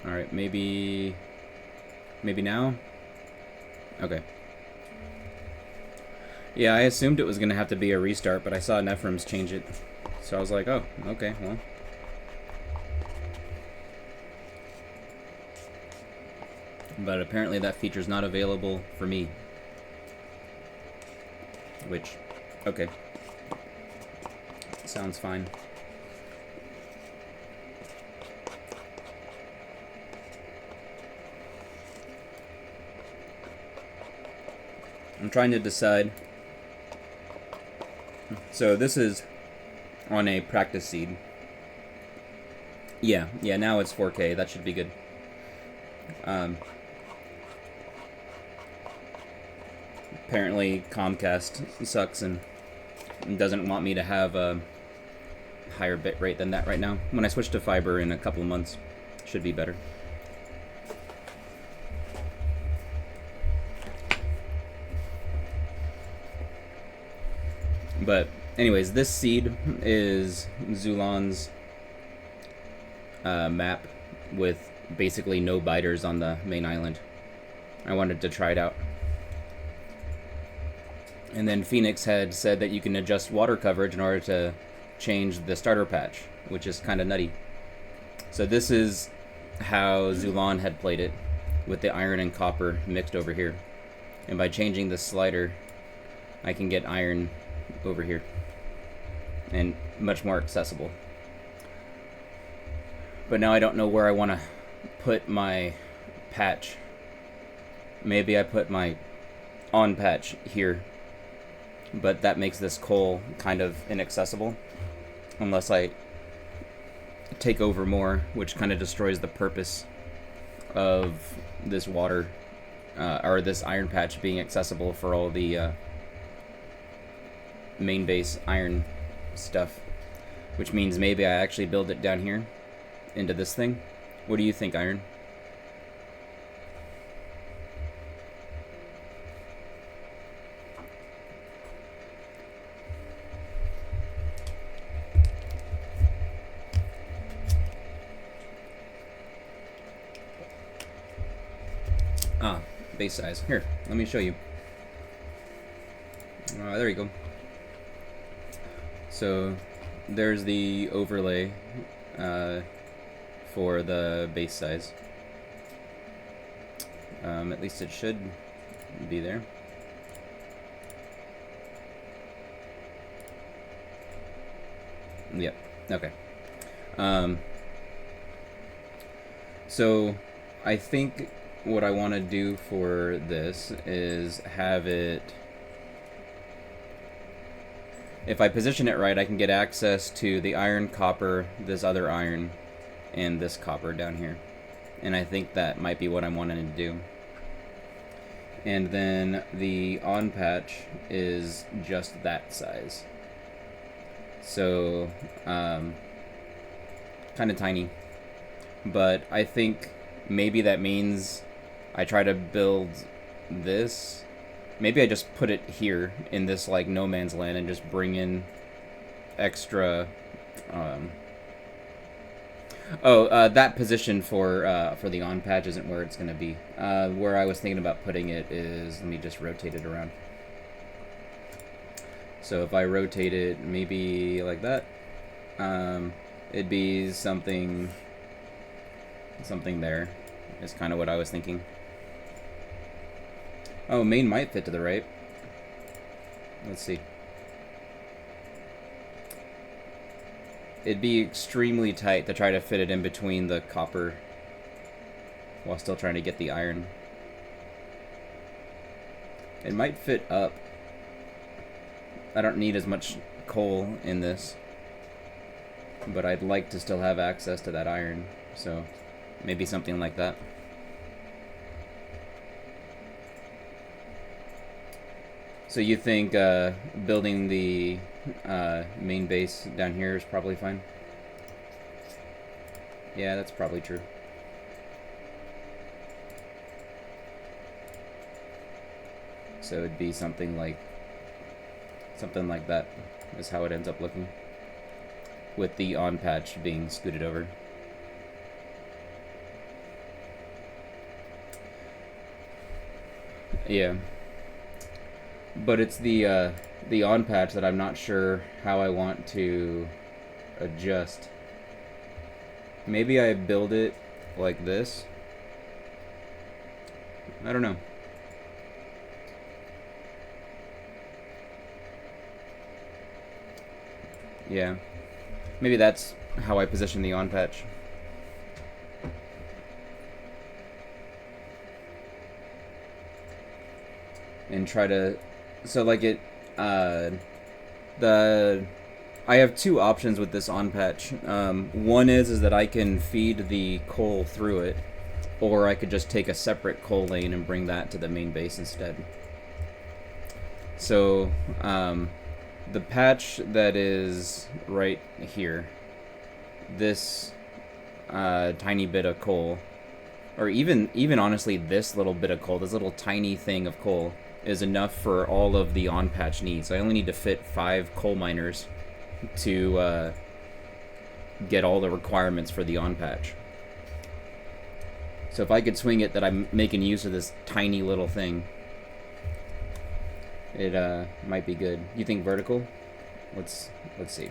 Alright, maybe now? Okay. Yeah, I assumed it was going to have to be a restart, but I saw Nephrem's change it. So I was like, oh, okay, well. But apparently that feature's not available for me. Which, okay. Sounds fine. I'm trying to decide. So this is on a practice seed. Yeah, now it's 4K. That should be good. Apparently Comcast sucks and doesn't want me to have a higher bit rate than that right now. When I switch to fiber in a couple of months, should be better. But anyways, this seed is Zulan's map with basically no biters on the main island. I wanted to try it out. And then Phoenix had said that you can adjust water coverage in order to change the starter patch, which is kind of nutty. So this is how Zulan had played it, with the iron and copper mixed over here. And by changing the slider, I can get iron over here. And much more accessible. But now I don't know where I want to put my patch. Maybe I put my on patch here. But that makes this coal kind of inaccessible. Unless I take over more, which kind of destroys the purpose of this water, or this iron patch being accessible for all the main base iron stuff. Which means maybe I actually build it down here into this thing. What do you think, Iron? Ah, base size. Here, let me show you. There you go. So there's the overlay for the base size. At least it should be there. Yep. Okay. So I think what I want to do for this is have it, if I position it right, I can get access to the iron, copper, this other iron, and this copper down here. And I think that might be what I'm wanting to do. And then the on patch is just that size. So, kind of tiny. But I think maybe that means I try to build this. Maybe I just put it here in this like no man's land and just bring in extra. That position for the on patch isn't where it's gonna be. Where I was thinking about putting it is, let me just rotate it around. So if I rotate it maybe like that, it'd be something there. Is kind of what I was thinking. Oh, main might fit to the right. Let's see. It'd be extremely tight to try to fit it in between the copper while still trying to get the iron. It might fit up. I don't need as much coal in this, but I'd like to still have access to that iron, so maybe something like that. So you think building the main base down here is probably fine? Yeah, that's probably true. So it'd be something like that is how it ends up looking, with the on patch being scooted over. Yeah. But it's the on patch that I'm not sure how I want to adjust. Maybe I build it like this. I don't know. Yeah. Maybe that's how I position the on patch. And try to, so like it, the I have two options with this on patch. One is that I can feed the coal through it, or I could just take a separate coal lane and bring that to the main base instead. So the patch that is right here, this tiny bit of coal, or even honestly this little bit of coal, this little tiny thing of coal, is enough for all of the on patch needs. I only need to fit 5 coal miners to get all the requirements for the on patch. So if I could swing it that I'm making use of this tiny little thing, it might be good. You think vertical? Let's see.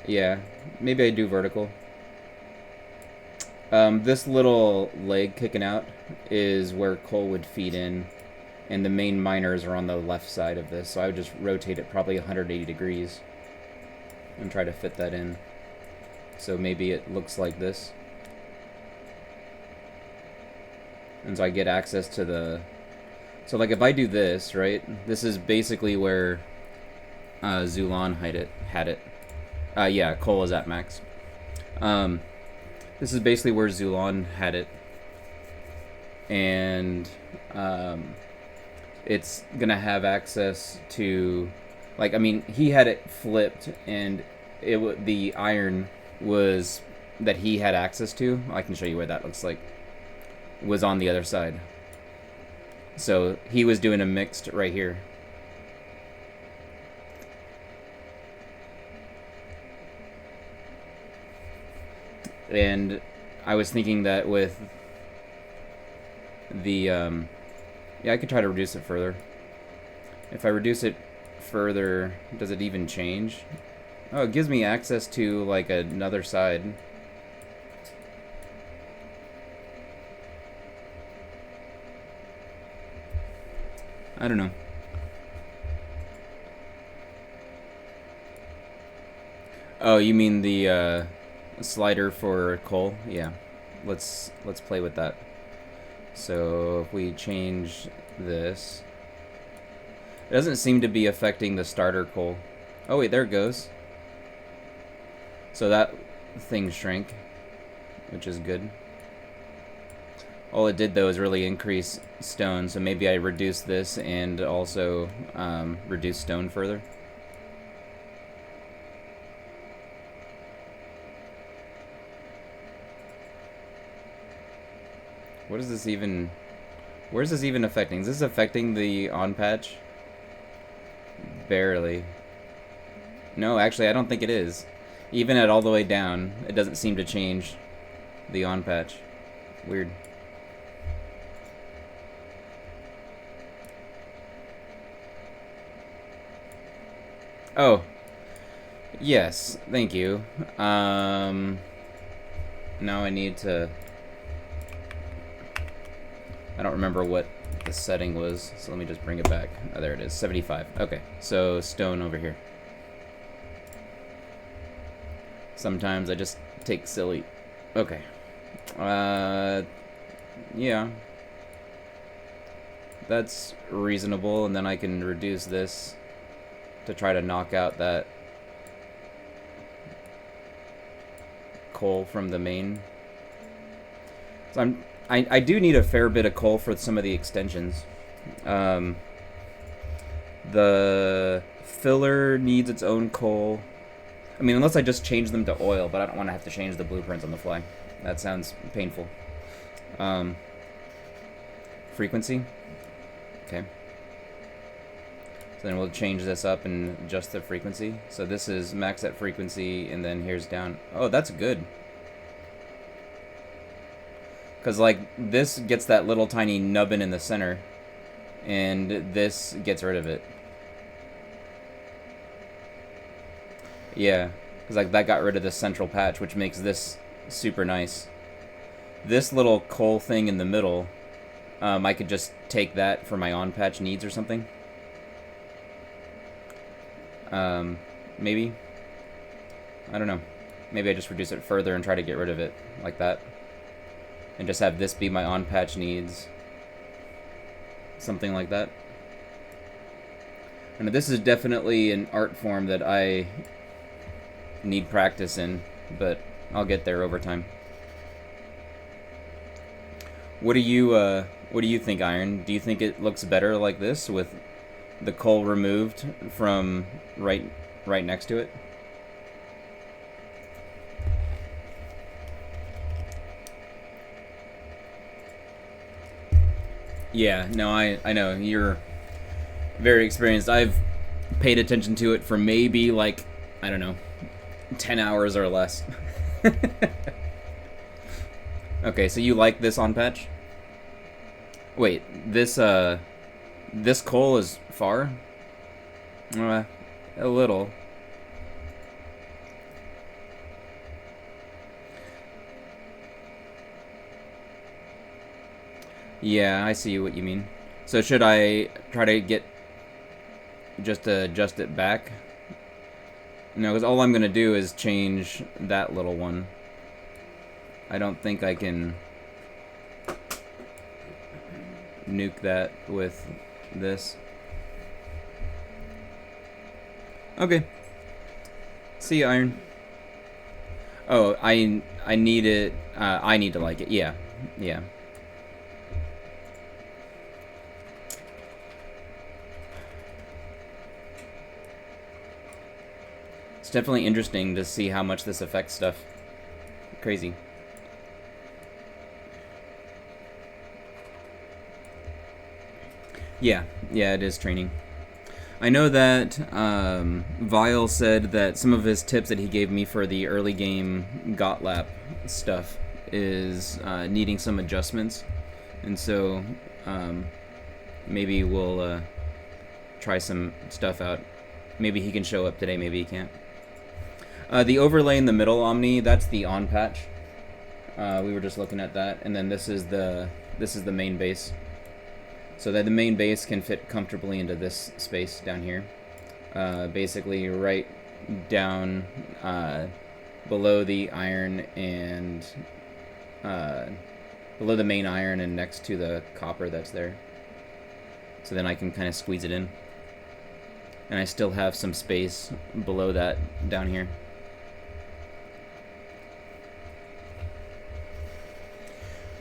Yeah, maybe I do vertical. This little leg kicking out is where coal would feed in, and the main miners are on the left side of this, so I would just rotate it probably 180 degrees and try to fit that in. So maybe it looks like this. And so I get access to the... So like if I do this, right? This is basically where Zulan had it. Yeah, coal is at max. This is basically where Zulan had it. And it's gonna have access to... Like, I mean, he had it flipped, and the iron was that he had access to. I can show you what that looks like. Was on the other side. So he was doing a mixed right here. And I was thinking that with the yeah, I could try to reduce it further. If I reduce it further, does it even change? Oh, it gives me access to like another side. I don't know. Oh, you mean the slider for coal? Yeah. Let's play with that. So if we change this, it doesn't seem to be affecting the starter coal. Oh wait, there it goes. So that thing shrank, which is good. All it did though is really increase stone, so maybe I reduce this and also reduce stone further. What is this even... Where's this even affecting? Is this affecting the on patch? Barely. No, actually I don't think it is. Even at all the way down, it doesn't seem to change the on patch. Weird. Oh. Yes, thank you. Now I need to... I don't remember what the setting was, so let me just bring it back. Oh, there it is, 75. Okay, so stone over here. Sometimes I just take silly. Okay. Yeah. That's reasonable, and then I can reduce this to try to knock out that coal from the main. So I do need a fair bit of coal for some of the extensions. The filler needs its own coal. I mean, unless I just change them to oil, but I don't want to have to change the blueprints on the fly. That sounds painful. Frequency. Okay. So then we'll change this up and adjust the frequency. So this is max at frequency, and then here's down. Oh, that's good. Because, like, this gets that little tiny nubbin in the center, and this gets rid of it. Yeah, because, like, that got rid of the central patch, which makes this super nice. This little coal thing in the middle, I could just take that for my on-patch needs or something. Maybe. I don't know. Maybe I just reduce it further and try to get rid of it like that. And just have this be my on-patch needs. Something like that. And this is definitely an art form that I need practice in, but I'll get there over time. What do you think, Iron? Do you think it looks better like this with the coal removed from right next to it? Yeah, no, I know. You're very experienced. I've paid attention to it for maybe, like, I don't know, 10 hours or less. Okay, so you like this on patch? Wait, this coal is far? A little. Yeah, I see what you mean. So should I try to get just to adjust it back? No, because all I'm gonna do is change that little one. I don't think I can nuke that with this. Okay. See you, Iron. Oh, I need it. I need to like it. Yeah, yeah. It's definitely interesting to see how much this affects stuff. Crazy. Yeah, yeah, it is training. I know that Vile said that some of his tips that he gave me for the early game GOTLAP stuff is needing some adjustments, and so maybe we'll try some stuff out. Maybe he can show up today, maybe he can't. The overlay in the middle, Omni, that's the on patch. We were just looking at that, and then this is the main base. So that the main base can fit comfortably into this space down here. Basically right down below the iron and below the main iron and next to the copper that's there. So then I can kind of squeeze it in. And I still have some space below that down here.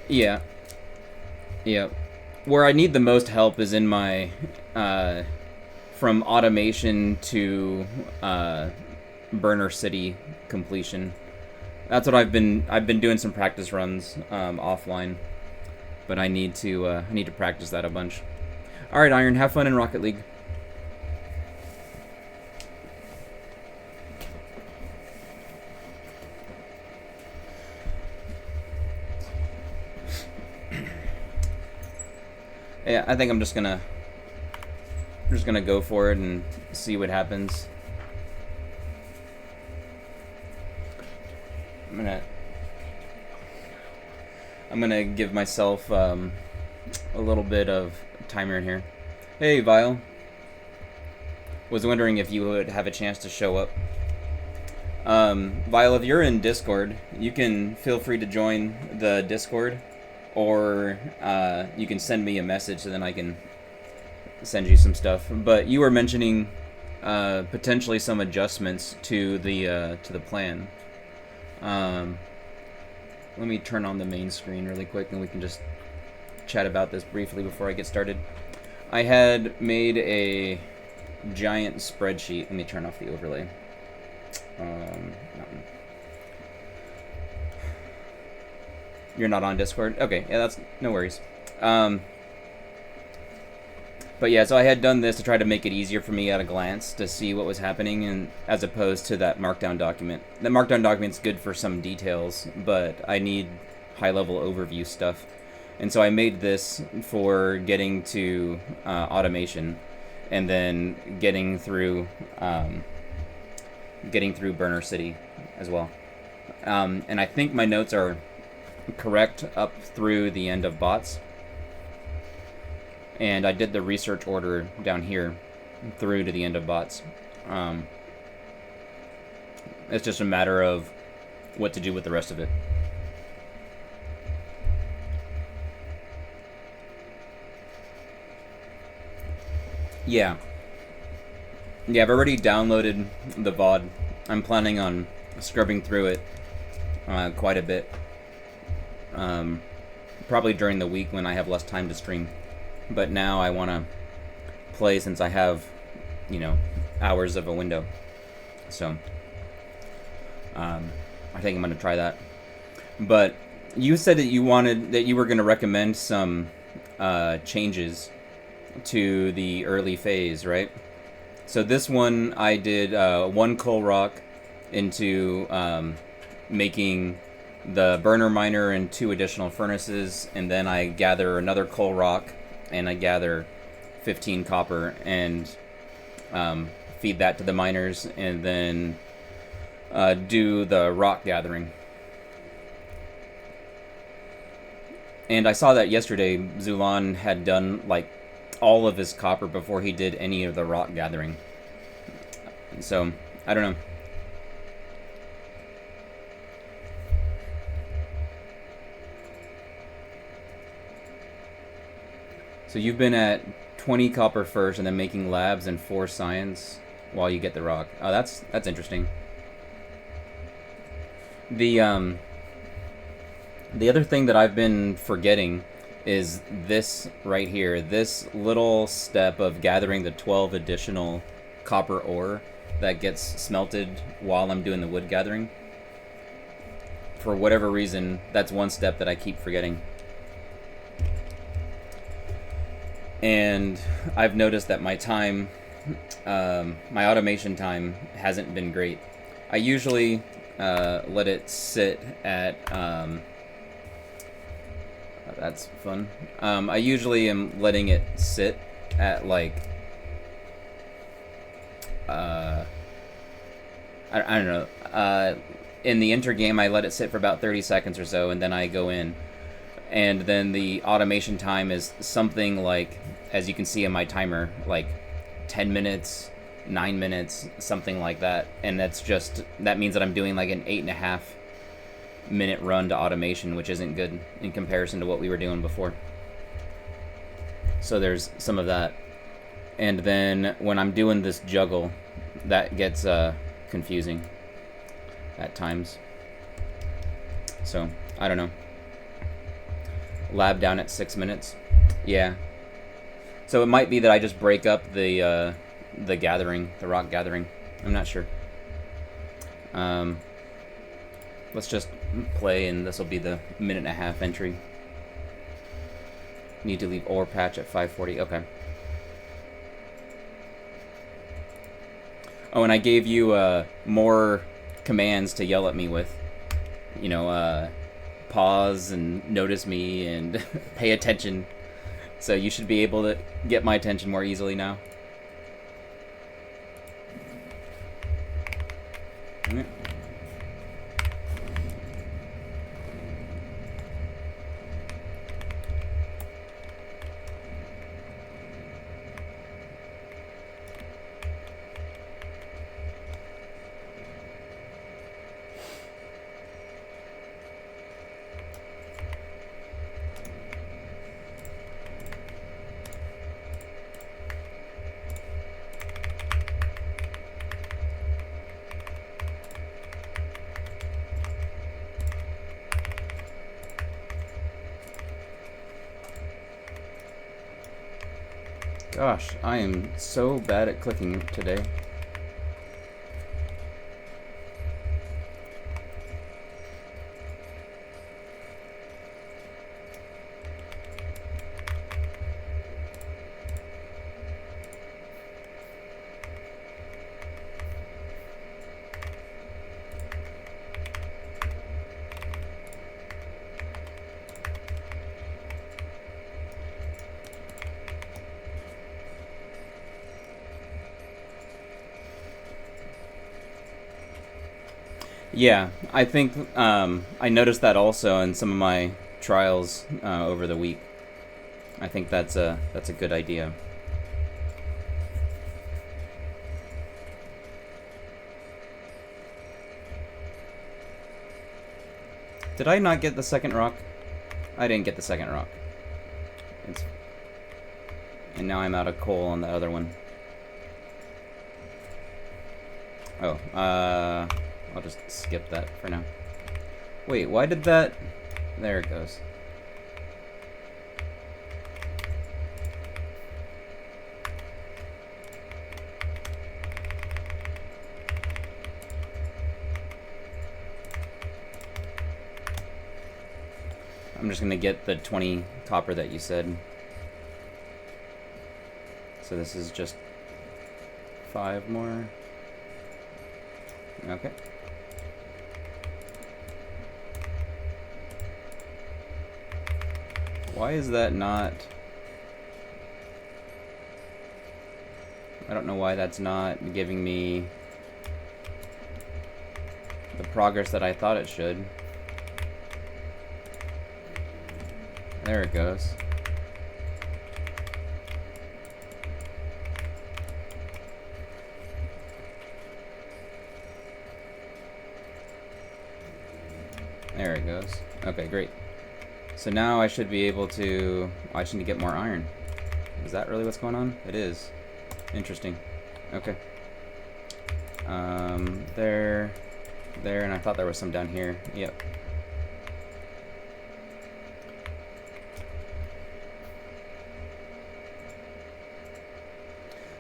Yeah. Yeah. Where I need the most help is in my from automation to burner city completion. That's what I've been doing some practice runs offline, but I need to practice that a bunch. All right, Iron, have fun in Rocket League. Yeah, I think I'm just gonna go for it and see what happens. I'm gonna give myself a little bit of timer in here. Hey, Vile. Was wondering if you would have a chance to show up. Vile, if you're in Discord, you can feel free to join the Discord. Or you can send me a message so then I can send you some stuff. But you were mentioning potentially some adjustments to the plan. Let me turn on the main screen really quick and we can just chat about this briefly before I get started. I had made a giant spreadsheet. Let me turn off the overlay. You're not on Discord? Okay, yeah, that's no worries. But yeah, so I had done this to try to make it easier for me at a glance to see what was happening, and as opposed to that markdown document. That markdown document's good for some details, but I need high-level overview stuff. And so I made this for getting to automation, and then getting through Burner City as well. And I think my notes are correct up through the end of bots. And I did the research order down here through to the end of bots. It's just a matter of what to do with the rest of it. Yeah, I've already downloaded the VOD. I'm planning on scrubbing through it quite a bit. Probably during the week when I have less time to stream. But now I want to play since I have, hours of a window. So, I think I'm going to try that. But you said that you were going to recommend some changes to the early phase, right? So this one I did 1 coal rock into making the burner miner and 2 additional furnaces, and then I gather another coal rock and I gather 15 copper and feed that to the miners, and then do the rock gathering. And I saw that yesterday Zulan had done like all of his copper before he did any of the rock gathering. So, I don't know. So you've been at 20 copper first and then making labs and 4 science while you get the rock. Oh, that's interesting. The other thing that I've been forgetting is this right here, this little step of gathering the 12 additional copper ore that gets smelted while I'm doing the wood gathering. For whatever reason, that's one step that I keep forgetting. And I've noticed that my time, my automation time hasn't been great. I usually let it sit at... that's fun. I usually am letting it sit at like I don't know. In the enter game, I let it sit for about 30 seconds or so, and then I go in. And then the automation time is something like, as you can see in my timer, like 10 minutes, 9 minutes, something like that. And that means that I'm doing like an 8.5 minute run to automation, which isn't good in comparison to what we were doing before. So there's some of that. And then when I'm doing this juggle, that gets confusing at times. So, I don't know. Lab down at 6 minutes. Yeah. So it might be that I just break up the gathering, the rock gathering. I'm not sure. Let's just play, and this will be the 1.5-minute entry. Need to leave ore patch at 5:40. Okay. Oh, and I gave you more commands to yell at me with. Pause and notice me and pay attention. So you should be able to get my attention more easily now. Yeah. Gosh, I am so bad at clicking today. Yeah, I think I noticed that also in some of my trials over the week. I think that's a good idea. Did I not get the second rock? I didn't get the second rock. And now I'm out of coal on the other one. Oh, I'll just skip that for now. Wait, why did that... There it goes. I'm just gonna get the 20 copper that you said. So this is just 5 more. Okay. Why is that not... I don't know why that's not giving me the progress that I thought it should. There it goes. There it goes. Okay, great. So now I should be able to... Oh, I should need to get more iron. Is that really what's going on? It is. Interesting. Okay. There, and I thought there was some down here. Yep.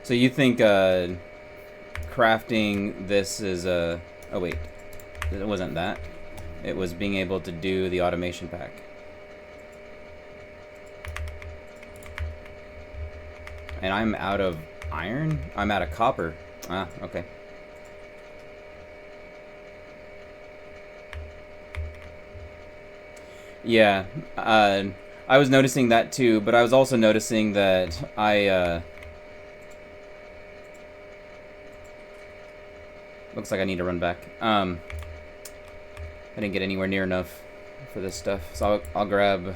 So you think crafting this is a... Oh wait, it wasn't that. It was being able to do the automation pack. And I'm out of iron? I'm out of copper. Ah, okay. Yeah, I was noticing that too, but I was also noticing that looks like I need to run back. I didn't get anywhere near enough for this stuff, so I'll grab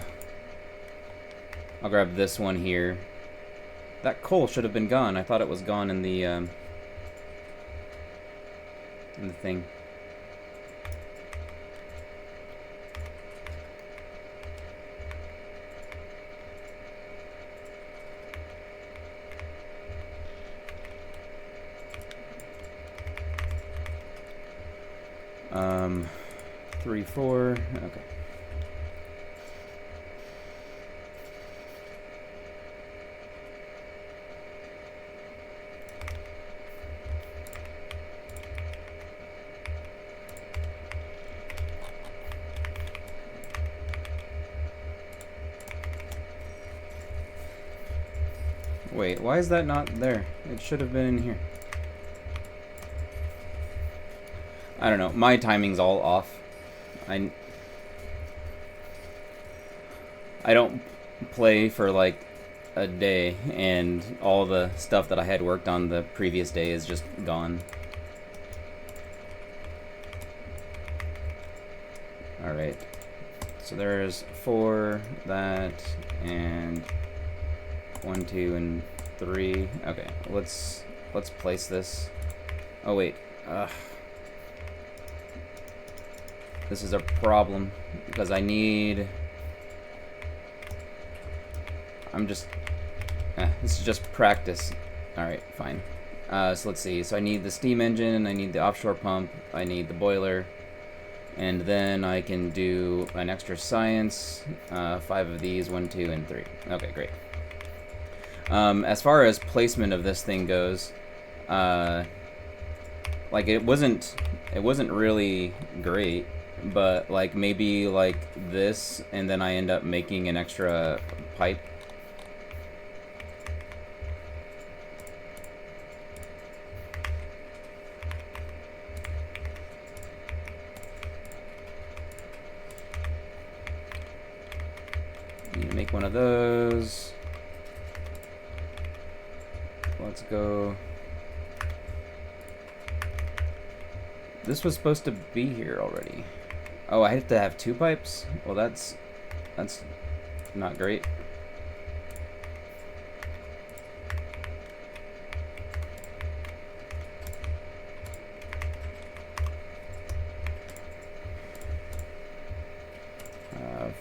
this one here. That coal should have been gone. I thought it was gone in the thing. Um, 3, 4. Okay. Wait, why is that not there? It should have been in here. I don't know. My timing's all off. I don't play for like a day, and all the stuff that I had worked on the previous day is just gone. Alright. So there's 4, that, and 1, 2, and 3. Okay, let's place this. Oh wait. This is a problem because I need... this is just practice. Alright, fine. So let's see. So I need the steam engine, I need the offshore pump, I need the boiler, and then I can do an extra science. 5 of these, 1, 2, and 3. Okay, great. As far as placement of this thing goes, like it wasn't really great, but like maybe like this, and then I end up making an extra pipe. Need to make one of those. Let's go This was supposed to be here already. Oh, I have to have 2 pipes? Well, that's not great.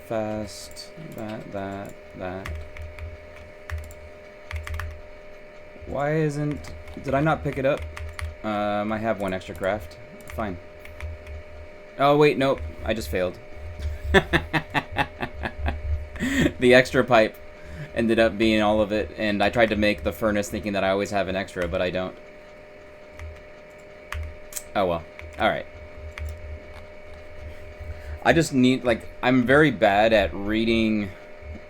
Fast, that. Why isn't... Did I not pick it up? I have 1 extra craft. Fine. Oh, wait, nope. I just failed. The extra pipe ended up being all of it, and I tried to make the furnace thinking that I always have an extra, but I don't. Oh, well. Alright. I just need, like, I'm very bad at reading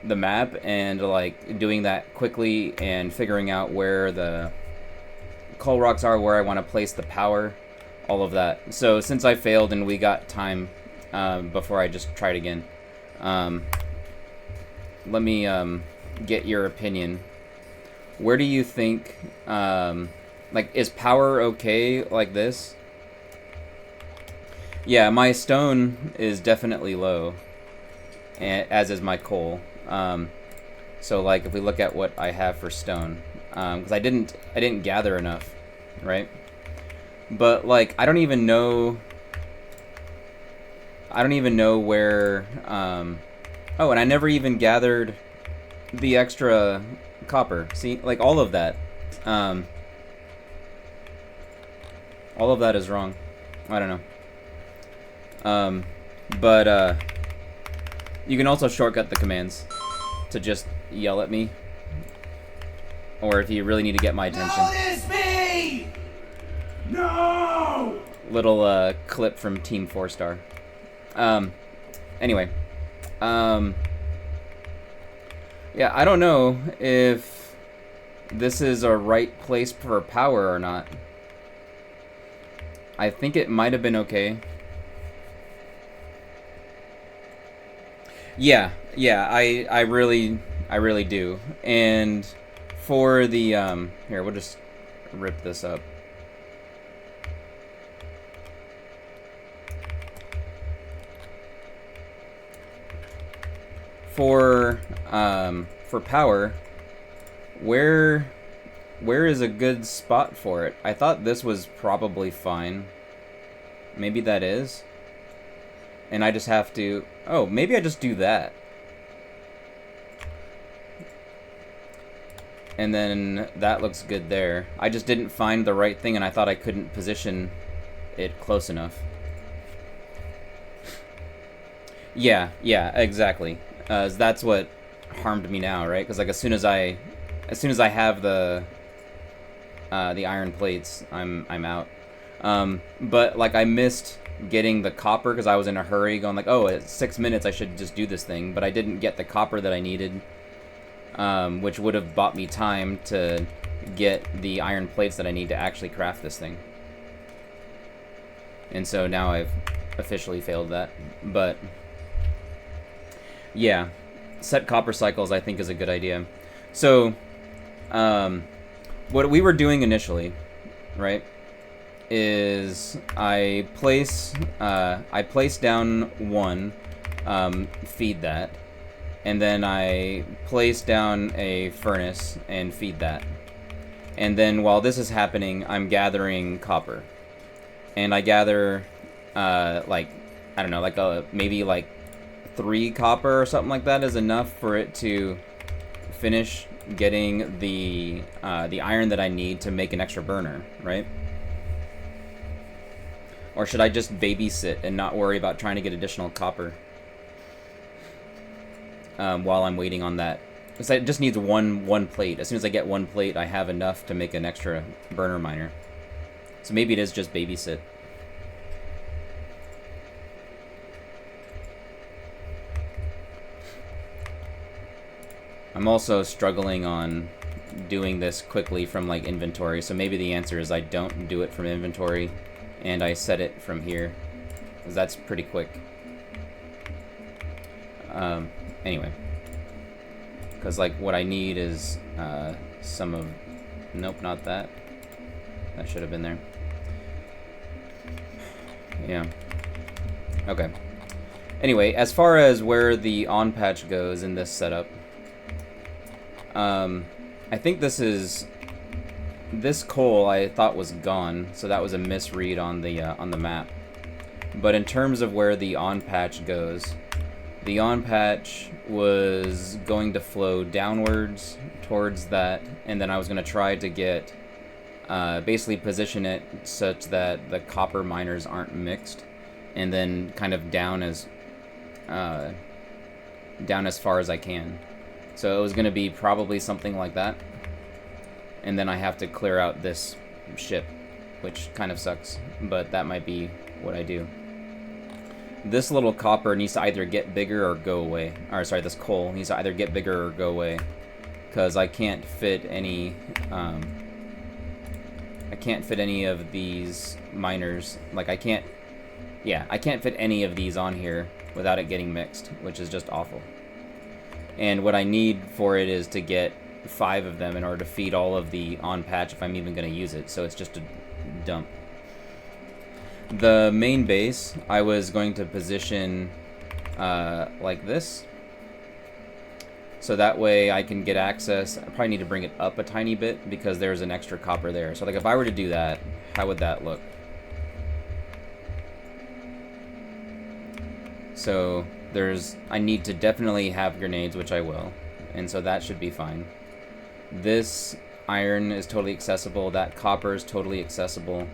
the map and, like, doing that quickly and figuring out where the coal rocks are, where I want to place the power, all of that. So, since I failed and we got time before I just tried again, let me get your opinion. Where do you think, like, is power okay like this? Yeah, my stone is definitely low, as is my coal. So, like, if we look at what I have for stone, because I didn't gather enough, right? But, like, I don't even know where. Oh, and I never even gathered the extra copper. See, like, all of that is wrong. I don't know. But you can also shortcut the commands to just yell at me, or if you really need to get my attention. Notice me! No! Little clip from Team 4-Star. Anyway, yeah, I don't know if this is a right place for power or not. I think it might have been okay. Yeah, I really do. And for the here, we'll just rip this up. For power, where is a good spot for it? I thought this was probably fine. Maybe that is. And I just have to... Oh, maybe I just do that. And then that looks good there. I just didn't find the right thing, and I thought I couldn't position it close enough. Yeah, exactly. That's what harmed me now, right? Because, like, as soon as I have the iron plates, I'm out. But, like, I missed getting the copper because I was in a hurry, going like, oh, it's 6 minutes, I should just do this thing. But I didn't get the copper that I needed, which would have bought me time to get the iron plates that I need to actually craft this thing. And so now I've officially failed that. But yeah, set copper cycles I think is a good idea. So what we were doing initially, right, is I place down 1, feed that, and then I place down a furnace and feed that. And then while this is happening, I'm gathering copper. And I gather, like, I don't know, like maybe like 3 copper or something like that is enough for it to finish getting the iron that I need to make an extra burner, right? Or should I just babysit and not worry about trying to get additional copper while I'm waiting on that? Because it just needs one plate. As soon as I get 1 plate, I have enough to make an extra burner miner. So maybe it is just babysit. I'm also struggling on doing this quickly from, like, inventory. So maybe the answer is I don't do it from inventory and I set it from here, because that's pretty quick. Anyway, because, like, what I need is some of... Nope, not that. That should have been there. Yeah. Okay. Anyway, as far as where the on patch goes in this setup, I think this coal I thought was gone, so that was a misread on the map. But in terms of where the on patch goes, the on patch was going to flow downwards towards that, and then I was going to try to get basically position it such that the copper miners aren't mixed, and then kind of down as far as I can. So it was going to be probably something like that, and then I have to clear out this ship, which kind of sucks, but that might be what I do. This little copper needs to either get bigger or go away. Or sorry, this coal needs to either get bigger or go away, because I can't fit any of these miners. Like I can't fit any of these on here without it getting mixed, which is just awful. And what I need for it is to get 5 of them in order to feed all of the on patch if I'm even going to use it. So it's just a dump. The main base I was going to position like this, so that way I can get access. I probably need to bring it up a tiny bit because there's an extra copper there. So like if I were to do that, how would that look? So I need to definitely have grenades, which I will, and so that should be fine. This iron is totally accessible, that copper is totally accessible,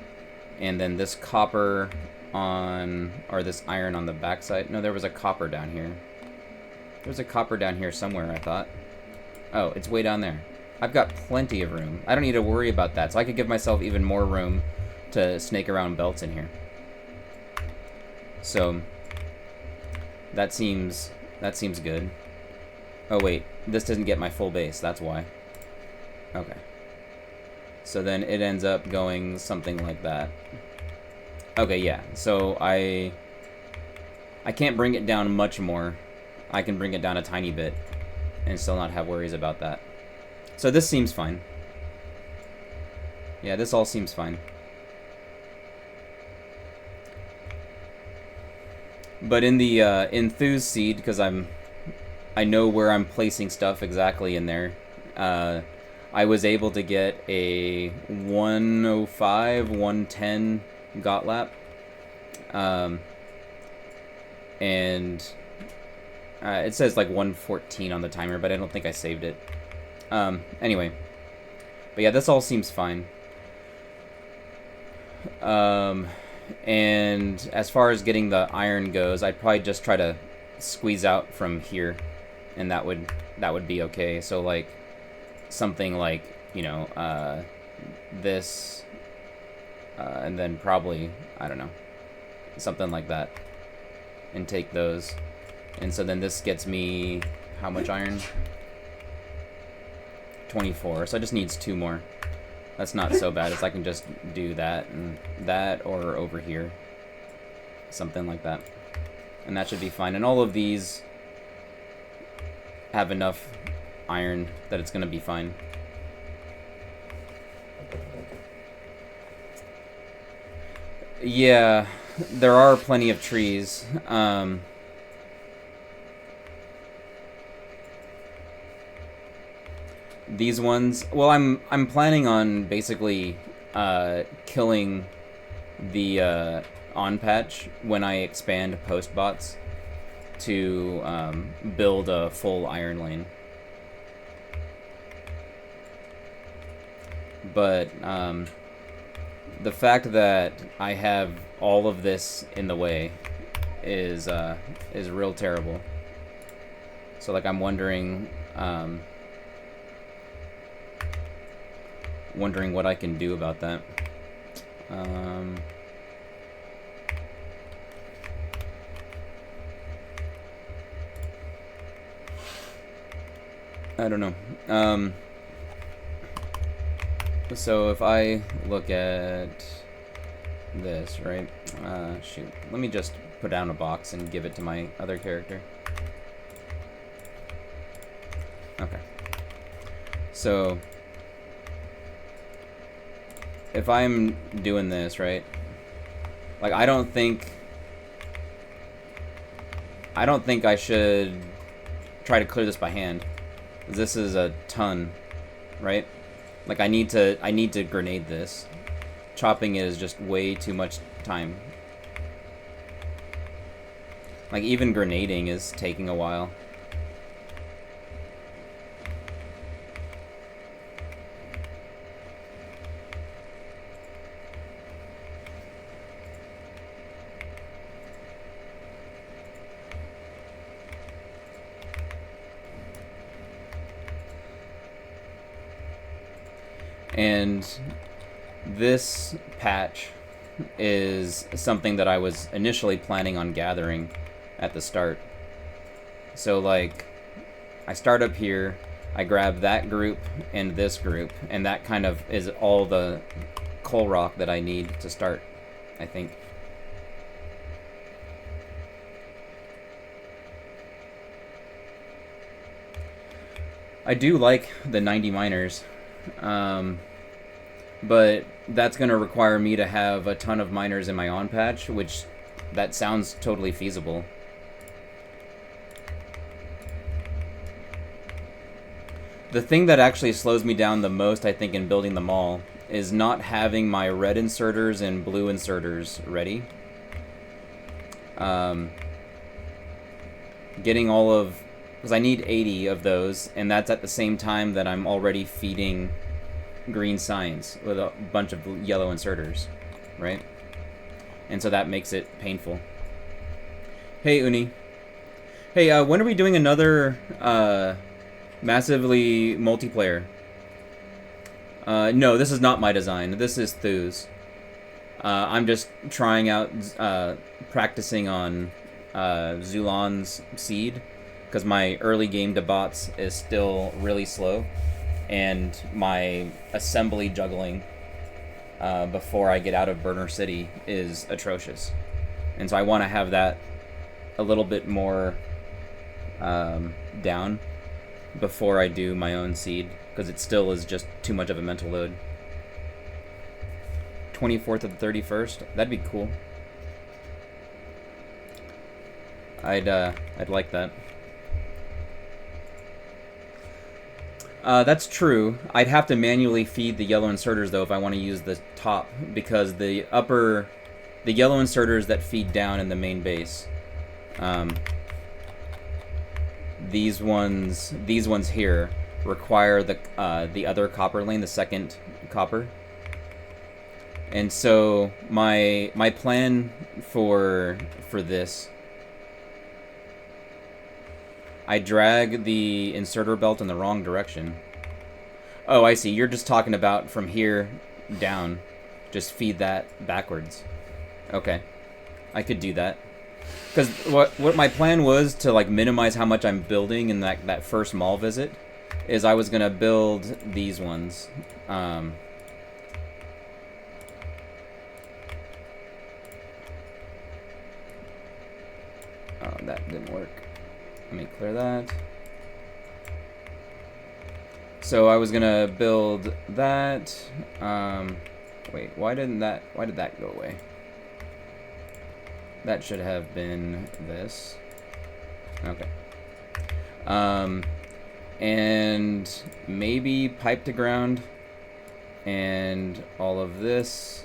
and then this copper or this iron on the backside. No, there was a copper down here. There was a copper down here somewhere, I thought. Oh, it's way down there. I've got plenty of room. I don't need to worry about that, so I could give myself even more room to snake around belts in here. So that seems good. Oh wait, this doesn't get my full base, that's why. Okay. So then it ends up going something like that. Okay, yeah. So I can't bring it down much more. I can bring it down a tiny bit and still not have worries about that. So this seems fine. Yeah, this all seems fine. But in the enthused seed, because I know where I'm placing stuff exactly in there, I was able to get a 105, 110 GOTLAP, and it says like 114 on the timer, but I don't think I saved it. Anyway, but yeah, this all seems fine. And as far as getting the iron goes, I'd probably just try to squeeze out from here, and that would be okay. So like something like, you know, this, and then probably, I don't know, something like that, and take those. And so then this gets me how much iron? 24. So it just needs 2 more. That's not so bad, as I can just do that and that, or over here, something like that, and that should be fine. And all of these have enough iron that it's gonna be fine. Yeah, there are plenty of trees. These ones, well, I'm planning on basically killing the on patch when I expand post bots to build a full iron lane. But the fact that I have all of this in the way is real terrible. So like I'm wondering what I can do about that. I don't know. So if I look at this, right? Shoot. Let me just put down a box and give it to my other character. Okay. So if I'm doing this, right? Like, I don't think I should try to clear this by hand. This is a ton, right? Like, I need to grenade this. Chopping it is just way too much time. Like, even grenading is taking a while. And this patch is something that I was initially planning on gathering at the start. So, like, I start up here, I grab that group and this group, and that kind of is all the coal rock that I need to start, I think. I do like the 90 miners. But that's going to require me to have a ton of miners in my on patch, which that sounds totally feasible. The thing that actually slows me down the most, I think, in building the mall is not having my red inserters and blue inserters ready. Getting all of... because I need 80 of those, and that's at the same time that I'm already feeding green signs with a bunch of yellow inserters, right? And so that makes it painful. Hey, Uni. Hey, when are we doing another massively multiplayer? No, this is not my design. This is Thu's. I'm just trying out, practicing on Zulan's seed, because my early game to bots is still really slow, and my assembly juggling before I get out of Burner City is atrocious. And so I want to have that a little bit more down before I do my own seed, because it still is just too much of a mental load. 24th of the 31st, that'd be cool. I'd like that. That's true. I'd have to manually feed the yellow inserters, though, if I want to use the top, because the yellow inserters that feed down in the main base, these ones here require the other copper lane, the second copper. And so my plan for this, I drag the inserter belt in the wrong direction. Oh, I see. You're just talking about from here down. Just feed that backwards. Okay. I could do that. Because what my plan was to, like, minimize how much I'm building in that first mall visit is I was going to build these ones. Oh, that didn't work. Let me clear that. So I was gonna build that. Wait, why did that go away? That should have been this. Okay. And maybe pipe to ground, and all of this,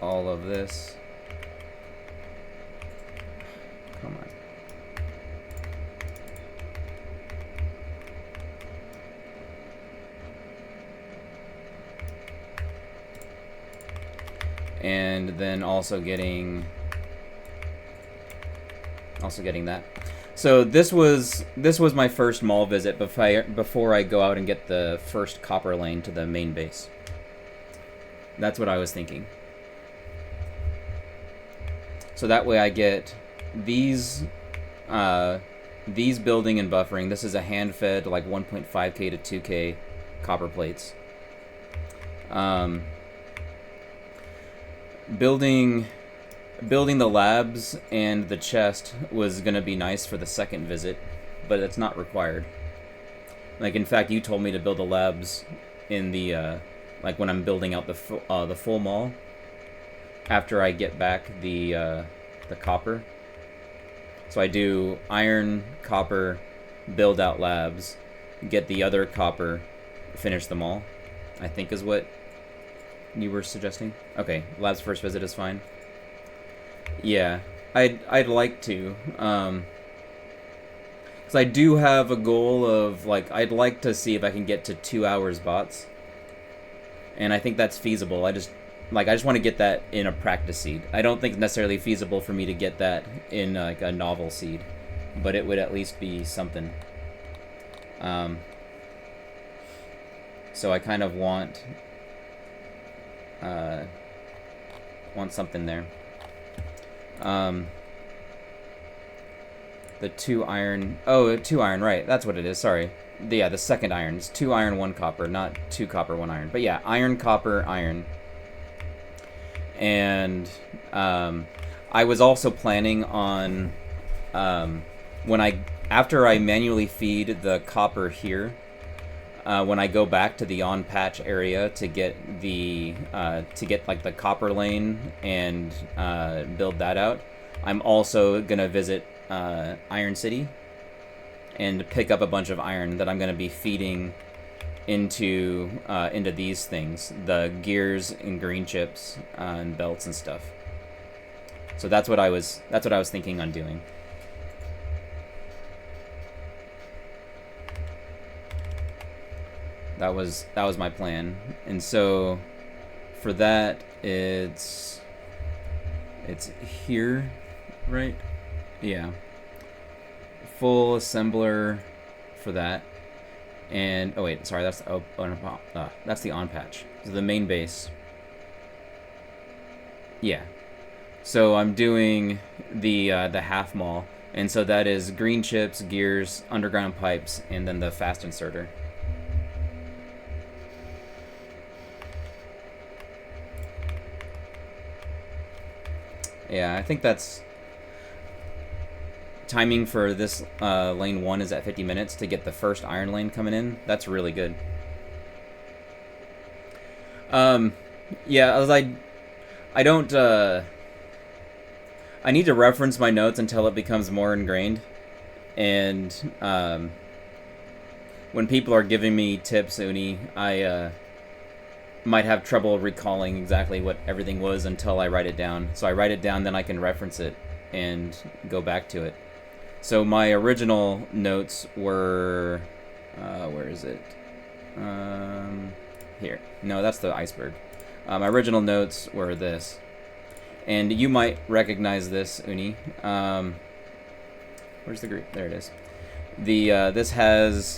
all of this. Come on. And then also getting that. So this was my first mall visit before I go out and get the first copper lane to the main base. That's what I was thinking. So that way I get these building and buffering. This is a hand-fed, like, 1.5K to 2K copper plates. Building the labs and the chest was going to be nice for the second visit, but it's not required. Like, in fact, you told me to build the labs in the, like, when I'm building out the full mall. after I get back the copper. So I do iron, copper, build out labs, get the other copper, finish them all, I think is what you were suggesting. Okay, labs first visit is fine. Yeah, I'd like to, because I do have a goal of, like, I'd like to see if I can get to 2 hours bots, and I think that's feasible. I just want to get that in a practice seed. I don't think it's necessarily feasible for me to get that in like a novel seed, but it would at least be something. So I kind of want something there. The 2 iron. Oh, 2 iron, right? That's what it is. Sorry. The second iron. It's 2 iron, 1 copper, not 2 copper, 1 iron. But yeah, iron, copper, iron. And I was also planning on after I manually feed the copper here, when I go back to the on patch area to get like the copper lane and build that out, I'm also gonna visit Iron City and pick up a bunch of iron that I'm gonna be feeding into these things, the gears and green chips and belts and stuff. So that's what I was thinking on doing. That was my plan. And so for that, it's here, right? Yeah. Full assembler for that. And oh wait, sorry, that's the on patch. So the main base. Yeah. So I'm doing the half mall, and so that is green chips, gears, underground pipes, and then the fast inserter. Yeah, I think that's timing for this lane 1 is at 50 minutes to get the first iron lane coming in. That's really good. Yeah, I don't I need to reference my notes until it becomes more ingrained, and when people are giving me tips, Uni, I might have trouble recalling exactly what everything was until I write it down. So I write it down, then I can reference it and go back to it. So my original notes were, where is it? Here. No, that's the iceberg. My original notes were this. And you might recognize this, Uni. Where's the group? There it is. This has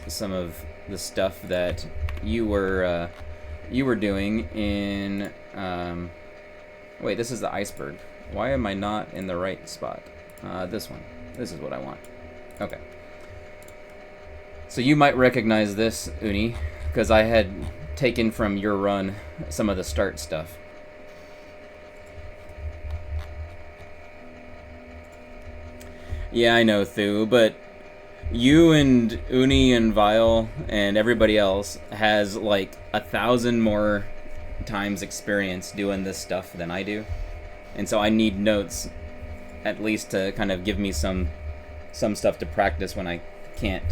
some of the stuff that you were doing in. Wait, this is the iceberg. Why am I not in the right spot? This one. This is what I want. Okay. So you might recognize this, Uni, because I had taken from your run some of the start stuff. Yeah, I know, Thu, but you and Uni and Vile and everybody else has like 1,000 more times experience doing this stuff than I do. And so I need notes at least to kind of give me some stuff to practice when I can't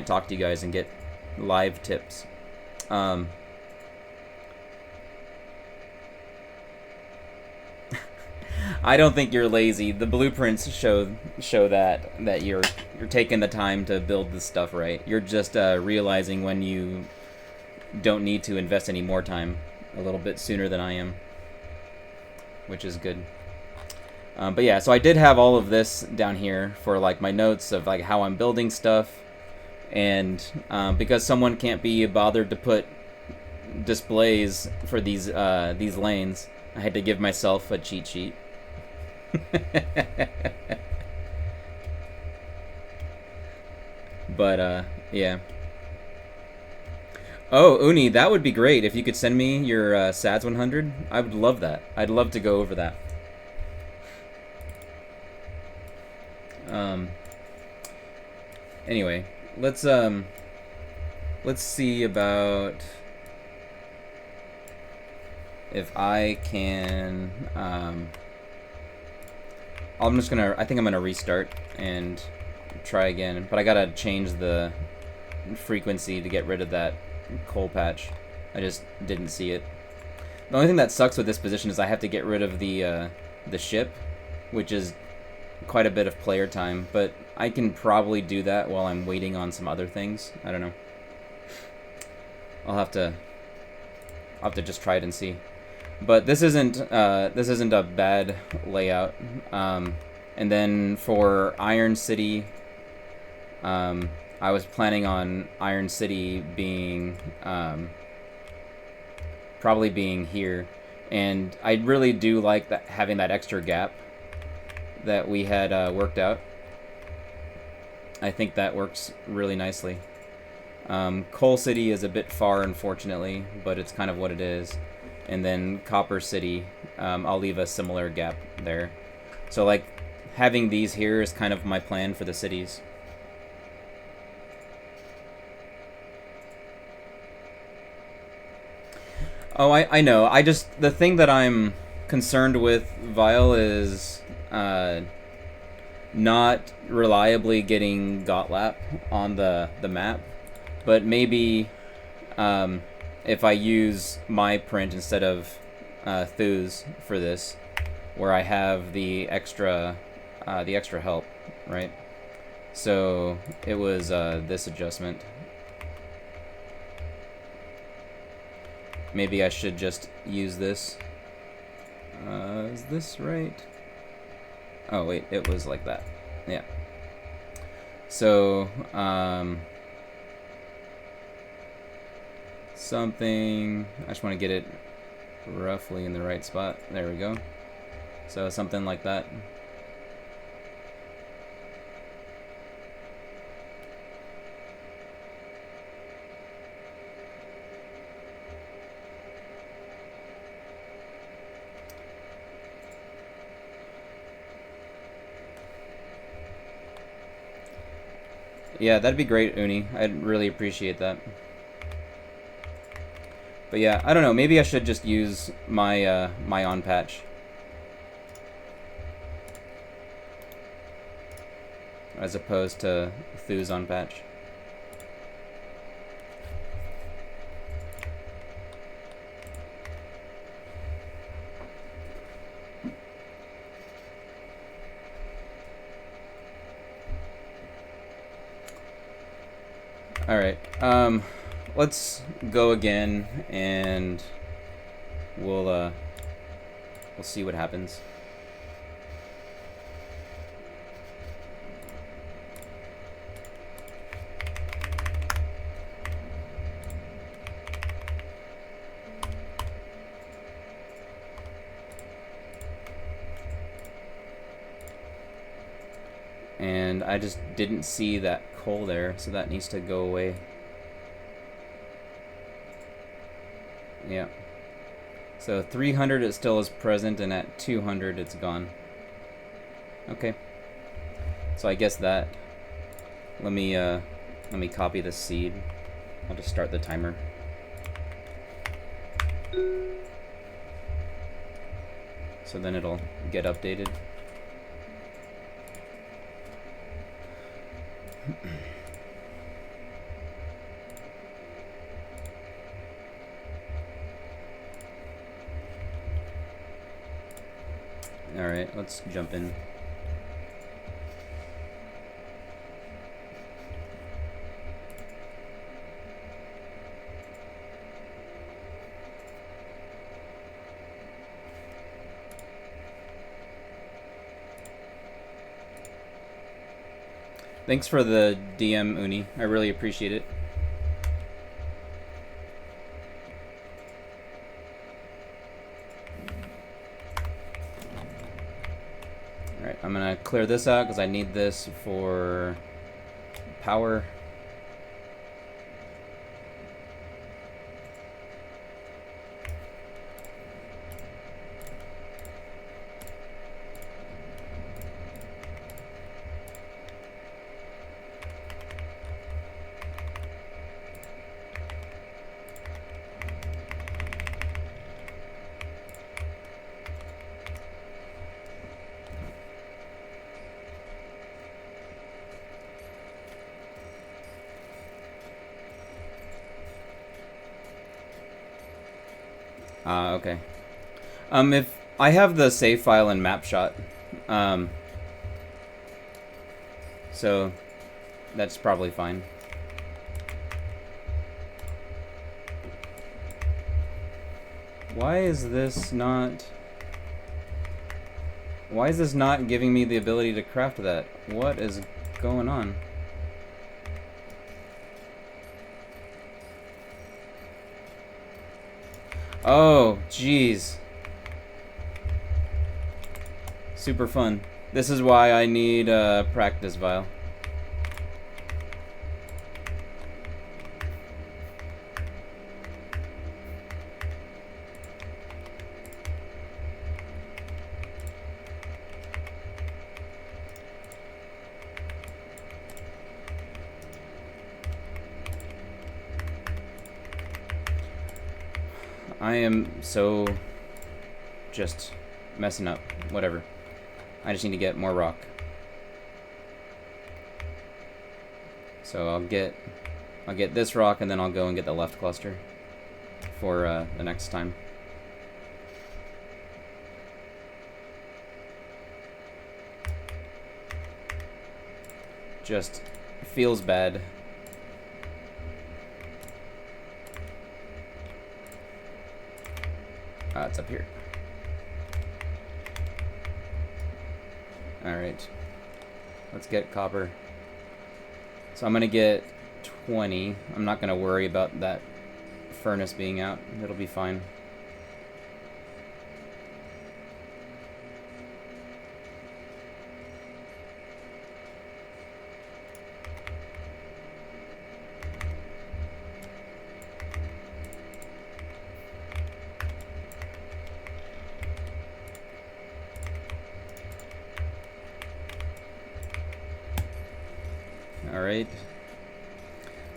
talk to you guys and get live tips. I don't think you're lazy. The blueprints show that you're taking the time to build this stuff right. You're just realizing when you don't need to invest any more time a little bit sooner than I am, which is good. But yeah, so I did have all of this down here for like my notes of like how I'm building stuff, and because someone can't be bothered to put displays for these lanes, I had to give myself a cheat sheet. But yeah. Oh, Uni, that would be great if you could send me your SADS 100. I would love that. I'd love to go over that. Anyway, let's Let's see about if I can. I think I'm gonna restart and try again, but I gotta change the frequency to get rid of that coal patch. I just didn't see it. The only thing that sucks with this position is I have to get rid of the ship, which is quite a bit of player time, but I can probably do that while I'm waiting on some other things. I don't know. I'll have to just try it and see. But this isn't a bad layout. And then for Iron City, I was planning on Iron City being probably being here, and I really do like that, having that extra gap that we had worked out. I think that works really nicely. Coal City is a bit far, unfortunately, but it's kind of what it is. And then Copper City, I'll leave a similar gap there. So like having these here is kind of my plan for the cities. Oh, I know. The thing that I'm concerned with, Vile, is not reliably getting GOTLAP on the map. But maybe if I use my print instead of Thu's for this, where I have the extra help, right? So it was this adjustment. Maybe I should just use this. Is this right? Oh wait, it was like that. Yeah. So something, I just want to get it roughly in the right spot. There we go. So something like that. Yeah, that'd be great, Uni. I'd really appreciate that. But yeah, I don't know. Maybe I should just use my my on patch. As opposed to Thu's on patch. Alright, let's go again and we'll see what happens. And I just didn't see that coal there, so that needs to go away. Yeah. So 300 it still is present, and at 200 it's gone. Okay. So I guess that. Let me copy the seed. I'll just start the timer. So then it'll get updated. Alright, let's jump in. Thanks for the DM, Uni. I really appreciate it. Alright, I'm gonna clear this out because I need this for power. Okay. If I have the save file in Mapshot, so that's probably fine. Why is this not giving me the ability to craft that? What is going on? Oh, jeez. Super fun. This is why I need a practice vial. I am so just messing up. Whatever. I just need to get more rock. So I'll get this rock, and then I'll go and get the left cluster for the next time. Just feels bad. It's up here. Alright. Let's get copper. So I'm going to get 20. I'm not going to worry about that furnace being out. It'll be fine. Alright.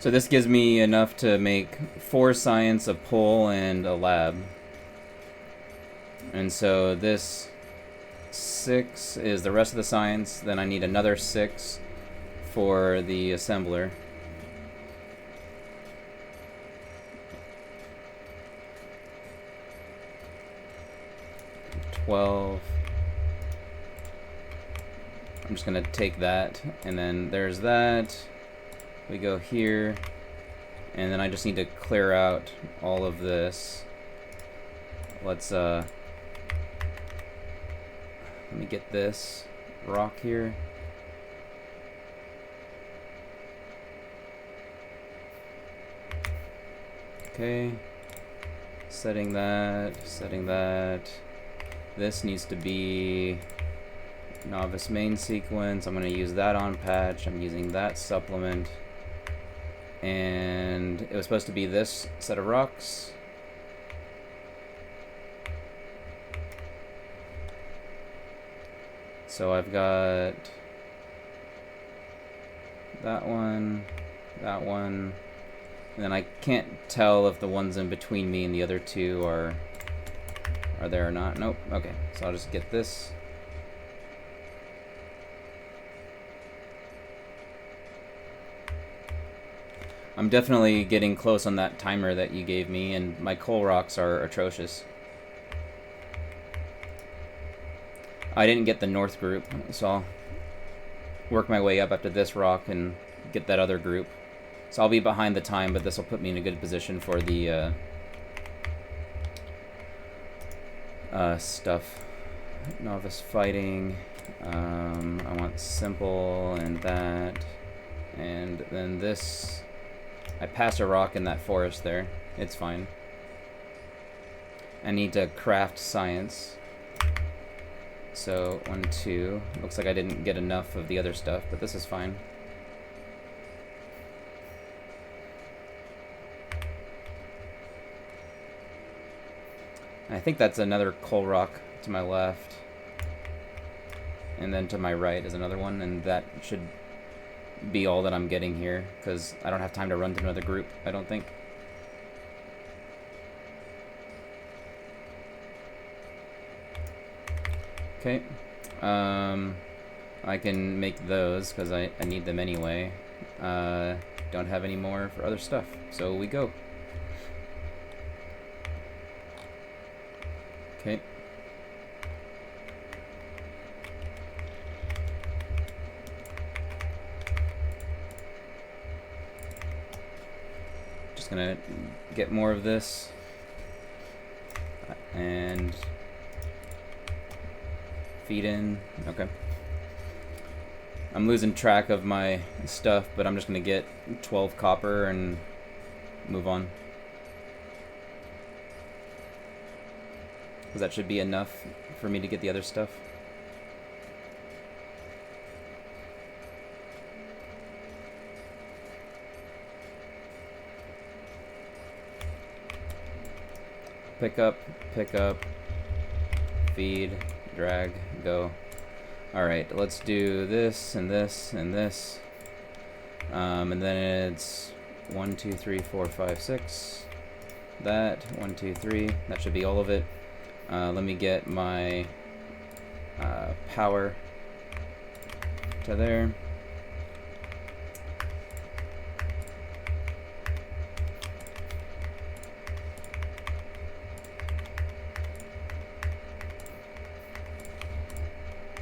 So this gives me enough to make 4 science, a pole, and a lab. And so this 6 is the rest of the science. Then I need another 6 for the assembler. $12. I'm just gonna take that, and then there's that. We go here, and then I just need to clear out all of this. Let's let me get this rock here. Okay, setting that. This needs to be novice main sequence. I'm going to use that on patch. I'm using that supplement. And it was supposed to be this set of rocks. So I've got that one, and then I can't tell if the ones in between me and the other two are there or not. Nope. Okay, so I'll just get this. I'm definitely getting close on that timer that you gave me, and my coal rocks are atrocious. I didn't get the north group, so I'll work my way up after this rock and get that other group. So I'll be behind the time, but this will put me in a good position for the stuff. Novice fighting. I want simple and that. And then this. I passed a rock in that forest there. It's fine. I need to craft science. So 1, 2. Looks like I didn't get enough of the other stuff, but this is fine. I think that's another coal rock to my left. And then to my right is another one, and that should be all that I'm getting here, because I don't have time to run to another group, I don't think. Okay. I can make those, because I need them anyway. Don't have any more for other stuff, so we go. Okay. Just gonna get more of this. And feed in. Okay. I'm losing track of my stuff, but I'm just gonna get 12 copper and move on. Because that should be enough for me to get the other stuff. Pick up, feed, drag, go. Alright, let's do this and this and this. And then it's 1, 2, 3, 4, 5, 6. That, 1, 2, 3. That should be all of it. Let me get my power to there.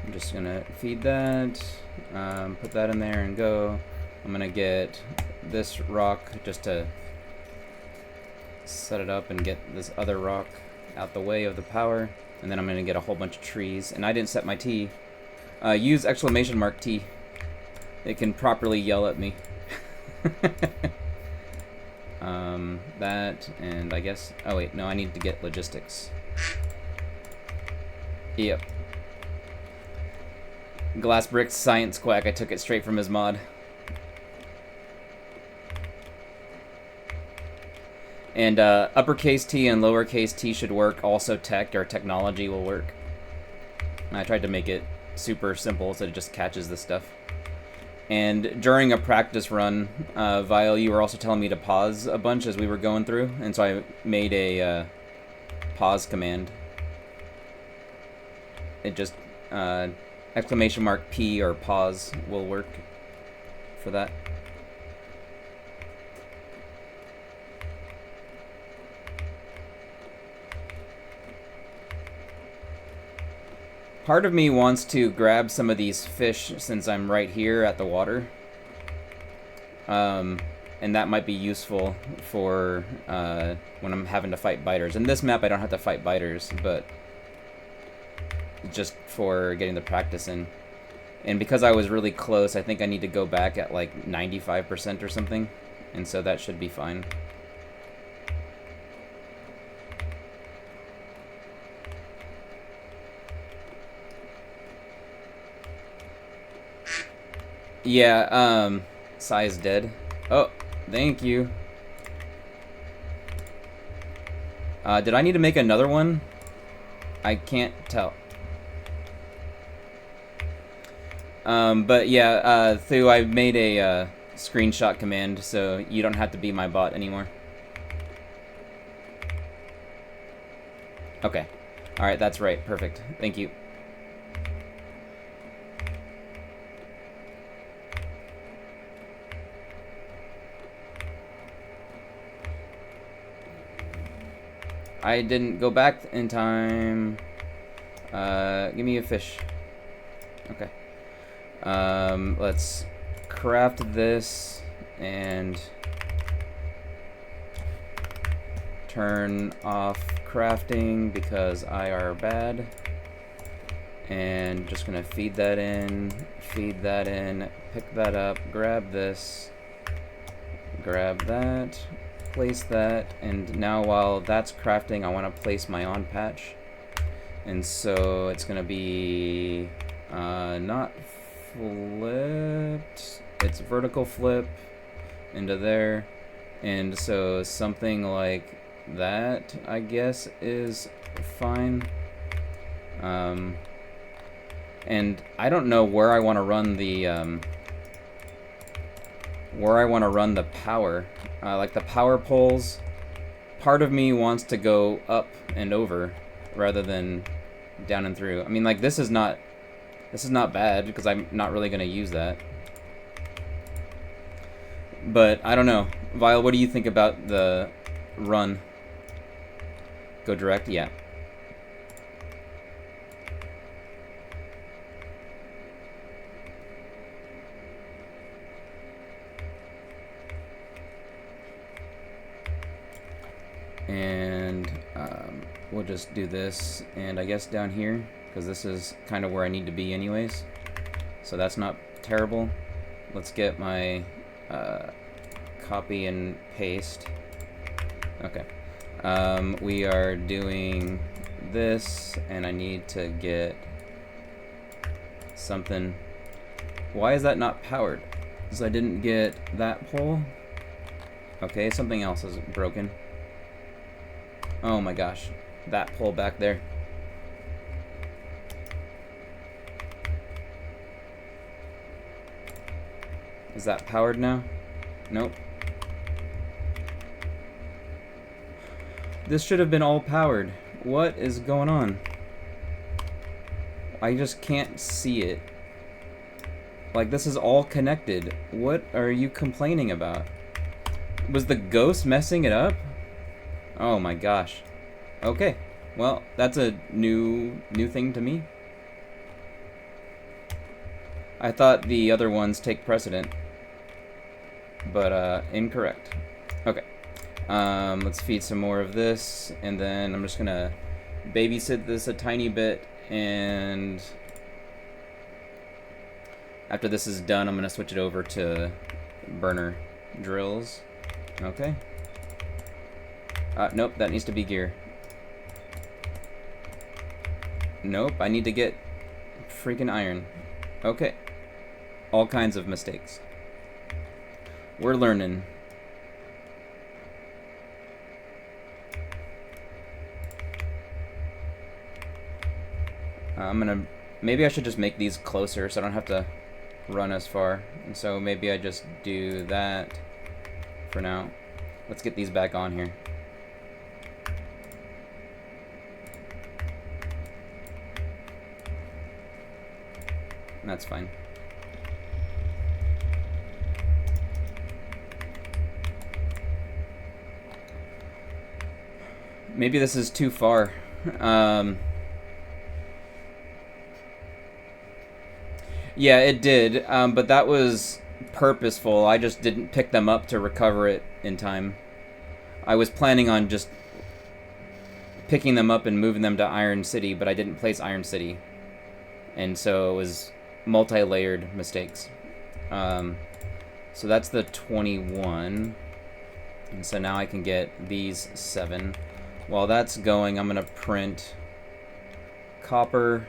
I'm just gonna feed that, put that in there and go. I'm gonna get this rock just to set it up and get this other rock out the way of the power, and then I'm gonna get a whole bunch of trees. And I didn't set my T. Use exclamation mark T. It can properly yell at me. That, and I guess, oh wait, no, I need to get logistics. Yep. Glass Bricks Science Quack, I took it straight from his mod. And uppercase T and lowercase t should work. Also tech or technology will work. I tried to make it super simple so it just catches this stuff. And during a practice run, Vile, you were also telling me to pause a bunch as we were going through, and so I made a pause command. It just exclamation mark P or pause will work for that. Part of me wants to grab some of these fish since I'm right here at the water. And that might be useful for when I'm having to fight biters. In this map I don't have to fight biters, but just for getting the practice in. And because I was really close, I think I need to go back at like 95% or something. And so that should be fine. Yeah, Sai's dead. Oh, thank you. Did I need to make another one? I can't tell. But yeah, Thu, I made a screenshot command, so you don't have to be my bot anymore. Okay. Alright, that's right. Perfect. Thank you. I didn't go back in time. Give me a fish. Okay. Let's craft this and turn off crafting because I are bad. And just gonna feed that in, pick that up, grab this, grab that, place that, and now while that's crafting, I want to place my on patch. And so it's gonna be not flipped, it's vertical flip into there, and so something like that I guess is fine. And I don't know where I want to run the power, like the power poles. Part of me wants to go up and over rather than down and through. I mean, like, this is not bad because I'm not really going to use that. But I don't know. Vile, what do you think about the run? Go direct? Yeah. And we'll just do this, and I guess down here, because this is kind of where I need to be anyways, so that's not terrible. Let's get my copy and paste. Okay. We are doing this, and I need to get something. Why is that not powered? Because I didn't get that pole. Okay, something else is broken. Oh my gosh, that pole back there. Is that powered now? Nope. This should have been all powered. What is going on? I just can't see it. Like, this is all connected. What are you complaining about? Was the ghost messing it up? Oh my gosh. Okay. Well, that's a new thing to me. I thought the other ones take precedent. But, incorrect. Okay. Let's feed some more of this, and then I'm just gonna babysit this a tiny bit, and after this is done, I'm gonna switch it over to burner drills. Okay. Nope, that needs to be gear. Nope, I need to get freaking iron. Okay. All kinds of mistakes. We're learning. Maybe I should just make these closer so I don't have to run as far. And so maybe I just do that for now. Let's get these back on here. That's fine. Maybe this is too far. Yeah, it did, but that was purposeful. I just didn't pick them up to recover it in time. I was planning on just picking them up and moving them to Iron City, but I didn't place Iron City. And so it was multi-layered mistakes. So that's the 21. And so now I can get these 7. While that's going, I'm going to print copper.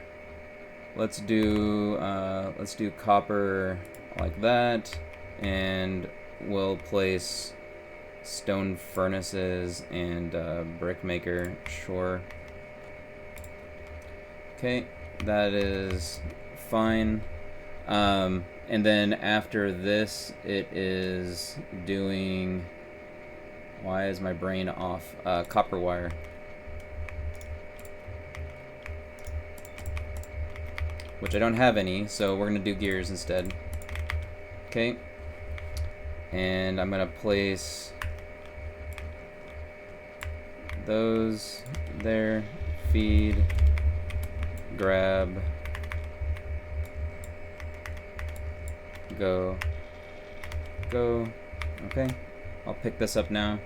Let's do copper like that, and we'll place stone furnaces and brick maker. Sure. Okay, that is fine. And then after this, it is doing. Why is my brain off? Copper wire. Which I don't have any, so we're gonna do gears instead. Okay. And I'm gonna place those there. Feed. Grab. Go. Go. Okay. I'll pick this up now.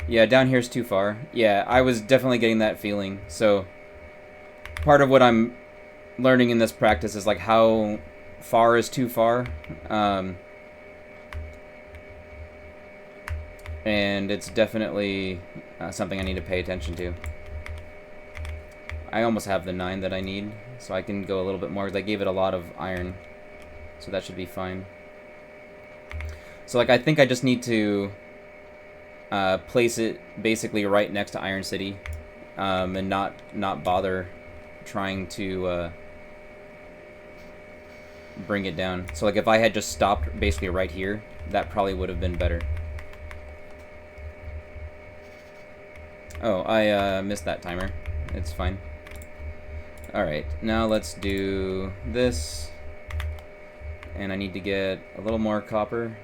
Yeah, down here's too far. Yeah, I was definitely getting that feeling. So part of what I'm learning in this practice is like how far is too far, and it's definitely something I need to pay attention to. I almost have the 9 that I need, so I can go a little bit more. They gave it a lot of iron, so that should be fine. So like I think I just need to place it basically right next to Iron City, and not bother trying to bring it down. So like if I had just stopped basically right here, that probably would have been better. Oh, I missed that timer. It's fine. Alright, now let's do this. And I need to get a little more copper.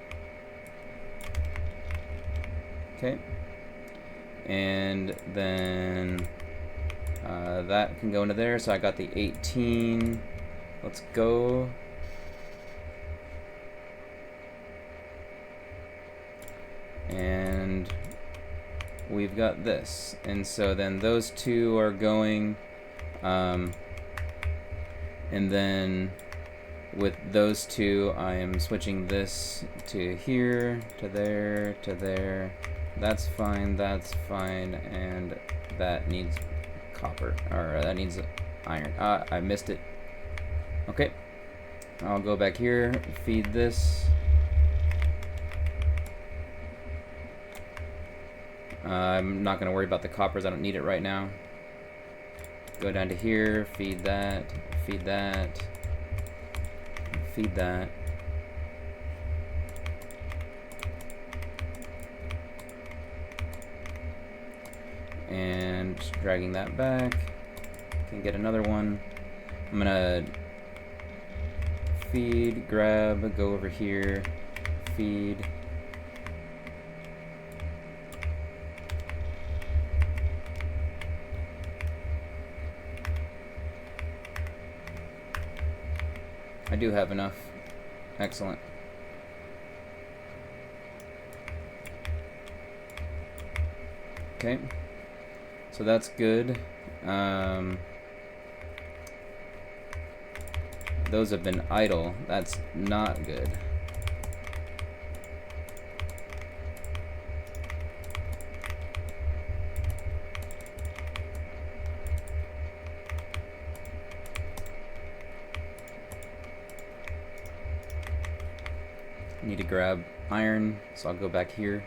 Okay. And then that can go into there. So I got the 18. Let's go. And we've got this. And so then those two are going, and then with those two, I am switching this to here, to there, to there. That's fine, and that needs copper, or that needs iron. I missed it. Okay, I'll go back here, feed this. I'm not going to worry about the coppers, I don't need it right now. Go down to here, feed that, feed that, feed that. And just dragging that back. Can get another one. I'm gonna feed, grab, go over here, feed. I do have enough. Excellent. Okay, so that's good. Those have been idle. That's not good. Need to grab iron, so I'll go back here.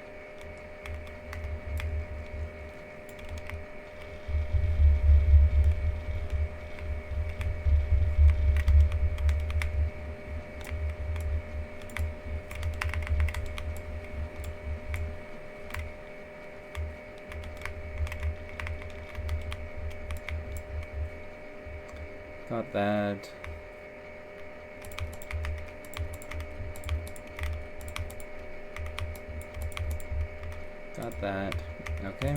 Got that. Got that. Okay.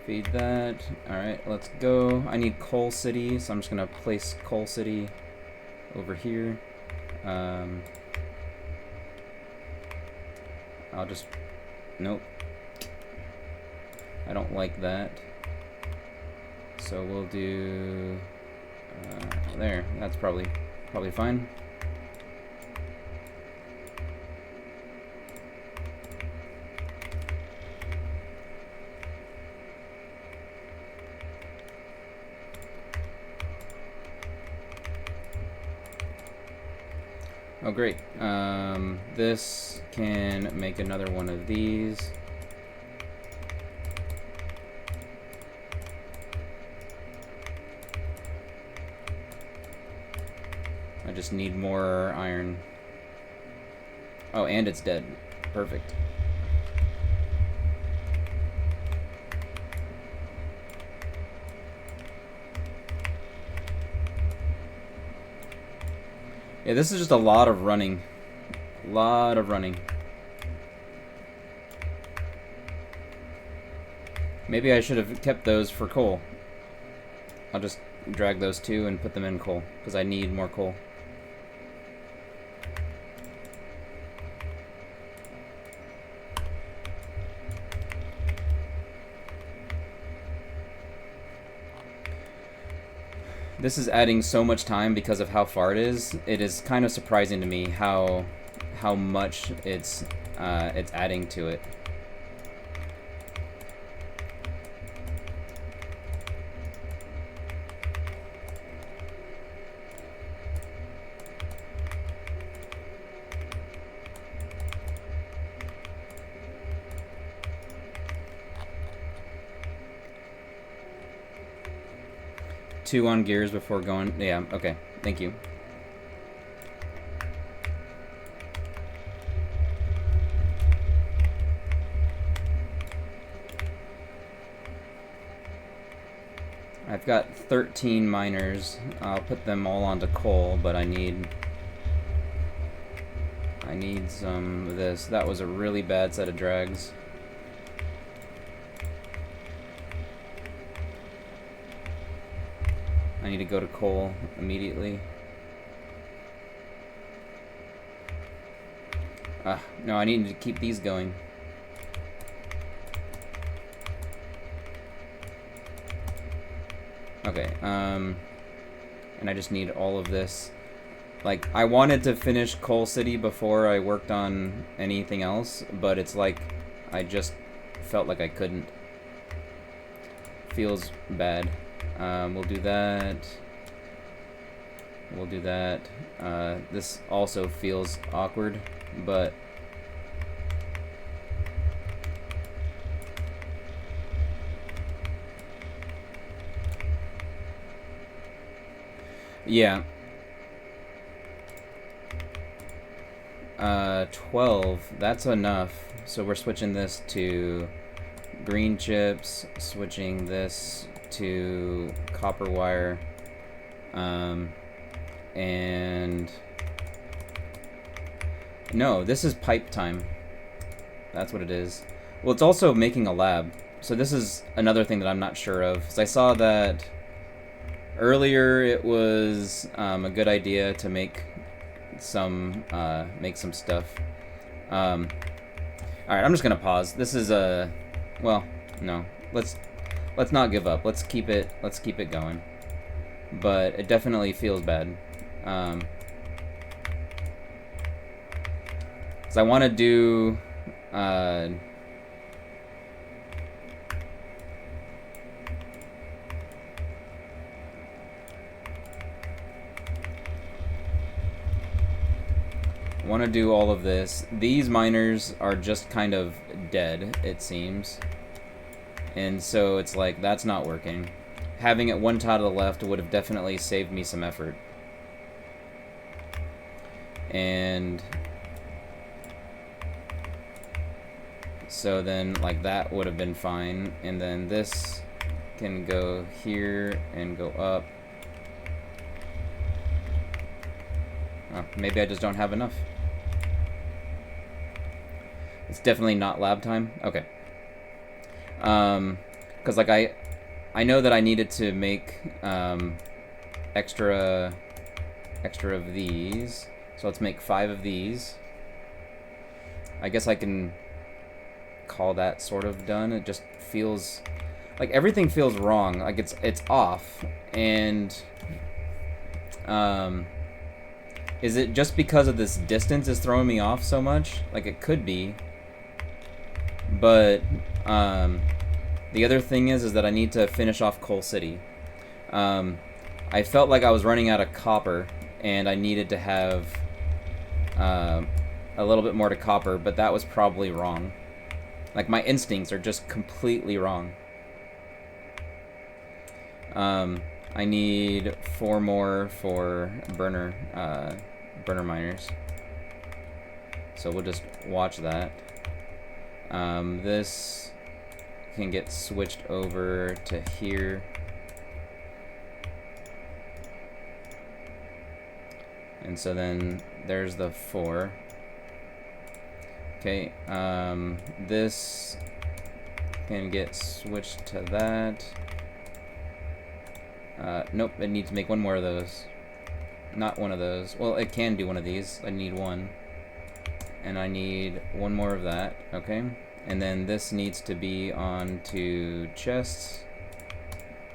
Feed that. Alright, let's go. I need Coal City, so I'm just gonna place Coal City over here. I'll just... Nope. I don't like that. So we'll do... there. That's probably fine. Oh great, this can make another one of these. I just need more iron. Oh, and it's dead. Perfect. Yeah, this is just a lot of running. A lot of running. Maybe I should have kept those for coal. I'll just drag those two and put them in coal, because I need more coal. This is adding so much time because of how far it is. It is kind of surprising to me how much it's adding to it. Two on gears before going. Yeah, okay. Thank you. I've got 13 miners. I'll put them all onto coal, but I need some of this. That was a really bad set of drags. I need to go to coal immediately. No, I need to keep these going. Okay, and I just need all of this. Like, I wanted to finish Coal City before I worked on anything else, but it's like I just felt like I couldn't. Feels bad. We'll do that. We'll do that. This also feels awkward, but yeah. 12, that's enough. So we're switching this to green chips, switching this to copper wire, and no, this is pipe time. That's what it is. Well, it's also making a lab. So this is another thing that I'm not sure of. So I saw that earlier it was a good idea to make some stuff. All right, I'm just gonna pause. This is a, well, no. Let's not give up. Let's keep it going. But it definitely feels bad. So I want to do. Want to do all of this. These miners are just kind of dead, it seems. And so it's like, that's not working. Having it one tile to the left would have definitely saved me some effort. And so then, like, that would have been fine. And then this can go here and go up. Oh, maybe I just don't have enough. It's definitely not lab time. Okay. Because like I know that I needed to make extra of these. So let's make 5 of these. I guess I can call that sort of done. It just feels like everything feels wrong. Like it's off. And is it just because of this distance is throwing me off so much? Like, it could be. But the other thing is that I need to finish off Coal City. I felt like I was running out of copper, and I needed to have a little bit more to copper, but that was probably wrong. Like, my instincts are just completely wrong. I need 4 more for burner miners. So we'll just watch that. This can get switched over to here. And so then there's the 4. Okay, this can get switched to that. Nope, I need to make 1 more of those. Not 1 of those. Well, it can do 1 of these. I need 1. And I need 1 more of that. Okay. And then this needs to be on to chests.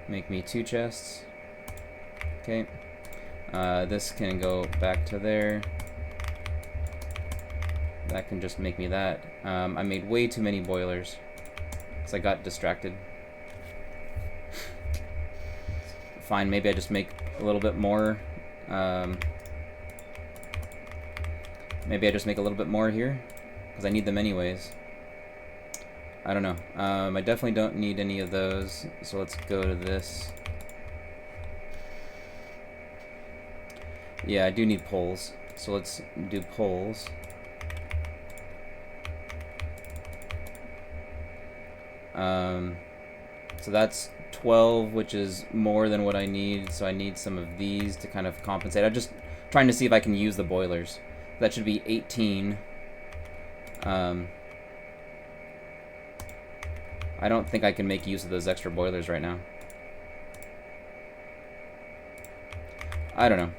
Make me 2 chests. Okay. This can go back to there. That can just make me that. I made way too many boilers. So I got distracted. Fine, maybe I just make a little bit more. Maybe I just make a little bit more here, because I need them anyways. I don't know. I definitely don't need any of those, so let's go to this. Yeah, I do need poles, so let's do poles. So that's 12, which is more than what I need, so I need some of these to kind of compensate. I'm just trying to see if I can use the boilers. That should be 18. I don't think I can make use of those extra boilers right now. I don't know.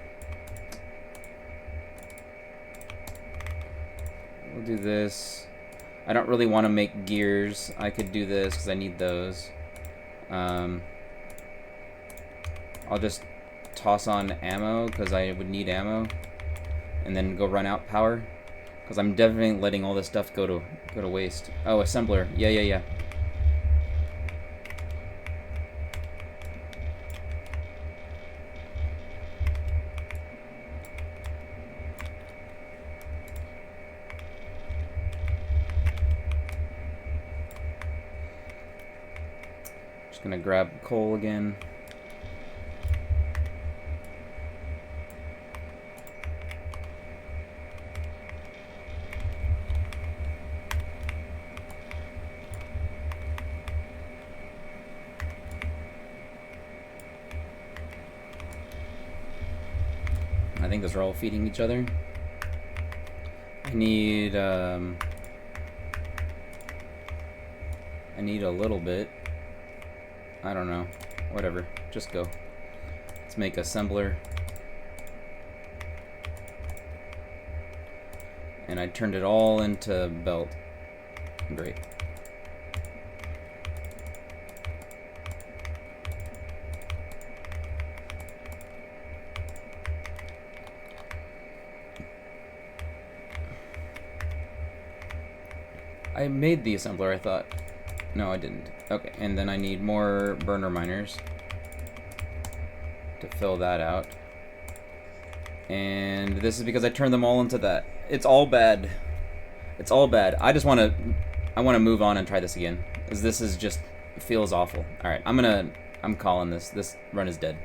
we'll do this. I don't really want to make gears. I could do this because I need those. I'll just toss on ammo because I would need ammo, and then go run out power because I'm definitely letting all this stuff go to waste. Oh, assembler. Yeah. Just gonna grab coal again. I think those are all feeding each other. I need a little bit. I don't know. Whatever. Just go. Let's make assembler. And I turned it all into belt. Great. I made the assembler, I thought. No, I didn't. Okay, and then I need more burner miners to fill that out. And this is because I turned them all into that. It's all bad. It's all bad. I want to move on and try this again, because this is just feels awful. All right, I'm calling this. This run is dead.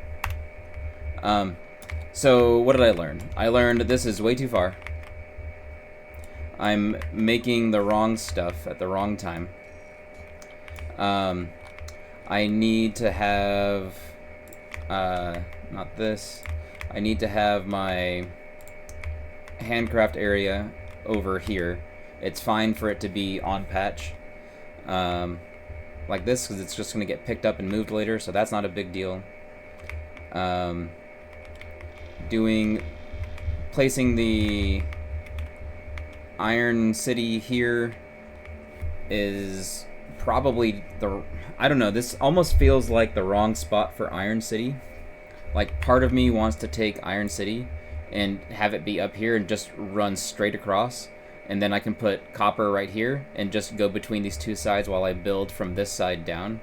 So what did I learn? I learned this is way too far. I'm making the wrong stuff at the wrong time. I need to have, not this. I need to have my handcraft area over here. It's fine for it to be on patch, like this, because it's just going to get picked up and moved later, so that's not a big deal. Placing the Iron City here is probably I don't know, this almost feels like the wrong spot for Iron City. Like, part of me wants to take Iron City and have it be up here and just run straight across, and then I can put copper right here and just go between these two sides while I build from this side down.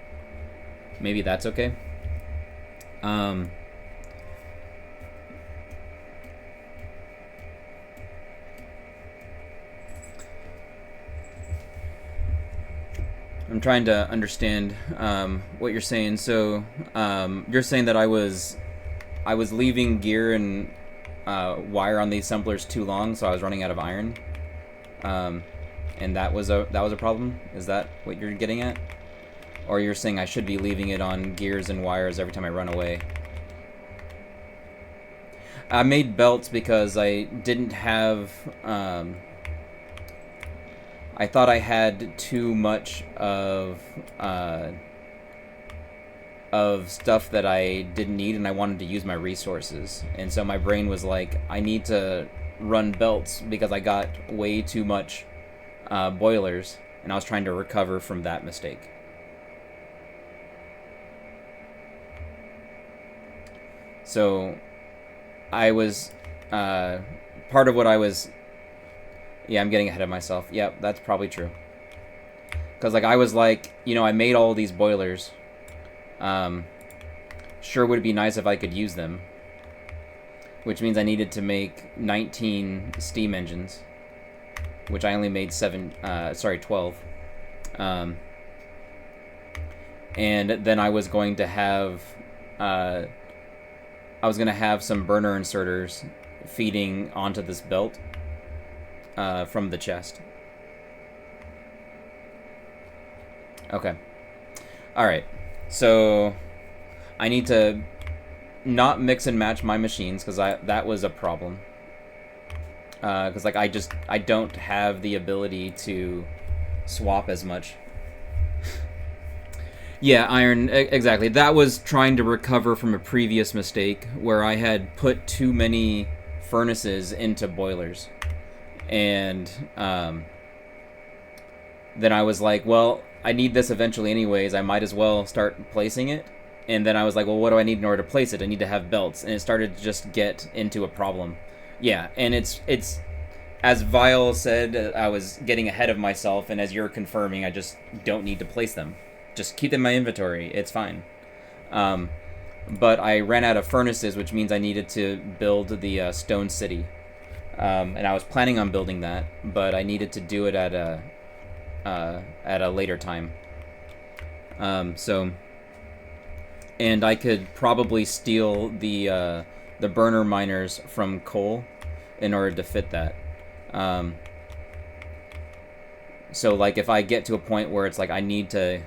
Maybe that's okay. I'm trying to understand what you're saying. So you're saying that I was leaving gear and wire on the assemblers too long, so I was running out of iron, and that was a problem. Is that what you're getting at? Or you're saying I should be leaving it on gears and wires every time I run away? I made belts because I didn't have. I thought I had too much of stuff that I didn't need, and I wanted to use my resources. And so my brain was like, I need to run belts because I got way too much boilers, and I was trying to recover from that mistake. So I was part of what I was. Yeah, I'm getting ahead of myself. Yep, that's probably true. Because, like, I was like, you know, I made all these boilers. Sure would be nice if I could use them. Which means I needed to make 19 steam engines. Which I only made 12. And then I was going to have... some burner inserters feeding onto this belt. From the chest. Okay. Alright. So I need to not mix and match my machines, because that was a problem. Because like I don't have the ability to swap as much. Yeah, iron, exactly. That was trying to recover from a previous mistake where I had put too many furnaces into boilers. And then I was like, well, I need this eventually anyways. I might as well start placing it. And then I was like, well, what do I need in order to place it? I need to have belts. And it started to just get into a problem. Yeah, and it's as Vile said, I was getting ahead of myself, and as you're confirming, I just don't need to place them. Just keep them in my inventory. It's fine. But I ran out of furnaces, which means I needed to build the stone city. And I was planning on building that, but I needed to do it at a later time. And I could probably steal the burner miners from coal in order to fit that. So like if I get to a point where it's like I need to,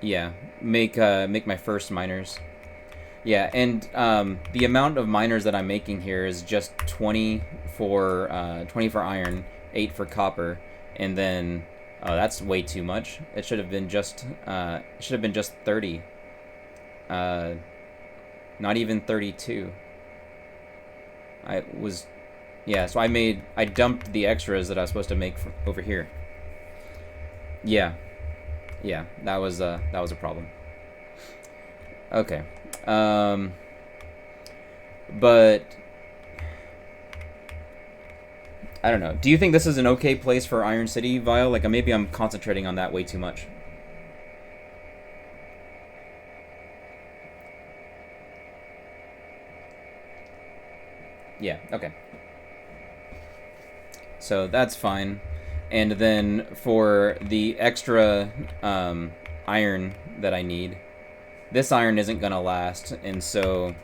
yeah, make my first miners. Yeah, and the amount of miners that I'm making here is just 20 for iron, 8 for copper, and then that's way too much. It should have been just 30. Not even 32. So I dumped the extras that I was supposed to make over here. Yeah, that was a problem. Okay, but I don't know. Do you think this is an okay place for Iron City, Vile? Like maybe I'm concentrating on that way too much. Yeah, okay. So that's fine. And then for the extra iron that I need, this iron isn't going to last. And so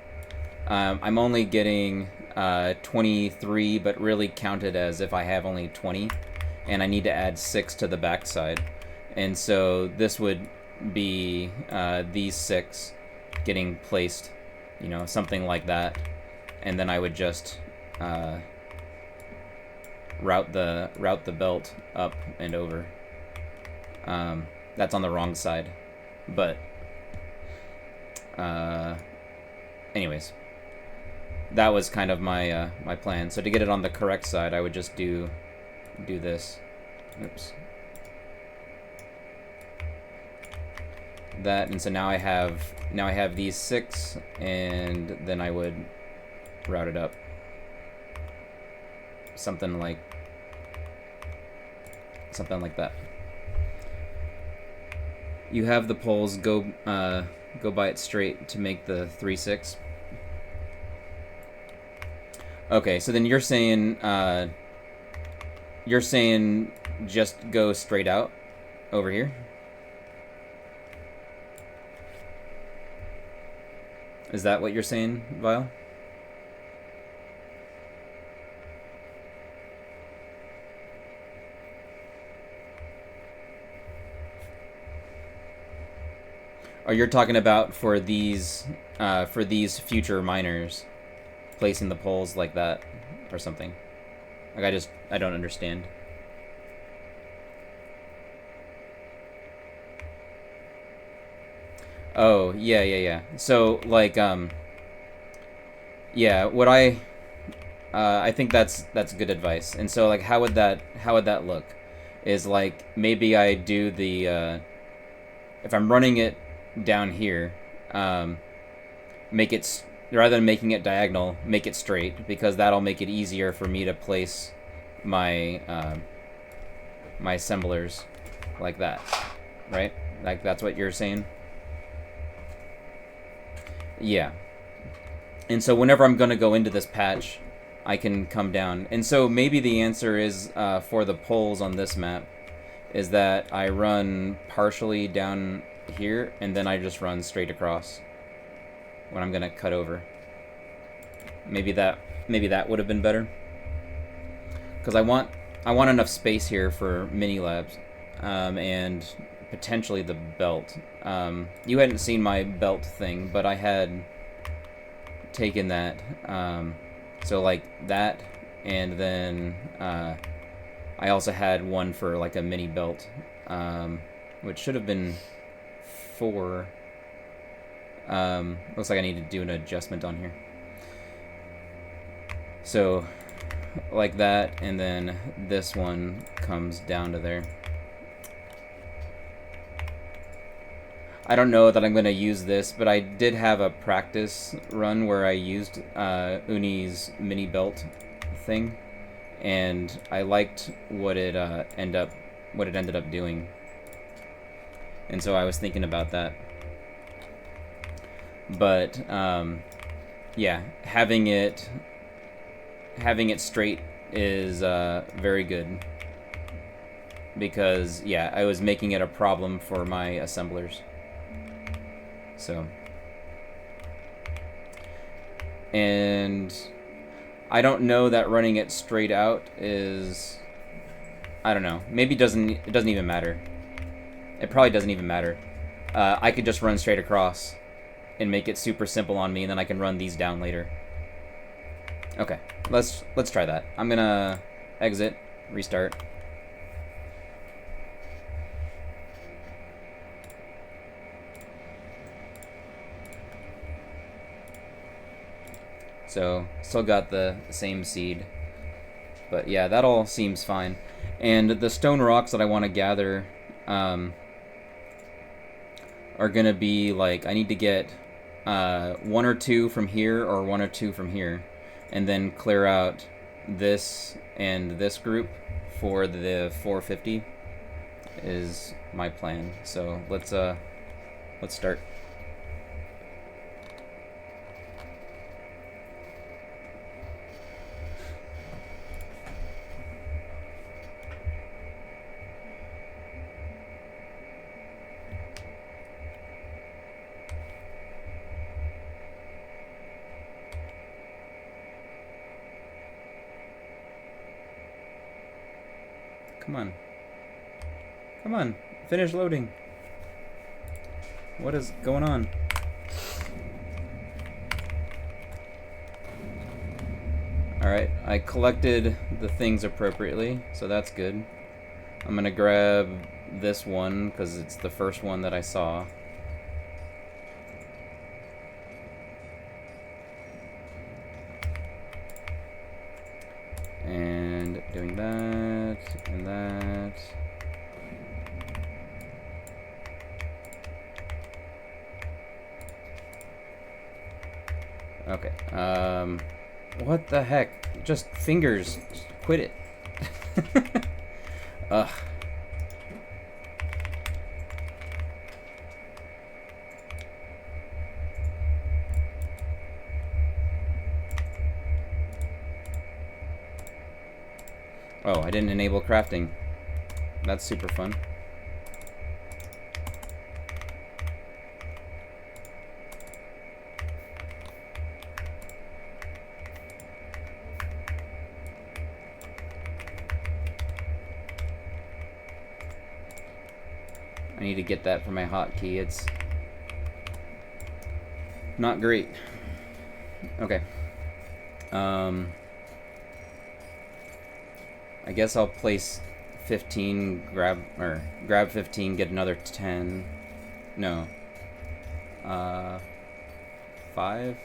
I'm only getting 23, but really counted as if I have only 20. And I need to add 6 to the backside. And so this would be these 6 getting placed, something like that. And then I would just route the belt up and over. That's on the wrong side, but anyways, that was kind of my my plan. So to get it on the correct side, I would just do this. Oops. That, and so now I have these 6, and then I would route it up something like that. You have the poles go by it straight to make the 3-6. Okay, so then you're saying just go straight out over here. Is that what you're saying, Vile? Or you're talking about for these future miners, placing the poles like that or something? Like I don't understand. Oh, yeah. So like yeah, what I think that's good advice. And so like how would that look? Is like maybe I do the if I'm running it down here, make it, rather than making it diagonal, make it straight, because that'll make it easier for me to place my my assemblers like that, right? Like that's what you're saying? Yeah. And so whenever I'm gonna go into this patch, I can come down. And so maybe the answer is for the poles on this map is that I run partially down here, and then I just run straight across when I'm gonna cut over. Maybe that would have been better, because I want enough space here for mini labs, and potentially the belt. You hadn't seen my belt thing, but I had taken that. So like that, and then I also had one for like a mini belt, which should have been 4. Looks like I need to do an adjustment on here. So like that, and then this one comes down to there. I don't know that I'm going to use this, but I did have a practice run where I used Uni's mini belt thing, and I liked what it ended up doing. And so I was thinking about that. But yeah, having it straight is very good, because yeah, I was making it a problem for my assemblers. So, and I don't know that running it straight out is, I don't know, maybe it doesn't even matter. It probably doesn't even matter. I could just run straight across and make it super simple on me, and then I can run these down later. Okay, let's try that. I'm gonna exit, restart. So, still got the same seed. But yeah, that all seems fine. And the stone rocks that I want to gather are going to be like, I need to get 1 or 2 from here or 1 or 2 from here. And then clear out this and this group for the 450 is my plan. So let's start. Come on. Come on. Finish loading. What is going on? Alright, I collected the things appropriately, so that's good. I'm gonna grab this one, because it's the first one that I saw. And doing that, and that. Okay, what the heck? Just fingers. Just quit it. Ugh. Oh, I didn't enable crafting. That's super fun. I need to get that for my hotkey. It's not great. Okay. I guess I'll place 15, grab 15, get another 10. No. 5?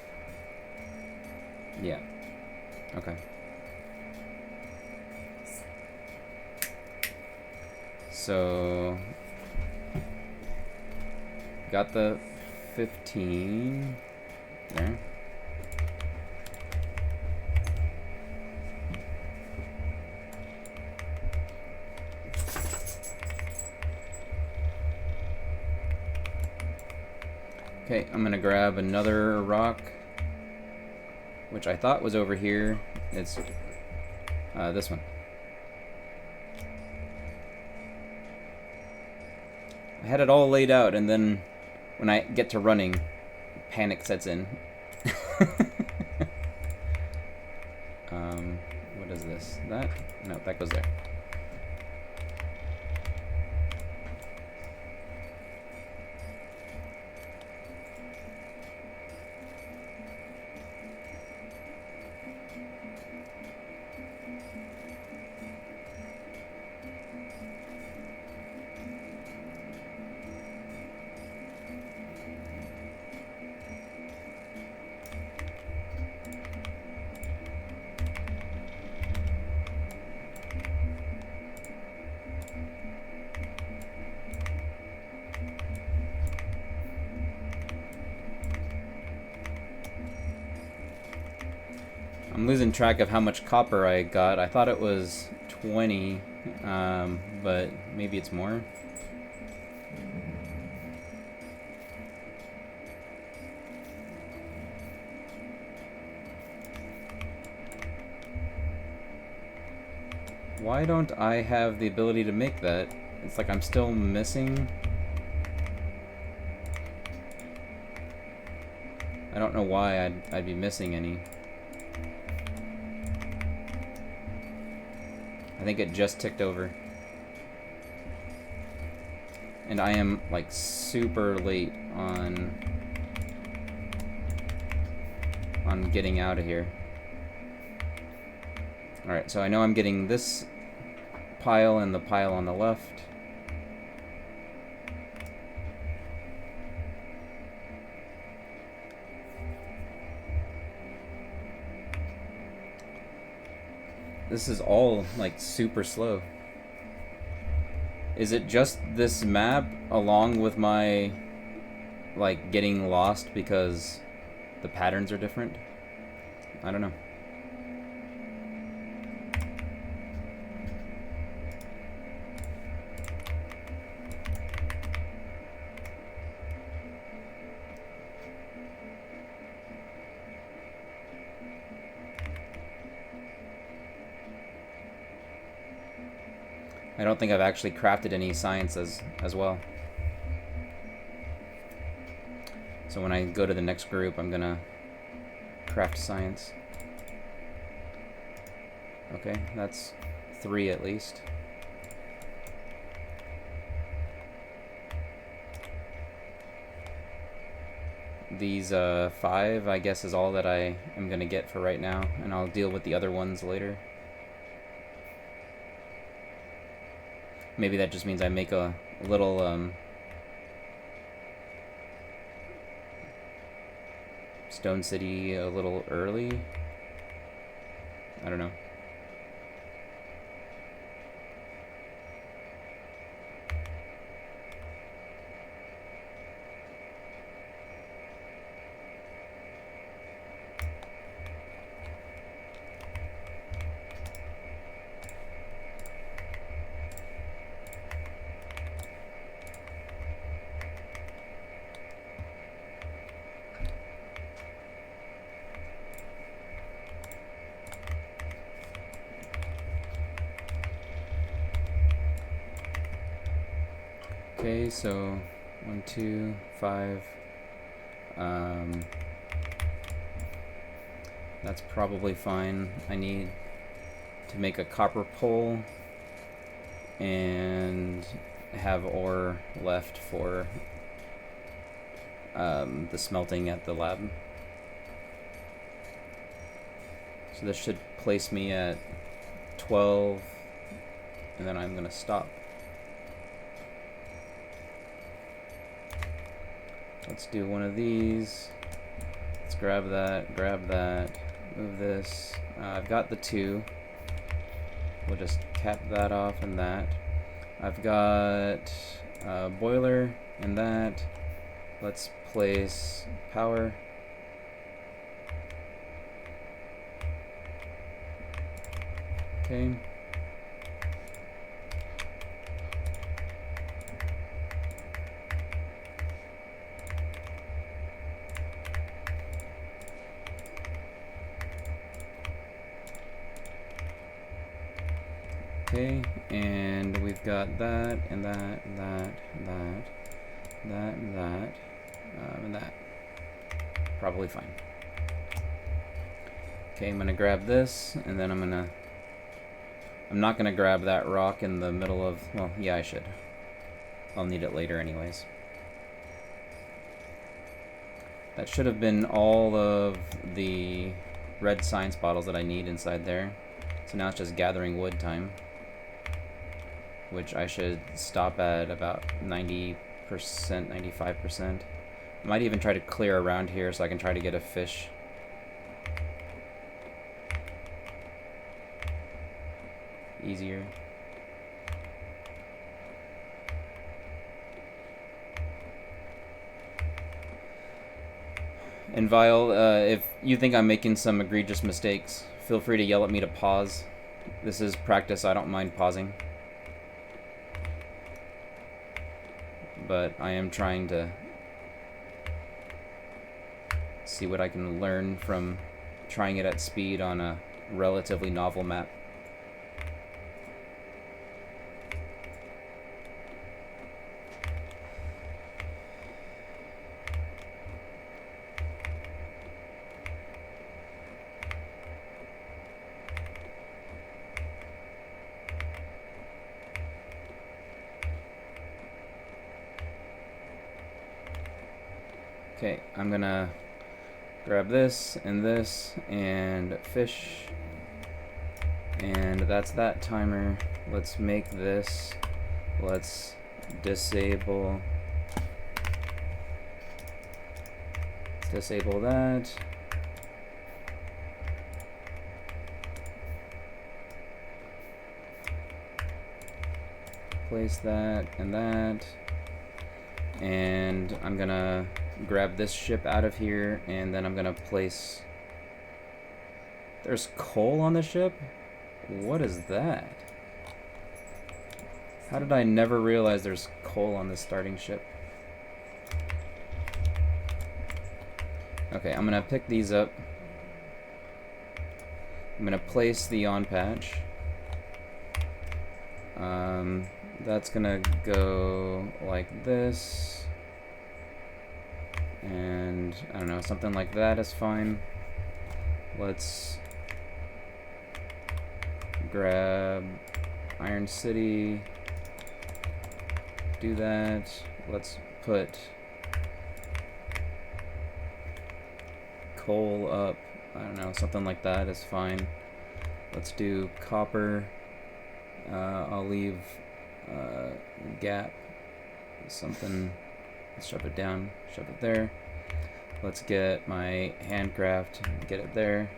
Yeah. Okay. So got the 15 there. Okay, I'm gonna grab another rock, which I thought was over here. It's this one. I had it all laid out, and then when I get to running, panic sets in. What is this? That? No, that goes there. I'm losing track of how much copper I got. I thought it was 20, but maybe it's more. Why don't I have the ability to make that? It's like I'm still missing. I don't know why I'd be missing any. I think it just ticked over. And I am like super late on getting out of here. Alright, so I know I'm getting this pile and the pile on the left. This is all like super slow. Is it just this map along with my like getting lost because the patterns are different? I don't know. I don't think I've actually crafted any science as well. So when I go to the next group, I'm gonna craft science. Okay, that's 3 at least. These 5, I guess, is all that I am gonna get for right now, and I'll deal with the other ones later. Maybe that just means I make a little Stone City a little early. I don't know. Okay, so 1, 2, 5. That's probably fine. I need to make a copper pole and have ore left for the smelting at the lab. So this should place me at 12, and then I'm gonna stop. Let's do one of these. Let's grab that, move this. I've got the 2. We'll just cap that off and that. I've got a boiler and that. Let's place power. Okay. Okay, and we've got that, and that, and that, and that, and that, and that, and that. Probably fine. Okay, I'm gonna grab this, and then I'm not gonna grab that rock in the middle of, well, yeah, I should. I'll need it later anyways. That should have been all of the red science bottles that I need inside there. So now it's just gathering wood time, which I should stop at about 90%, 95%. I might even try to clear around here so I can try to get a fish. Easier. And Vile, if you think I'm making some egregious mistakes, feel free to yell at me to pause. This is practice, I don't mind pausing. But I am trying to see what I can learn from trying it at speed on a relatively novel map. Okay, I'm gonna grab this and fish, and that's that timer. Let's make this, let's disable that. Place that, and I'm gonna grab this ship out of here, and then I'm gonna place... There's coal on the ship? What is that? How did I never realize there's coal on this starting ship? Okay, I'm gonna pick these up. I'm gonna place the on patch. That's gonna go like this. And I don't know, something like that is fine. Let's grab Iron City, do that. Let's put coal up, I don't know, something like that is fine. Let's do copper. I'll leave gap, something. Let's shove it down, shove it there. Let's get my handcraft, get it there.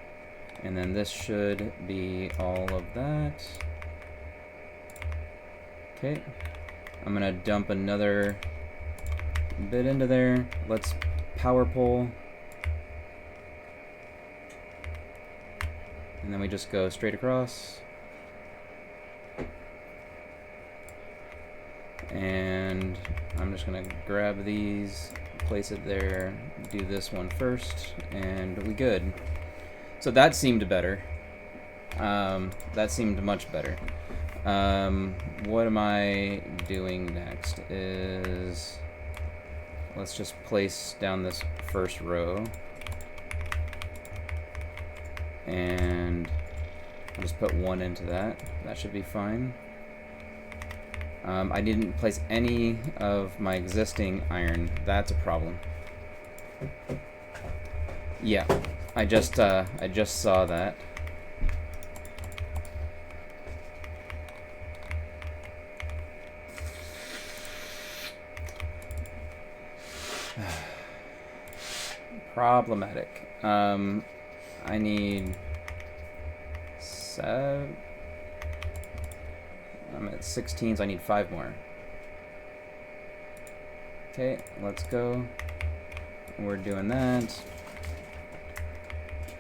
And then this should be all of that. Okay. I'm gonna dump another bit into there. Let's power pole. And then we just go straight across. And I'm just gonna grab these, place it there, do this one first, and we good. So that seemed better. That seemed much better. What am I doing next is, let's just place down this first row, and I'll just put one into that. That should be fine. I didn't place any of my existing iron. That's a problem. Yeah, I just saw that. Problematic. I need 7. I'm at 16, so I need 5 more. Okay, let's go. We're doing that.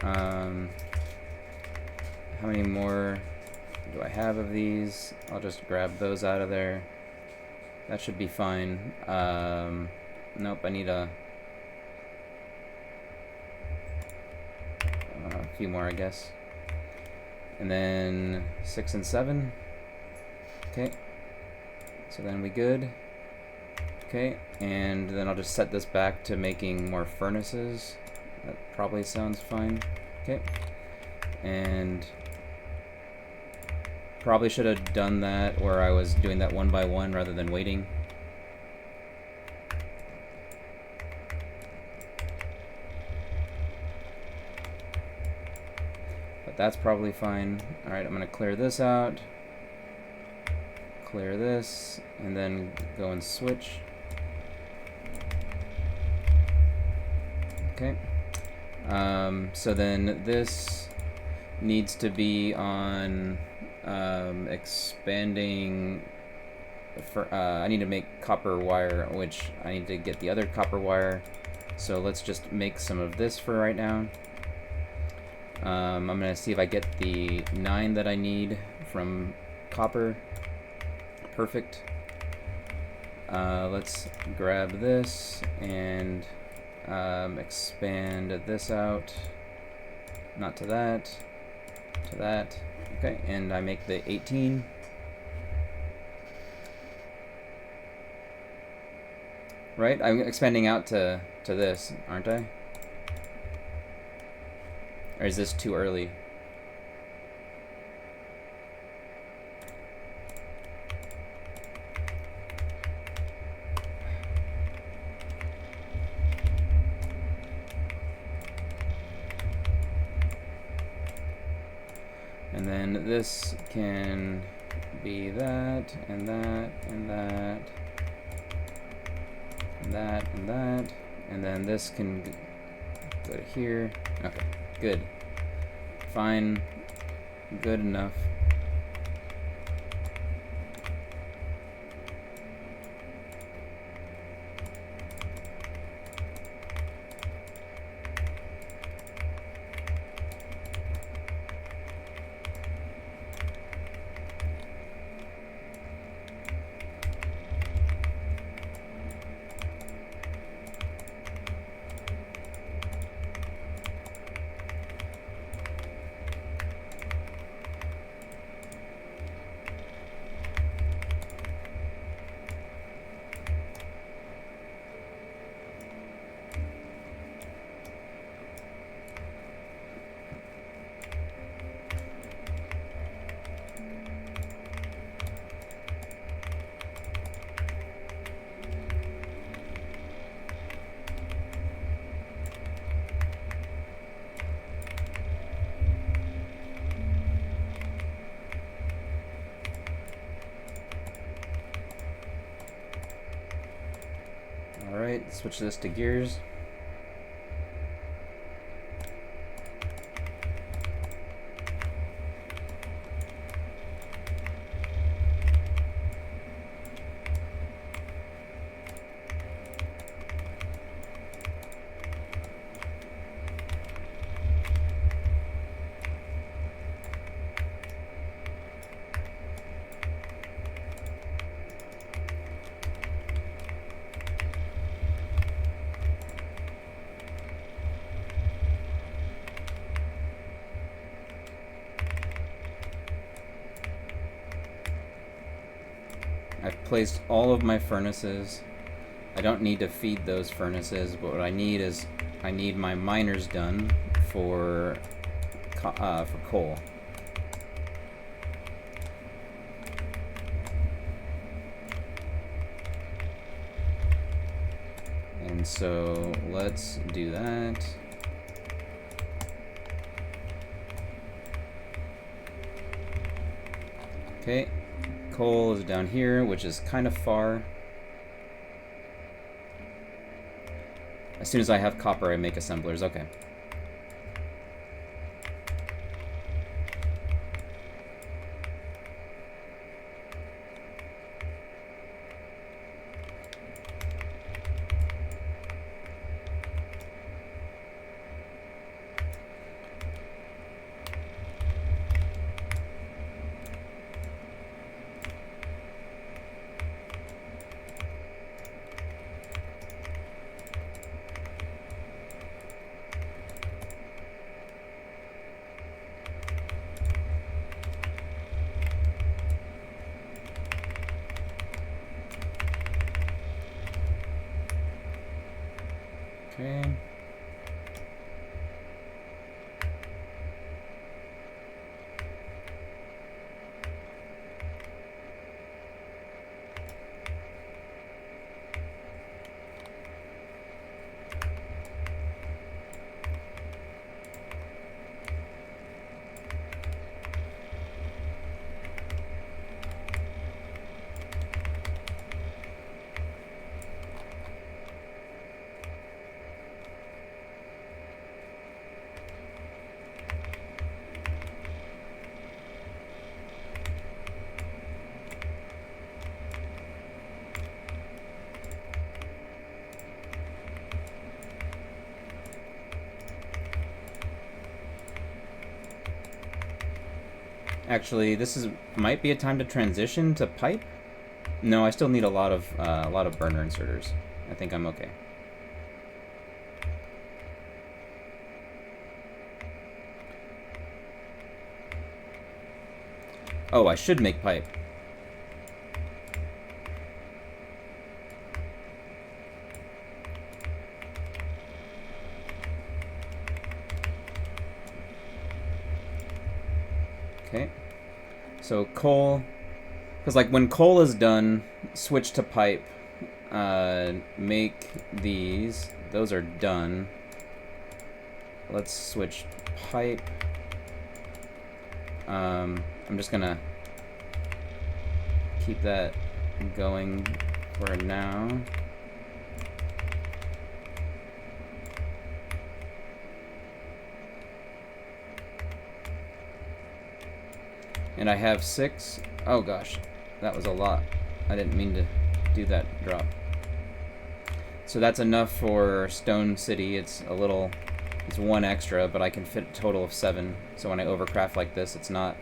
How many more do I have of these? I'll just grab those out of there. That should be fine. Nope, I need a few more, I guess. And then 6 and 7. Okay, so then we good. Okay, and then I'll just set this back to making more furnaces. That probably sounds fine. Okay, and probably should have done that where I was doing that one by one rather than waiting. But that's probably fine. Alright, I'm gonna clear this out. Clear this, and then go and switch. Okay. So then this needs to be on expanding. I need to make copper wire, which I need to get the other copper wire. So let's just make some of this for right now. I'm gonna see if I get the 9 that I need from copper. Perfect. Let's grab this and expand this out. Not to that. To that. Okay, and I make the 18. Right? I'm expanding out to this, aren't I? Or is this too early? And then this can be that, and that, and that, and that, and that, and then this can go to here. Okay, good. Fine. Good enough. Alright, switch this to gears. I've placed all of my furnaces. I don't need to feed those furnaces, but what I need is I need my miners done for coal. And so let's do that. Okay. Coal is down here, which is kind of far. As soon as I have copper, I make assemblers. Okay. Okay. Actually, might be a time to transition to pipe. No, I still need a lot of burner inserters. I think I'm okay. Oh, I should make pipe. Okay. So coal, because like when coal is done, switch to pipe. Make these. Those are done. Let's switch pipe. I'm just gonna keep that going for now. And I have 6. Oh gosh, that was a lot. I didn't mean to do that drop. So that's enough for Stone City. It's 1 extra, but I can fit a total of 7. So when I overcraft like this, it's not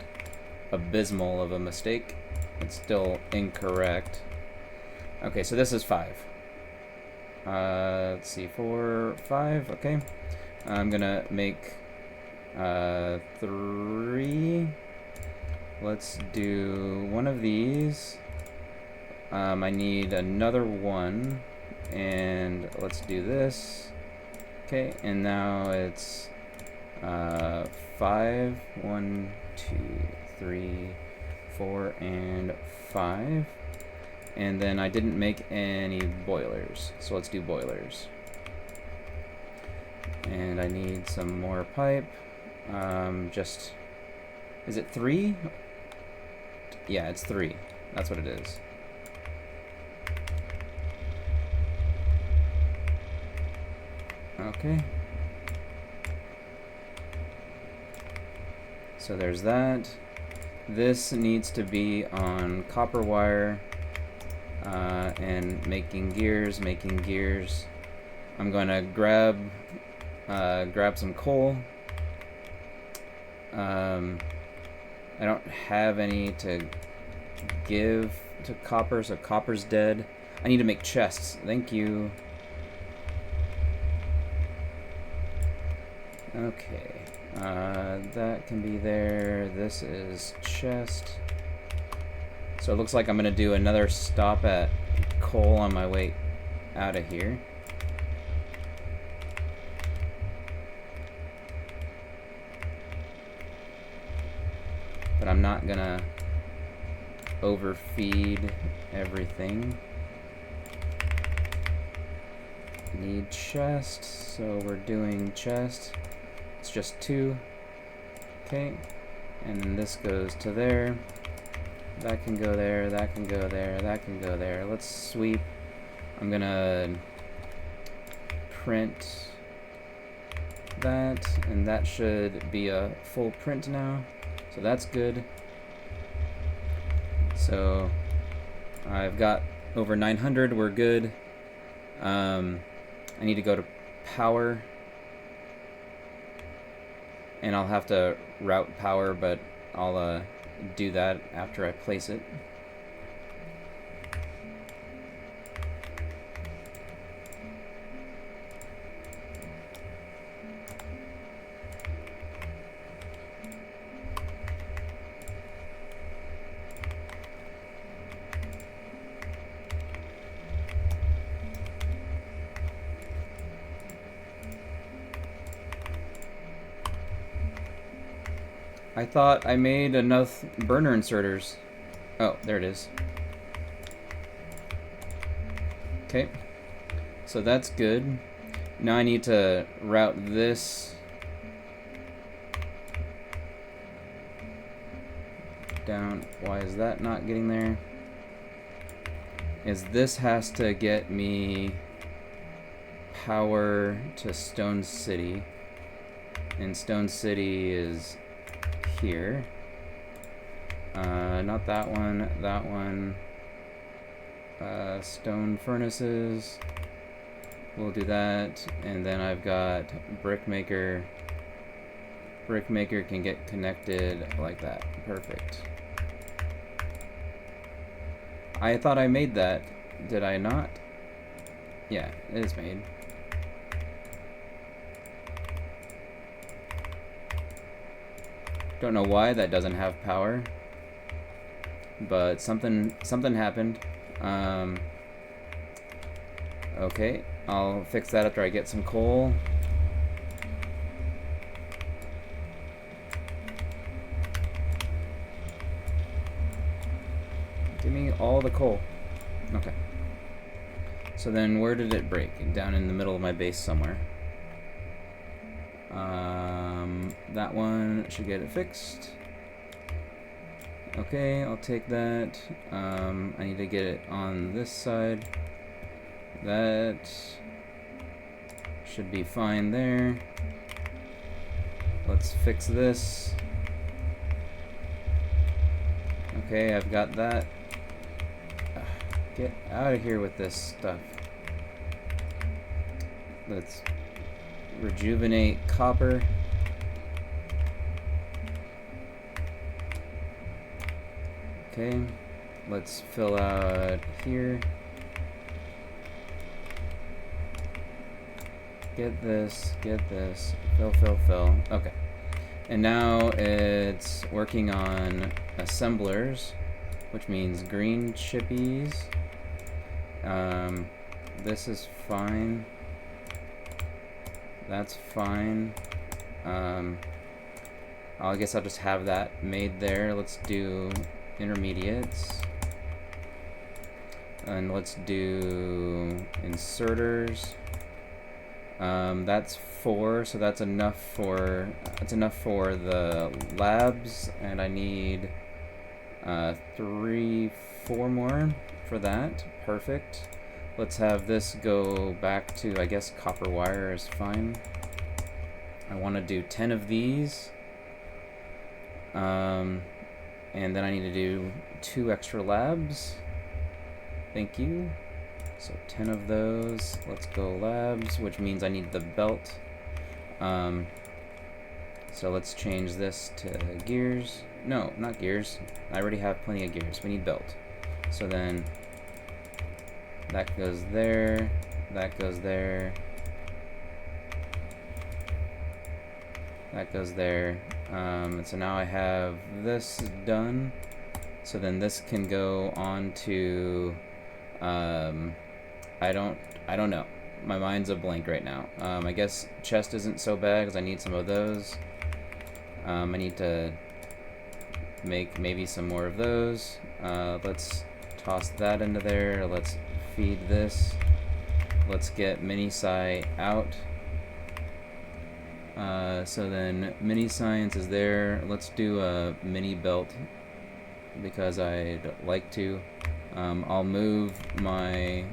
abysmal of a mistake. It's still incorrect. Okay, so this is 5. Let's see, 4, 5, okay. I'm gonna make 3. Let's do one of these. I need another one, and let's do this. Okay, and now it's 5, 1, 2, 3, 4, and 5. And then I didn't make any boilers, so let's do boilers. And I need some more pipe. Is it 3? Yeah, it's 3. That's what it is. Okay. So there's that. This needs to be on copper wire, and making gears. I'm going to grab some coal. I don't have any to give to copper, so copper's dead. I need to make chests. Thank you. Okay. That can be there. This is chest. So it looks like I'm going to do another stop at coal on my way out of here. But I'm not going to overfeed everything. Need chest, so we're doing chest. It's just 2. Okay. And then this goes to there. That can go there, that can go there, that can go there. Let's sweep. I'm gonna print that, and that should be a full print now. So that's good. So I've got over 900, we're good. I need to go to power, and I'll have to route power, but I'll do that after I place it. I thought I made enough burner inserters. Oh, there it is. Okay. So that's good. Now I need to route this down. Why is that not getting there? This has to get me power to Stone City. And Stone City is here. Not that one, that one. Stone furnaces. We'll do that. And then I've got brick maker brick maker can get connected like that. Perfect. I thought I made that. Did I not? Yeah, it is made. Don't know why that doesn't have power, but something happened. Okay, I'll fix that after I get some coal. Give me all the coal. Okay. So then where did it break? Down in the middle of my base somewhere. That one should get it fixed. Okay, I'll take that. I need to get it on this side. That should be fine there. Let's fix this. Okay, I've got that. Get out of here with this stuff. Let's rejuvenate copper. Okay, let's fill out here. Get this, fill. Okay. And now it's working on assemblers, which means green chippies. This is fine. That's fine. I guess I'll just have that made there. Let's do intermediates. And let's do inserters. That's 4, so that's enough for the labs, and I need 3, 4 more for that. Perfect. Let's have this go back to, I guess copper wire is fine. I want to do 10 of these. And then I need to do 2 extra labs. Thank you. So 10 of those. Let's go labs, which means I need the belt. So let's change this to gears. No, not gears. I already have plenty of gears. We need belt. So then that goes there. That goes there. That goes there. So now I have this done. So then this can go on to I don't know. My mind's a blank right now. I guess chest isn't so bad because I need some of those. I need to make maybe some more of those. Let's toss that into there. Let's feed this. Let's get mini sci out. So then mini science is there. Let's do a mini belt because I'd like to. I'll move my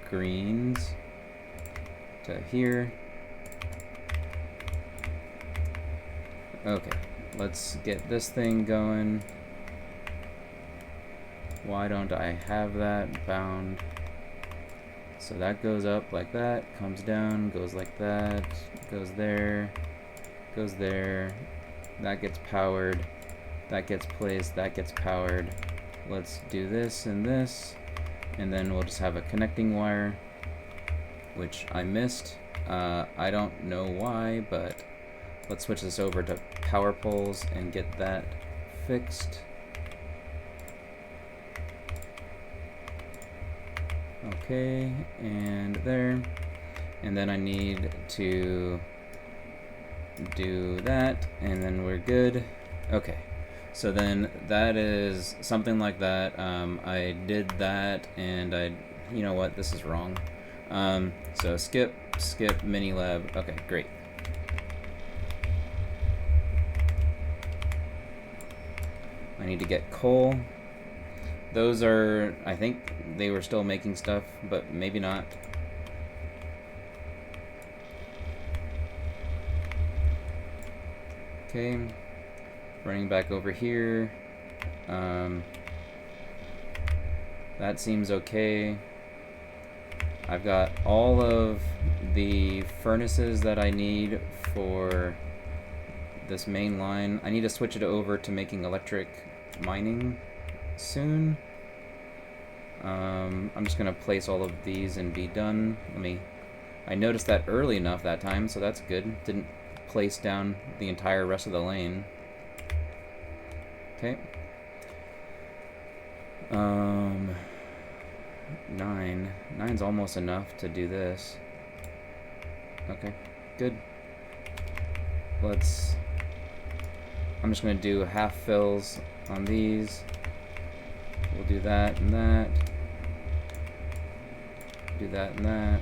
greens to here. Okay, let's get this thing going. Why don't I have that bound? So that goes up like that, comes down, goes like that, goes there, goes there. That gets powered, that gets placed, that gets powered. Let's do this and this, and then we'll just have a connecting wire, which I missed. I don't know why, but let's switch this over to power poles and get that fixed. Okay, and there. And then I need to do that, and then we're good. Okay. So then that is something like that. I did that, and you know what, this is wrong. So skip mini lab. Okay, great. I need to get coal. Those are, I think they were still making stuff, but maybe not. Okay. Running back over here. That seems okay. I've got all of the furnaces that I need for this main line. I need to switch it over to making electric mining soon. I'm just gonna place all of these and be done. I noticed that early enough that time, so that's good. Didn't place down the entire rest of the lane. Okay. 9. 9's almost enough to do this. Okay, good. I'm just gonna do half fills on these. We'll do that and that. Do that and that.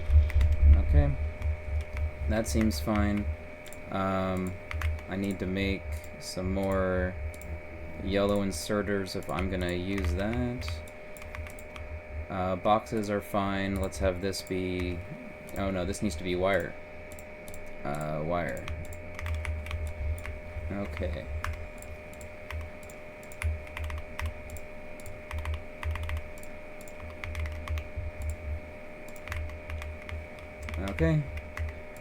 Okay. That seems fine. I need to make some more yellow inserters if I'm gonna use that. Boxes are fine. Let's have this be... Oh no, this needs to be wire. Wire. Okay. Okay.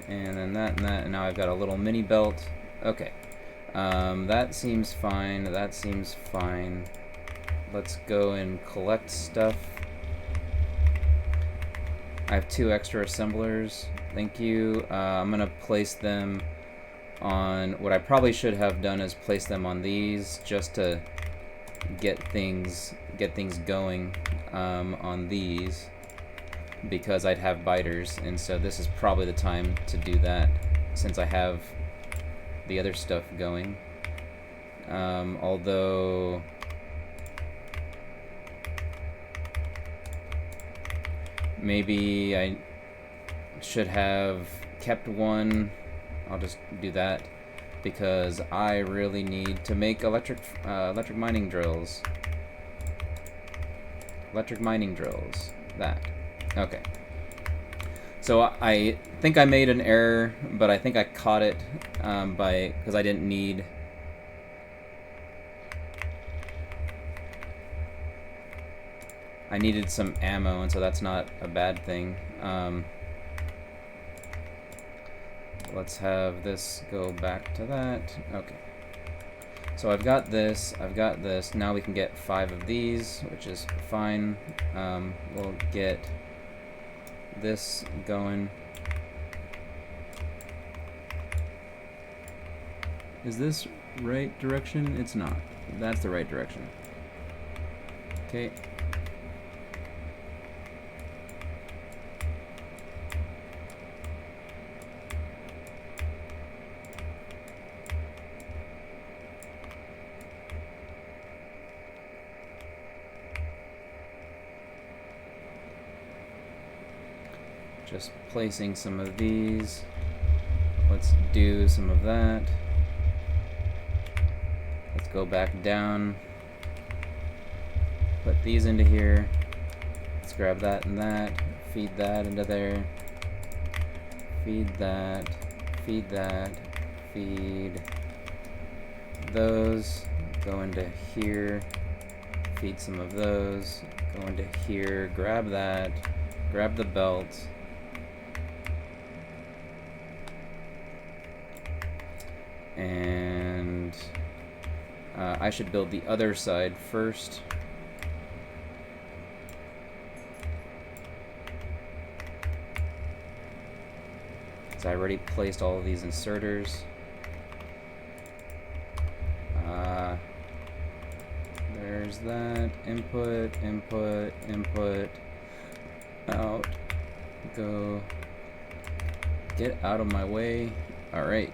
And then that and that, and now I've got a little mini belt. Okay. That seems fine. That seems fine. Let's go and collect stuff. I have 2 extra assemblers. Thank you. I'm gonna place them on... What I probably should have done is place them on these just to get things going on these, because I'd have biters, and so this is probably the time to do that since I have the other stuff going. Although maybe I should have kept one. I'll just do that because I really need to make electric mining drills. Electric mining drills. That. Okay. So I think I made an error, but I think I caught it because I didn't need... I needed some ammo, and so that's not a bad thing. Let's have this go back to that. Okay. So I've got this, Now we can get 5 of these, which is fine. We'll get this going. Is this right direction? It's not. That's the right direction. Okay. Just placing some of these. Let's do some of that. Let's go back down. Put these into here. Let's grab that and that. Feed that into there. Feed that. Feed that. Feed those. Go into here. Feed some of those. Go into here. Grab that. Grab the belt. And I should build the other side first. So I already placed all of these inserters. There's that. Input, input, input. Out. Go. Get out of my way. Alright.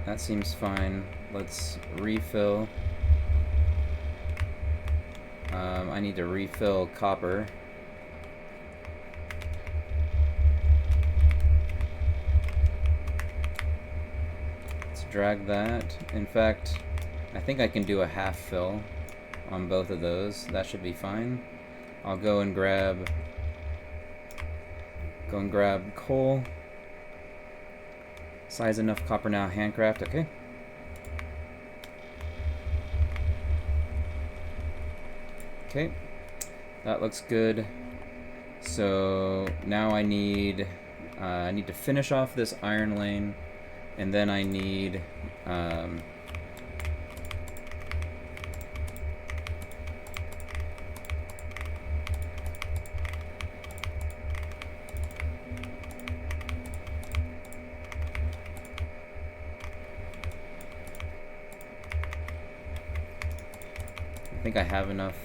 That seems fine. Let's refill. I need to refill copper. Let's drag that. In fact, I think I can do a half fill on both of those. That should be fine. I'll go and grab coal. Size enough copper now, handcraft, okay. Okay, that looks good. So now I need to finish off this iron lane. And then I need I think I have enough.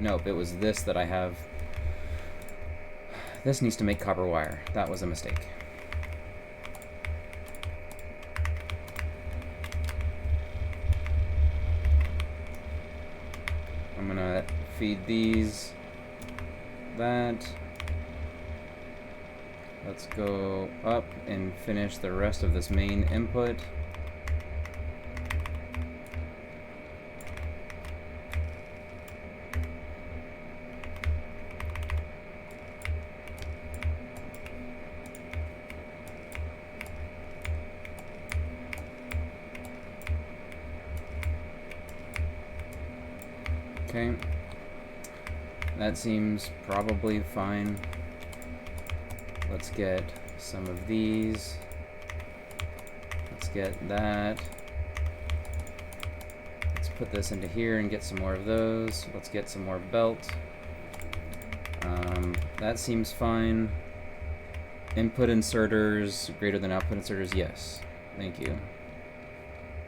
Nope, it was this that I have. This needs to make copper wire. That was a mistake. I'm gonna feed these that. Let's go up and finish the rest of this main input. Okay, that seems probably fine. Let's get some of these. Let's get that. Let's put this into here and get some more of those. Let's get some more belt. That seems fine. Input inserters greater than output inserters, yes. Thank you.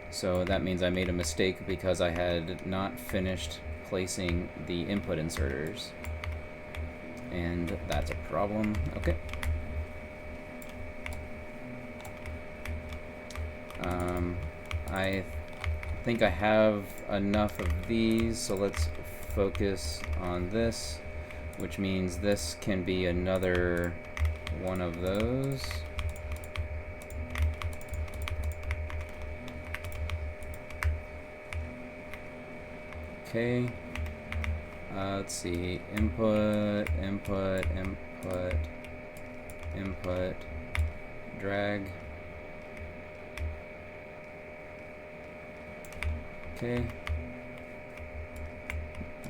So that means I made a mistake because I had not finished placing the input inserters, and that's a problem. Okay. I think I have enough of these, so let's focus on this, which means this can be another one of those. Okay. Let's see. Input, input, input, input, drag. Okay.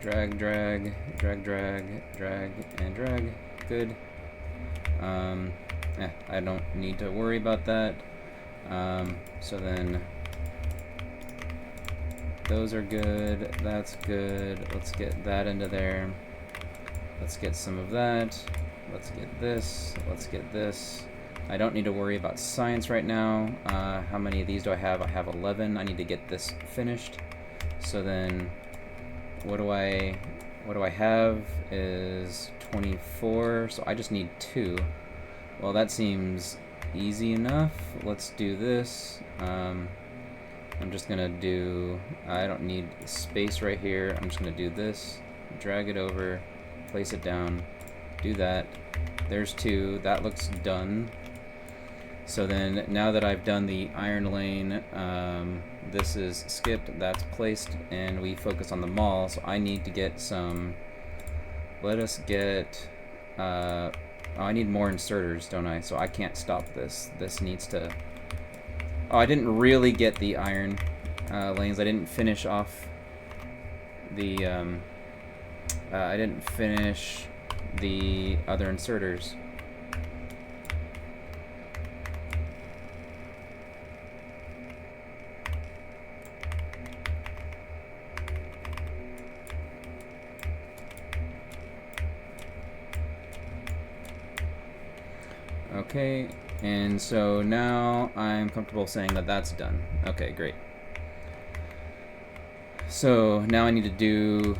Drag, drag, drag, drag, drag, and drag. Good. I don't need to worry about that. So then those are good. That's good. Let's get that into there. Let's get some of that. Let's get this. Let's get this. I don't need to worry about science right now. How many of these do I have? I have 11. I need to get this finished. So then, what do I have is 24. So I just need 2. Well, that seems easy enough. Let's do this. I'm just gonna do. I don't need space right here. I'm just gonna do this. Drag it over. Place it down. Do that. There's 2. That looks done. So then, now that I've done the iron lane, this is skipped, that's placed, and we focus on the mall. So I need to get some. Let us get. Oh, I need more inserters, don't I? So I can't stop this. This needs to. Oh, I didn't really get the iron lanes. I didn't finish off the. I didn't finish the other inserters. Okay, and so now I'm comfortable saying that that's done. Okay, great. So now I need to do,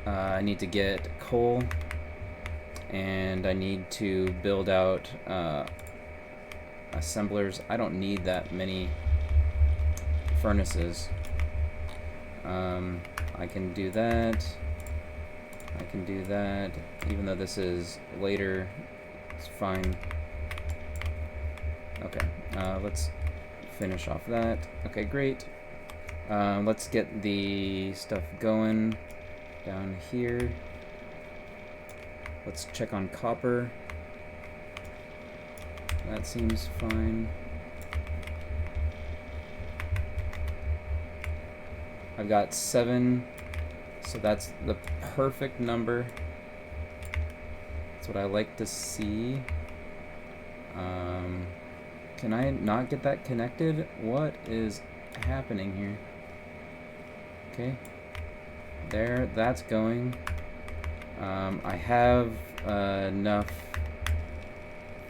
I need to get coal, and I need to build out assemblers. I don't need that many furnaces. I can do that. I can do that, even though this is later. It's fine. Okay, let's finish off that. Okay, great. Let's get the stuff going down here. Let's check on copper. That seems fine. I've got 7, so that's the perfect number. That's what I like to see. Can I not get that connected? What is happening here? Okay. There, that's going. I have enough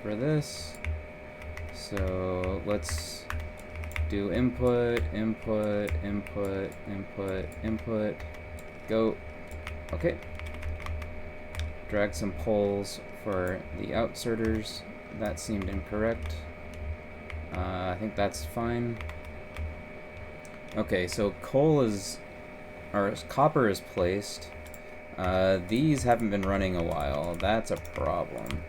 for this. So let's do input, input, input, input, input, go. Okay. Drag some poles for the outserters. That seemed incorrect. I think that's fine. Okay, so coal is, or copper is placed. These haven't been running a while. That's a problem.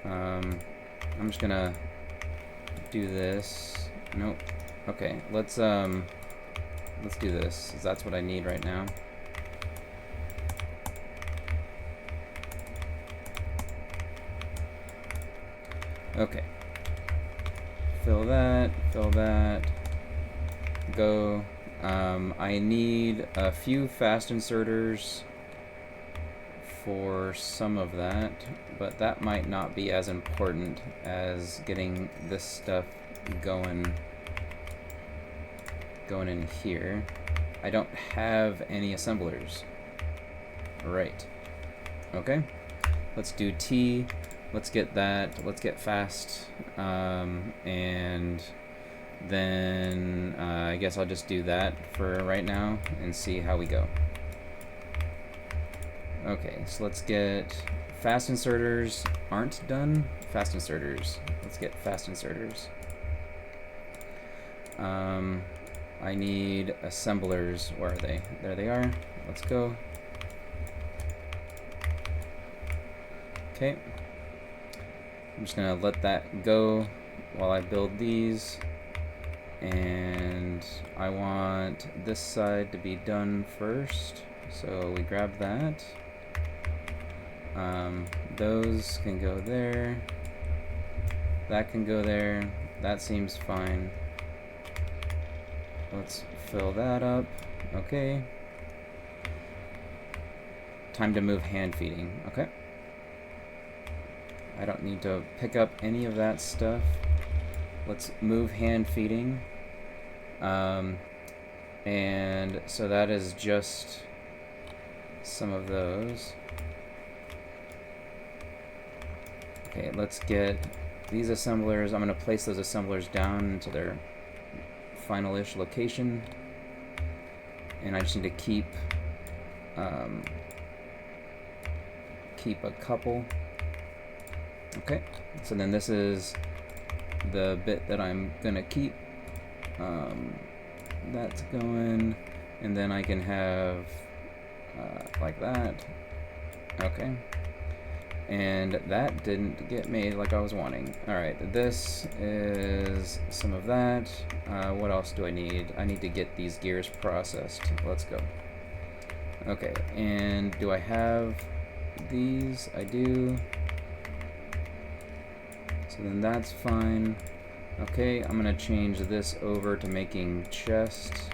I'm just gonna do this. Nope. Okay, let's do this, 'cause that's what I need right now. Okay. Fill that, go. I need a few fast inserters for some of that, but that might not be as important as getting this stuff going in here. I don't have any assemblers. Right. Okay. Let's do T. Let's get that. Let's get fast. And then I guess I'll just do that for right now and see how we go. Okay, so let's get fast inserters. Aren't done. Fast inserters. Let's get fast inserters. I need assemblers. Where are they? There they are. Let's go. Okay. I'm just gonna let that go while I build these. And I want this side to be done first. So we grab that. Those can go there. That can go there. That seems fine. Let's fill that up. Okay. Time to move hand feeding. Okay. I don't need to pick up any of that stuff. Let's move hand feeding. And so that is just some of those. Okay, let's get these assemblers. I'm going to place those assemblers down into their final-ish location. And I just need to keep a couple. Okay, so then this is the bit that I'm going to keep. That's going, and then I can have like that. Okay. And that didn't get made like I was wanting. Alright, this is some of that. What else do I need? I need to get these gears processed. Let's go. Okay, and do I have these? I do. So then that's fine. Okay, I'm gonna change this over to making chests.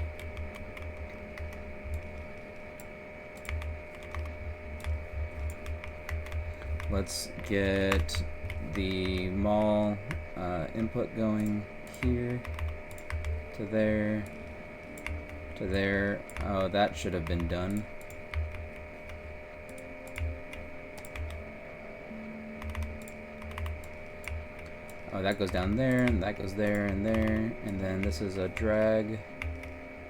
Let's get the mall input going here to there to there. Oh, that should have been done. Oh, that goes down there, and that goes there and there, and then this is a drag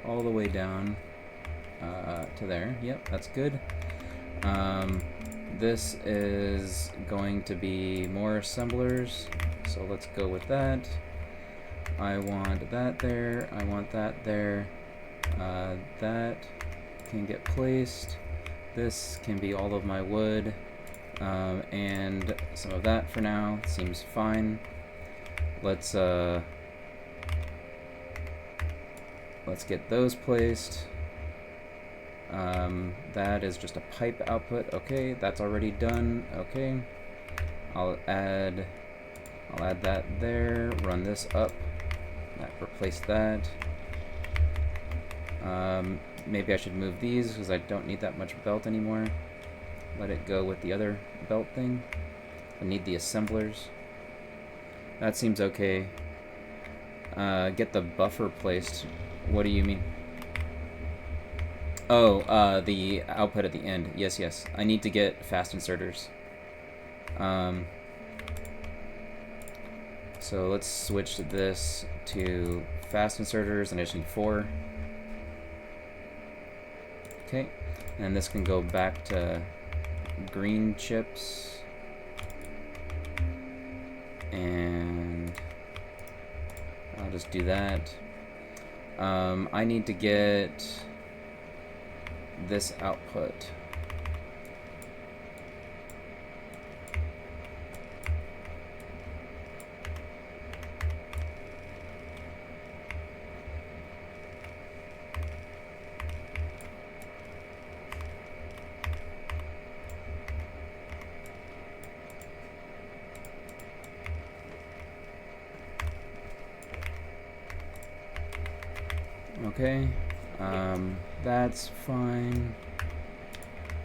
all the way down to there. Yep, that's good. This is going to be more assemblers, so let's go with that. I want that there, I want that there. That can get placed. This can be all of my wood, and some of that for now seems fine. Let's get those placed. That is just a pipe output. Okay, that's already done. Okay, I'll add that there. Run this up. Replace that. Maybe I should move these because I don't need that much belt anymore. Let it go with the other belt thing. I need the assemblers. That seems okay. Get the buffer placed. What do you mean? Oh, the output at the end. Yes, yes. I need to get fast inserters. So let's switch this to fast inserters, and I just need 4. Okay, and this can go back to green chips. And I'll just do that. I need to get this output. Okay, that's fine.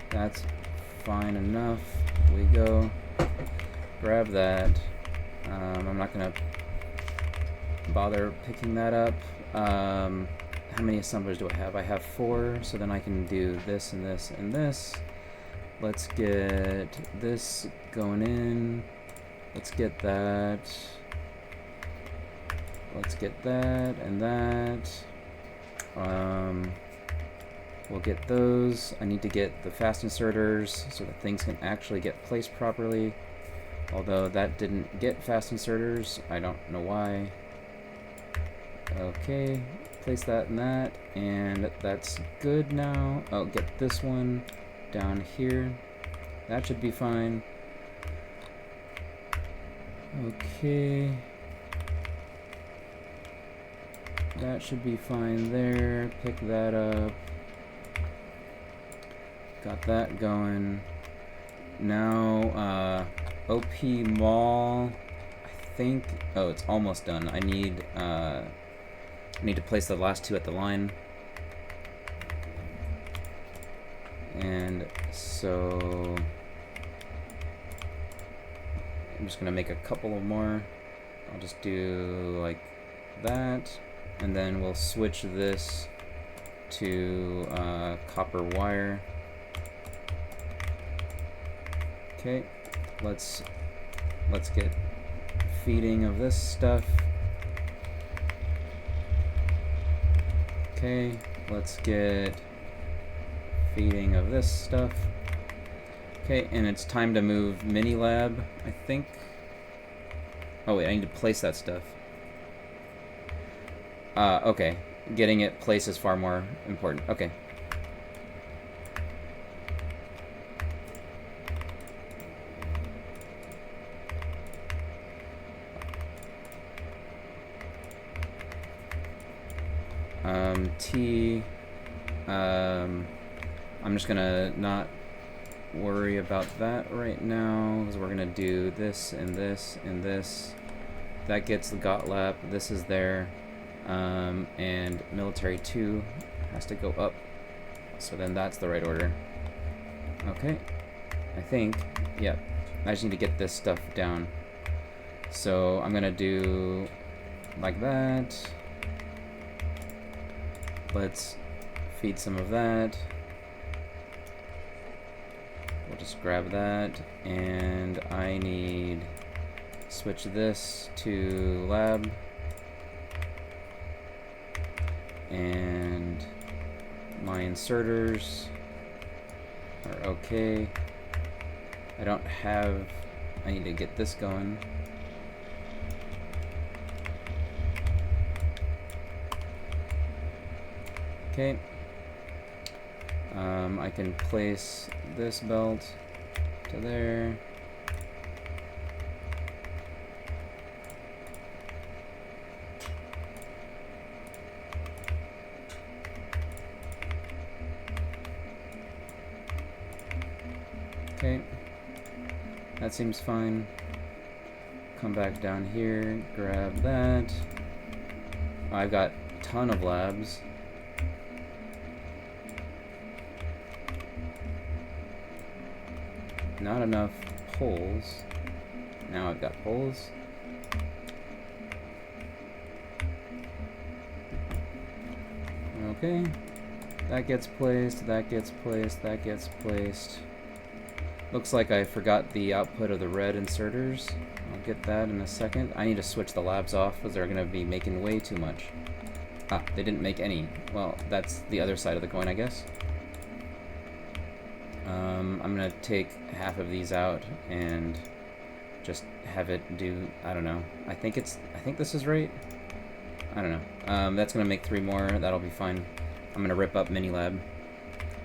That's fine enough. We go. Grab that. I'm not gonna bother picking that up. How many assemblers do I have? I have 4, so then I can do this and this and this. Let's get this going in. Let's get that. Let's get that and that. We'll get those. I need to get the fast inserters so that things can actually get placed properly. Although that didn't get fast inserters. I don't know why. Okay, place that and that, and that's good now. Oh, get this one down here. That should be fine. Okay. That should be fine there. Pick that up. Got that going. Now, OP Mall, I think, oh, it's almost done. I need to place the last 2 at the line. And so I'm just gonna make a couple of more. I'll just do like that, and then we'll switch this to copper wire. Okay, let's get feeding of this stuff. Okay, let's get feeding of this stuff. Okay, and it's time to move mini lab, I think. Oh wait, I need to place that stuff. Okay, getting it placed is far more important. Okay. I'm just gonna not worry about that right now, because we're gonna do this and this and this. That gets the GOTLAP. This is there, and military 2 has to go up. So then that's the right order. Okay, I think. Yep. I just need to get this stuff down. So I'm gonna do like that. Let's feed some of that. We'll just grab that, and I need switch this to lab, and my inserters are okay. I don't have, I need to get this going. Okay. I can place this belt to there. Okay. That seems fine. Come back down here, grab that. I've got a ton of labs. Not enough poles. now I've got poles. Okay, that gets placed, that gets placed, that gets placed. Looks like I forgot the output of the red inserters. I'll get that in a second. I need to switch the labs off because they're going to be making way too much. Ah, they didn't make any. Well, that's the other side of the coin, I guess. I'm going to take half of these out and just have it do, I don't know. I think this is right. I don't know. That's going to make 3 more. That'll be fine. I'm going to rip up Minilab.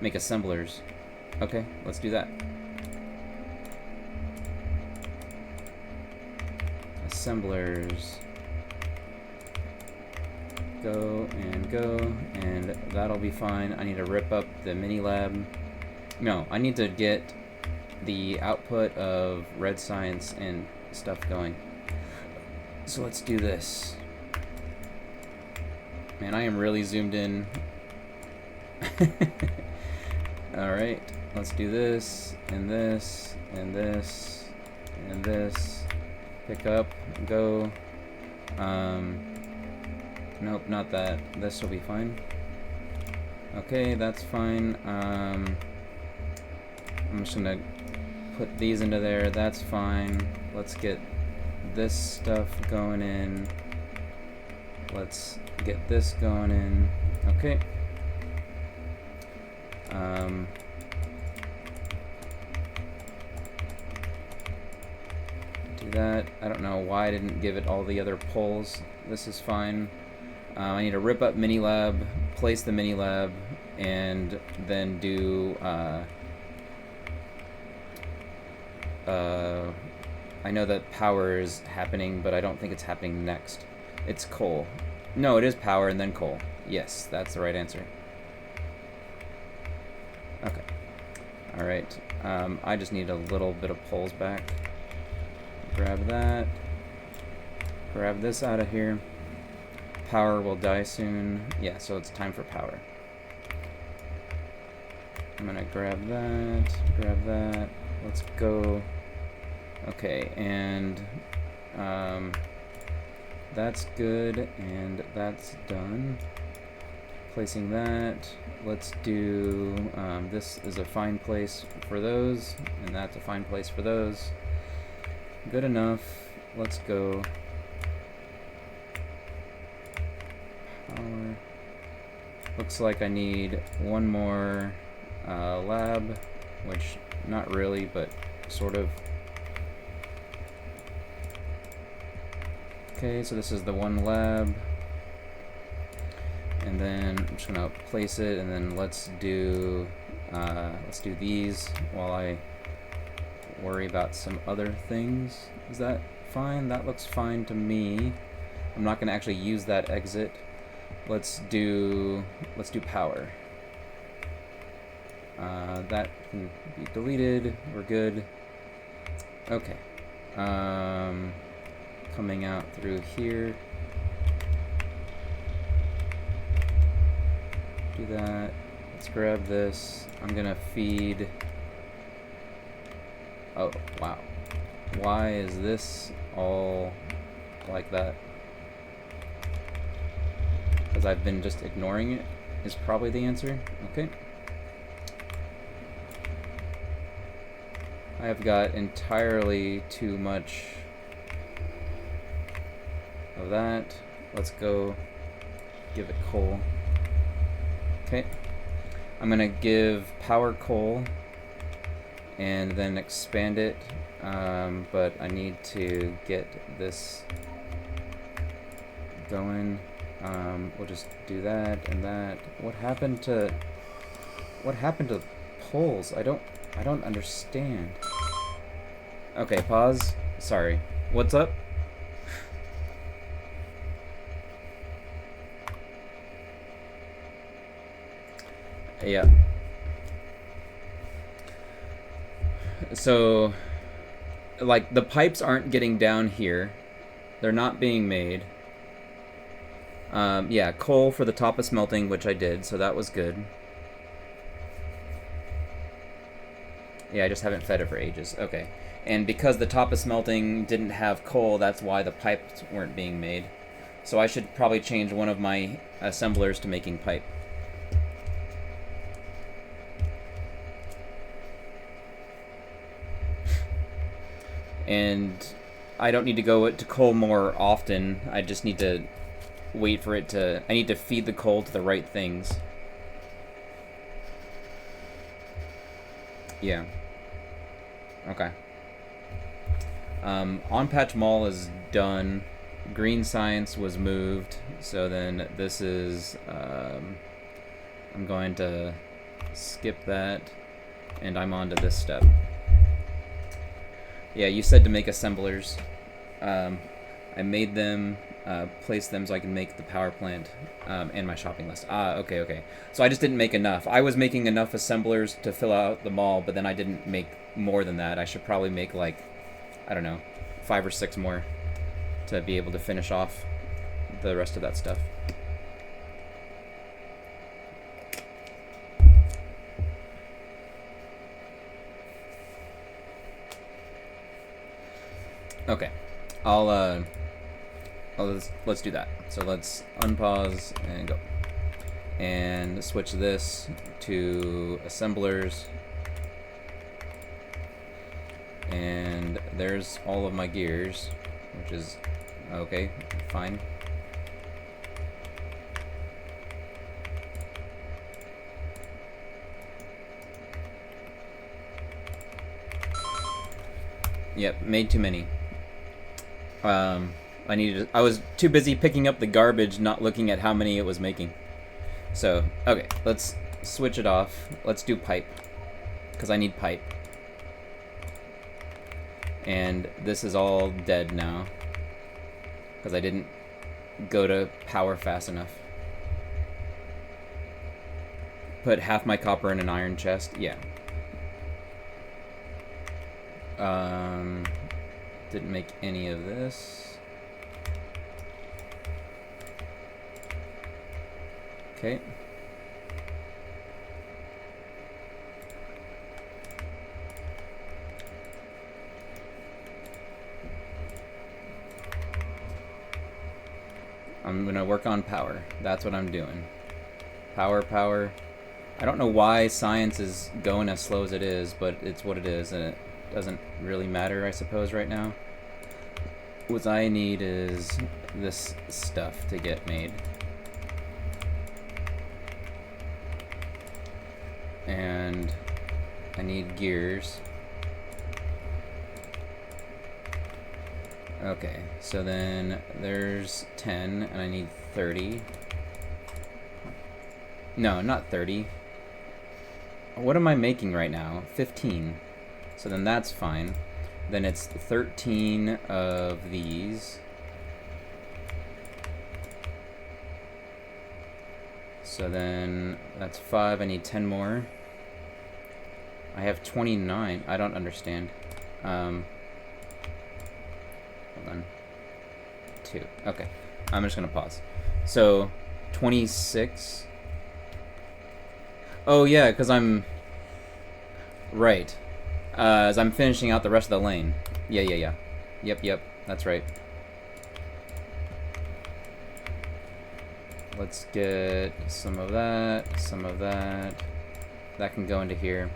Make assemblers. Okay, let's do that. Assemblers. Go, and that'll be fine. I need to rip up the Minilab. No, I need to get the output of red science and stuff going. So let's do this. Man, I am really zoomed in. Alright, let's do this, and this, and this, and this. Pick up, go. Nope, not that. This will be fine. Okay, that's fine. I'm just gonna put these into there. That's fine. Let's get this stuff going in. Let's get this going in. Okay. Do that. I don't know why I didn't give it all the other poles. This is fine. I need to rip up Minilab, place the Minilab, and then do I know that power is happening, but I don't think it's happening next. It's coal. No, it is power and then coal. Yes, that's the right answer. Okay. Alright. I just need a little bit of poles back. Grab that. Grab this out of here. Power will die soon. Yeah, so it's time for power. I'm gonna grab that. Let's go. Okay, and that's good, and that's done. Placing that. Let's do, this is a fine place for those, and that's a fine place for those. Good enough. Let's go. Power. Looks like I need one more lab, which not really, but sort of. Okay, so this is the one lab, and then I'm just gonna place it, and then let's do these while I worry about some other things. Is that fine? That looks fine to me. I'm not gonna actually use that exit. Let's do power. That can be deleted. We're good. Okay. Coming out through here. Do that. Let's grab this. I'm gonna feed. Oh, wow. Why is this all like that? Because I've been just ignoring it is probably the answer. Okay. I have got entirely too much of that. Let's go give it coal. Okay. I'm gonna give power coal and then expand it, but I need to get this going. We'll just do that and that. What happened to poles? I don't understand. Okay, pause. Sorry. What's up? Yeah. So, like, the pipes aren't getting down here. They're not being made. Yeah, coal for the top of smelting, which I did, so that was good. Yeah, I just haven't fed it for ages. Okay. And because the top of smelting didn't have coal, that's why the pipes weren't being made. So I should probably change one of my assemblers to making pipe. And I don't need to go to coal more often. I just need to wait for it to... I need to feed the coal to the right things. Yeah. Okay. On-patch mall is done. Green science was moved. So then this is... I'm going to skip that. And I'm on to this step. Yeah, you said to make assemblers. I made them, placed them so I can make the power plant and my shopping list. Ah, okay. So I just didn't make enough. I was making enough assemblers to fill out the mall, but then I didn't make more than that. I should probably make like, I don't know, 5 or 6 more to be able to finish off the rest of that stuff. Okay, let's do that. So let's unpause and go. And switch this to assemblers. And there's all of my gears, which is okay, fine. Yep, made too many. I was too busy picking up the garbage, not looking at how many it was making. So, okay, let's switch it off. Let's do pipe, because I need pipe. And this is all dead now, because I didn't go to power fast enough. Put half my copper in an iron chest, yeah. Didn't make any of this. Okay. I'm gonna work on power. That's what I'm doing. Power. I don't know why science is going as slow as it is, but it's what it is, and it doesn't really matter, I suppose, right now. What I need is this stuff to get made. And I need gears. Okay, so then there's 10, and I need 30. No, not 30. What am I making right now? 15. So then that's fine. Then it's 13 of these. So then that's 5. I need 10 more. I have 29. I don't understand. Hold on. 2. Okay. I'm just gonna pause. So 26. Oh yeah, because I'm right. As I'm finishing out the rest of the lane. Yeah. Yep. That's right. Let's get some of that, some of that. That can go into here.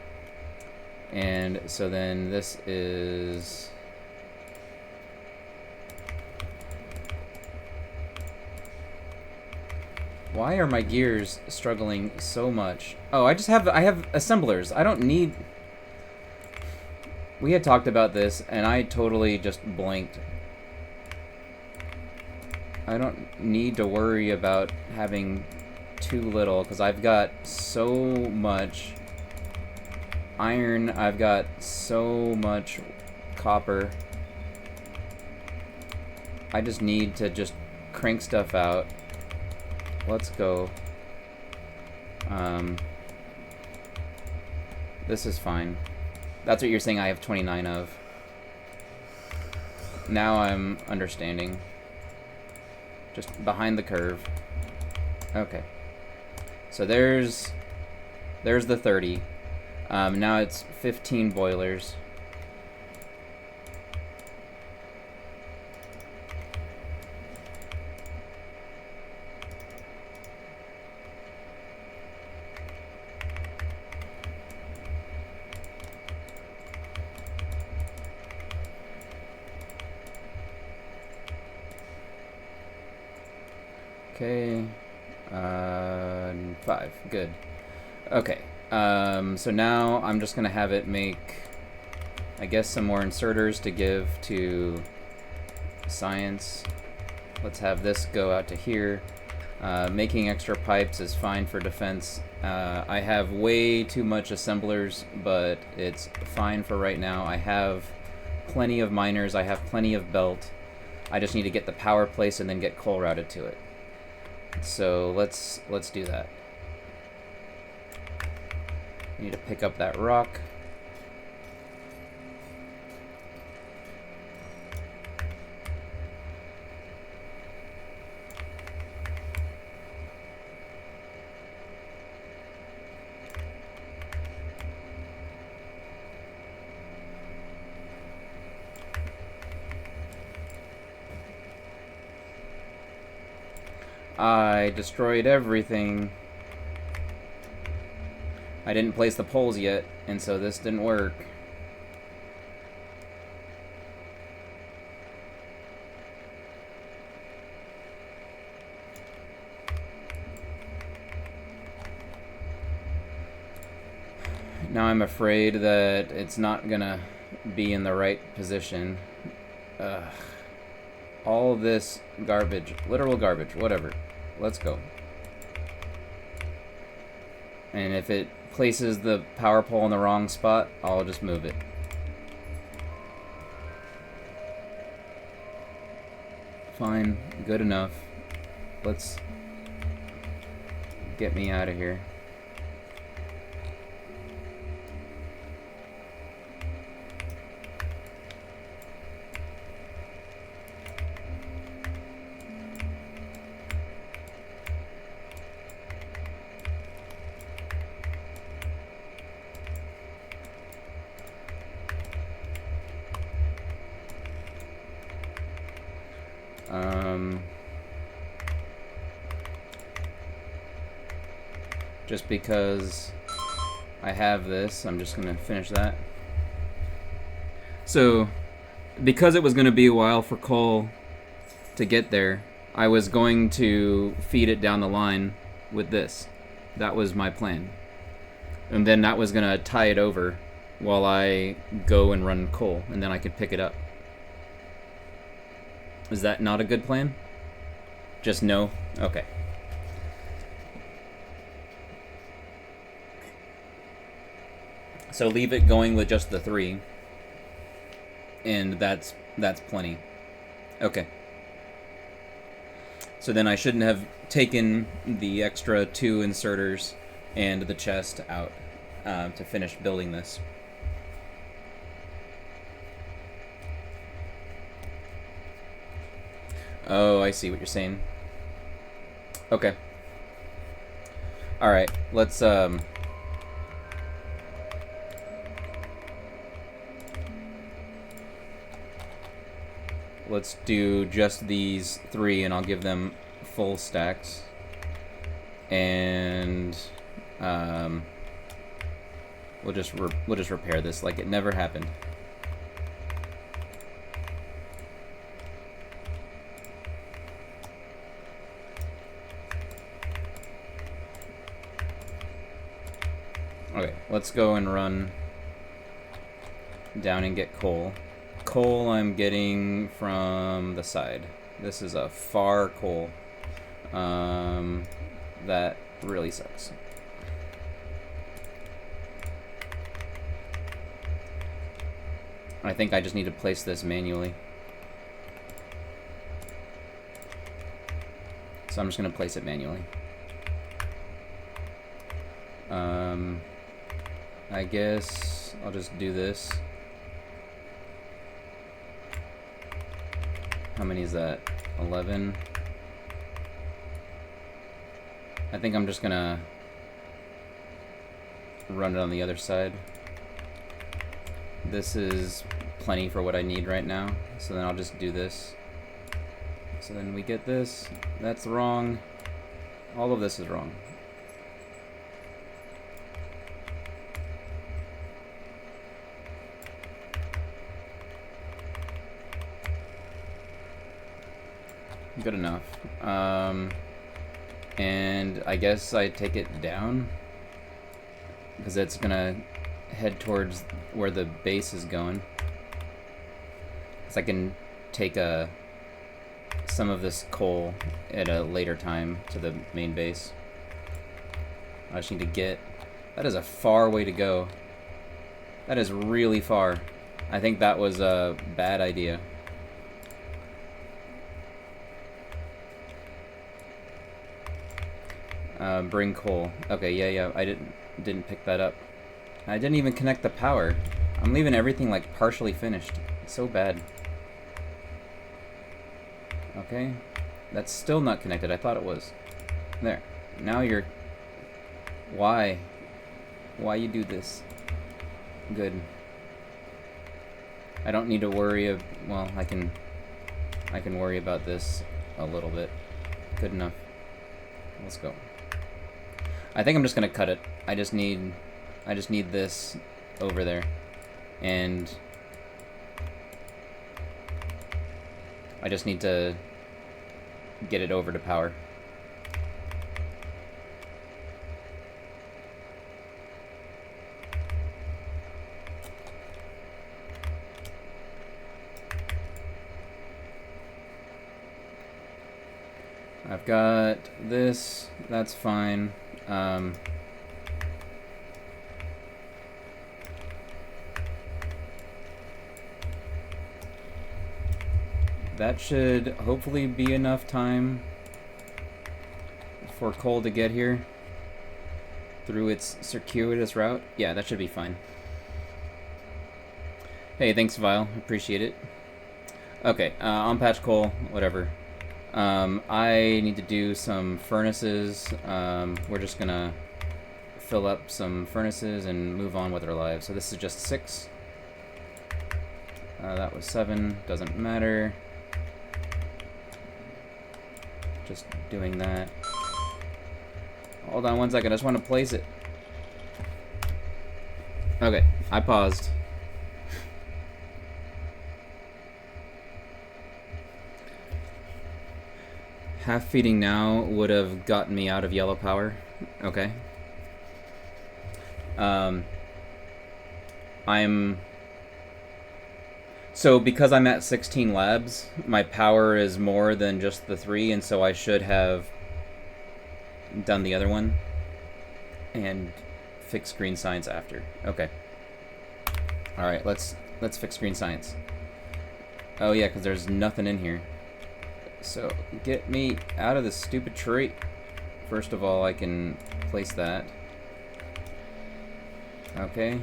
And so then this is... Why are my gears struggling so much? Oh, I have assemblers. I don't need... We had talked about this, and I totally just blanked. I don't need to worry about having too little, because I've got so much iron, I've got so much copper. I just need to just crank stuff out. Let's go. This is fine. That's what you're saying I have 29 of. Now I'm understanding. Just behind the curve. Okay. So there's the 30. Now it's 15 boilers. Okay, 5, good. Okay, so now I'm just gonna have it make, I guess, some more inserters to give to science. Let's have this go out to here. Making extra pipes is fine for defense. I have way too much assemblers, but it's fine for right now. I have plenty of miners, I have plenty of belt. I just need to get the power place and then get coal routed to it. So let's do that. I need to pick up that rock. I destroyed everything. I didn't place the poles yet, and so this didn't work. Now I'm afraid that it's not gonna be in the right position. All this garbage, literal garbage, whatever. Let's go. And if it places the power pole in the wrong spot, I'll just move it. Fine, good enough. Let's get me out of here. Just because I have this, I'm just gonna finish that. So, because it was gonna be a while for coal to get there, I was going to feed it down the line with this. That was my plan. And then that was gonna tie it over while I go and run coal, and then I could pick it up. Is that not a good plan? Just no? Okay. So leave it going with just the 3. And that's plenty. Okay. So then I shouldn't have taken the extra 2 inserters and the chest out to finish building this. Oh, I see what you're saying. Okay. Alright, let's do just these 3 and I'll give them full stacks. And we'll just repair this like it never happened. Okay, let's go and run down and get coal. Coal I'm getting from the side. This is a far coal. That really sucks. I think I just need to place this manually. So I'm just going to place it manually. I guess I'll just do this. How many is that? 11. I think I'm just gonna run it on the other side. This is plenty for what I need right now, so then I'll just do this. So then we get this. That's wrong. All of this is wrong. Good enough. And I guess I take it down because it's gonna head towards where the base is going. So I can take some of this coal at a later time to the main base. I just need to get... That is a far way to go. That is really far. I think that was a bad idea. Bring coal. Okay, yeah, I didn't pick that up. I didn't even connect the power. I'm leaving everything like partially finished. It's so bad. Okay, that's still not connected. I thought it was. There. Now you're... Why? Why you do this? Good. I don't need to worry well, I can worry about this a little bit. Good enough. Let's go. I think I'm just gonna cut it. I just need this over there, and I just need to get it over to power. I've got this, that's fine. That should hopefully be enough time for coal to get here through its circuitous route. Yeah, that should be fine. Hey, thanks, Vile. Appreciate it. Okay, on patch coal, whatever. I need to do some furnaces. We're just gonna fill up some furnaces and move on with our lives. So this is just 6. That was 7. Doesn't matter. Just doing that. Hold on one second. I just want to place it. Okay, I paused. Half feeding now would have gotten me out of yellow power. Okay. So because I'm at 16 labs, my power is more than just the 3, and so I should have done the other one and fix green science after. Okay. All right, let's fix green science. Oh yeah, because there's nothing in here. So get me out of this stupid tree. First of all, I can place that. Okay.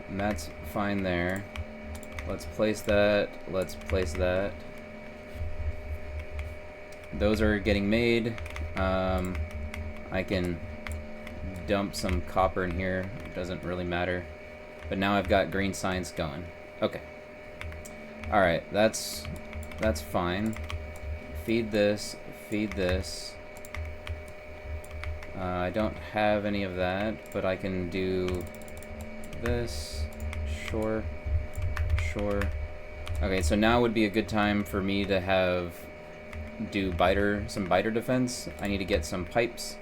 And that's fine there. Let's place that. Let's place that. Those are getting made. I can dump some copper in here. It doesn't really matter. But now I've got green science going. Okay. Alright, that's fine. Feed this. Feed this. I don't have any of that, but I can do this. Sure. Sure. Okay, so now would be a good time for me to do some biter defense. I need to get some pipes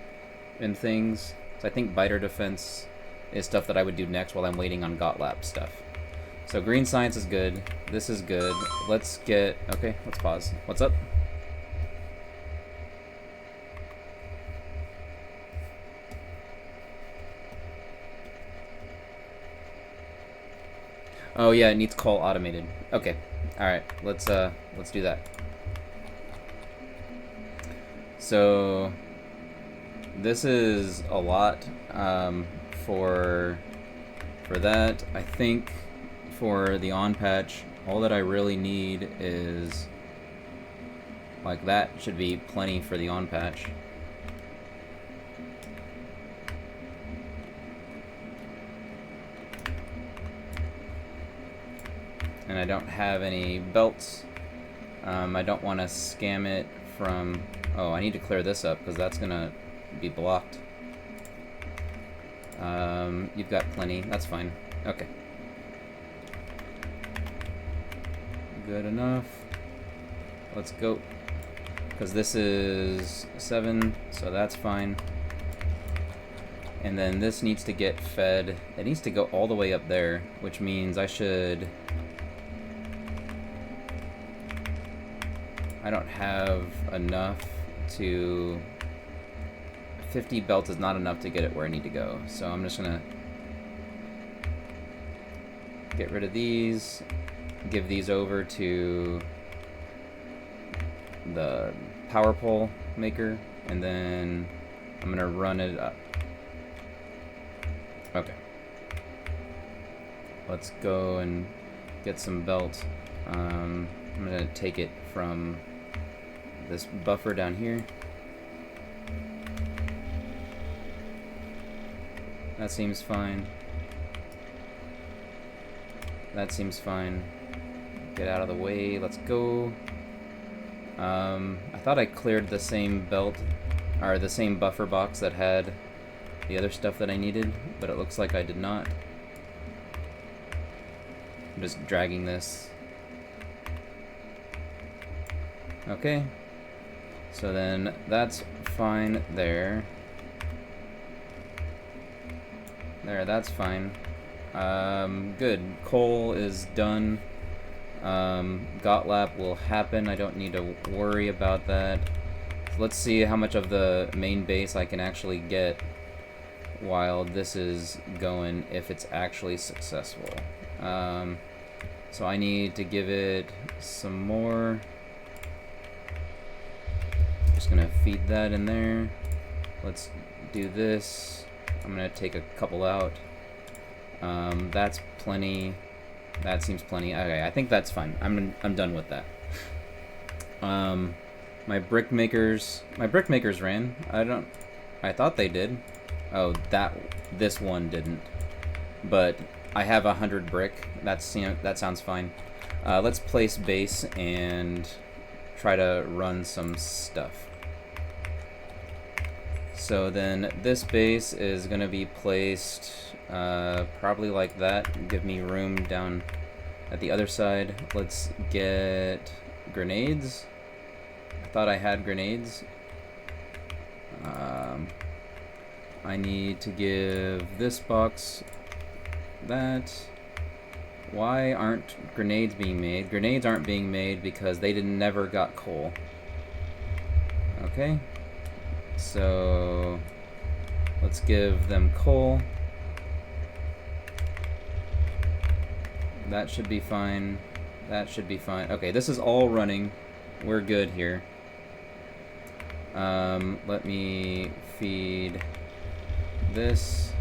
and things. So I think biter defense is stuff that I would do next while I'm waiting on GOTLAP stuff. So green science is good. This is good. Let's get... Okay, let's pause. What's up? Oh yeah, it needs coal automated. Okay. Alright, let's do that. So this is a lot for that. I think for the on patch, all that I really need is like that should be plenty for the on patch. and I don't have any belts. I don't want to scam it from... Oh, I need to clear this up because that's gonna be blocked. You've got plenty. That's fine. Okay. Good enough. Let's go. Because this is 7, so that's fine. And then this needs to get fed. It needs to go all the way up there, which means I should... I don't have enough to... 50 belts is not enough to get it where I need to go. So I'm just gonna get rid of these, give these over to the power pole maker, and then I'm gonna run it up. Okay. Let's go and get some belt. I'm gonna take it from this buffer down here. That seems fine. That seems fine. Get out of the way. Let's go. I thought I cleared the same belt, or the same buffer box that had the other stuff that I needed, but it looks like I did not. I'm just dragging this. Okay. So then that's fine there. There, that's fine. Good. Coal is done. GOTLAP will happen. I don't need to worry about that. So let's see how much of the main base I can actually get while this is going, if it's actually successful. So I need to give it some more. Just gonna feed that in there. Let's do this. I'm gonna take a couple out. That's plenty. That seems plenty. Okay, I think that's fine. I'm done with that. My brick makers ran. I thought they did. Oh, this one didn't. But I have 100 brick. That sounds fine. Let's place base and try to run some stuff. So then this base is going to be placed probably like that. Give me room down at the other side. Let's get grenades. I thought I had grenades. I need to give this box that. Why aren't grenades being made? Grenades aren't being made because they never got coal. Okay. So let's give them coal. That should be fine. That should be fine. Okay, this is all running. We're good here. Let me feed this.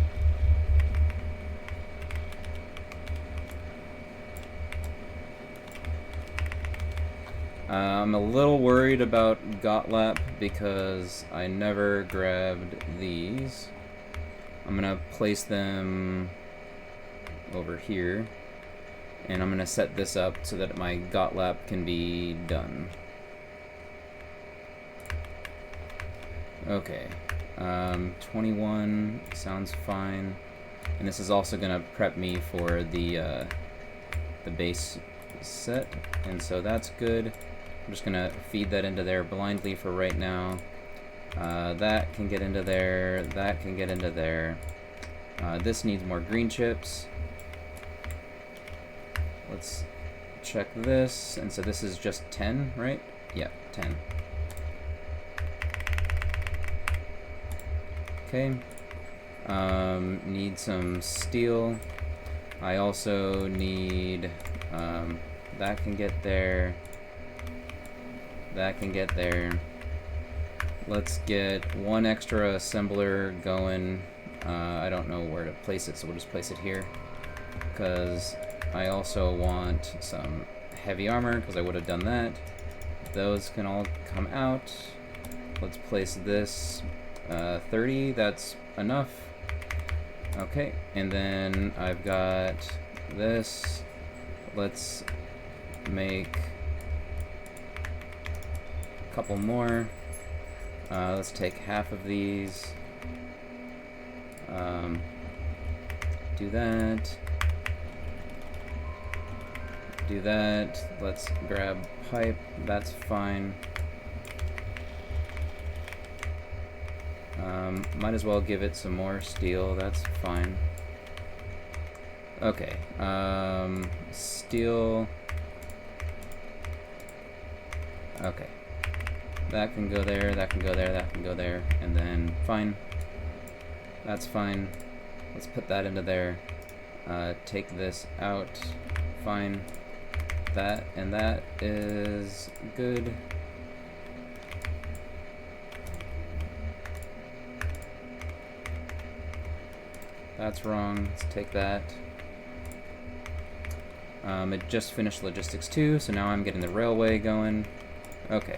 I'm a little worried about GOTLAP because I never grabbed these. I'm gonna place them over here, and I'm gonna set this up so that my GOTLAP can be done. Okay, 21 sounds fine, and this is also gonna prep me for the base set, and so that's good. I'm just gonna feed that into there blindly for right now. That can get into there, that can get into there. This needs more green chips. Let's check this, and so this is just 10, right? Yeah, 10. Okay. Need some steel. I also need, that can get there. That can get there. Let's get one extra assembler going. I don't know where to place it, so we'll just place it here. Because I also want some heavy armor, because I would have done that. Those can all come out. Let's place this 30, that's enough. Okay, and then I've got this. let's make a couple more. Let's take half of these. Do that. Do that. Let's grab pipe. That's fine. Might as well give it some more steel. That's fine. Okay. Steel. Okay. That can go there, that can go there, that can go there, and then fine. That's fine. Let's put that into there. Take this out. Fine. That and that is good. That's wrong. Let's take that. It just finished logistics 2, so now I'm getting the railway going. Okay.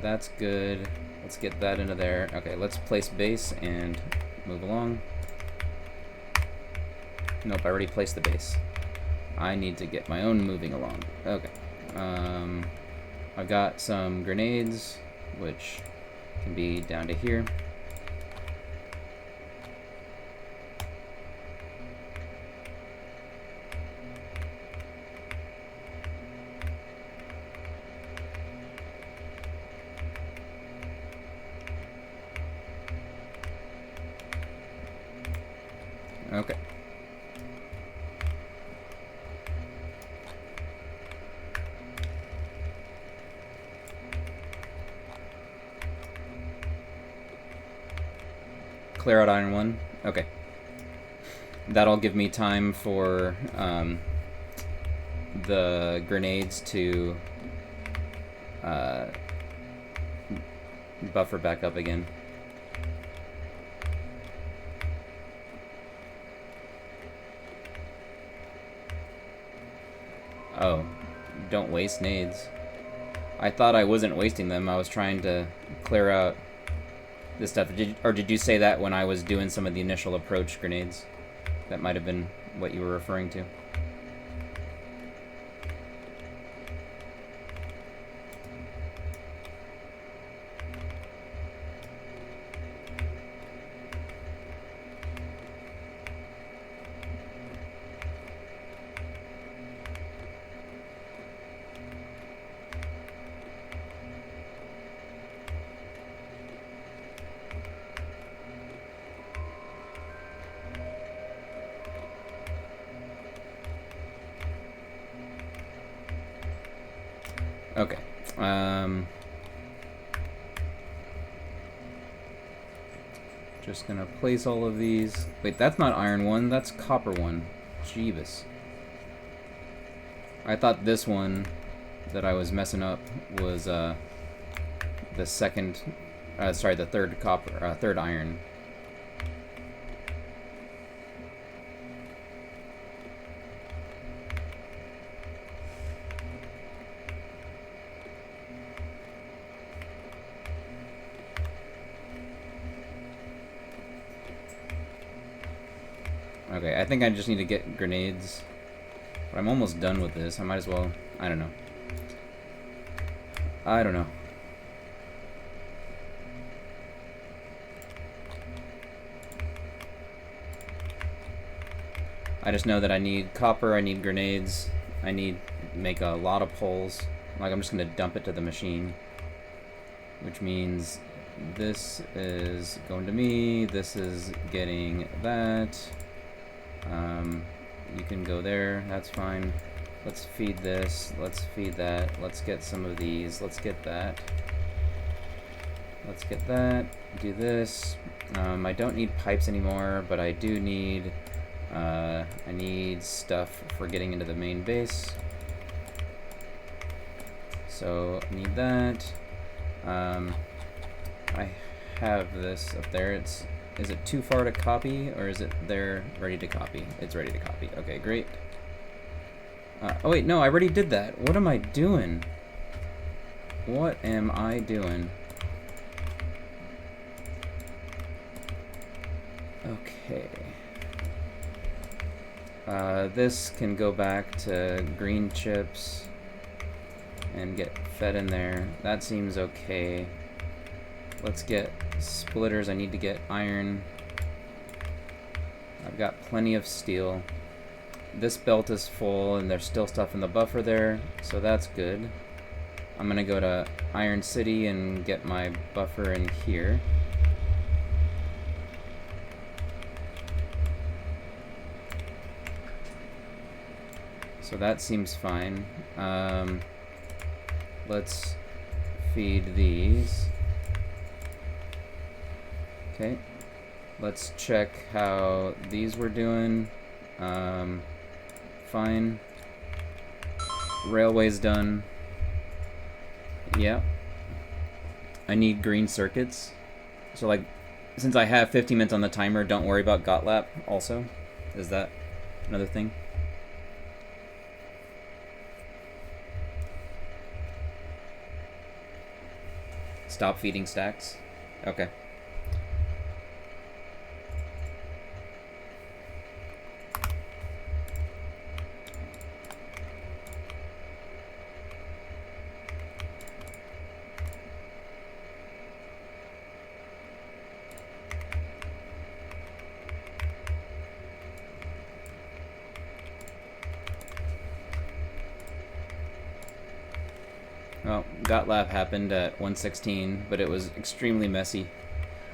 That's good. Let's get that into there. Okay, let's place base and move along. Nope, I already placed the base. I need to get my own moving along. Okay. I've got some grenades, which can be down to here. Okay. Clear out iron 1. Okay. That'll give me time for the grenades to buffer back up again. Oh, don't waste nades. I thought I wasn't wasting them. I was trying to clear out this stuff. Or did you say that when I was doing some of the initial approach grenades? That might have been what you were referring to. Okay. Just gonna place all of these. Wait, that's not iron 1, that's copper 1. Jeebus. I thought this one that I was messing up was the second, sorry, the third copper, third iron. Okay, I think I just need to get grenades. But I'm almost done with this. I might as well... I don't know. I don't know. I just know that I need copper, I need grenades, I need to make a lot of poles. Like, I'm just going to dump it to the machine. Which means this is going to me, this is getting that. You can go there, that's fine. Let's feed this, let's feed that, let's get some of these, let's get that. Let's get that, do this. I don't need pipes anymore, but I do need, I need stuff for getting into the main base. So, I need that. I have this up there, is it too far to copy, or is it there ready to copy? It's ready to copy. Okay, great. Oh wait, no, I already did that. What am I doing? What am I doing? Okay. This can go back to green chips and get fed in there. That seems okay. Let's get splitters. I need to get iron. I've got plenty of steel. This belt is full and there's still stuff in the buffer there, so that's good. I'm gonna go to Iron City and get my buffer in here. So that seems fine. Let's feed these. Okay. Let's check how these were doing. Fine. Railway's done. Yeah. I need green circuits. So, like, since I have 50 minutes on the timer, don't worry about GOTLAP also. Is that another thing? Stop feeding stacks? Okay. Well, GOTLAP happened at 1:16, but it was extremely messy.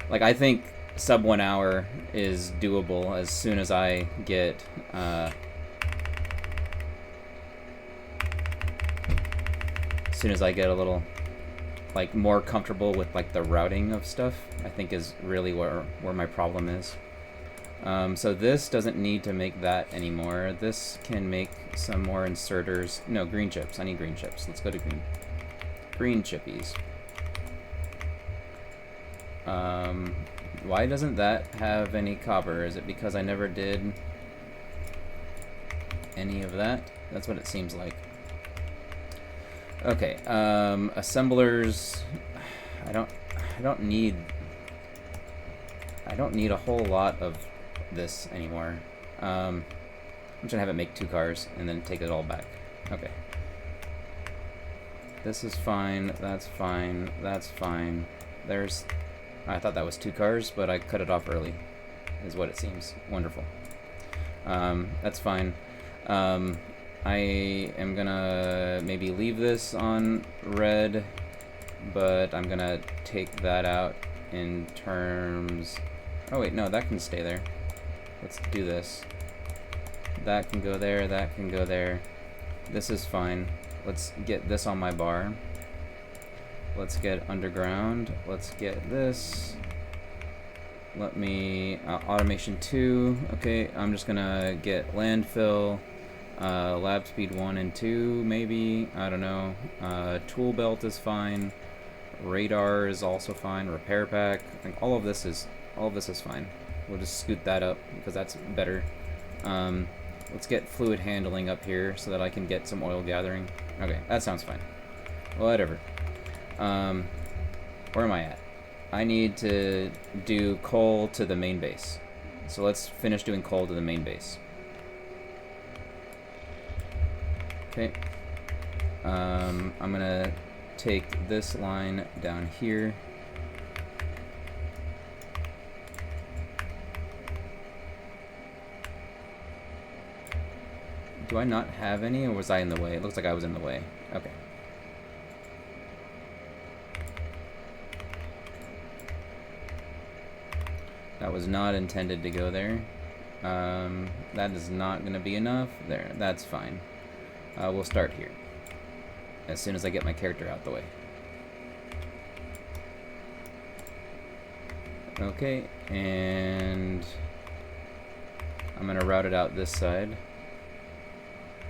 Like, I think sub 1 hour is doable as soon as I get as soon as I get a little like more comfortable with like the routing of stuff. I think is really where my problem is. So this doesn't need to make that anymore. This can make some more inserters. No, green chips. I need green chips. Let's go to green chippies. Why doesn't that have any copper? Is it because I never did any of that? That's what it seems like. Okay, assemblers. I don't need a whole lot of this anymore. I'm just gonna have it make 2 cars and then take it all back. Okay. This is fine. That's fine. That's fine. There's. I thought that was 2 cars, but I cut it off early, is what it seems. Wonderful. That's fine. I am gonna maybe leave this on red, but I'm gonna take that out in terms. Oh wait, no, that can stay there. Let's do this. That can go there. That can go there. This is fine. Let's get this on my bar. Let's get underground. Let's get this. Let me automation 2. Okay, I'm just gonna get landfill, lab speed 1 and 2 maybe. I don't know. Tool belt is fine. Radar is also fine. Repair pack. I think all of this is fine. We'll just scoot that up because that's better. Let's get fluid handling up here so that I can get some oil gathering. Okay, that sounds fine. Whatever. Where am I at? I need to do coal to the main base. So let's finish doing coal to the main base. Okay. I'm gonna take this line down here. Do I not have any, or was I in the way? It looks like I was in the way. Okay. That was not intended to go there. That is not going to be enough. There, that's fine. We'll start here. As soon as I get my character out the way. Okay, and I'm going to route it out this side.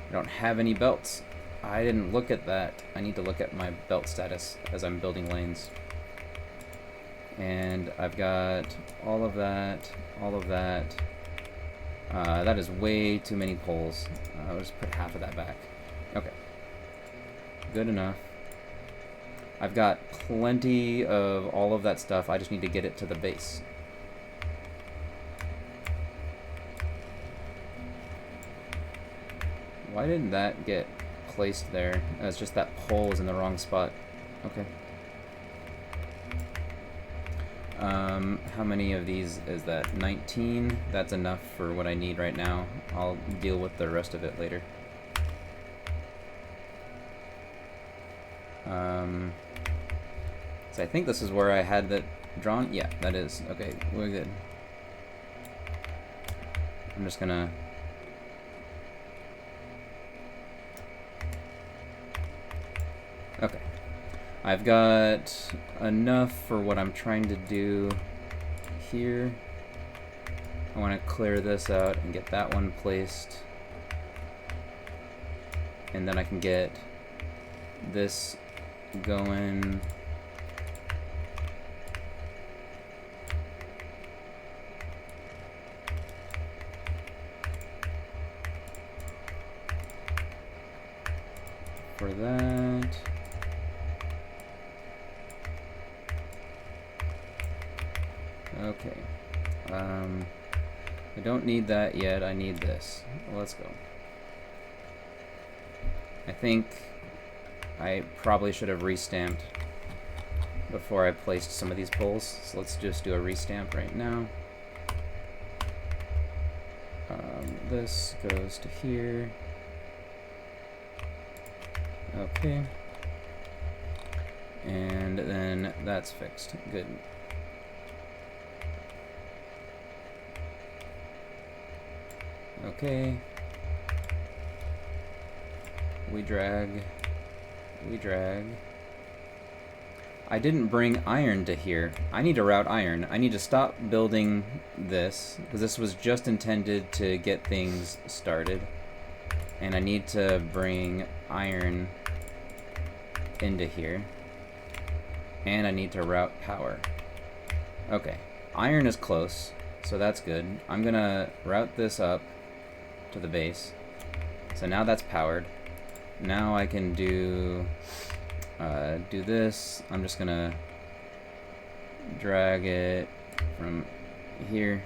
I don't have any belts. I didn't look at that. I need to look at my belt status as I'm building lanes. And I've got all of that, all of that. That is way too many poles. I'll just put half of that back. Okay. Good enough. I've got plenty of all of that stuff. I just need to get it to the base. Why didn't that get placed there? It's just that pole is in the wrong spot. Okay. How many of these is that? 19? That's enough for what I need right now. I'll deal with the rest of it later. So I think this is where I had that drawn. Yeah, that is. Okay, we're good. I'm just gonna... Okay. I've got enough for what I'm trying to do here. I want to clear this out and get that one placed. And then I can get this going. For that. Okay. I don't need that yet. I need this. Let's go. I think I probably should have restamped before I placed some of these poles. So let's just do a restamp right now. This goes to here. Okay. And then that's fixed. Good. Okay. We drag. I didn't bring iron to here. I need to route iron. I need to stop building this, because this was just intended to get things started. And I need to bring iron into here. And I need to route power. Okay. Iron is close, so that's good. I'm gonna route this up to the base. So now that's powered. Now I can do this. I'm just gonna drag it from here.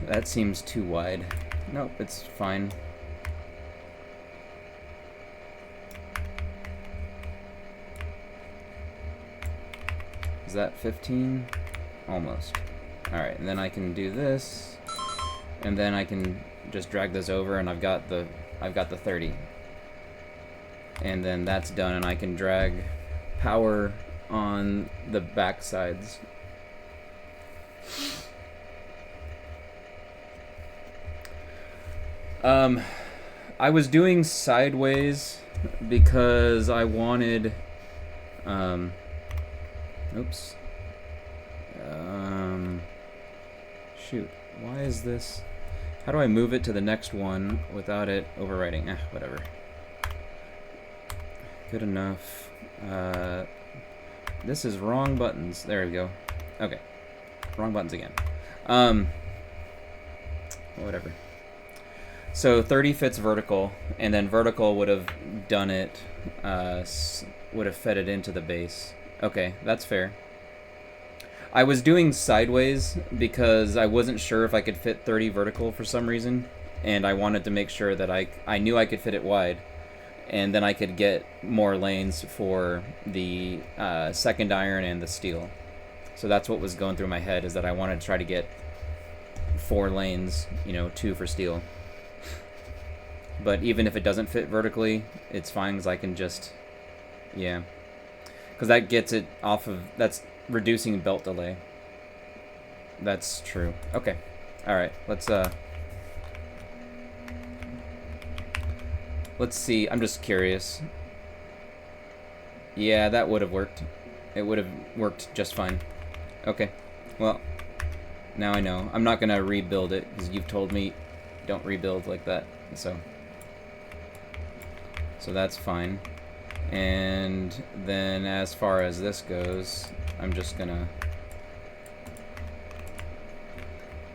That seems too wide. Nope, it's fine. Is that 15? Almost. Alright, and then I can do this, and then I can just drag this over, and I've got the 30. And then that's done, and I can drag power on the back sides. I was doing sideways because I wanted, oops. Shoot, why is this? How do I move it to the next one without it overwriting? Whatever. Good enough. This is wrong buttons. There we go. Okay. Wrong buttons again. Whatever. So 30 fits vertical, and then vertical would have done it, would have fed it into the base. Okay, that's fair. I was doing sideways because I wasn't sure if I could fit 30 vertical for some reason, and I wanted to make sure that I knew I could fit it wide, and then I could get more lanes for the second iron and the steel. So that's what was going through my head, is that I wanted to try to get 4 lanes, 2 for steel. But even if it doesn't fit vertically, it's fine, because I can just, yeah. Because that gets it off of, that's reducing belt delay. That's true. Okay. Alright, let's see. I'm just curious. Yeah, that would have worked. It would have worked just fine. Okay. Well, now I know. I'm not going to rebuild it, because you've told me don't rebuild like that. So that's fine. And then as far as this goes, I'm just gonna,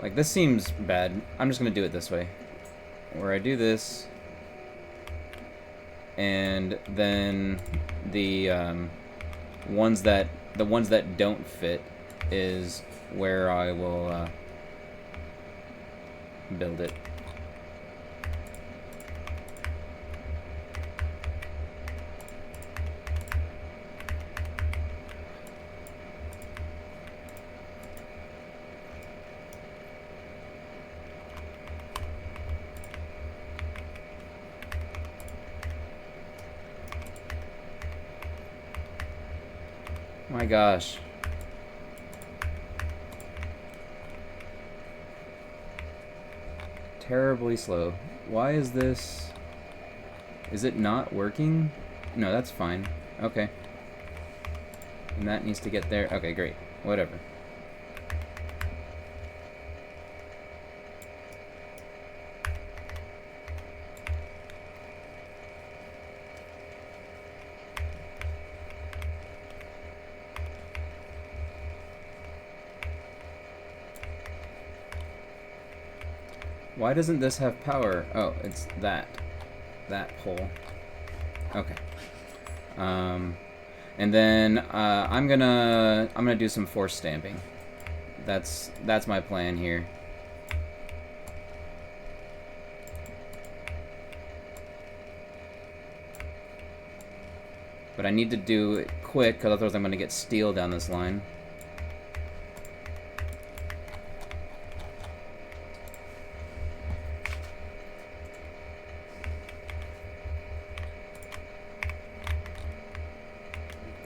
like, this seems bad. I'm just gonna do it this way, where I do this, and then the ones that don't fit, is where I will build it. My gosh. Terribly slow. Why is this... Is it not working? No, that's fine. Okay. And that needs to get there. Okay, great. Whatever. Why doesn't this have power? Oh, it's that pole. Okay. And then I'm gonna do some force stamping. That's my plan here. But I need to do it quick, because otherwise I'm gonna get steel down this line.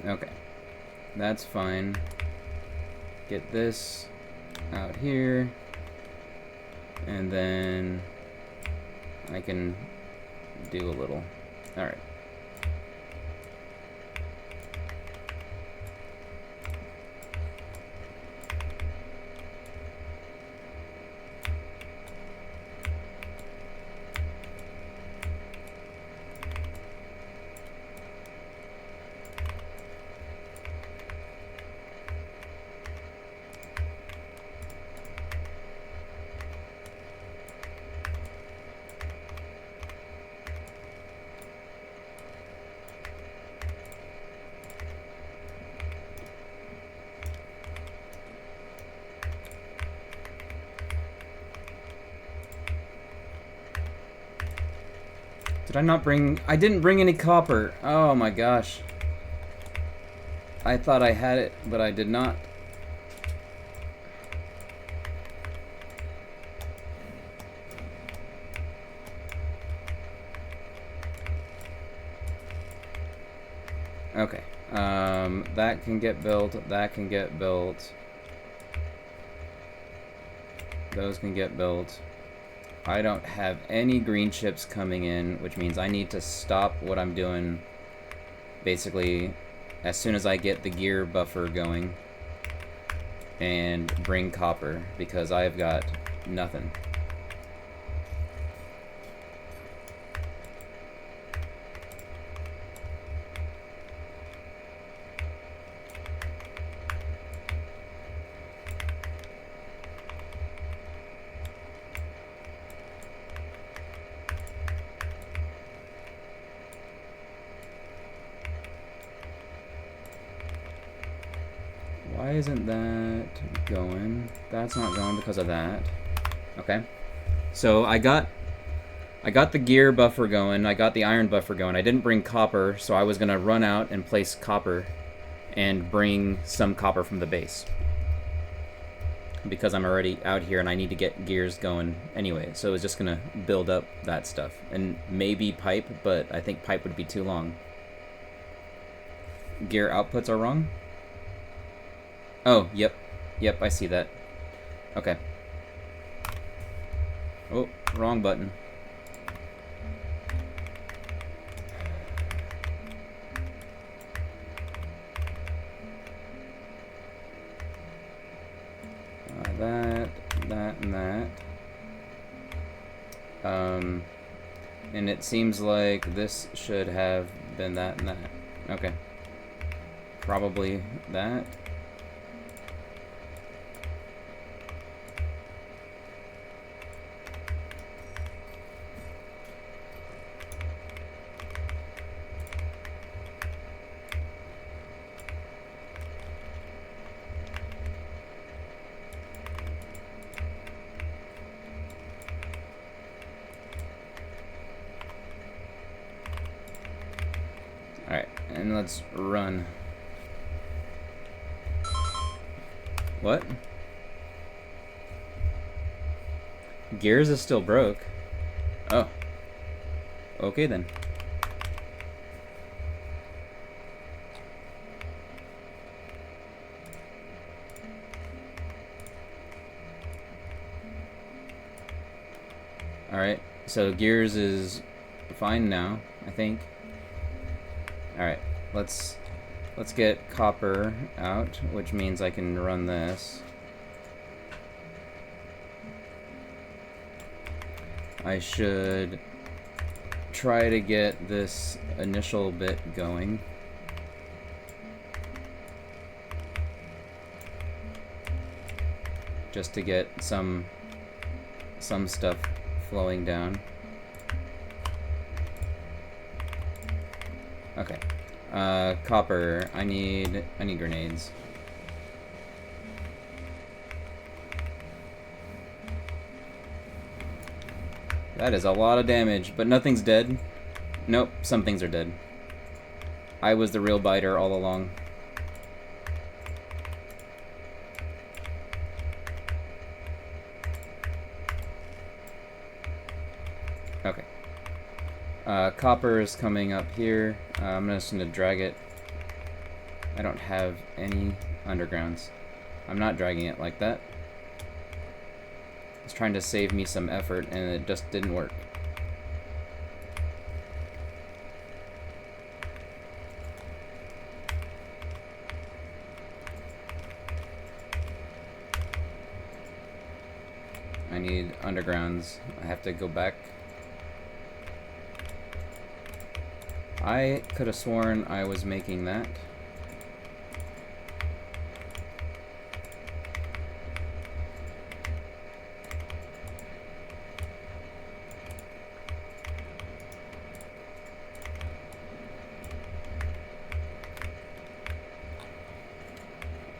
Okay, that's fine. Get this out here, and then I can do a little. All right. Did I not bring... I didn't bring any copper. Oh my gosh. I thought I had it, but I did not. Okay. That can get built. That can get built. Those can get built. I don't have any green chips coming in, which means I need to stop what I'm doing basically as soon as I get the gear buffer going and bring copper, because I've got nothing. Why isn't that going? That's not going because of that. Okay. So I got the gear buffer going, I got the iron buffer going. I didn't bring copper, so I was gonna run out and place copper and bring some copper from the base, because I'm already out here and I need to get gears going anyway. So I was just gonna build up that stuff, and maybe pipe, but I think pipe would be too long. Gear outputs are wrong? Oh, yep. Yep, I see that. Okay. Oh, wrong button. That, and that. And it seems like this should have been that and that. Okay. Probably that. And let's run. What? Gears is still broke. Oh. Okay then. Alright, so gears is fine now, I think. Alright, let's get copper out, which means I can run this. I should try to get this initial bit going. Just to get some stuff flowing down. Okay. Copper. I need grenades. That is a lot of damage, but nothing's dead. Nope, some things are dead. I was the real biter all along. Okay. Copper is coming up here. I'm just going to drag it. I don't have any undergrounds. I'm not dragging it like that. It's trying to save me some effort, and it just didn't work. I need undergrounds. I have to go back. I could have sworn I was making that.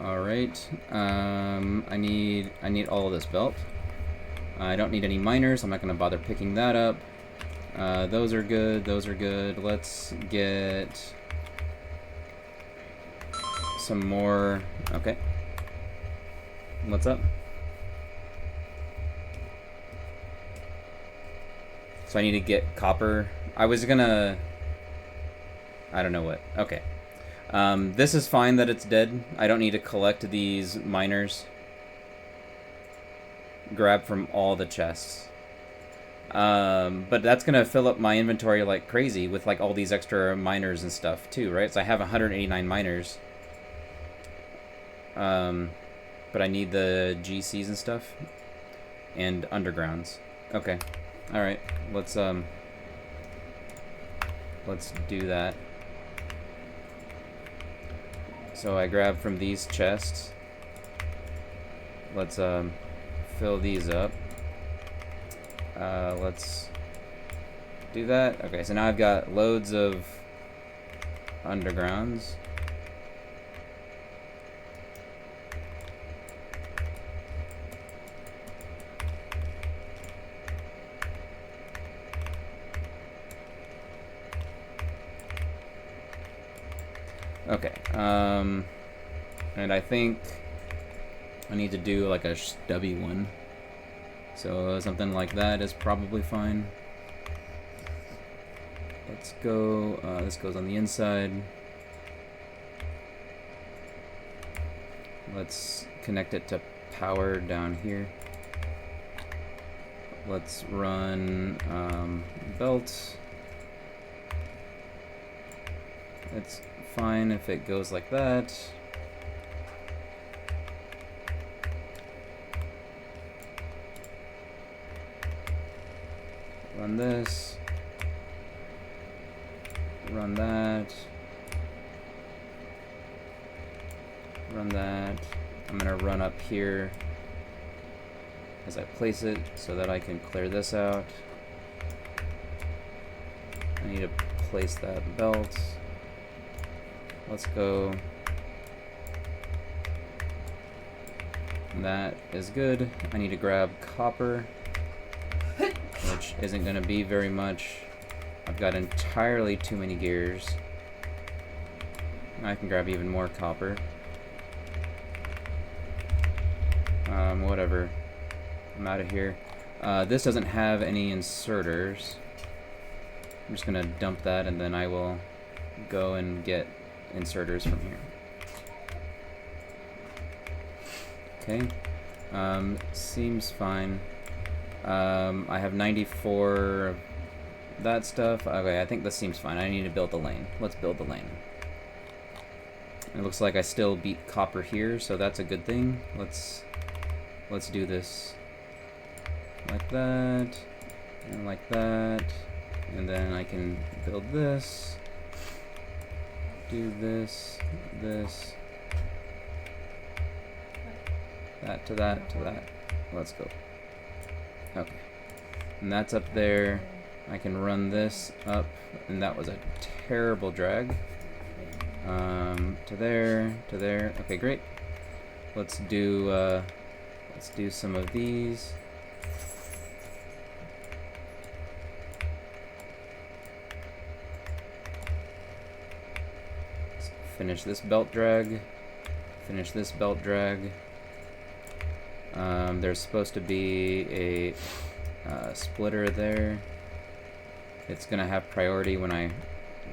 Alright, I need all of this belt. I don't need any miners, I'm not going to bother picking that up. Those are good, those are good. Let's get some more. Okay. What's up? So I need to get copper. I was gonna... I don't know what. Okay. This is fine that it's dead. I don't need to collect these miners. Grab from all the chests. But that's gonna fill up my inventory like crazy with like all these extra miners and stuff too, right? So I have 189 miners. But I need the GCs and stuff. And undergrounds. Okay. Alright. Let's do that. So I grab from these chests. Let's fill these up. Let's do that. Okay, so now I've got loads of undergrounds. Okay, and I think I need to do like a stubby one. So something like that is probably fine. Let's go, this goes on the inside. Let's connect it to power down here. Let's run belt. It's fine if it goes like that. Run this. Run that. Run that. I'm gonna run up here as I place it so that I can clear this out. I need to place that belt. Let's go. That is good. I need to grab copper, which isn't going to be very much. I've got entirely too many gears. I can grab even more copper. Whatever. I'm out of here. This doesn't have any inserters. I'm just gonna dump that, and then I will go and get inserters from here. Okay. Seems fine. I have 94 of that stuff. Okay, I think this seems fine. I need to build the lane. Let's build the lane. It looks like I still beat copper here, so that's a good thing. Let's do this like that, and like that, and then I can build this, do this, this, that to that to that. Let's go. Okay, and that's up there. I can run this up, and that was a terrible drag. To there, to there. Okay, great. Let's do some of these. Let's finish this belt drag. Finish this belt drag. There's supposed to be a splitter there. It's gonna have priority when I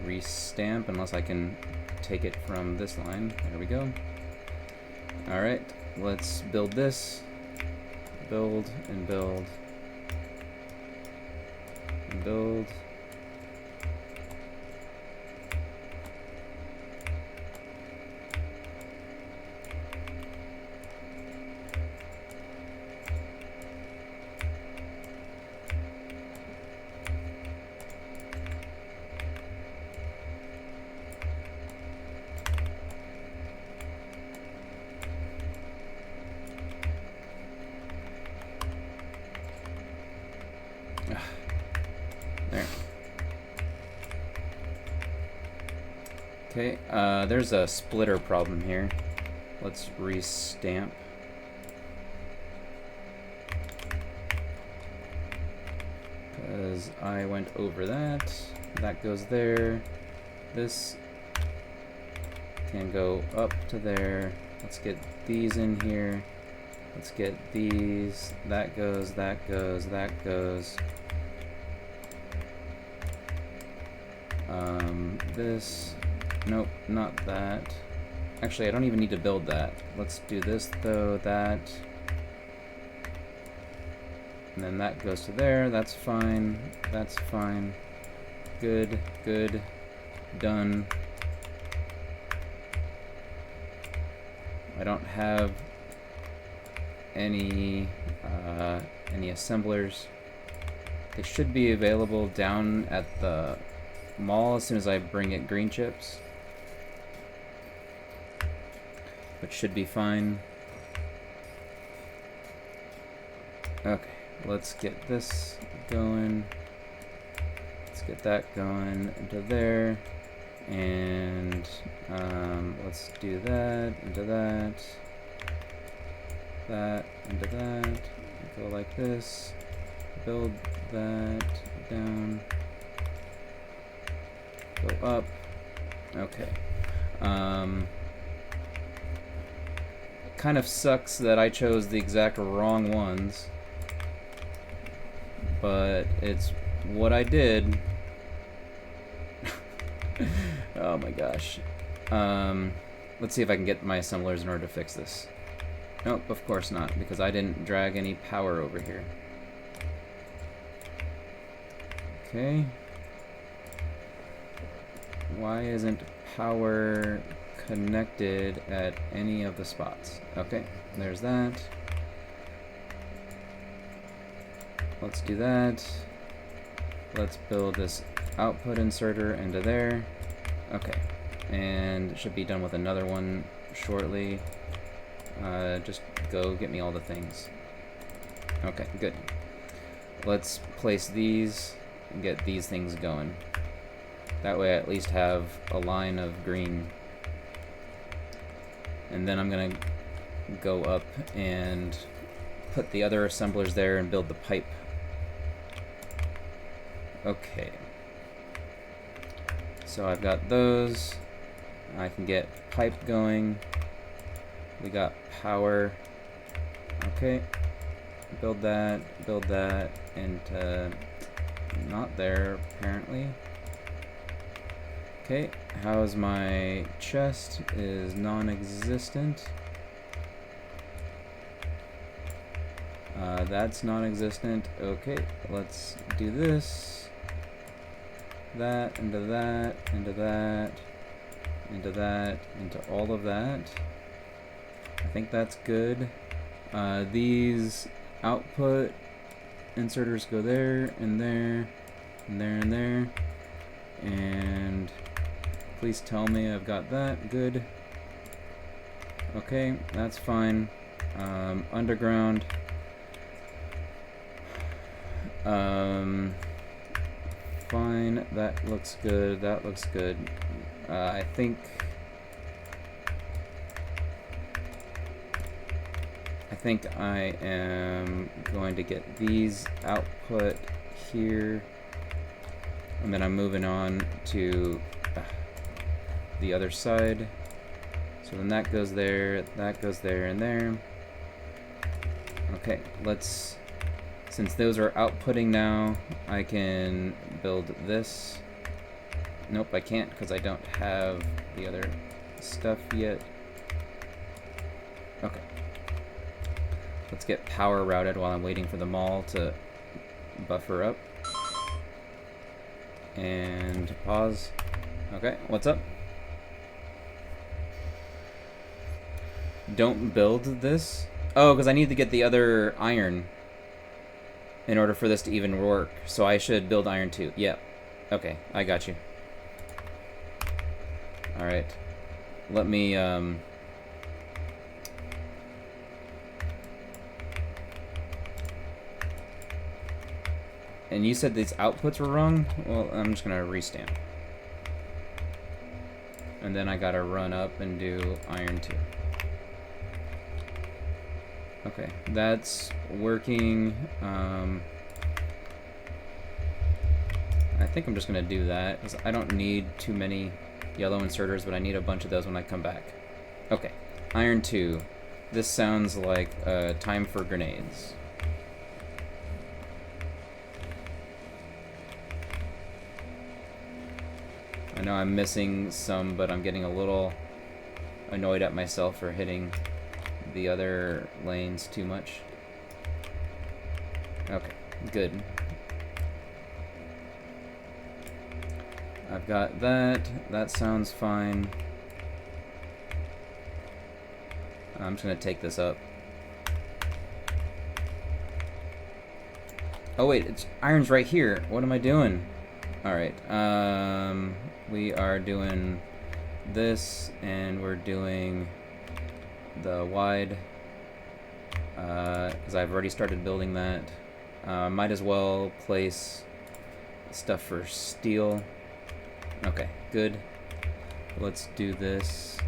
restamp, unless I can take it from this line. There we go. Alright, let's build this. Build and build. And build. There. Okay, there's a splitter problem here. Let's restamp. Because I went over that. That goes there. This can go up to there. Let's get these in here. Let's get these. That goes, that goes, that goes. This. Nope, not that. Actually, I don't even need to build that. Let's do this, though, that. And then that goes to there. That's fine. That's fine. Good, good. Done. I don't have any assemblers. They should be available down at the mall as soon as I bring it green chips, which should be fine. Okay, let's get this going. Let's get that going into there, and let's do that into that, that into that. Go like this. Build that down. Go up. Okay. Kind of sucks that I chose the exact wrong ones, but it's what I did. Oh my gosh. Let's see if I can get my assemblers in order to fix this. Nope, of course not, because I didn't drag any power over here. Okay. Why isn't power connected at any of the spots? Okay, there's that. Let's do that. Let's build this output inserter into there. Okay, and should be done with another one shortly. Just go get me all the things. Okay, good. Let's place these and get these things going. That way I at least have a line of green. And then I'm gonna go up and put the other assemblers there and build the pipe. Okay. So I've got those. I can get pipe going. We got power. Okay. Build that, and not there, apparently. Okay, how's my chest? Is non-existent. That's non-existent. Okay, let's do this. That, into that, into that, into that, into all of that. I think that's good. These output inserters go there, and there, and there, and there. And please tell me I've got that. Good. Okay, that's fine. Underground. Fine. That looks good. That looks good. I think I am going to get these output here, and then I'm moving on to the other side. So then that goes there, and there. Okay, let's, since those are outputting now, I can build this. Nope, I can't because I don't have the other stuff yet. Okay. Let's get power routed while I'm waiting for the mall to buffer up. And pause. Okay, what's up? Don't build this? Oh, because I need to get the other iron in order for this to even work. So I should build iron 2. Yeah. Okay, I got you. Alright. Let me, and you said these outputs were wrong? Well, I'm just gonna restamp. And then I gotta run up and do iron 2. Okay, that's working. I think I'm just gonna do that, because I don't need too many yellow inserters, but I need a bunch of those when I come back. Okay, iron 2. This sounds like time for grenades. I know I'm missing some, but I'm getting a little annoyed at myself for hitting the other lanes too much. Okay, good. I've got that. That sounds fine. I'm just gonna take this up. Oh wait, it's iron's right here. What am I doing? Alright, we are doing this, and we're doing the wide, because I've already started building that. Might as well place stuff for steel. Okay, good. Let's do this.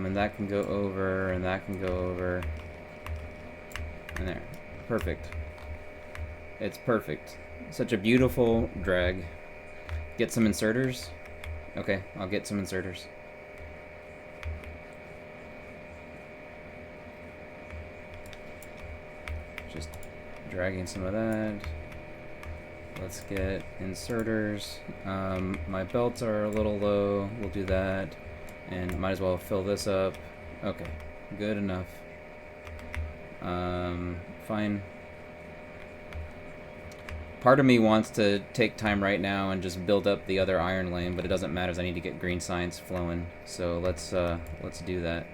And that can go over, and that can go over. And there. Perfect. It's perfect. Such a beautiful drag. Get some inserters? Okay, I'll get some inserters. Just dragging some of that. Let's get inserters. My belts are a little low. We'll do that. And might as well fill this up. Okay, good enough. Fine. Part of me wants to take time right now and just build up the other iron lane, but it doesn't matter as I need to get green science flowing. So let's do that.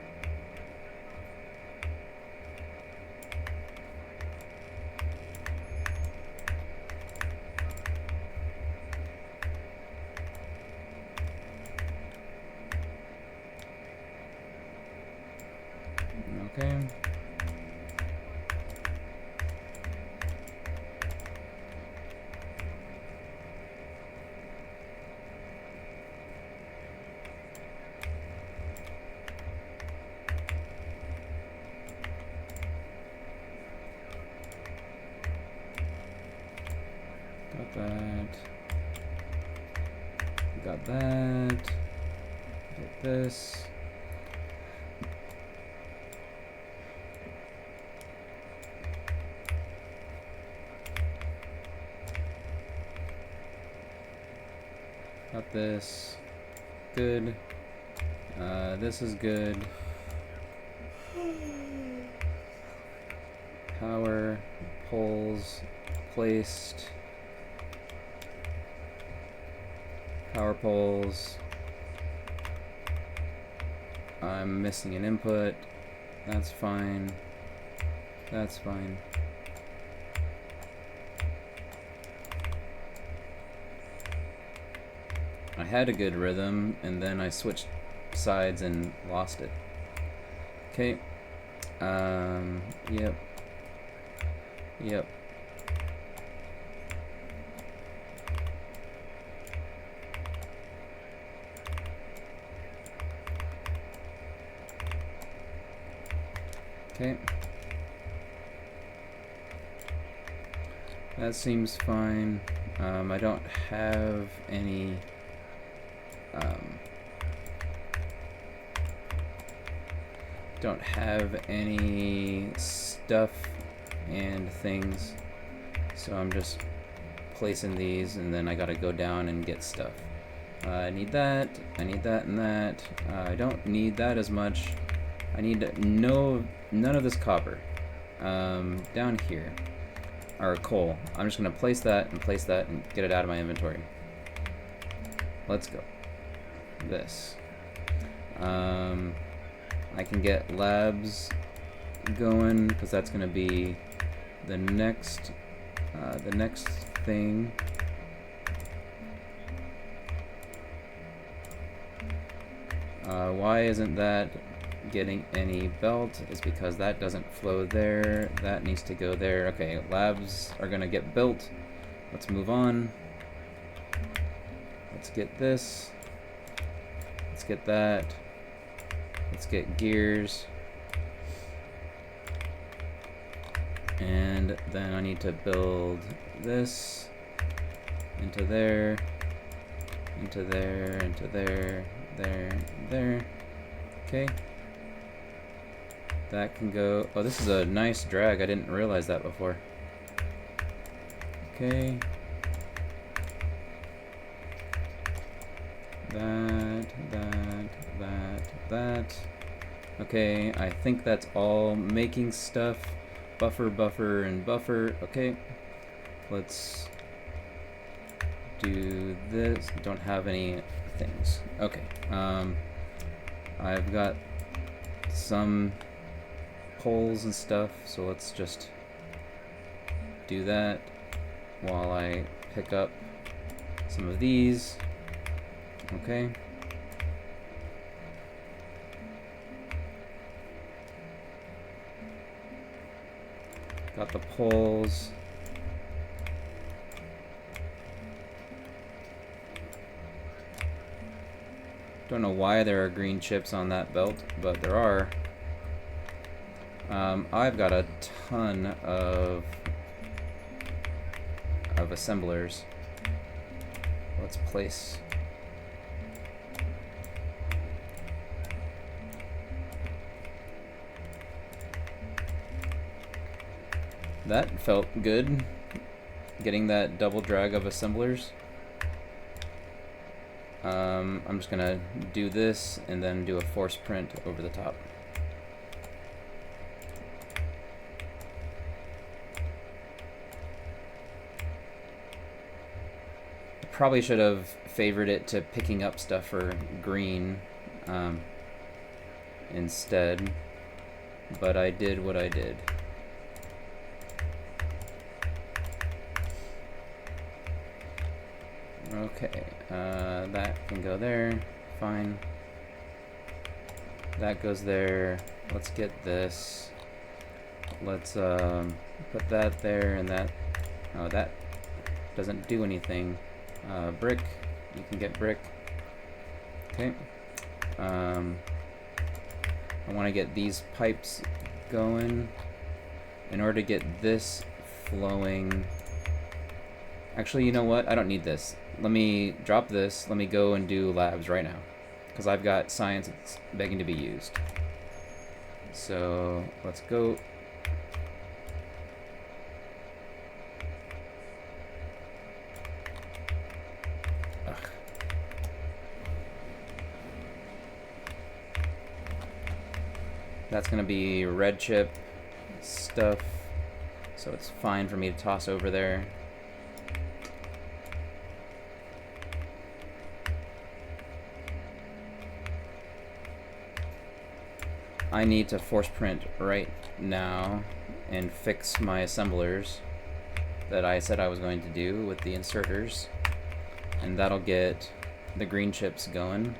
Okay. that. Got that. Get this. Got this. Good. This is good. Power poles placed. Power poles. I'm missing an input. That's fine. That's fine. I had a good rhythm, and then I switched sides and lost it. Okay. Yep. Yep. Okay. That seems fine. I don't have any stuff and things, so I'm just placing these, and then I gotta go down and get stuff. I need that, and that. I don't need that as much. I need none of this copper down here, or coal. I'm just gonna place that and get it out of my inventory. Let's go. This. I can get labs going, because that's gonna be the next thing. Why isn't that getting any belt? Is because that doesn't flow there. That needs to go there. Okay, labs are gonna get built. Let's move on. Let's get this. Let's get that. Let's get gears. And then I need to build this into there, into there, into there, there. Okay. That can go. Oh, this is a nice drag. I didn't realize that before. Okay. That. Okay, I think that's all making stuff. Buffer, and buffer. Okay. Let's do this. Don't have any things. Okay. I've got some poles and stuff, so let's just do that while I pick up some of these. Okay. Got the poles. Don't know why there are green chips on that belt, but there are. I've got a ton of assemblers. Let's place. That felt good, getting that double drag of assemblers. I'm just gonna do this and then do a force print over the top. Probably should have favored it to picking up stuff for green instead, but I did what I did. Okay, that can go there, fine. That goes there. Let's get this. Let's put that there and that. Oh, that doesn't do anything. Brick, you can get brick. Okay. I want to get these pipes going. In order to get this flowing, Actually, you know what? I don't need this. Let me drop this. Let me go and do labs right now. Because I've got science that's begging to be used. So let's go. Ugh. That's going to be red chip stuff. So it's fine for me to toss over there. I need to force print right now and fix my assemblers that I said I was going to do with the inserters, and that'll get the green chips going.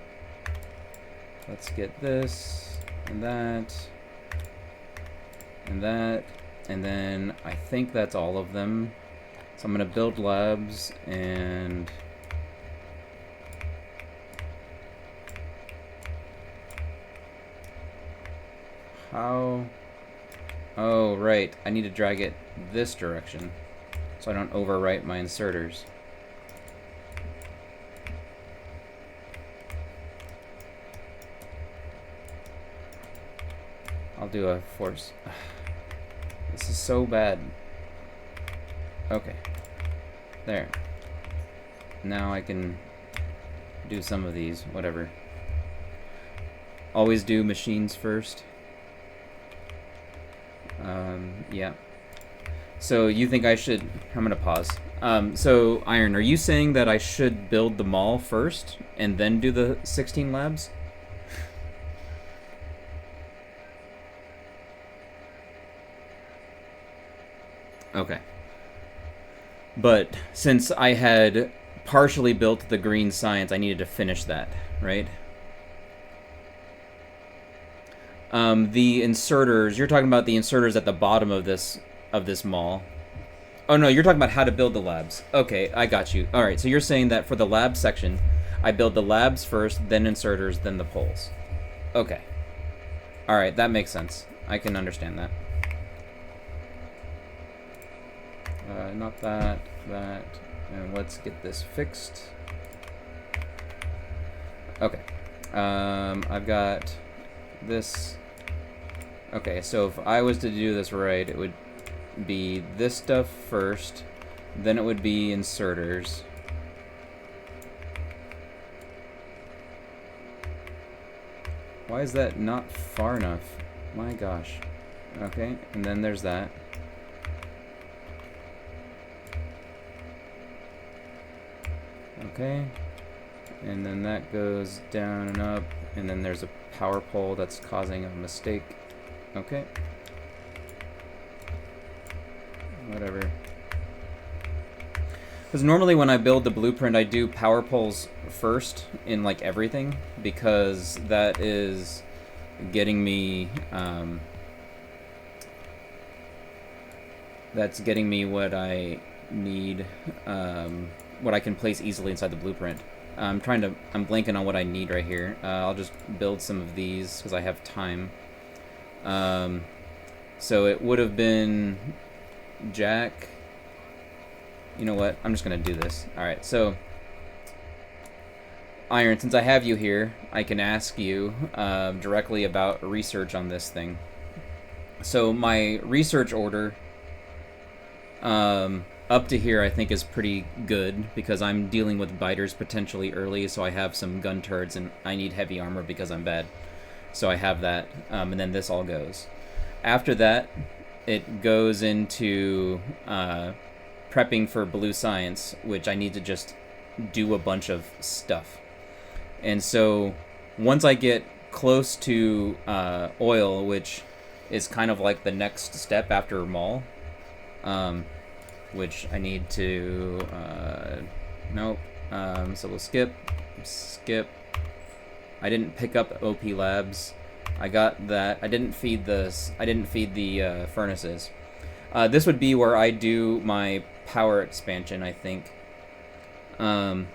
Let's get this and that and that, and then I think that's all of them. So I'm gonna build labs and how? Oh, right. I need to drag it this direction so I don't overwrite my inserters. I'll do a force. This is so bad. Okay. There. Now I can do some of these, whatever. Always do machines first. Yeah. So you think I should... I'm gonna pause. So, Iron, are you saying that I should build the mall first and then do the 16 labs? Okay. But since I had partially built the green science, I needed to finish that, right? The inserters, you're talking about the inserters at the bottom of this mall. Oh no, you're talking about how to build the labs. Okay, I got you. All right, so you're saying that for the lab section, I build the labs first, then inserters, then the poles. Okay. All right, that makes sense. I can understand that. Not that, that, and let's get this fixed. Okay. I've got this. Okay, so if I was to do this right, it would be this stuff first, then it would be inserters. Why is that not far enough? My gosh. Okay, and then there's that. Okay, and then that goes down and up, and then there's a power pole that's causing a mistake. Okay. Whatever. Because normally when I build the blueprint, I do power poles first in like everything, because that is getting me, that's getting me what I need, what I can place easily inside the blueprint. I'm blanking on what I need right here. I'll just build some of these because I have time. So it would have been Jack. You know what? I'm just going to do this. Alright, so Iron, since I have you here, I can ask you directly about research on this thing. So my research order up to here I think is pretty good because I'm dealing with biters potentially early, so I have some gun turrets and I need heavy armor because I'm bad. So I have that, and then this all goes. After that, it goes into prepping for blue science, which I need to just do a bunch of stuff. And so once I get close to oil, which is kind of like the next step after mall, which I need to, nope, so we'll skip. I didn't pick up OP labs. I got that. I didn't feed the furnaces. This would be where I do my power expansion, I think. And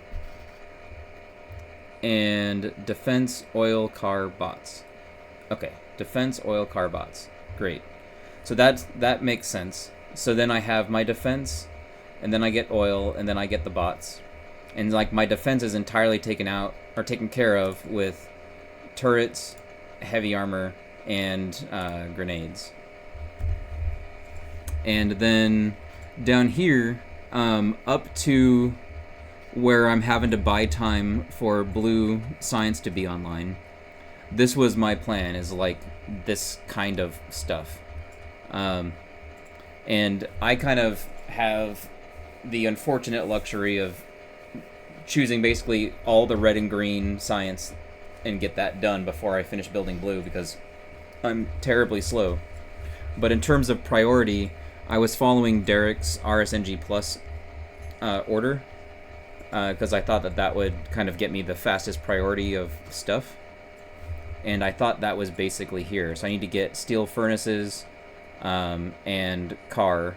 defense oil car bots. Okay, defense oil car bots. Great. So that makes sense. So then I have my defense, and then I get oil, and then I get the bots. And like my defense is entirely taken care of with turrets, heavy armor, and grenades. And then down here, up to where I'm having to buy time for blue science to be online. This was my plan, is like this kind of stuff. And I kind of have the unfortunate luxury of choosing basically all the red and green science and get that done before I finish building blue, because I'm terribly slow. But in terms of priority, I was following Derek's RSNG Plus order, because I thought that would kind of get me the fastest priority of stuff. And I thought that was basically here. So I need to get steel furnaces and car.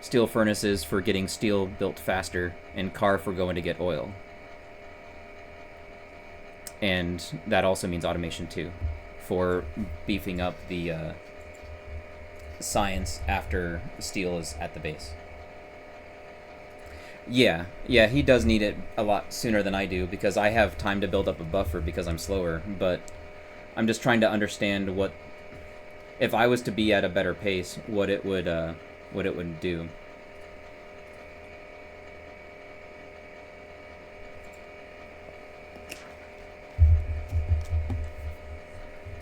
Steel furnaces for getting steel built faster, and car for going to get oil. And that also means automation too, for beefing up the science after steel is at the base. Yeah, he does need it a lot sooner than I do, because I have time to build up a buffer because I'm slower, but I'm just trying to understand what, if I was to be at a better pace, what it would do.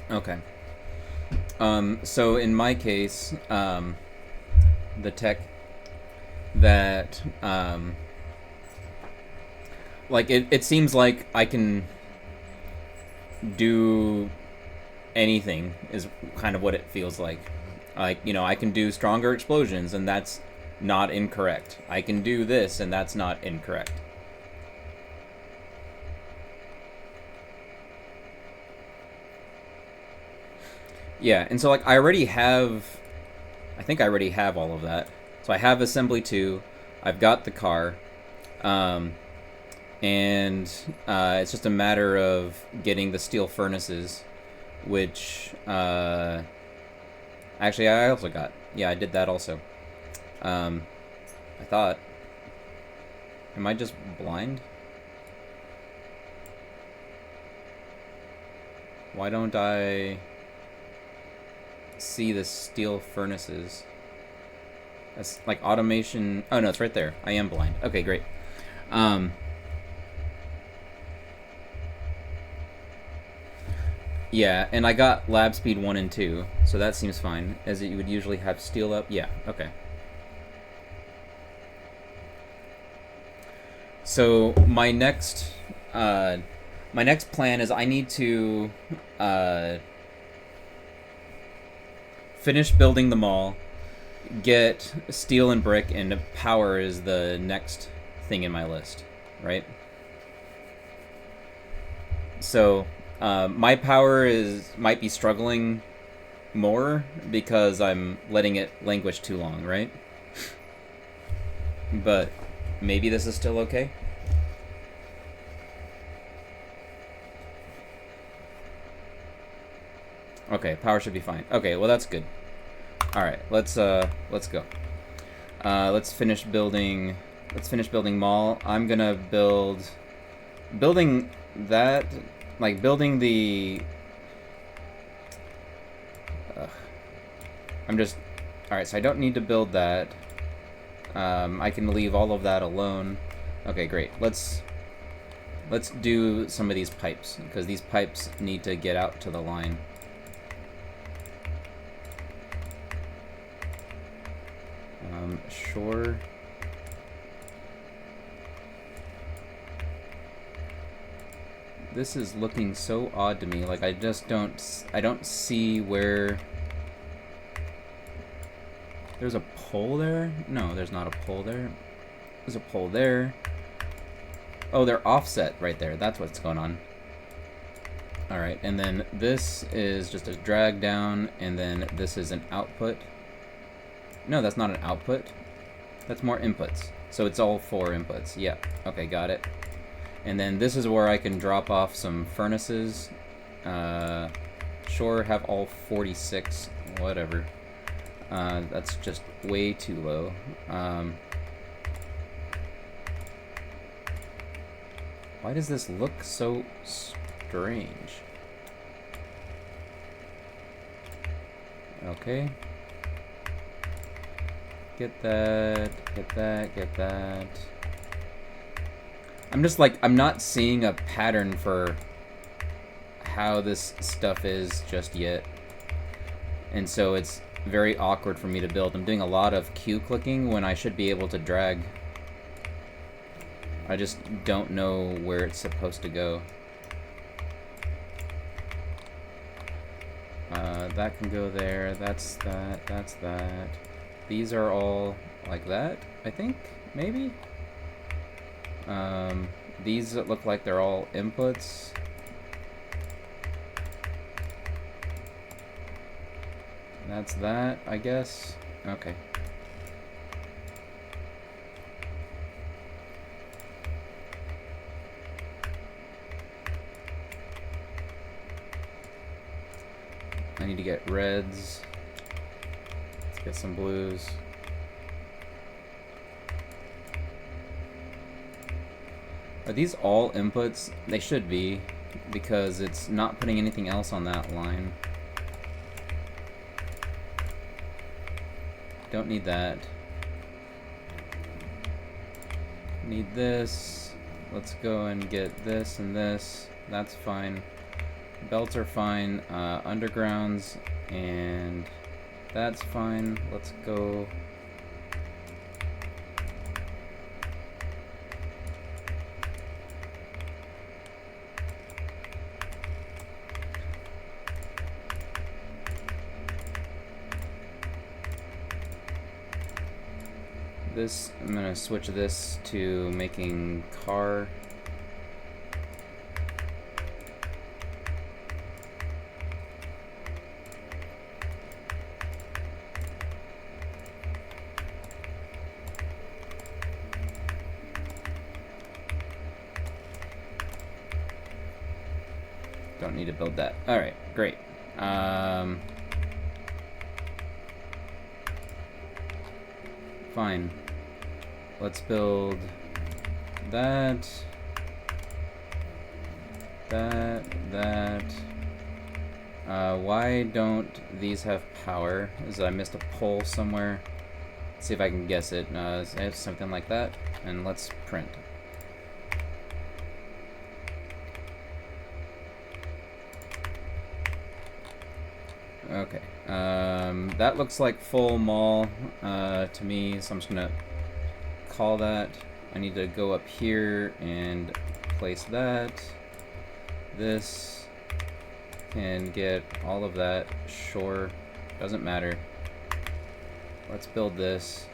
Okay. So in my case, the tech that, like, it seems like I can do anything, is kind of what it feels like. Like, you know, I can do stronger explosions, and that's not incorrect. I can do this, and that's not incorrect. Yeah, and so, like, I think I already have all of that. So I have assembly 2, I've got the car, and it's just a matter of getting the steel furnaces, which, actually I also got. Yeah, I did that also. I thought. Am I just blind? Why don't I see the steel furnaces? That's like automation. Oh no, it's right there. I am blind. Okay, great. Yeah, and I got lab speed 1 and 2, so that seems fine, as you would usually have steel up. Yeah, okay. So my next plan is I need to finish building the mall, get steel and brick, and power is the next thing in my list, right? So my power might be struggling more because I'm letting it languish too long, right? But maybe this is still okay. Okay, power should be fine. Okay, well that's good. All right, let's go. Let's finish building mall. I'm gonna building that, like building the. I'm just. All right, so I don't need to build that. I can leave all of that alone. Okay, great. Let's do some of these pipes, because these pipes need to get out to the line. Sure. This is looking so odd to me. Like, I don't see where. There's a pole there? No, there's not a pole there. There's a pole there. Oh, they're offset right there. That's what's going on. Alright, and then this is just a drag down, and then this is an output. No, that's not an output. That's more inputs. So it's all 4 inputs. Yeah. Okay, got it. And then this is where I can drop off some furnaces. Sure, have all 46. Whatever. That's just way too low. Why does this look so strange? Okay. Get that, get that, get that. I'm just like, I'm not seeing a pattern for how this stuff is just yet. And so it's very awkward for me to build. I'm doing a lot of Q clicking when I should be able to drag. I just don't know where it's supposed to go. That can go there, that's that, that's that. These are all like that, I think, maybe? These look like they're all inputs. That's that, I guess. Okay. I need to get reds. Let's get some blues. Are these all inputs? They should be, because it's not putting anything else on that line. Don't need that. Need this. Let's go and get this and this. That's fine. Belts are fine. Undergrounds, and that's fine. Let's go. This, I'm gonna switch this to making car. Don't need to build that. All right, great. Fine. Let's build that, that. Why don't these have power? Is that I missed a pole somewhere? Let's see if I can guess it. I have something like that, and let's print. Okay, that looks like full mall to me, so I'm just gonna call that. I need to go up here and place that. This can get all of that, sure, doesn't matter. Let's build this.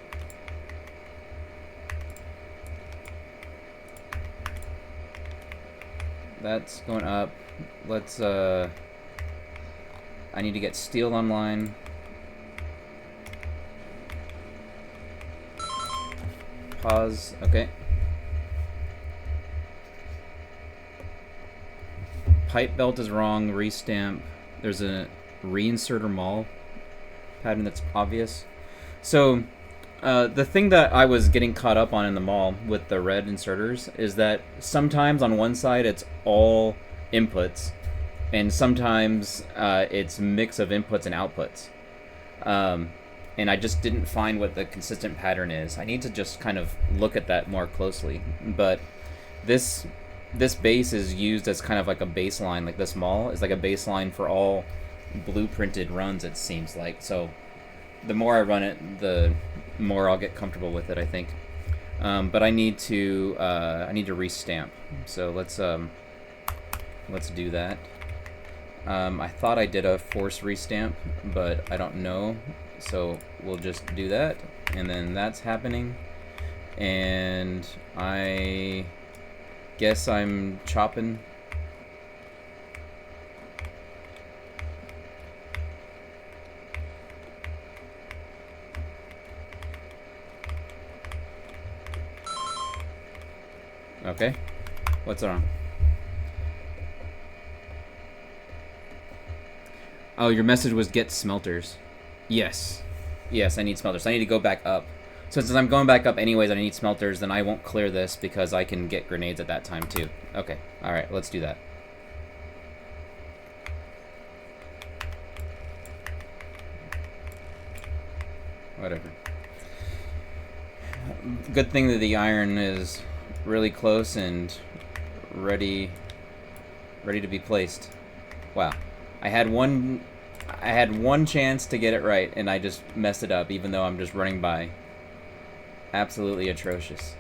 That's going up. Let's I need to get steel online. Pause, okay. Pipe belt is wrong, restamp. There's a reinserter mall pattern that's obvious. So, the thing that I was getting caught up on in the mall with the red inserters is that sometimes on one side it's all inputs, and sometimes it's a mix of inputs and outputs. And I just didn't find what the consistent pattern is. I need to just kind of look at that more closely. But this base is used as kind of like a baseline, like this mall is like a baseline for all blueprinted runs, it seems like. So the more I run it, the more I'll get comfortable with it, I think. But I need to restamp. So let's do that. I thought I did a force restamp, but I don't know. So we'll just do that, and then that's happening. And I guess I'm chopping. Okay, what's wrong? Oh, your message was get smelters. Yes. Yes, I need smelters. I need to go back up. So since I'm going back up anyways, I need smelters, then I won't clear this because I can get grenades at that time too. Okay, alright, let's do that. Whatever. Good thing that the iron is really close and ready to be placed. Wow. I had one chance to get it right and I just messed it up even though I'm just running by. Absolutely atrocious.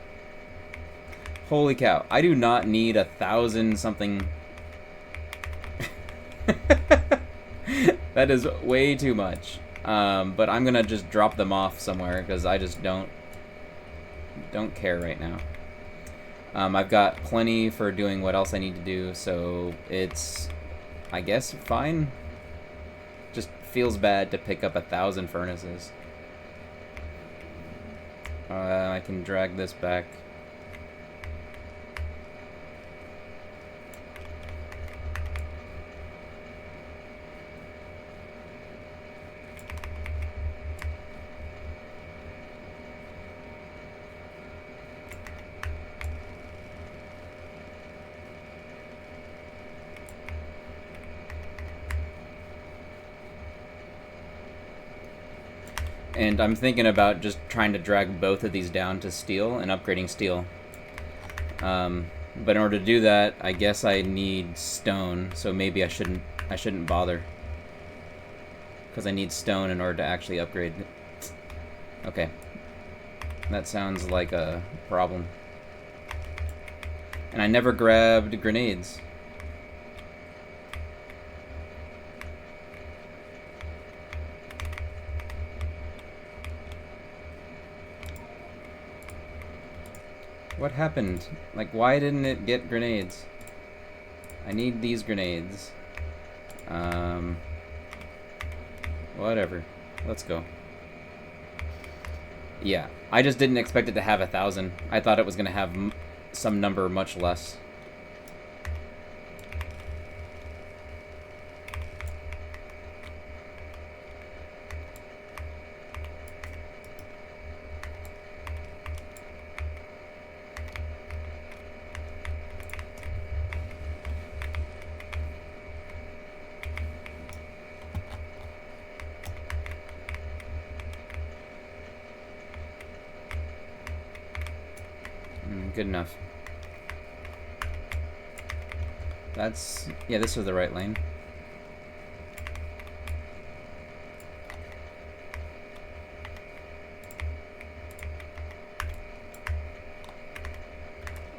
Holy cow. I do not need 1,000 something. That is way too much. But I'm gonna just drop them off somewhere because I just don't care right now. I've got plenty for doing what else I need to do, so it's, I guess, fine. Just feels bad to pick up 1,000 furnaces. I can drag this back. And I'm thinking about just trying to drag both of these down to steel and upgrading steel. But in order to do that, I guess I need stone, so maybe I shouldn't bother. Because I need stone in order to actually upgrade. Okay. That sounds like a problem. And I never grabbed grenades. What happened? Like, why didn't it get grenades? I need these grenades. Whatever. Let's go. Yeah, I just didn't expect it to have 1,000. I thought it was gonna have some number much less. Good enough. That's... yeah, this was the right lane.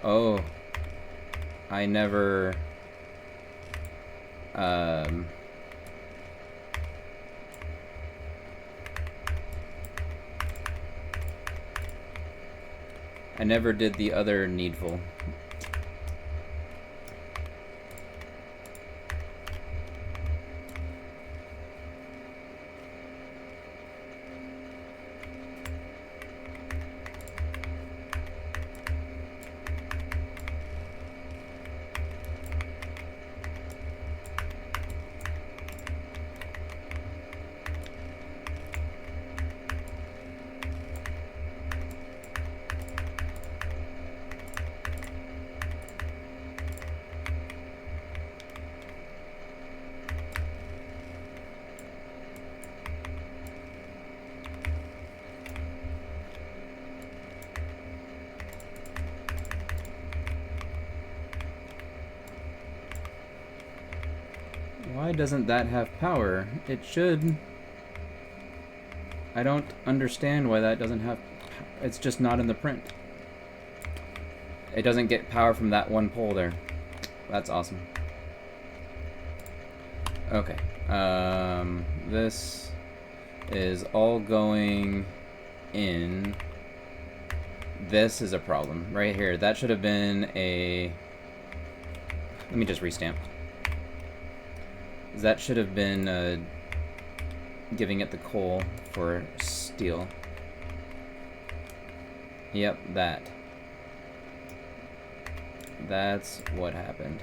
Oh. I never... I never did the other needful. Why doesn't that have power? It should. I don't understand why that doesn't have... it's just not in the print. It doesn't get power from that one pole there. That's awesome. Okay. This is all going in. This is a problem. Right here. That should have been a... let me just restamp. That should have been giving it the coal for steel. Yep, that. That's what happened.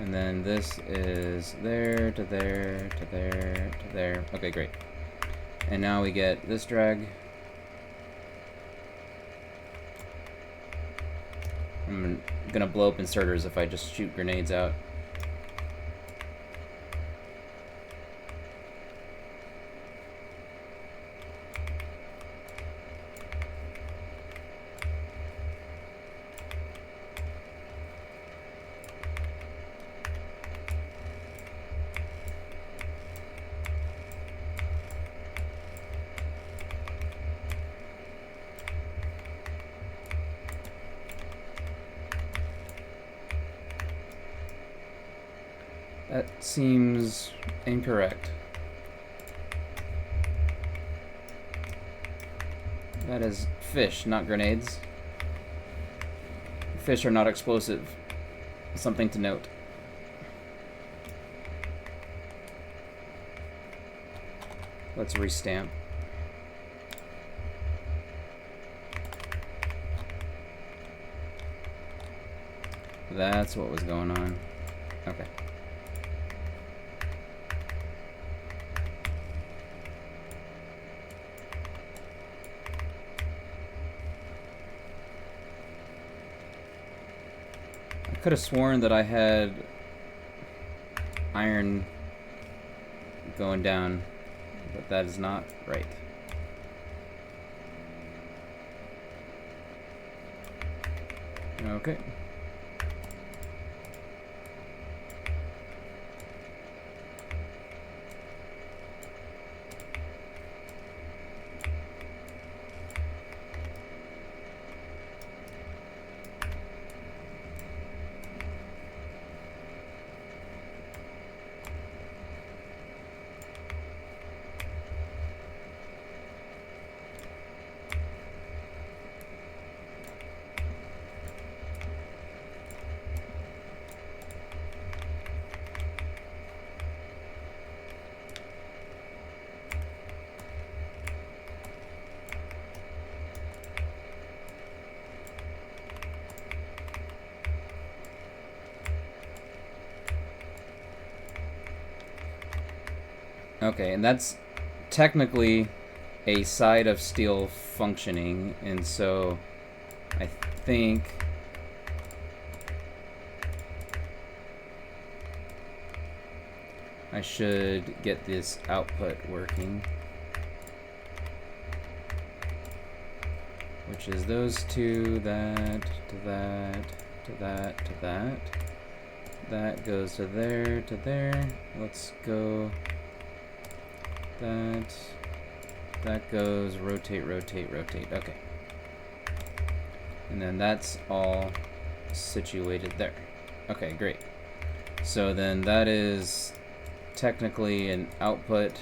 And then this is there to there to there to there. Okay, great. And now we get this drag. I'm gonna blow up inserters if I just shoot grenades out. That seems incorrect. That is fish, not grenades. Fish are not explosive. Something to note. Let's restamp. That's what was going on. Okay. I could have sworn that I had iron going down, but that is not right. Okay. Okay, and that's technically a side of steel functioning, and so I think I should get this output working, which is those two, that to that, to that, to that. That goes to there, to there. Let's go. That goes rotate, rotate, rotate. Okay. And then that's all situated there. Okay, great. So then that is technically an output.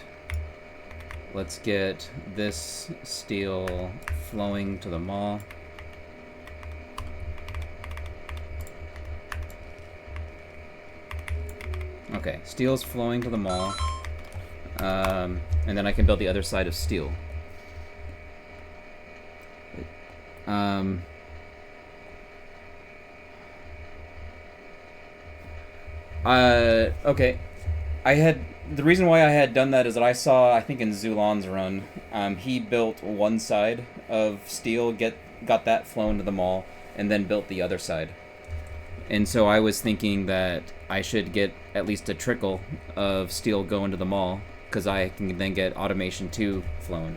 Let's get this steel flowing to the maul. Okay, steel's flowing to the maul. And then I can build the other side of steel. Okay. The reason why I had done that is that I saw, I think in Zulan's run, he built one side of steel, got that flown to the maul, and then built the other side. And so I was thinking that I should get at least a trickle of steel going to the maul, because I can then get automation 2 flown.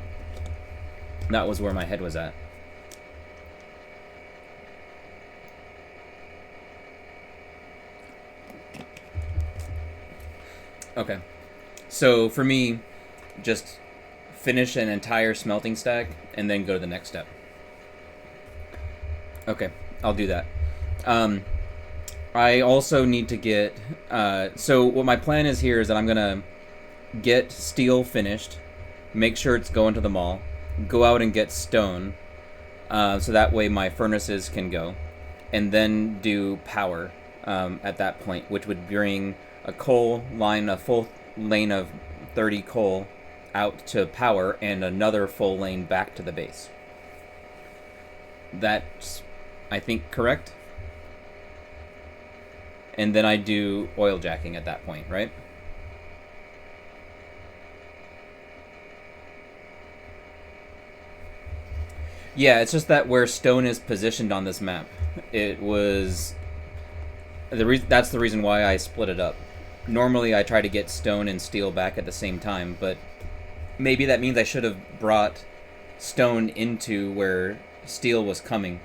That was where my head was at. Okay. So for me, just finish an entire smelting stack and then go to the next step. Okay, I'll do that. I also need to get... so what my plan is here is that I'm going to get steel finished, make sure it's going to the maul, go out and get stone, so that way my furnaces can go, and then do power at that point, which would bring a coal line, a full lane of 30 coal out to power, and another full lane back to the base. That's, I think, correct? And then I do oil jacking at that point, right? Yeah, it's just that where stone is positioned on this map, it was that's the reason why I split it up. Normally, I try to get stone and steel back at the same time, but maybe that means I should have brought stone into where steel was coming,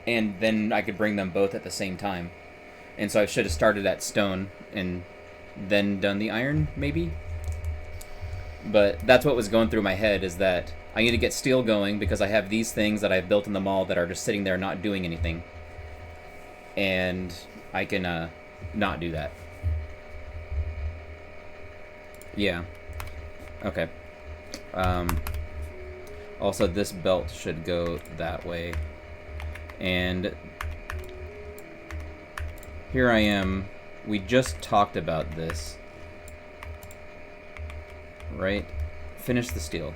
and then I could bring them both at the same time. And so I should have started at stone and then done the iron, maybe. But that's what was going through my head, is that I need to get steel going because I have these things that I've built in the mall that are just sitting there not doing anything. And I can not do that. Yeah. Okay. Also, this belt should go that way. And here I am. We just talked about this. Right? Finish the steel.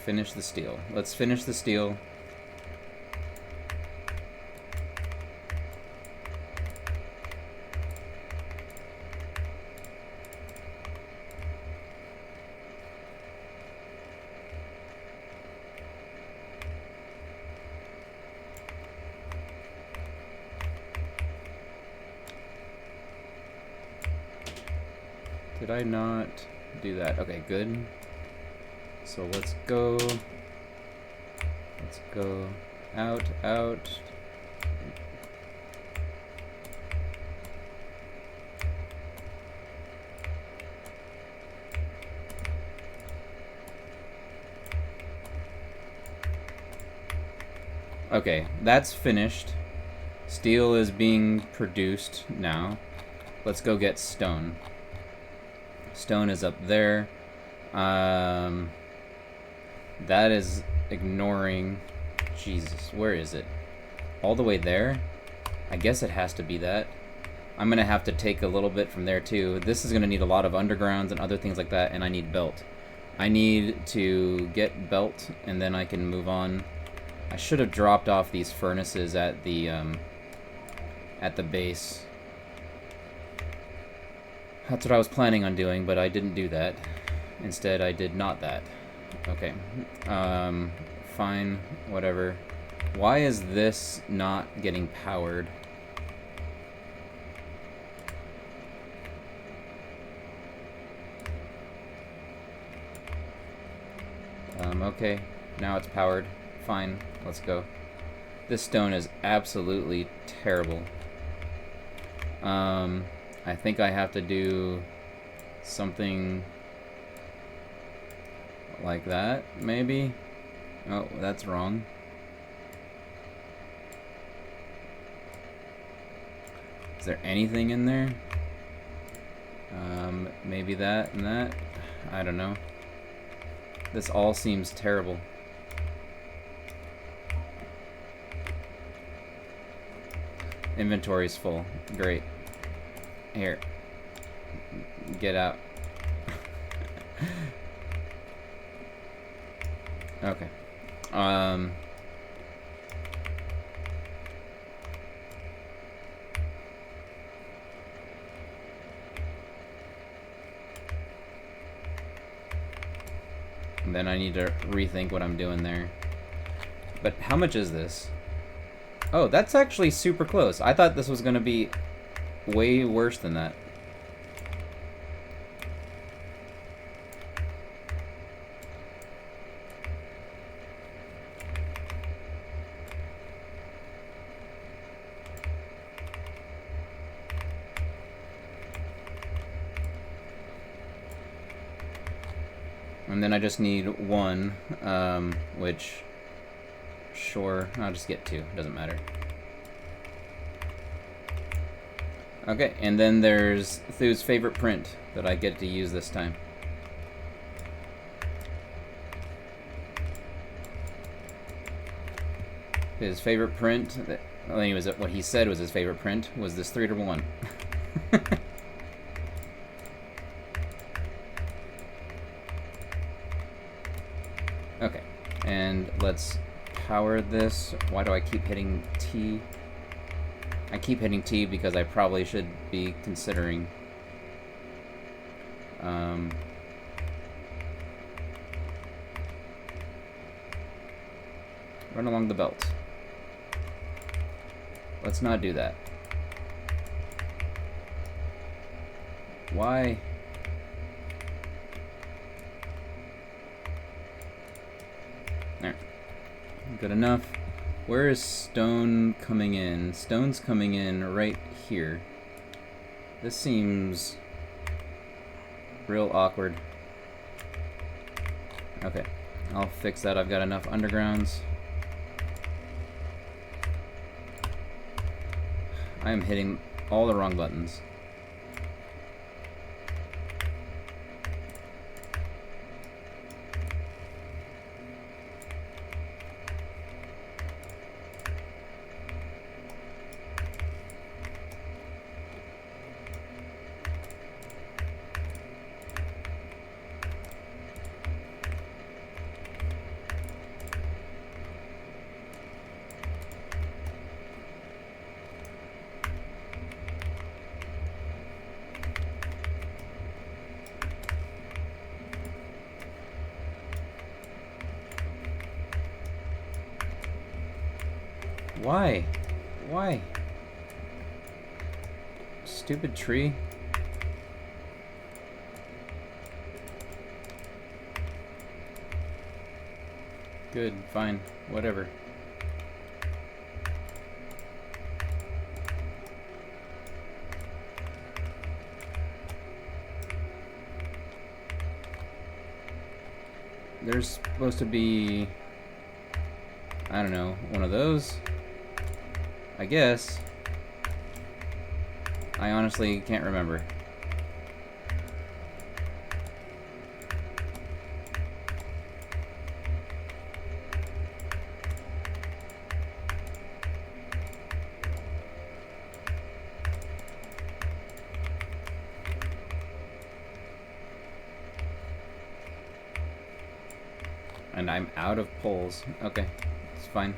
Finish the steel. Let's finish the steel. Did I not do that? Okay, good. So let's go out, out. Okay, that's finished. Steel is being produced now. Let's go get stone. Stone is up there. That is ignoring... Jesus, where is it? All the way there? I guess it has to be that. I'm going to have to take a little bit from there too. This is going to need a lot of undergrounds and other things like that, and I need belt. I need to get belt, and then I can move on. I should have dropped off these furnaces at the base. That's what I was planning on doing, but I didn't do that. Instead, I did not that. Okay. Fine. Whatever. Why is this not getting powered? Okay. Now it's powered. Fine. Let's go. This stone is absolutely terrible. I think I have to do something like that, maybe? Oh, that's wrong. Is there anything in there? Maybe that and that? I don't know. This all seems terrible. Inventory's full. Great. Here. Get out. Okay. And then I need to rethink what I'm doing there. But how much is this? Oh, that's actually super close. I thought this was going to be way worse than that. And then I just need one, which, sure, I'll just get two, doesn't matter. Okay, and then there's Thu's favorite print that I get to use this time. His favorite print, well, anyways, what he said was his favorite print, was this 3-1. Okay, and let's power this. Why do I keep hitting T? I keep hitting T because I probably should be considering Run along the belt. Let's not do that. Why? There. Good enough. Where is stone coming in? Stone's coming in right here. This seems real awkward. Okay, I'll fix that. I've got enough undergrounds. I am hitting all the wrong buttons. Why? Why? Stupid tree. Good, fine, whatever. There's supposed to be, I don't know, one of those? I guess. I honestly can't remember. And I'm out of poles. Okay, it's fine.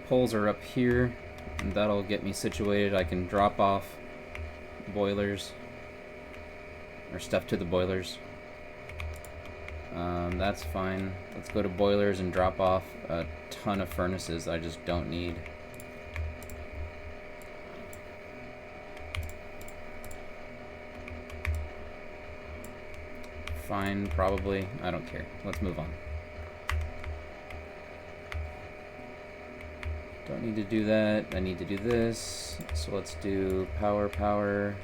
Poles are up here, and that'll get me situated. I can drop off boilers, or stuff to the boilers. That's fine. Let's go to boilers and drop off a ton of furnaces I just don't need. Fine, probably. I don't care. Let's move on. Don't need to do that. I need to do this. So let's do power, power,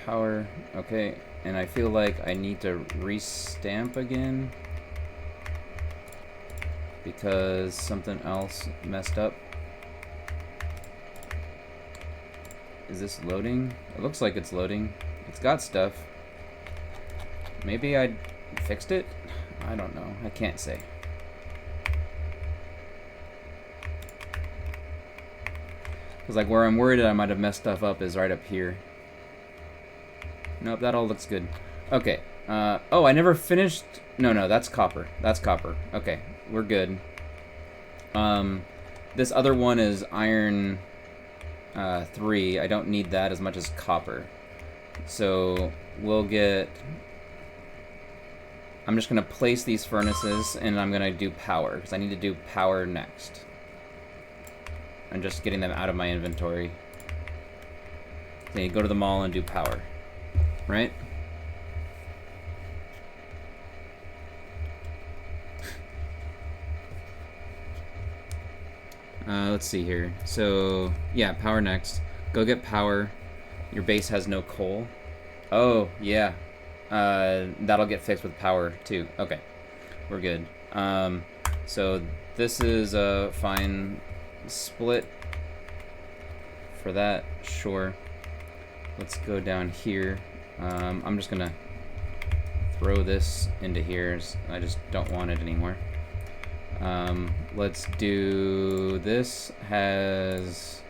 power. Okay, and I feel like I need to restamp again because something else messed up. Is this loading? It looks like it's loading. It's got stuff. Maybe I fixed it? I don't know. I can't say. Because like where I'm worried that I might have messed stuff up is right up here. Nope, that all looks good. Okay. Oh, I never finished. No, that's copper. That's copper. Okay, we're good. This other one is iron 3. I don't need that as much as copper. So we'll get. I'm just gonna place these furnaces and I'm gonna do power because I need to do power next. I'm just getting them out of my inventory. Okay, go to the mall and do power, right? Let's see here. So, yeah, power next. Go get power. Your base has no coal. Oh, yeah. That'll get fixed with power, too. Okay, we're good. So this is a fine split for that, sure. Let's go down here. I'm just gonna throw this into here. I just don't want it anymore. Let's do this. Has...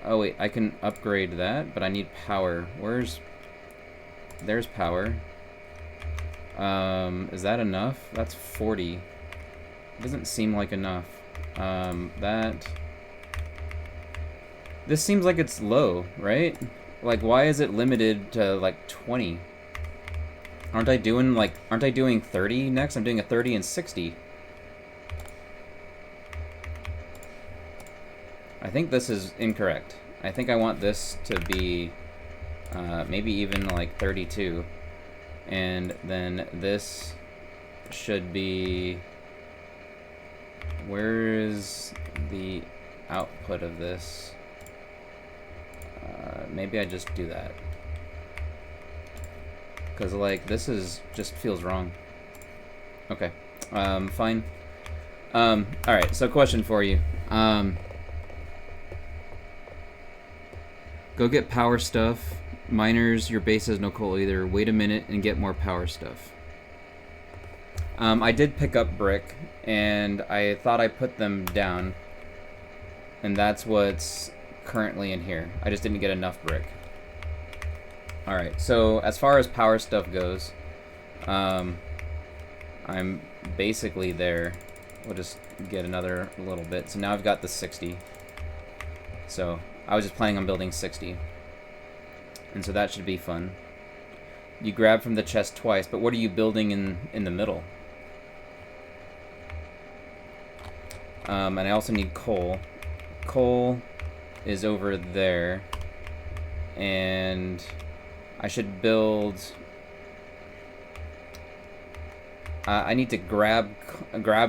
Oh wait, I can upgrade that, but I need power. There's power. Is that enough? That's 40. Doesn't seem like enough. This seems like it's low, right? Like, why is it limited to like 20? Aren't I doing 30 next? I'm doing a 30 and 60. I think this is incorrect. I think I want this to be maybe even like 32. And then this should be... Where is the output of this? Maybe I just do that. Because, like, this is just feels wrong. Okay. Fine. Alright, so question for you. Go get power stuff. Miners, your base has no coal either. Wait a minute and get more power stuff. I did pick up brick, and I thought I put them down. And that's what's currently in here. I just didn't get enough brick. Alright, so as far as power stuff goes, I'm basically there. We'll just get another little bit. So now I've got the 60. So I was just planning on building 60. And so that should be fun. You grab from the chest twice, but what are you building in the middle? And I also need coal. Coal is over there. And I should build... I need to grab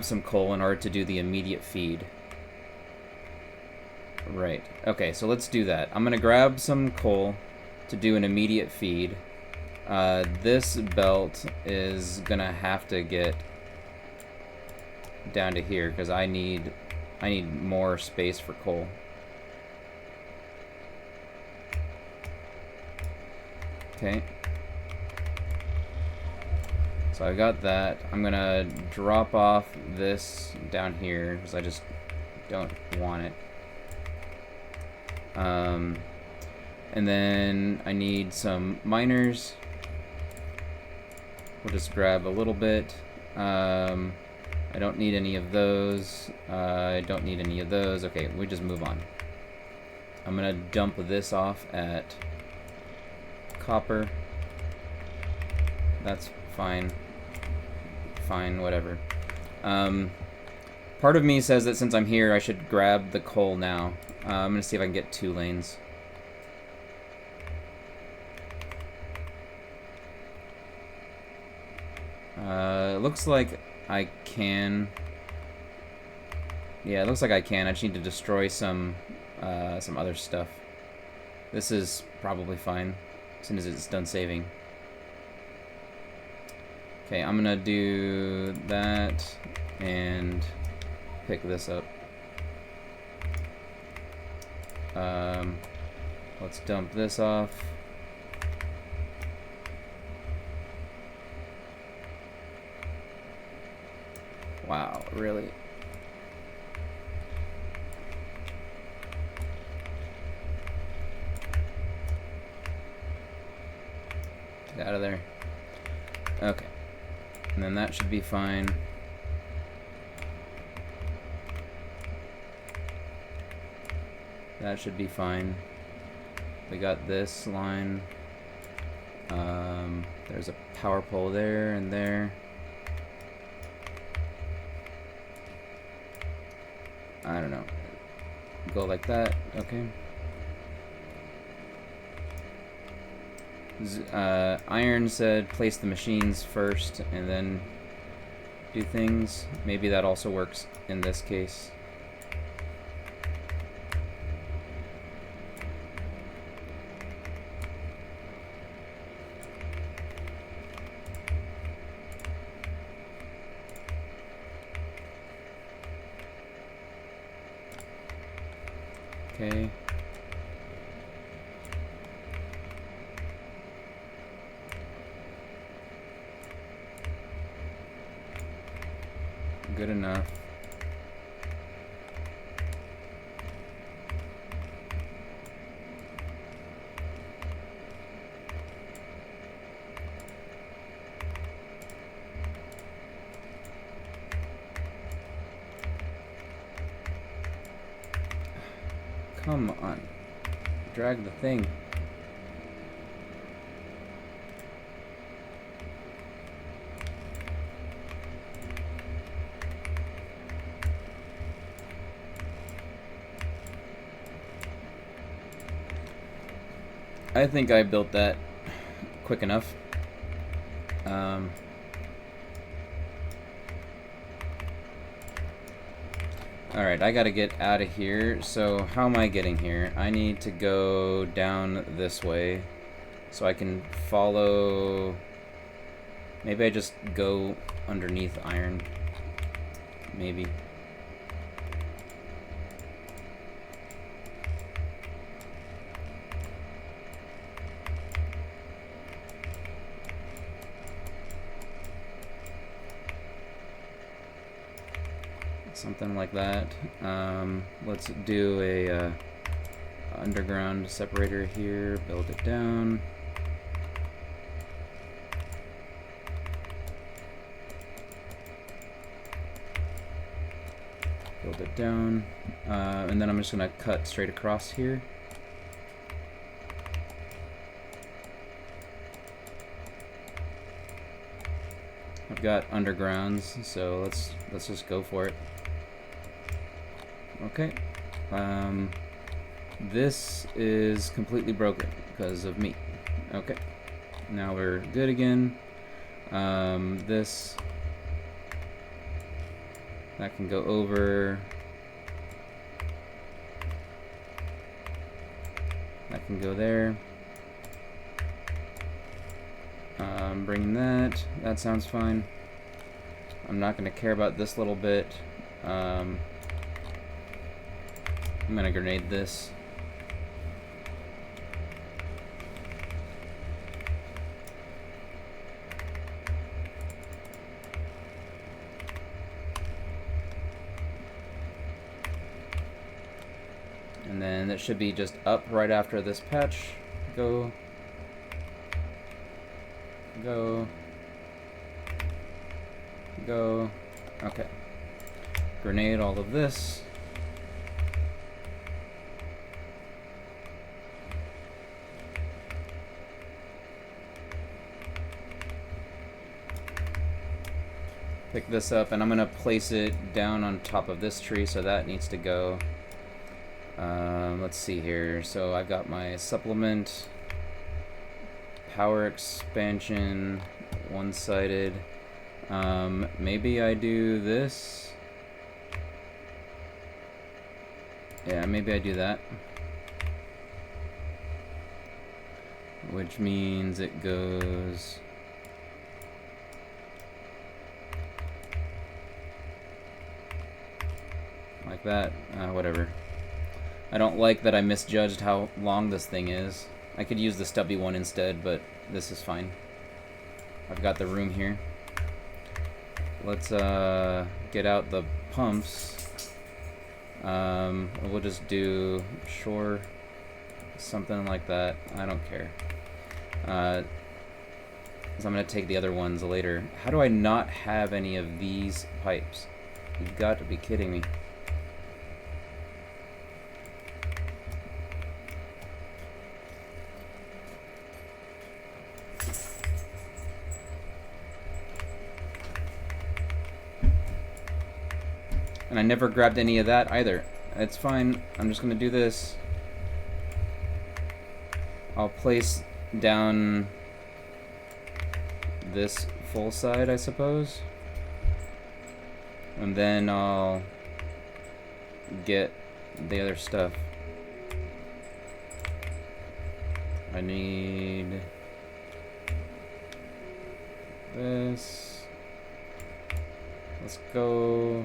some coal in order to do the immediate feed. Right. Okay, so let's do that. I'm gonna grab some coal to do an immediate feed. This belt is gonna have to get down to here because I need more space for coal. Okay. So I got that. I'm gonna drop off this down here because I just don't want it. And then I need some miners. We'll just grab a little bit. I don't need any of those. I don't need any of those. Okay, we just move on. I'm gonna dump this off at copper. That's fine. Fine, whatever. Part of me says that since I'm here, I should grab the coal now. I'm gonna see if I can get 2 lanes. It looks like I can. Yeah, it looks like I can. I just need to destroy some other stuff. This is probably fine as soon as it's done saving. Okay, I'm gonna do that and pick this up. Let's dump this off. Wow, really? Get out of there. Okay. And then that should be fine. That should be fine. We got this line. There's a power pole there and there. I don't know. Go like that, okay. Iron said place the machines first and then do things. Maybe that also works in this case. Okay. Good enough. Come on. Drag the thing. I think I built that quick enough. Alright, I gotta get out of here. So how am I getting here? I need to go down this way so I can follow. Maybe I just go underneath iron. Maybe. Something like that. Let's do a underground separator here, build it down. Build it down. And then I'm just gonna cut straight across here. I've got undergrounds, so let's just go for it. Okay. This is completely broken because of me. Okay. Now we're good again. This that can go over. That can go there. Bringing that. That sounds fine. I'm not going to care about this little bit. I'm going to grenade this. And then it should be just up right after this patch. Go. Go. Go. Okay. Grenade all of this. Pick this up, and I'm gonna place it down on top of this tree, so that needs to go. Let's see here. So I've got my supplement, power expansion, one-sided. Maybe I do this. Yeah, maybe I do that. Which means it goes like that. Whatever. I don't like that I misjudged how long this thing is. I could use the stubby one instead, but this is fine. I've got the room here. Let's get out the pumps. We'll just do shore, something like that. I don't care. So I'm gonna take the other ones later. How do I not have any of these pipes? You've got to be kidding me. And I never grabbed any of that either. It's fine. I'm just going to do this. I'll place down this full side, I suppose. And then I'll get the other stuff. I need this. Let's go.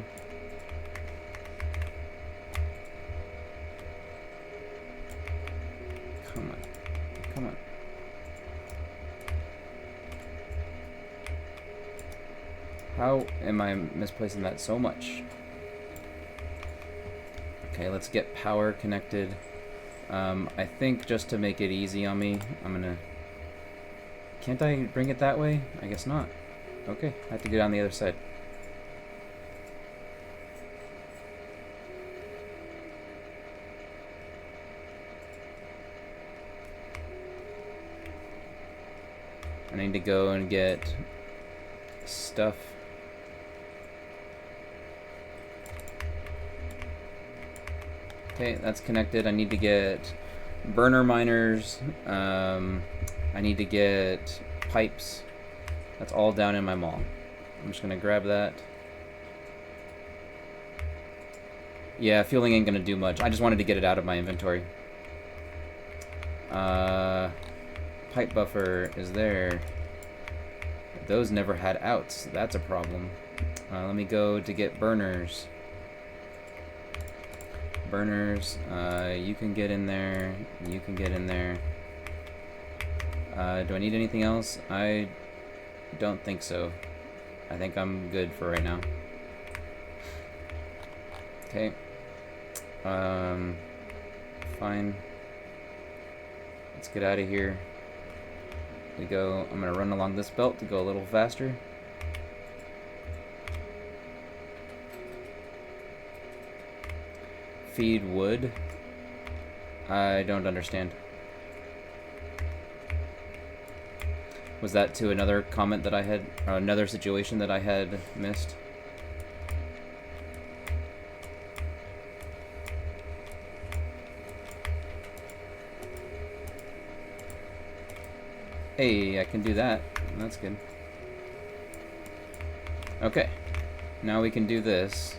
Come on. Come on. How am I misplacing that so much? Okay, let's get power connected. I think just to make it easy on me, I'm gonna... Can't I bring it that way? I guess not. Okay, I have to get on the other side. I need to go and get stuff. Okay, that's connected. I need to get burner miners. I need to get pipes. That's all down in my mall. I'm just gonna grab that. Yeah, fueling ain't gonna do much. I just wanted to get it out of my inventory. Pipe buffer is there. Those never had outs. That's a problem. Let me go to get burners. Burners, you can get in there. You can get in there. Do I need anything else? I don't think so. I think I'm good for right now. Okay. Fine. Let's get out of here. We go. I'm gonna run along this belt to go a little faster. Feed wood. I don't understand. Was that to another comment that I had, or another situation that I had missed? Hey, I can do that. That's good. Okay. Now we can do this.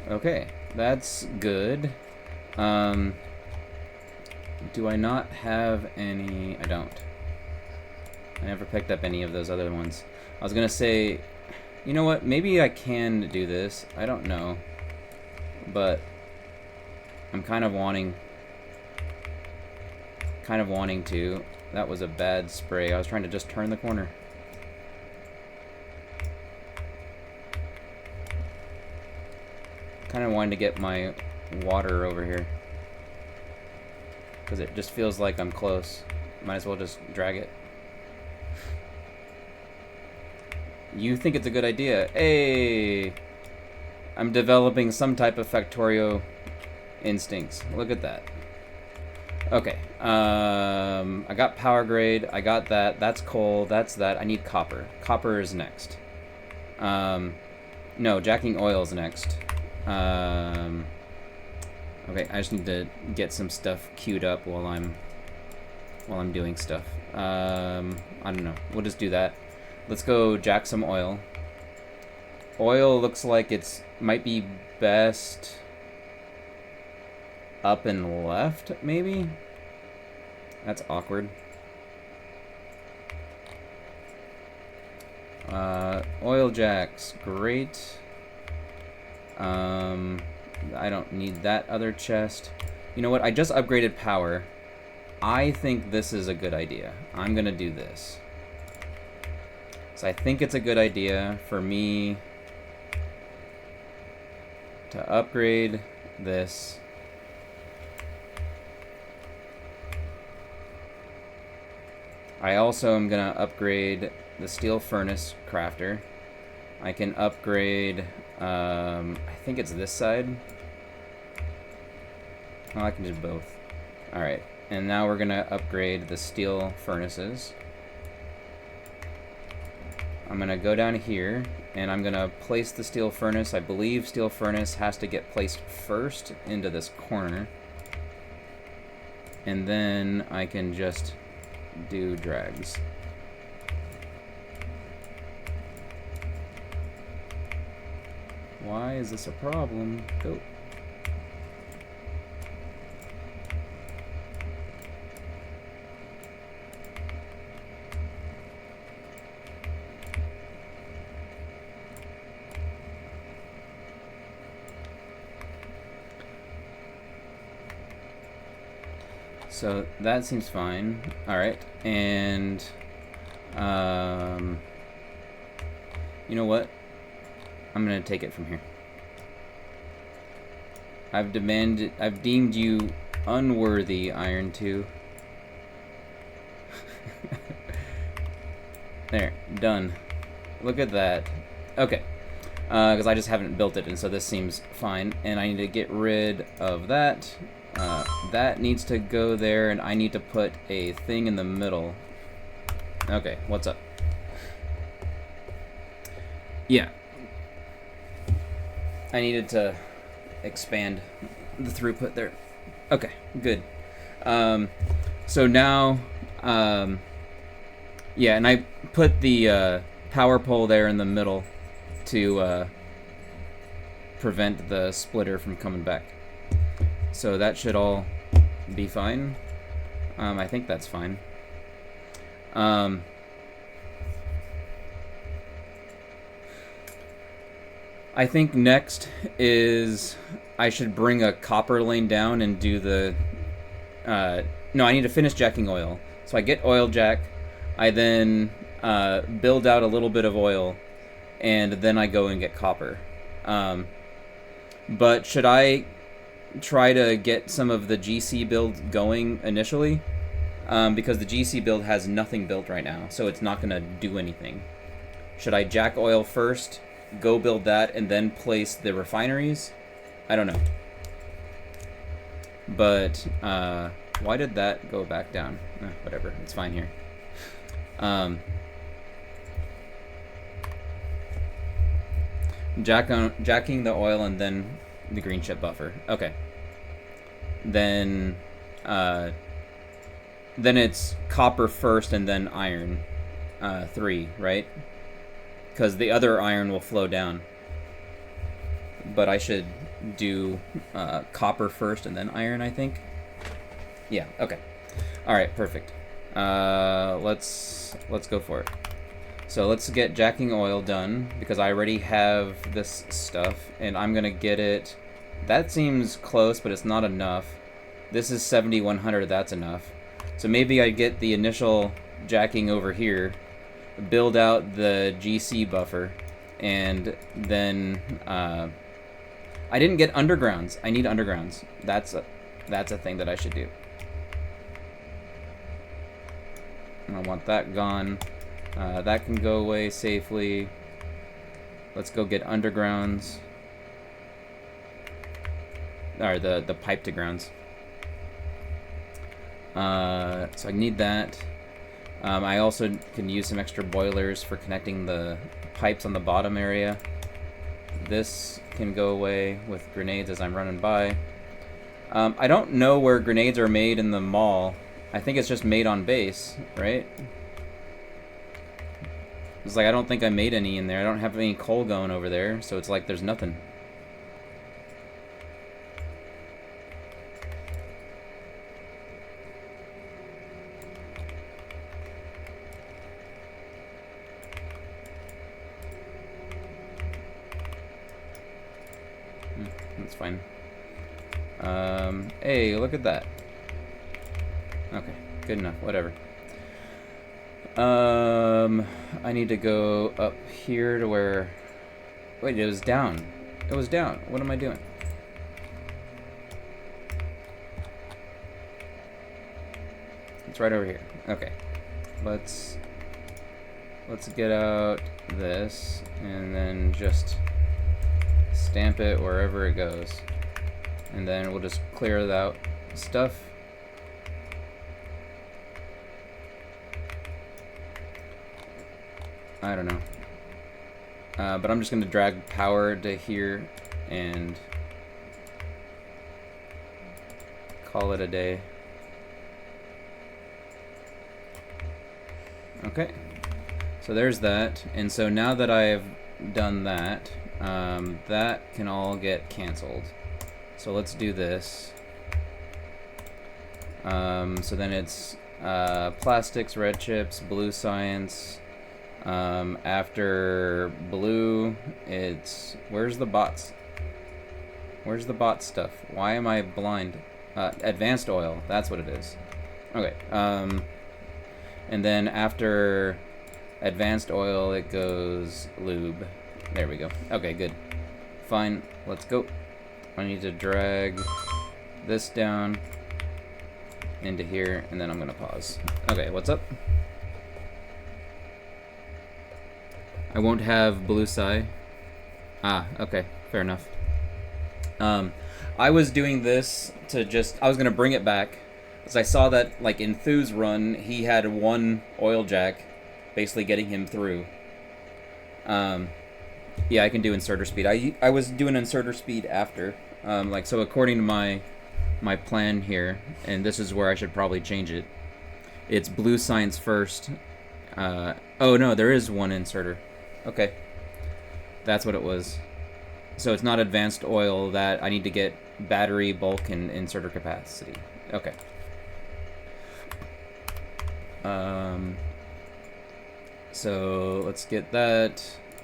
Okay, that's good. Do I not have any? I don't. I never picked up any of those other ones. I was gonna say, you know what? Maybe I can do this. I don't know. But I'm kind of wanting to. That was a bad spray. I was trying to just turn the corner. Kind of wanting to get my water over here because it just feels like I'm close. Might as well just drag it. You think it's a good idea? Hey, I'm developing some type of Factorio instincts. Look at that. Okay, I got power grade. I got that. That's coal. That's that. I need copper. Copper is next. No, jacking oil is next. Okay, I just need to get some stuff queued up while I'm doing stuff. I don't know. We'll just do that. Let's go jack some oil. Oil looks like it's might be best up and left, maybe? That's awkward. Oil jacks, great. I don't need that other chest. You know what? I just upgraded power. I think this is a good idea. I'm gonna do this. So I think it's a good idea for me to upgrade this. I also am gonna upgrade the steel furnace crafter. I can upgrade, I think it's this side. Oh, I can do both. Alright, and now we're gonna upgrade the steel furnaces. I'm gonna go down here, and I'm gonna place the steel furnace. I believe steel furnace has to get placed first into this corner. And then I can just do drags. Why is this a problem? Go. So that seems fine. All right, and you know what? I'm gonna take it from here. I've deemed you unworthy, Iron 2. There, done. Look at that. Okay, because I just haven't built it, and so this seems fine. And I need to get rid of that. That needs to go there, and I need to put a thing in the middle. Okay, what's up? Yeah. I needed to expand the throughput there. Okay, good. So now, yeah, and I put the power pole there in the middle to prevent the splitter from coming back. So that should all be fine. I think that's fine. I think next is I should bring a copper lane down and do the... no, I need to finish jacking oil. So I get oil jack, I then build out a little bit of oil, and then I go and get copper. But should I try to get some of the GC build going initially? Because the GC build has nothing built right now, so it's not going to do anything. Should I jack oil first, go build that, and then place the refineries? I don't know. But why did that go back down? Whatever, it's fine here. Jacking the oil and then the green chip buffer. Okay. Then it's copper first and then iron 3, right? Because the other iron will flow down. But I should do copper first and then iron, I think. Yeah, okay. Alright, perfect. Let's go for it. So let's get jacking oil done, because I already have this stuff, and I'm gonna get it. That seems close, but it's not enough. This is 7100, that's enough. So maybe I get the initial jacking over here, build out the GC buffer, and then I didn't get undergrounds. I need undergrounds. That's a thing that I should do. I want that gone. That can go away safely. Let's go get undergrounds. Or the pipe to grounds. So I need that. I also can use some extra boilers for connecting the pipes on the bottom area. This can go away with grenades as I'm running by. I don't know where grenades are made in the mall. I think it's just made on base, right? It's like I don't think I made any in there. I don't have any coal going over there, so it's like there's nothing. That's fine. Hey, look at that. Okay, good enough, whatever. I need to go up here to where... Wait, it was down. It was down. What am I doing? It's right over here. Okay. Let's let's get out this and then just stamp it wherever it goes. And then we'll just clear out stuff. I don't know. But I'm just going to drag power to here and call it a day. Okay. So there's that. And so now that I've done that, that can all get canceled. So let's do this. So then it's plastics, red chips, blue science. After blue, it's... Where's the bots? Where's the bot stuff? Why am I blind? Advanced oil. That's what it is. Okay. And then after advanced oil, it goes lube. There we go. Okay, good. Fine. Let's go. I need to drag this down into here, and then I'm gonna pause. Okay, what's up? I won't have blue sky. Ah, okay, fair enough. I was doing this to just, I was gonna bring it back, because I saw that, like, in Thu's run, he had one oil jack, basically getting him through. Yeah, I can do inserter speed. I was doing inserter speed after. Like, so according to my plan here, and this is where I should probably change it, it's blue science first. Oh no, there is one inserter. Okay, that's what it was. So it's not advanced oil, that I need to get battery, bulk, and inserter capacity. Okay. So let's get that.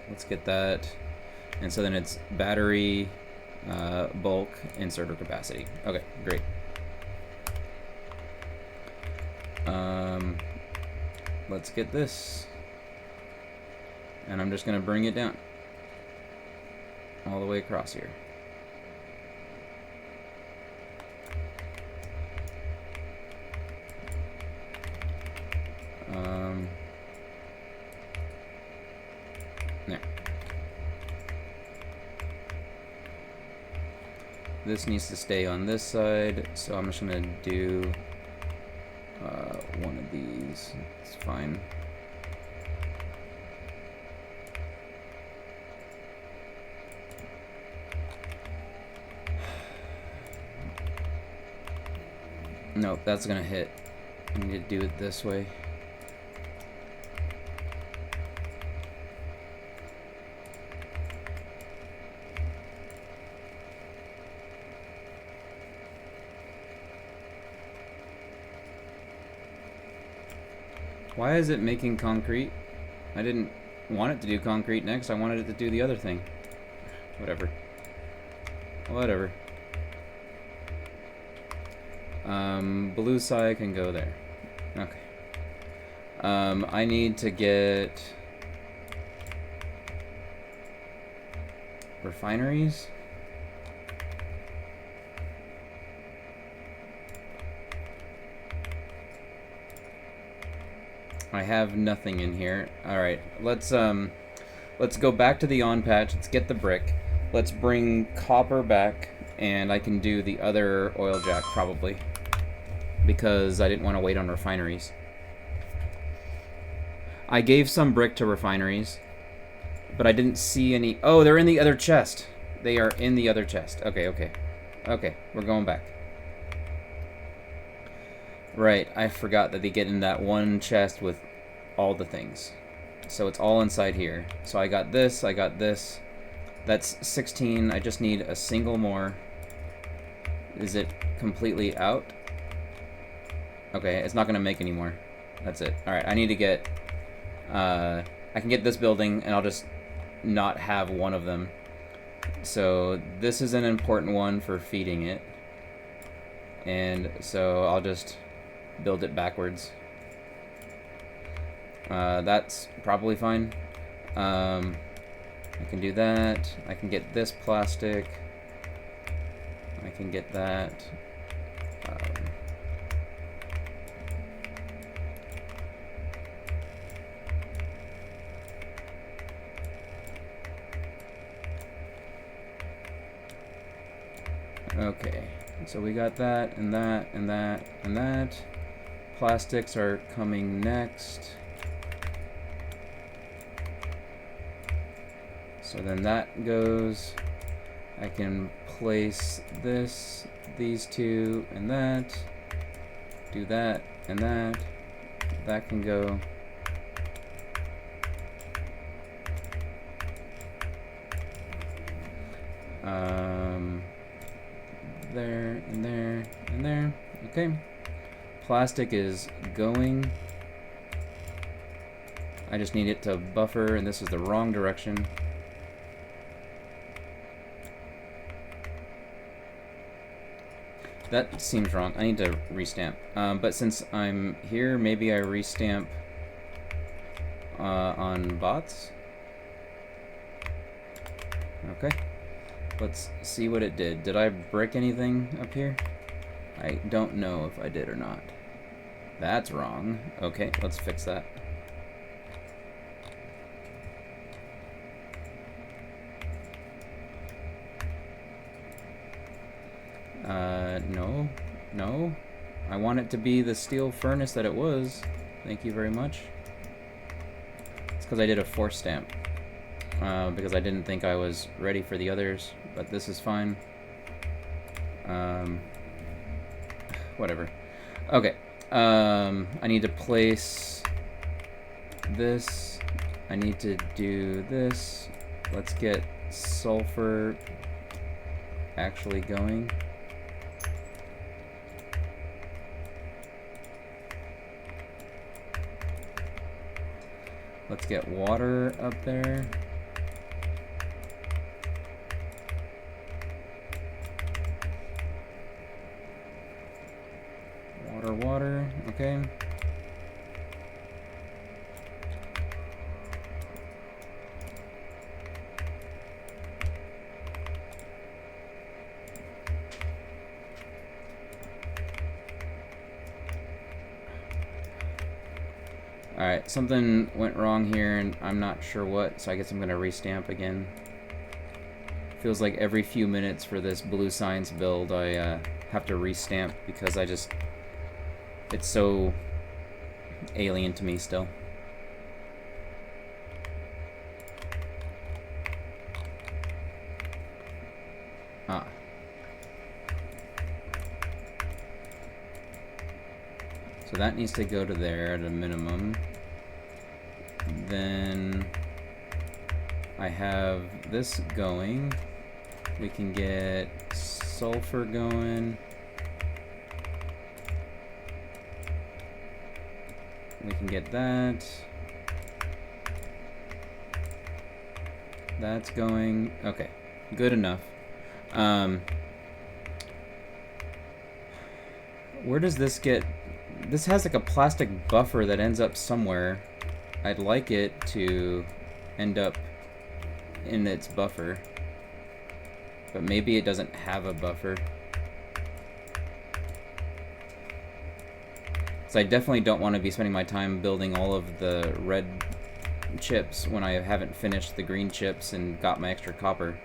Let's get that. And so then it's battery, bulk, inserter capacity. Okay, great. Let's get this. And I'm just going to bring it down all the way across here. There. This needs to stay on this side, so I'm just going to do one of these. It's fine. Nope, that's gonna hit. I need to do it this way. Why is it making concrete? I didn't want it to do concrete next. I wanted it to do the other thing. Whatever. Whatever. Blue side can go there. Okay. I need to get refineries. I have nothing in here. All right, let's go back to the on patch. Let's get the brick. Let's bring copper back, and I can do the other oil jack probably, because I didn't want to wait on refineries. I gave some brick to refineries, but I didn't see any. Oh, they're in the other chest. They are in the other chest. Okay, okay. Okay, we're going back. Right, I forgot that they get in that one chest with all the things. So it's all inside here. So I got this, I got this. That's 16. I just need a single more. Is it completely out? Okay, it's not going to make any more. That's it. Alright, I need to get... I can get this building, and I'll just not have one of them. So this is an important one for feeding it. And so I'll just build it backwards. That's probably fine. I can do that. I can get this plastic. I can get that. Okay, so we got that, and that, and that, and that. Plastics are coming next. So then that goes. I can place this, these two, and that. Do that, and that. That can go. There, and there, and there. Okay. Plastic is going. I just need it to buffer, and this is the wrong direction. That seems wrong. I need to restamp. But since I'm here, maybe I restamp on bots. Okay. Let's see what it did. Did I break anything up here? I don't know if I did or not. That's wrong. Okay, let's fix that. No. I want it to be the steel furnace that it was. Thank you very much. It's because I did a force stamp. Because I didn't think I was ready for the others, but this is fine. Whatever. Okay. I need to place this. I need to do this. Let's get sulfur actually going. Let's get water up there. Water, okay. Alright, something went wrong here and I'm not sure what, so I guess I'm gonna restamp again. Feels like every few minutes for this blue science build I have to restamp because it's so alien to me still. So that needs to go to there at a minimum. Then I have this going. We can get sulfur going. We can get that. That's going. Okay, good enough. Where does this get? This has like a plastic buffer that ends up somewhere. I'd like it to end up in its buffer. But maybe it doesn't have a buffer. So I definitely don't want to be spending my time building all of the red chips when I haven't finished the green chips and got my extra copper.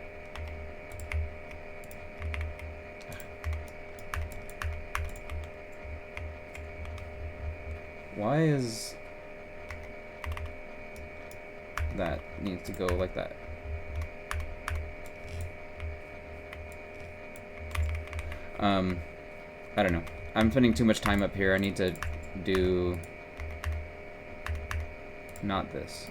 Why is that needs to go like that? I don't know. I'm spending too much time up here. I need to do not this.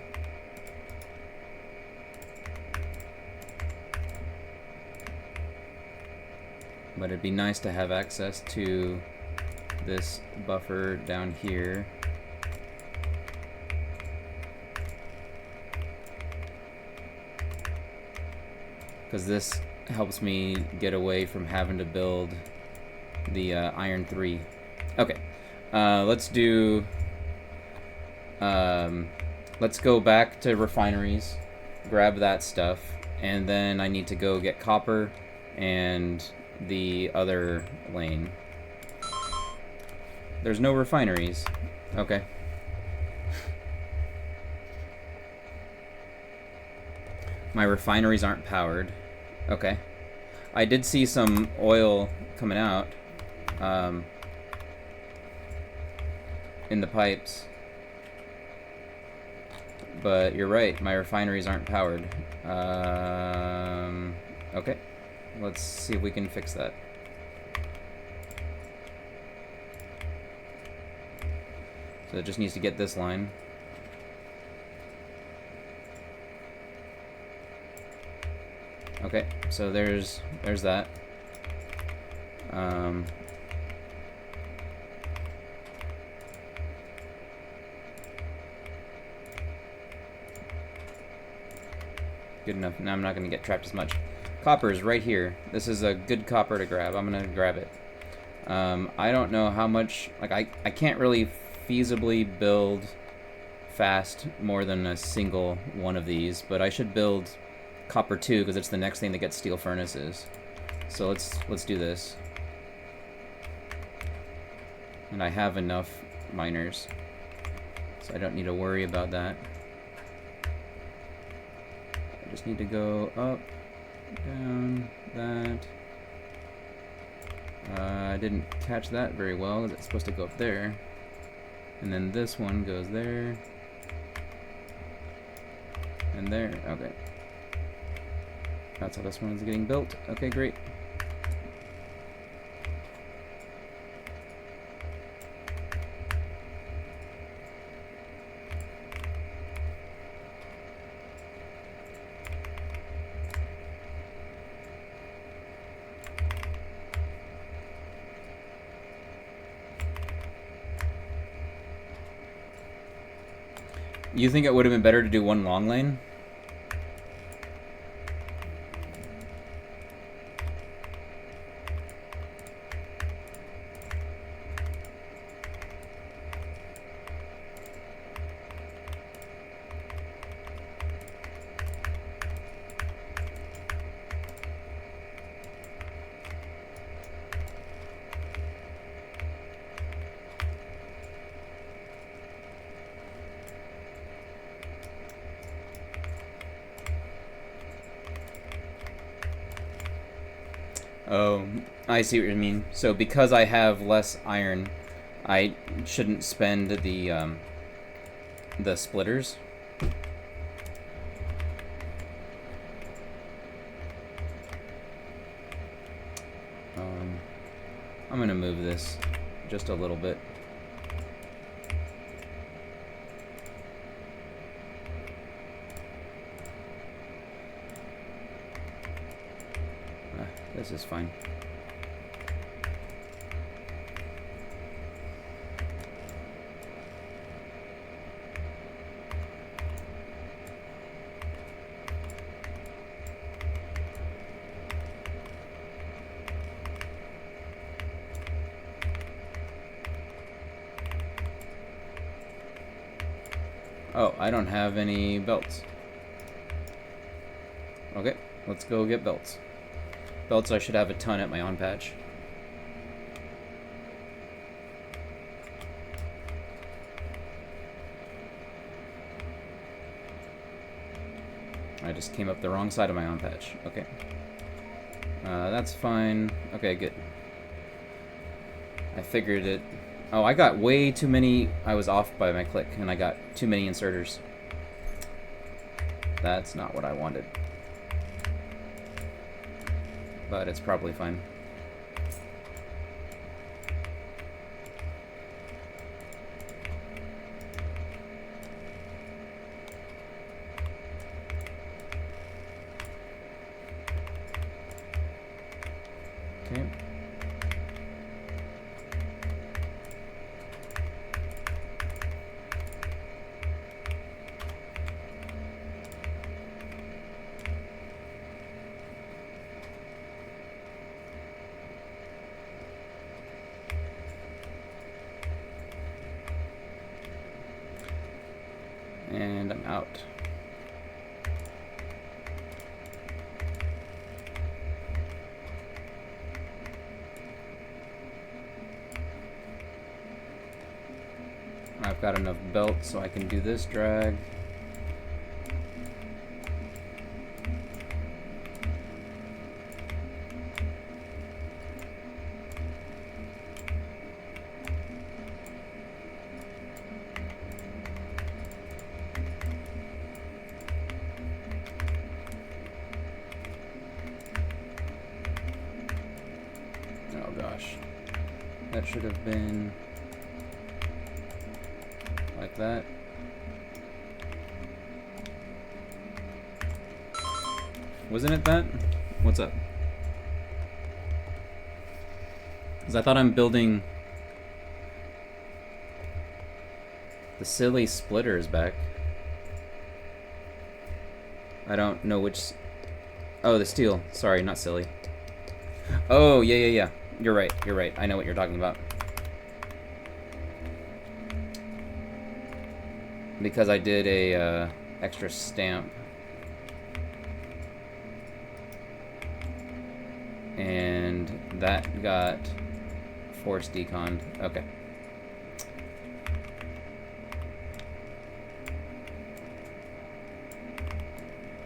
But it'd be nice to have access to this buffer down here. Because this helps me get away from having to build the iron 3. Okay, let's do. Let's go back to refineries, grab that stuff, and then I need to go get copper and the other lane. There's no refineries. Okay. My refineries aren't powered. Okay. I did see some oil coming out in the pipes. But you're right, my refineries aren't powered. Okay, let's see if we can fix that. So it just needs to get this line. Okay, so there's that. Good enough. Now I'm not going to get trapped as much. Copper is right here. This is a good copper to grab. I'm going to grab it. I don't know how much... Like, I can't really feasibly build fast more than a single one of these, but I should build copper 2 because it's the next thing that gets steel furnaces. So let's do this. And I have enough miners, so I don't need to worry about that. I just need to go up, down, that. I didn't catch that very well. It's supposed to go up there. And then this one goes there. And there. Okay. That's how this one is getting built. Okay, great. You think it would have been better to do one long lane? Oh, I see what you mean. So because I have less iron, I shouldn't spend the splitters. I'm gonna move this just a little bit. This is fine. Oh, I don't have any belts. Okay, let's go get belts. Belts, I should have a ton at my on patch. I just came up the wrong side of my on patch. Okay. That's fine. Okay, good. I figured it. Oh, I got way too many. I was off by my click, and I got too many inserters. That's not what I wanted. But it's probably fine. Okay. And I'm out. I've got enough belts so I can do this drag. that should have been like that. Wasn't it that? What's up? Because I thought I'm building... The silly splitter is back. I don't know which... Oh, the steel. Sorry, not silly. Oh, yeah. You're right. I know what you're talking about. Because I did a extra stamp. And that got force deconned. Okay.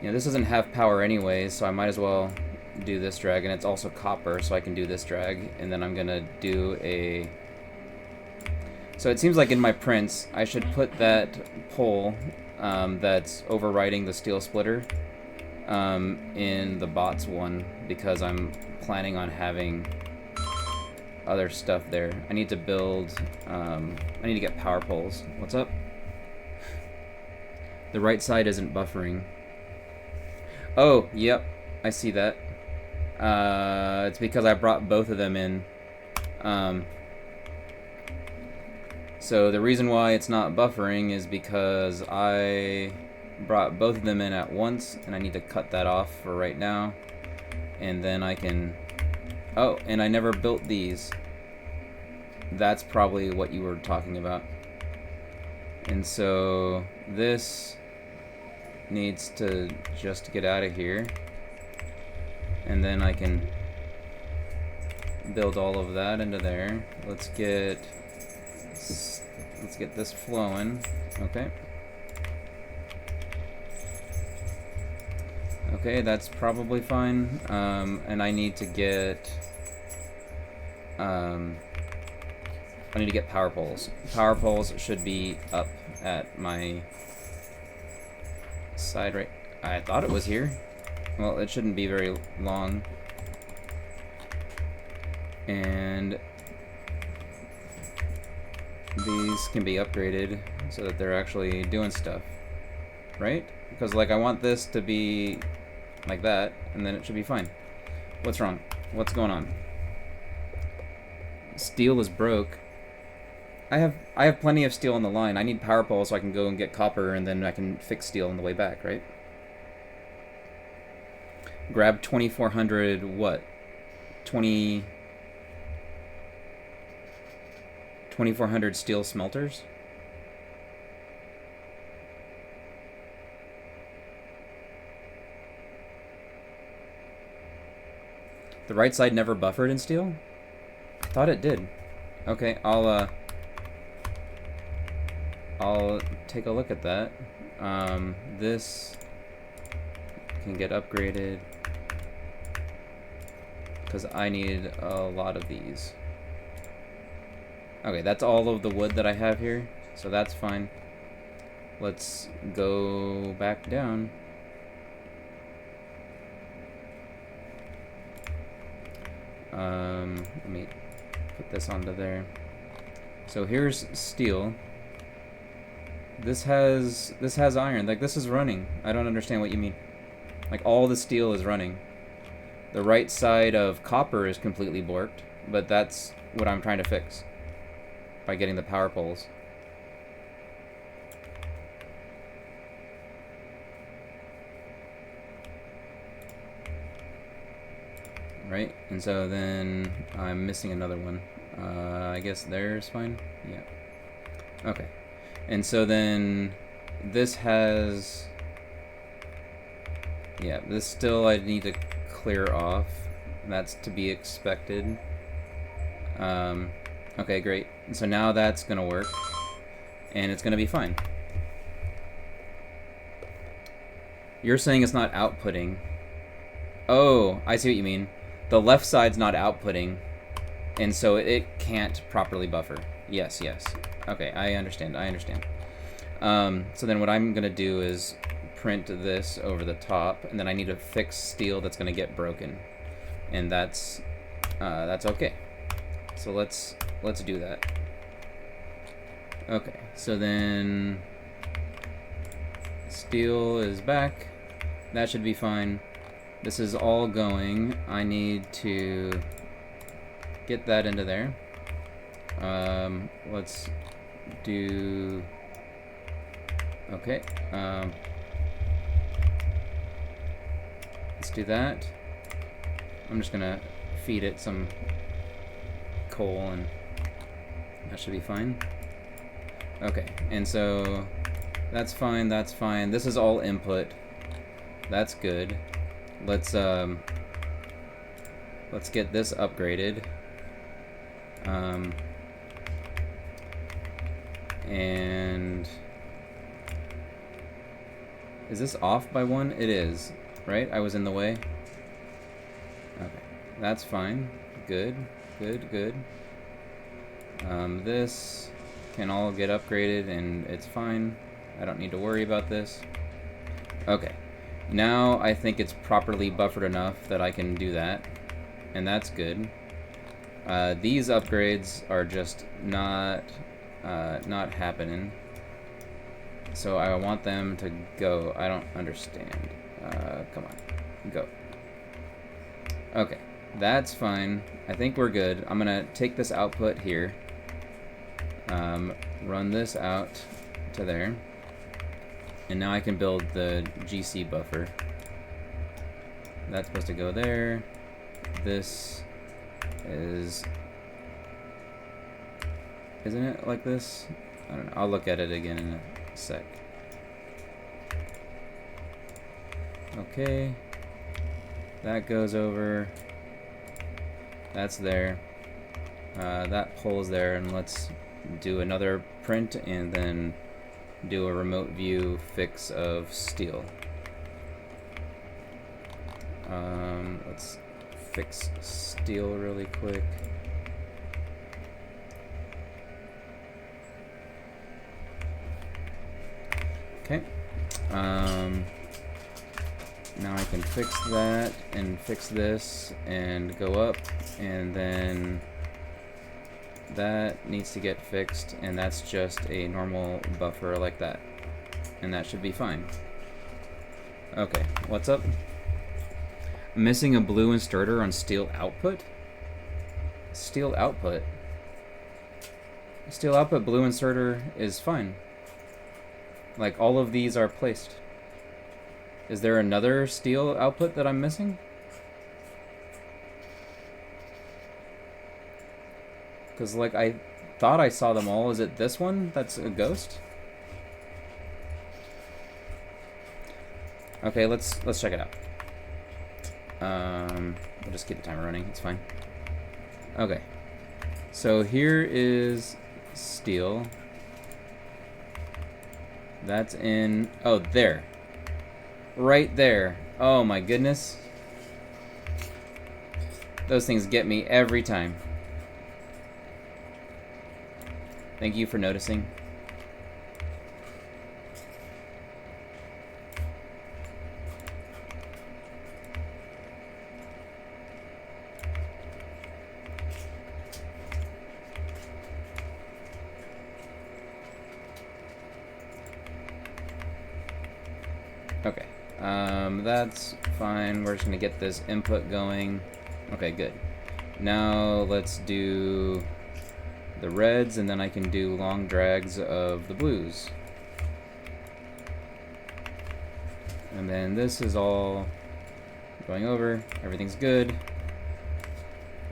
Yeah, this doesn't have power anyways, so I might as well do this drag, and it's also copper, so I can do this drag, and then I'm gonna do a... So it seems like in my prints, I should put that pole that's overriding the steel splitter in the bots one, because I'm planning on having other stuff there. I need to build, I need to get power poles. What's up? The right side isn't buffering. Oh, yep, I see that. It's because I brought both of them in. So the reason why it's not buffering is because I brought both of them in at once, and I need to cut that off for right now. And then I can... Oh, and I never built these. That's probably what you were talking about. And so this needs to just get out of here, and then I can build all of that into there. Let's get this flowing. Okay, that's probably fine. And I need to get power poles. Power poles should be up at my side right. I thought it was here. Well, it shouldn't be very long. And these can be upgraded so that they're actually doing stuff, right? Because like I want this to be like that, and then it should be fine. What's wrong? What's going on? Steel is broke. I have plenty of steel on the line. I need power poles so I can go and get copper, and then I can fix steel on the way back, right? Grab 2400 what? 2400 steel smelters? The right side never buffered in steel? I thought it did. Okay, I'll take a look at that. This can get upgraded because I need a lot of these. Okay, that's all of the wood that I have here, so that's fine. Let's go back down. Let me put this onto there. So here's steel. This has iron. Like, this is running. I don't understand what you mean. Like, all the steel is running. The right side of copper is completely borked, but that's what I'm trying to fix by getting the power poles. Right? And so then I'm missing another one. I guess there's fine? Yeah. Okay. And so then this has... Yeah, this still I need to clear off. That's to be expected. Okay, great. And so now that's going to work. And it's going to be fine. You're saying it's not outputting. Oh, I see what you mean. The left side's not outputting, and so it can't properly buffer. Yes, yes. Okay, I understand. So then what I'm going to do is print this over the top, and then I need to fix steel that's going to get broken. And that's okay. So let's do that. Okay, so then steel is back. That should be fine. This is all going. I need to get that into there. Let's do... Okay. Let's do that. I'm just gonna feed it some coal and that should be fine. Okay, and so that's fine, that's fine. This is all input. That's good. Let's get this upgraded. And is this off by one? It is, right? I was in the way. Okay, that's fine. Good, good, good. This can all get upgraded and it's fine. I don't need to worry about this. Okay, now I think it's properly buffered enough that I can do that, and that's good. These upgrades are just not happening. So I want them to go. I don't understand. Come on, go. Okay, that's fine. I think we're good. I'm gonna take this output here. Run this out to there. And now I can build the GC buffer. That's supposed to go there. This is... Isn't it like this? I don't know. I'll look at it again in a sec. Okay. That goes over. That's there. That pulls there, and let's do another print and then do a remote view fix of steel. Let's fix steel really quick. Okay. Now I can fix that and fix this and go up, and then that needs to get fixed, and that's just a normal buffer like that, and that should be fine. Okay, what's up? Missing a blue inserter on steel output? Steel output? Steel output blue inserter is fine. Like, all of these are placed. Is there another steel output that I'm missing? Because, like, I thought I saw them all. Is it this one that's a ghost? Okay, let's check it out. We'll just keep the timer running. It's fine. Okay. So here is steel. That's in... Oh, there. Right there. Oh my goodness. Those things get me every time. Thank you for noticing. Okay. That's fine. We're just gonna get this input going. Okay, good. Now let's do the reds, and then I can do long drags of the blues. And then this is all going over. Everything's good.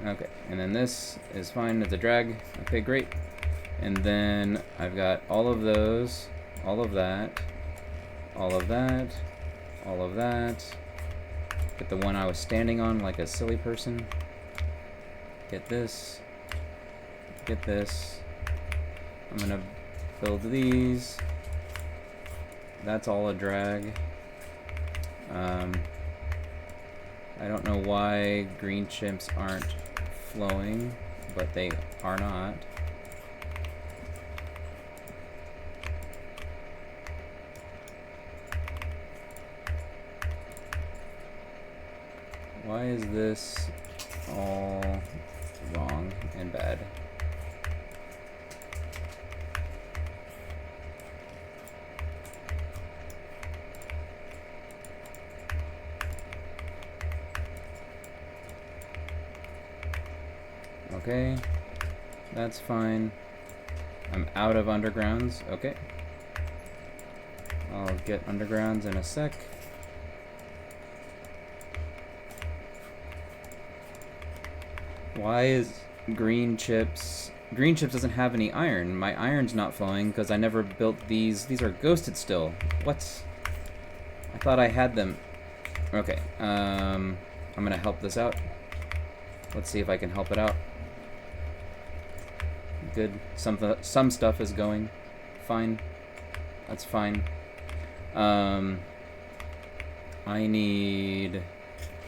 Okay, and then this is fine as a drag. Okay, great. And then I've got all of those, all of that, all of that, all of that. Get the one I was standing on like a silly person. Get this. Get this. I'm gonna build these. That's all a drag. I don't know why green chimps aren't flowing, but they are not. Why is this all wrong? and bad. Okay, that's fine. I'm out of undergrounds. Okay. I'll get undergrounds in a sec. Why is green chips... Green chips doesn't have any iron. My iron's not flowing because I never built these. These are ghosted still. What? I thought I had them. Okay. I'm gonna help this out. Let's see if I can help it out. Good. Some stuff is going. Fine. That's fine. I need...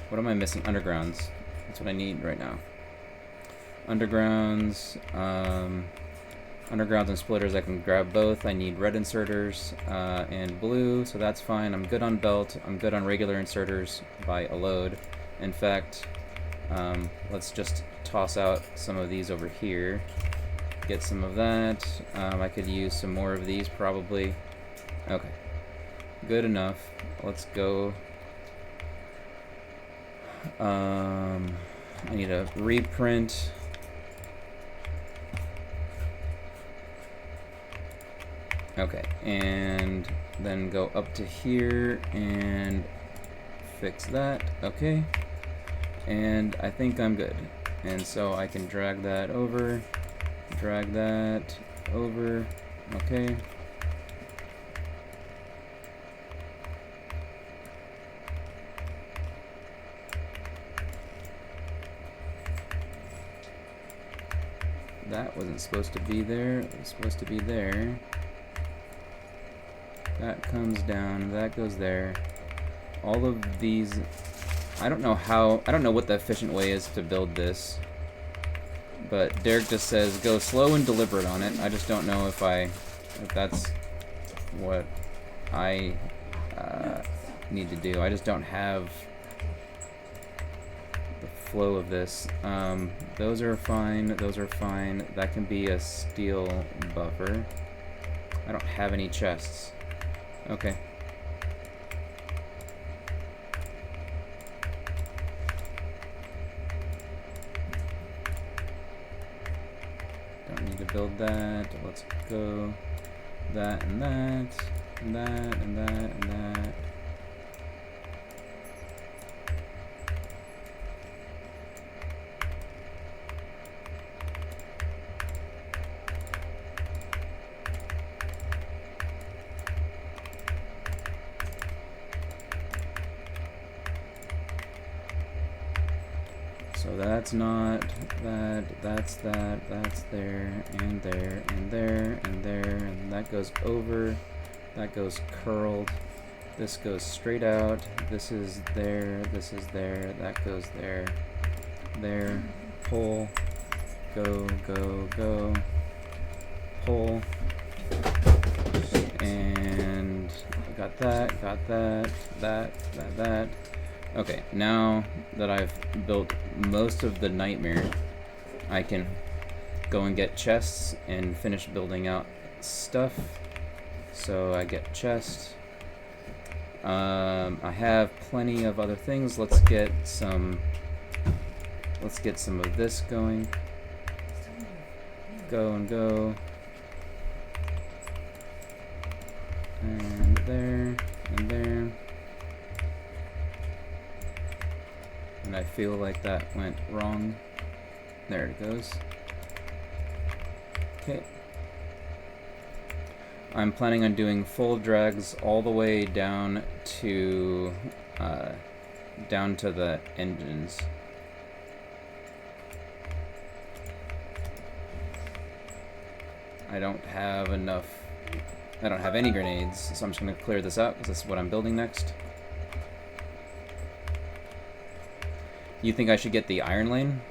What am I missing? Undergrounds. That's what I need right now. Undergrounds. Undergrounds and splitters, I can grab both. I need red inserters and blue, so that's fine. I'm good on belt. I'm good on regular inserters by a load. In fact, let's just toss out some of these over here. Get some of that. I could use some more of these probably. Okay. Good enough. Let's go. I need a reprint. Okay, and then go up to here and fix that. Okay. And I think I'm good. And so I can drag that over. Drag that over. Okay. That wasn't supposed to be there. It was supposed to be there. That comes down. That goes there. All of these... I don't know what the efficient way is to build this. But Derek just says, go slow and deliberate on it. I just don't know if that's what I need to do. I just don't have the flow of this. Those are fine. Those are fine. That can be a steel buffer. I don't have any chests. Okay. Don't need to build that. Let's go that and that and that and that and that. So that's not that, that's that, that's there, and there, and there, and there, and that goes over, that goes curled, this goes straight out, this is there, that goes there, there, pull, go, go, go, pull, and got that, that. Okay, now that I've built most of the nightmare, I can go and get chests and finish building out stuff. So I get chests. I have plenty of other things. Let's get some of this going. Go and go. And there, and there. And I feel like that went wrong. There it goes. Okay. I'm planning on doing full drags all the way down to the engines. I don't have any grenades, so I'm just going to clear this out because this is what I'm building next. You think I should get the iron lane?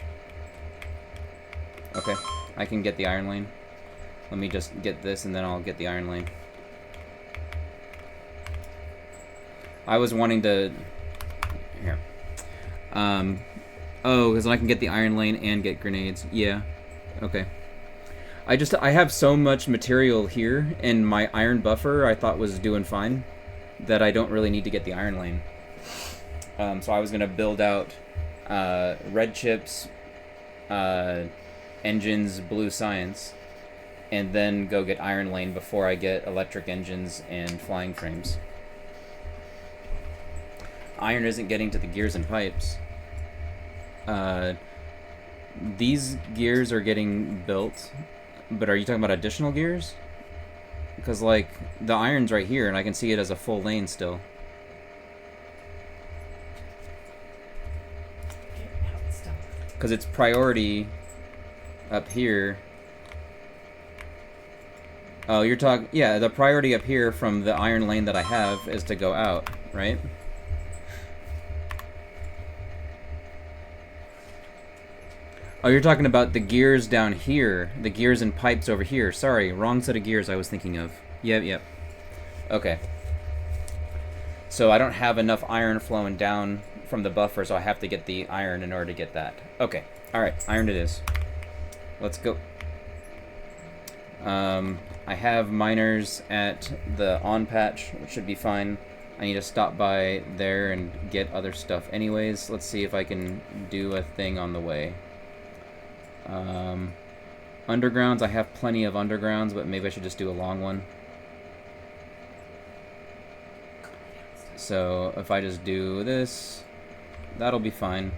Okay, I can get the iron lane. Let me just get this and then I'll get the iron lane. I was wanting to... Here. Oh, because I can get the iron lane and get grenades. Yeah. Okay. I have so much material here, and my iron buffer I thought was doing fine, that I don't really need to get the iron lane. So I was gonna build out red chips, engines, blue science, and then go get iron lane before I get electric engines and flying frames. Iron isn't getting to the gears and pipes. These gears are getting built, but are you talking about additional gears? Because, like, the iron's right here, and I can see it as a full lane still. Because it's priority up here. Oh, you're talking... Yeah, the priority up here from the iron lane that I have is to go out, right? Oh, you're talking about the gears down here. The gears and pipes over here. Sorry, wrong set of gears I was thinking of. Yep. Okay. So I don't have enough iron flowing down from the buffer, so I have to get the iron in order to get that. Okay. Alright, iron it is. Let's go. I have miners at the on patch, which should be fine. I need to stop by there and get other stuff anyways. Let's see if I can do a thing on the way. Undergrounds, I have plenty of undergrounds, but maybe I should just do a long one. So if I just do this, that'll be fine.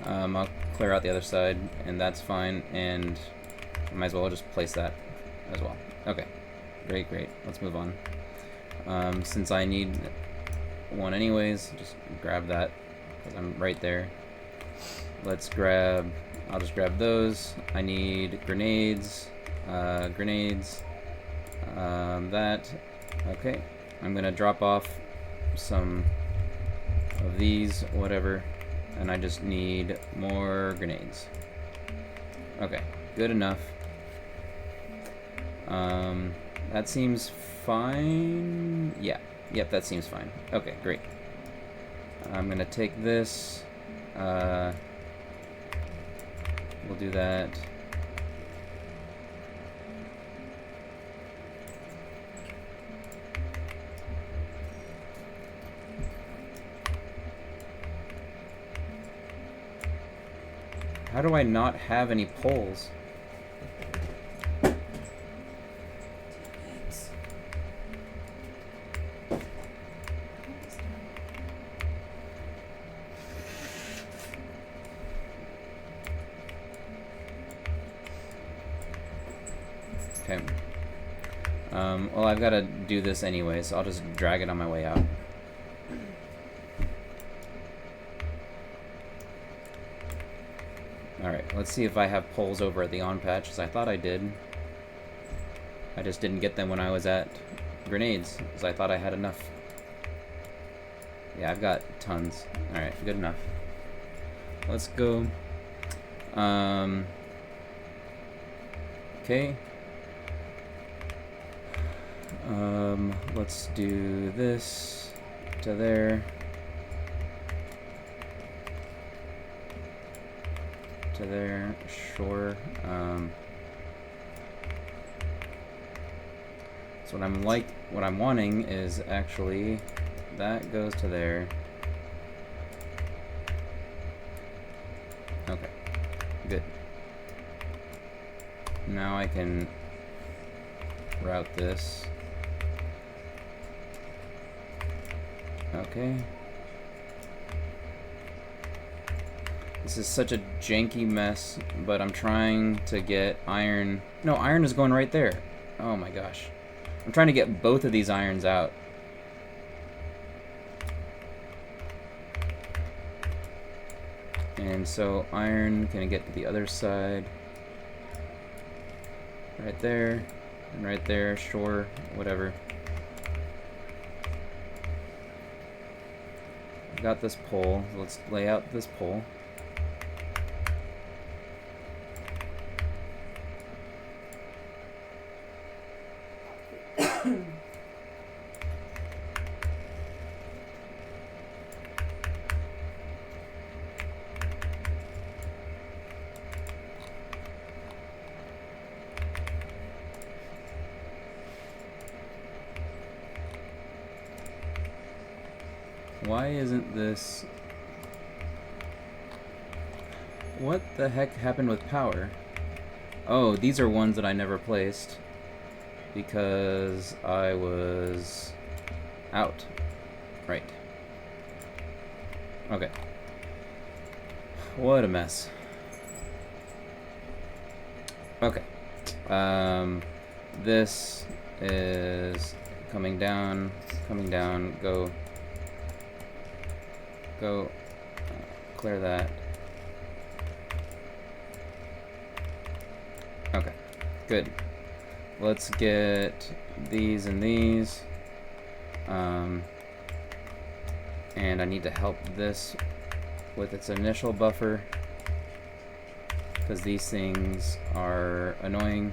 I'll clear out the other side, and that's fine, and I might as well just place that as well. Okay, great. Let's move on. Since I need one anyways, just grab that, because I'm right there. Let's grab... I'll just grab those. I need grenades. That. Okay. I'm gonna drop off some of these, whatever. And I just need more grenades. Okay. Good enough. That seems fine. Yeah. Yep, that seems fine. Okay, great. I'm gonna take this. We'll do that. How do I not have any poles? Okay. Well, I've got to do this anyway, so I'll just drag it on my way out. Alright, let's see if I have poles over at the on patch, because I thought I did. I just didn't get them when I was at grenades, because I thought I had enough. Yeah, I've got tons. Alright, good enough. Let's go. Okay. Let's do this to there. To there, sure. So what I'm wanting is actually that goes to there. Okay, good. Now I can route this. Okay. This is such a janky mess, but I'm trying to get iron. No, iron is going right there. Oh my gosh. I'm trying to get both of these irons out. And so iron can get to the other side. Right there, and right there, sure, whatever. Got this pole. Let's lay out this pole. Why isn't this... What the heck happened with power? Oh, these are ones that I never placed because I was out. Right. Okay. What a mess. Okay. This is coming down, go, clear that. Okay, good. Let's get these and these. And I need to help this with its initial buffer because these things are annoying.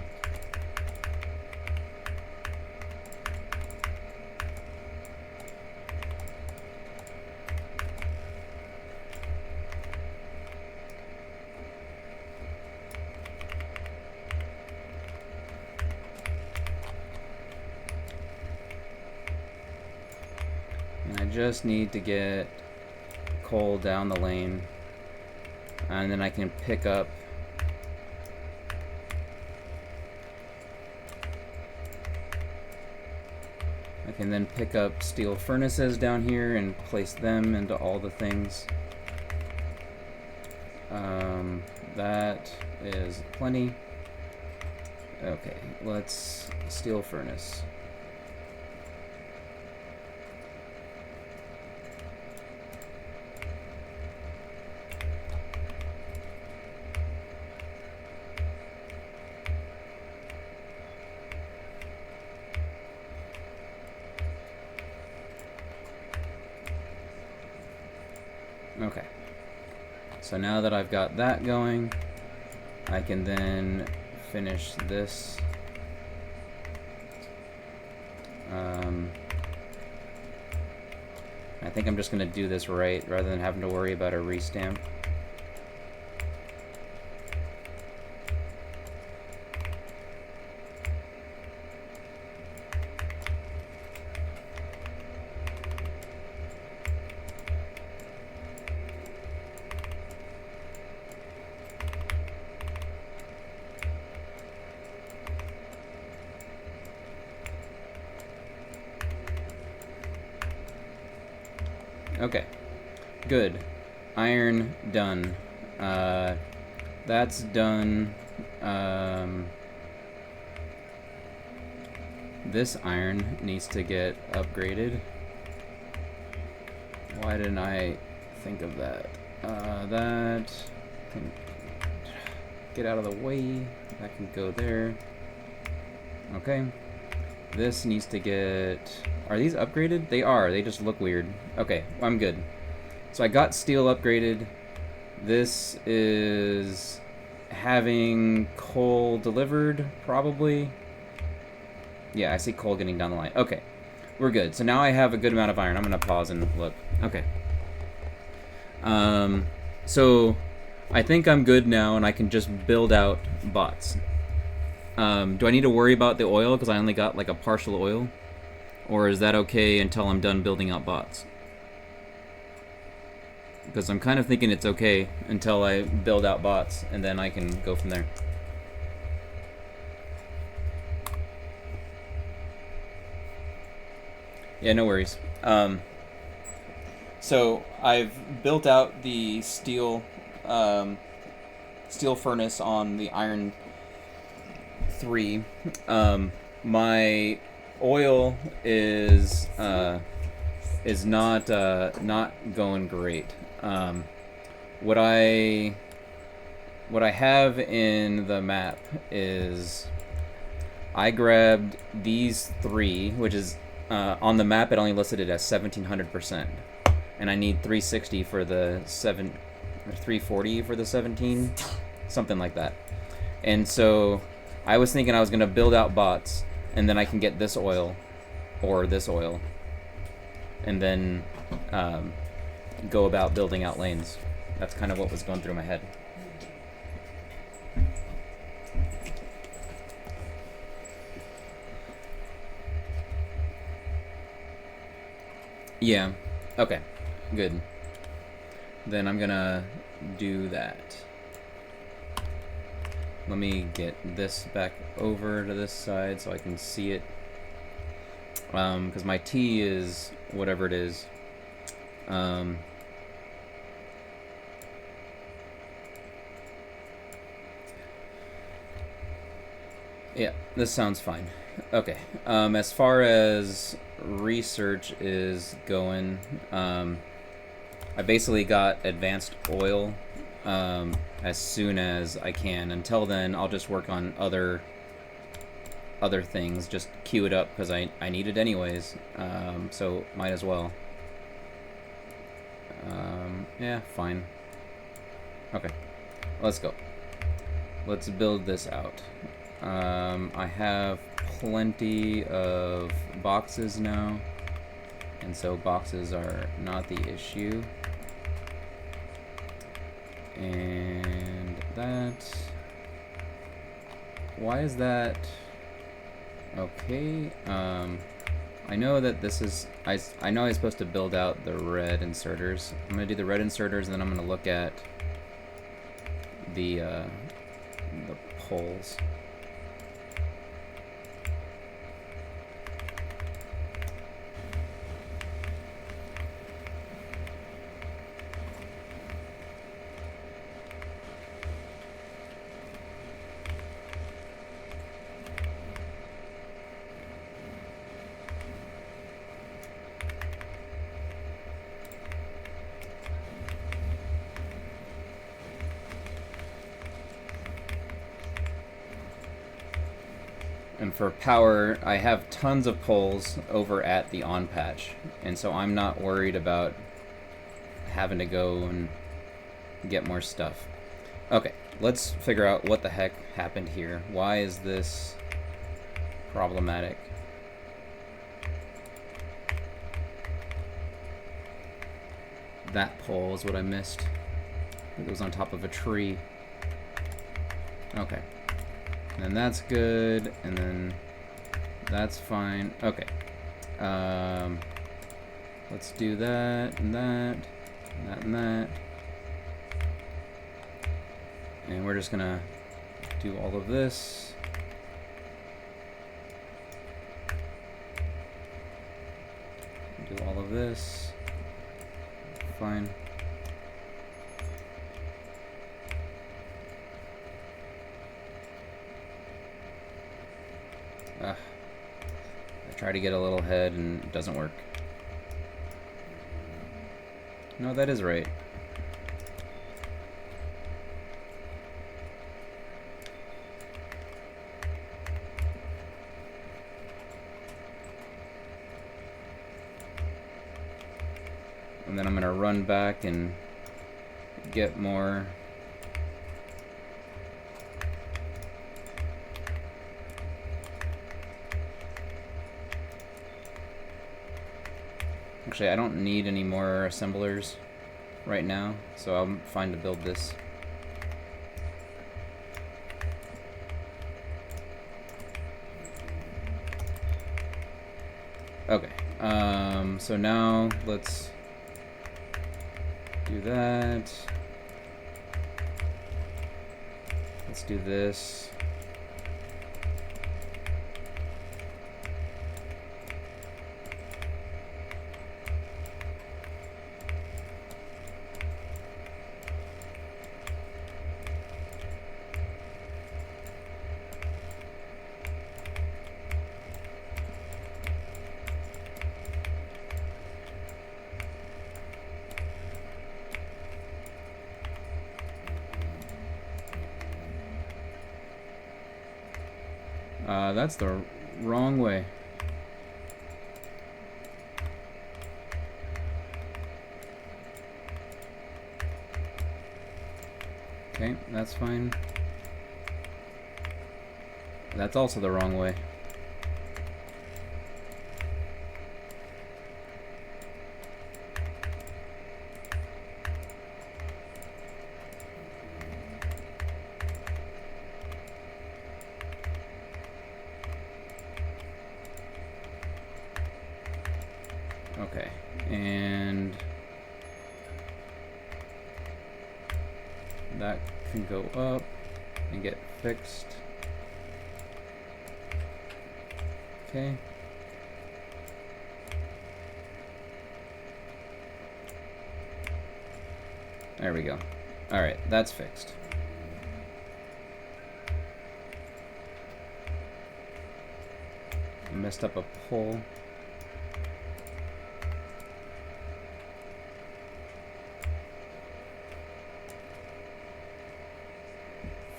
And I just need to get coal down the lane, and then I can pick up steel furnaces down here and place them into all the things. That is plenty. Okay, let's steel furnace. Okay, so now that I've got that going, I can then finish this. I think I'm just going to do this right rather than having to worry about a restamp. Okay, good. Iron done. That's done. This iron needs to get upgraded. Why didn't I think of that? That can get out of the way. That can go there. Okay. This needs to get... Are these upgraded? They are. They just look weird. Okay, I'm good. So I got steel upgraded. This is having coal delivered, probably. Yeah, I see coal getting down the line. Okay, we're good. So now I have a good amount of iron. I'm going to pause and look. Okay. So I think I'm good now, and I can just build out bots. Do I need to worry about the oil because I only got like a partial oil? Or is that okay until I'm done building out bots? Because I'm kind of thinking it's okay until I build out bots, and then I can go from there. Yeah, no worries. So I've built out the steel furnace on the iron 3. My oil is not going great. What I have in the map is I grabbed these 3, which is on the map it only listed it as 1700%, and I need 360 for the 7 or 340 for the 17, something like that. And so I was thinking I was gonna build out bots, and then I can get this oil, or this oil, and then go about building out lanes. That's kind of what was going through my head. Yeah, okay. Good. Then I'm gonna do that. Let me get this back over to this side so I can see it. Because my T is whatever it is. Yeah, this sounds fine. Okay. As far as research is going, I basically got advanced oil as soon as I can. Until then, I'll just work on other things. Just queue it up because I need it anyways. So might as well. Yeah, fine. Okay, let's go. Let's build this out. I have plenty of boxes now, and so boxes are not the issue. And that... Why is that... Okay, I know that this is... I know I'm supposed to build out the red inserters. I'm going to do the red inserters, and then I'm going to look at the poles. And for power, I have tons of poles over at the on patch, and so I'm not worried about having to go and get more stuff. Okay, let's figure out what the heck happened here. Why is this problematic? That pole is what I missed. It was on top of a tree. Okay. And that's good, and then that's fine. Okay. Let's do that, and that, and that, and that. And we're just gonna do all of this. Do all of this. Fine. I try to get a little head and it doesn't work. No, that is right. And then I'm gonna run back and get more. Actually, I don't need any more assemblers right now, so I'm fine to build this. Okay, so now let's do that. Let's do this. That's the wrong way. Okay, that's fine. That's also the wrong way. Okay, and that can go up and get fixed. Okay. There we go. Alright, that's fixed. I messed up a pole.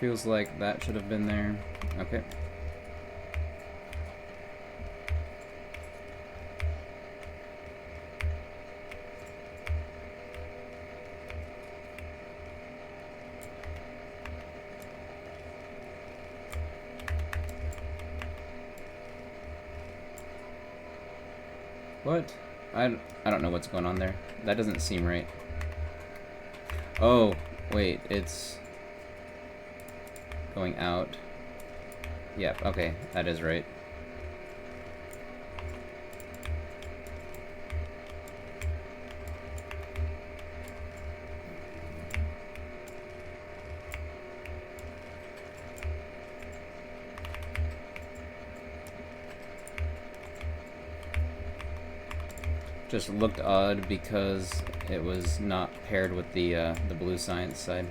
Feels like that should have been there. Okay. What? I don't know what's going on there. That doesn't seem right. Oh, wait, it's going out. Yep, okay, that is right. Just looked odd because it was not paired with the blue science side.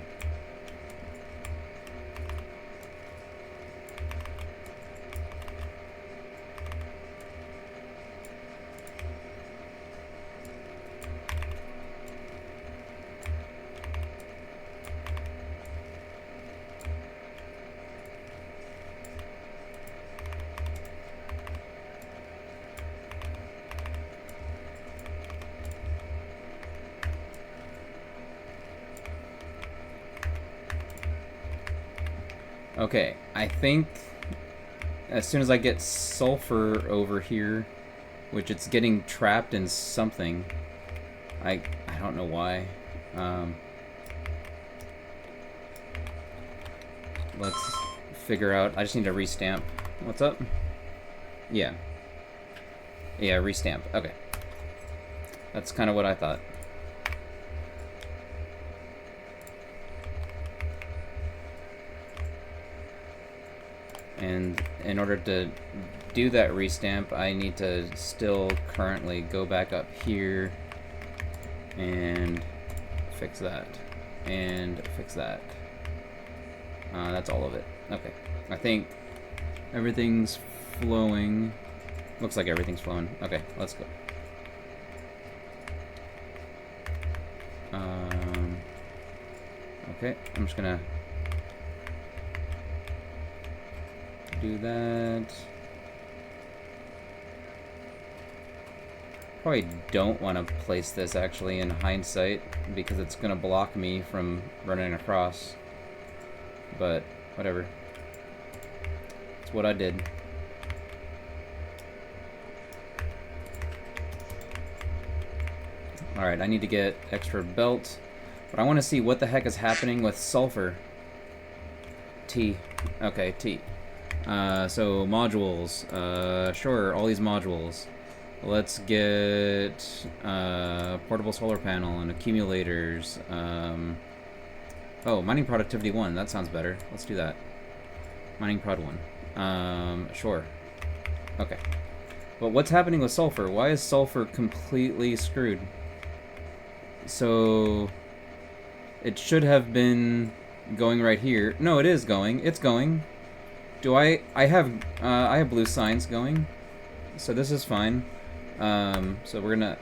Okay, I think as soon as I get sulfur over here, which it's getting trapped in something, I don't know why. Let's figure out. I just need to restamp. What's up? Yeah. Yeah, restamp. Okay. That's kind of what I thought. And in order to do that restamp, I need to still currently go back up here and fix that. And fix that. That's all of it. Okay. I think everything's flowing. Looks like everything's flowing. Okay, let's go. Okay, I'm just gonna do that. Probably don't want to place this actually in hindsight because it's gonna block me from running across. But whatever. It's what I did. Alright, I need to get extra belt. But I want to see what the heck is happening with sulfur. T. Okay, T. So modules. Sure, all these modules. Let's get portable solar panel and accumulators. Oh, mining productivity 1. That sounds better. Let's do that. Mining prod 1. Sure. Okay. But what's happening with sulfur? Why is sulfur completely screwed? So it should have been going right here. No, it is going. It's going. Do I have blue science going. So this is fine. So we're gonna,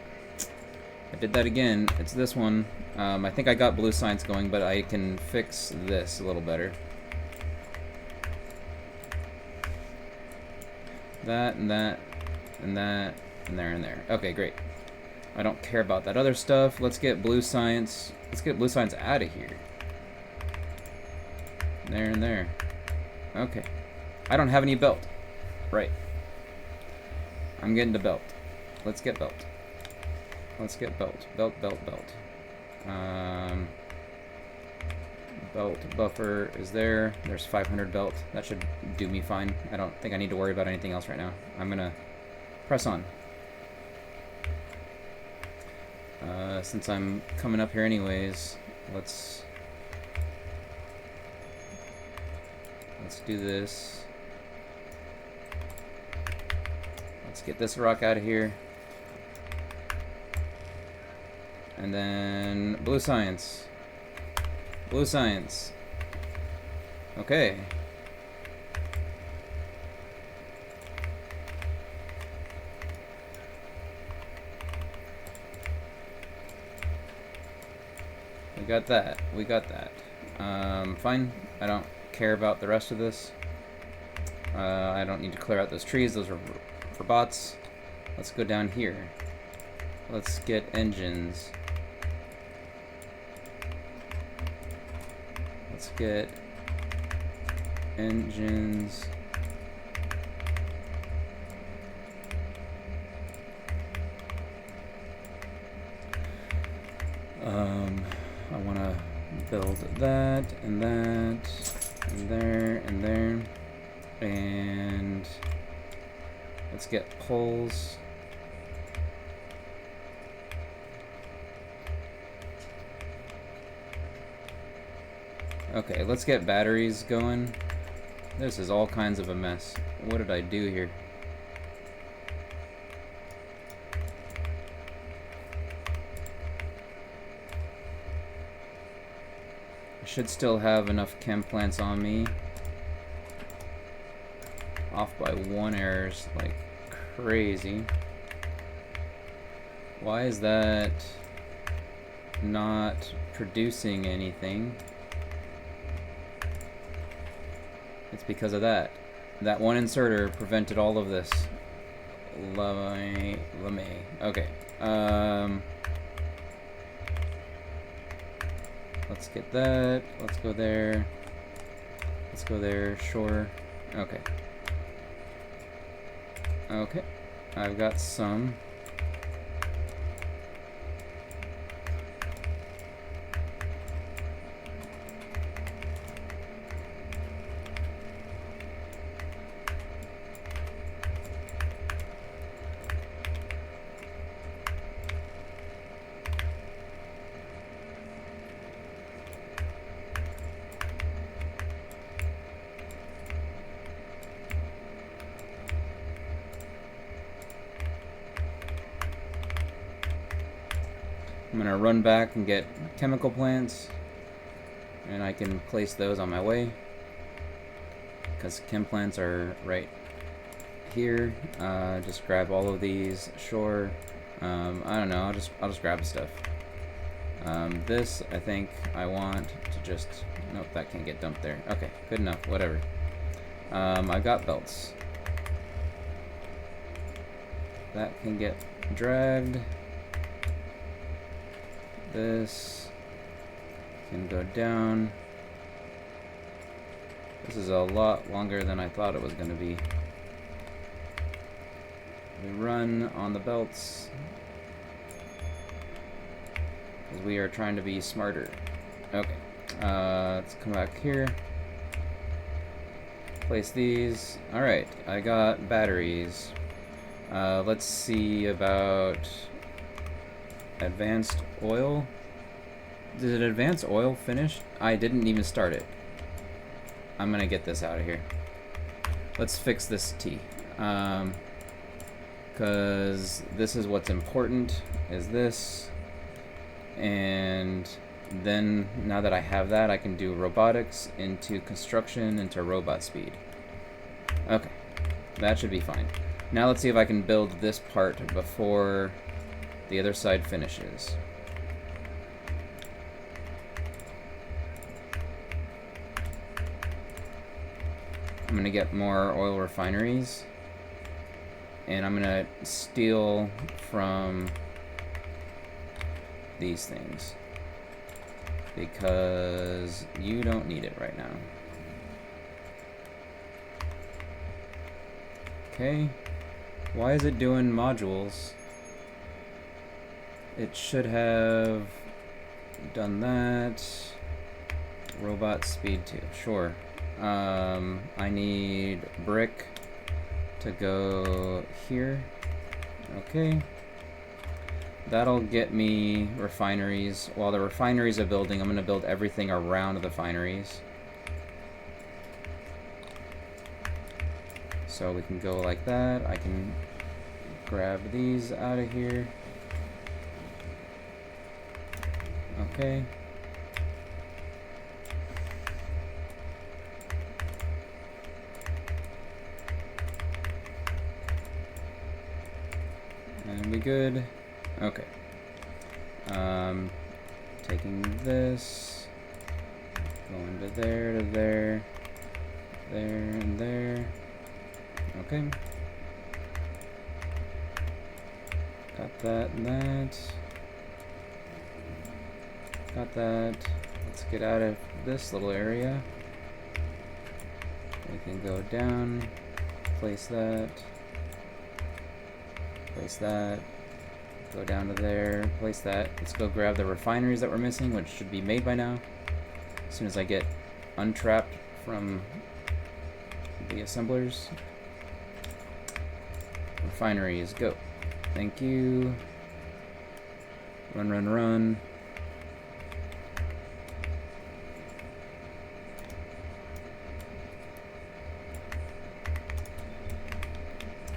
I did that again. It's this one. I think I got blue science going, but I can fix this a little better. That and that and that and there and there. Okay, great. I don't care about that other stuff. Let's get blue science. Let's get blue science out of here. There and there. Okay. I don't have any belt. Right. I'm getting to belt. Let's get belt. Let's get belt. Belt, belt, belt. Belt buffer is there. There's 500 belt. That should do me fine. I don't think I need to worry about anything else right now. I'm gonna press on. Since I'm coming up here anyways, let's let's do this. Let's get this rock out of here. And then blue science. Blue science. Okay. We got that. We got that. Fine. I don't care about the rest of this. I don't need to clear out those trees. Those are for bots. Let's go down here. Let's get engines. Let's get engines. I want to build that and that and there and there, and let's get poles. Okay, let's get batteries going. This is all kinds of a mess. What did I do here? I should still have enough chem plants on me. Off by 1 errors like crazy. Why is that not producing anything? It's because of that. That one inserter prevented all of this. Lame. Okay. Let's get that. Let's go there. Let's go there. Sure. Okay. Okay. I've got some. I'm gonna run back and get chemical plants, and I can place those on my way because chem plants are right here. Just grab all of these. Sure. I don't know. I'll just grab stuff. This I think I want to just. Nope, that can't get dumped there. Okay, good enough. Whatever. I've got belts. That can get dragged. This can go down. This is a lot longer than I thought it was going to be. We run on the belts because we are trying to be smarter. Okay, let's come back here. Place these. Alright, I got batteries. Let's see about advanced oil. Did advanced oil finish? I didn't even start it. I'm gonna get this out of here. Let's fix this T. Because this is what's important, is this. And then, now that I have that, I can do robotics into construction into robot speed. Okay, that should be fine. Now let's see if I can build this part before the other side finishes. I'm gonna get more oil refineries, and I'm gonna steal from these things because you don't need it right now. Okay, why is it doing modules? It should have done that. Robot speed 2, sure. I need brick to go here. Okay. That'll get me refineries. While the refineries are building, I'm going to build everything around the refineries. So we can go like that. I can grab these out of here. Okay. And we good. Okay. Taking this, going to there, there, and there. Okay. Got that and that. Got that. Let's get out of this little area. We can go down, place that, go down to there, place that. Let's go grab the refineries that we're missing, which should be made by now. As soon as I get untrapped from the assemblers. Refineries, go. Thank you. Run, run, run.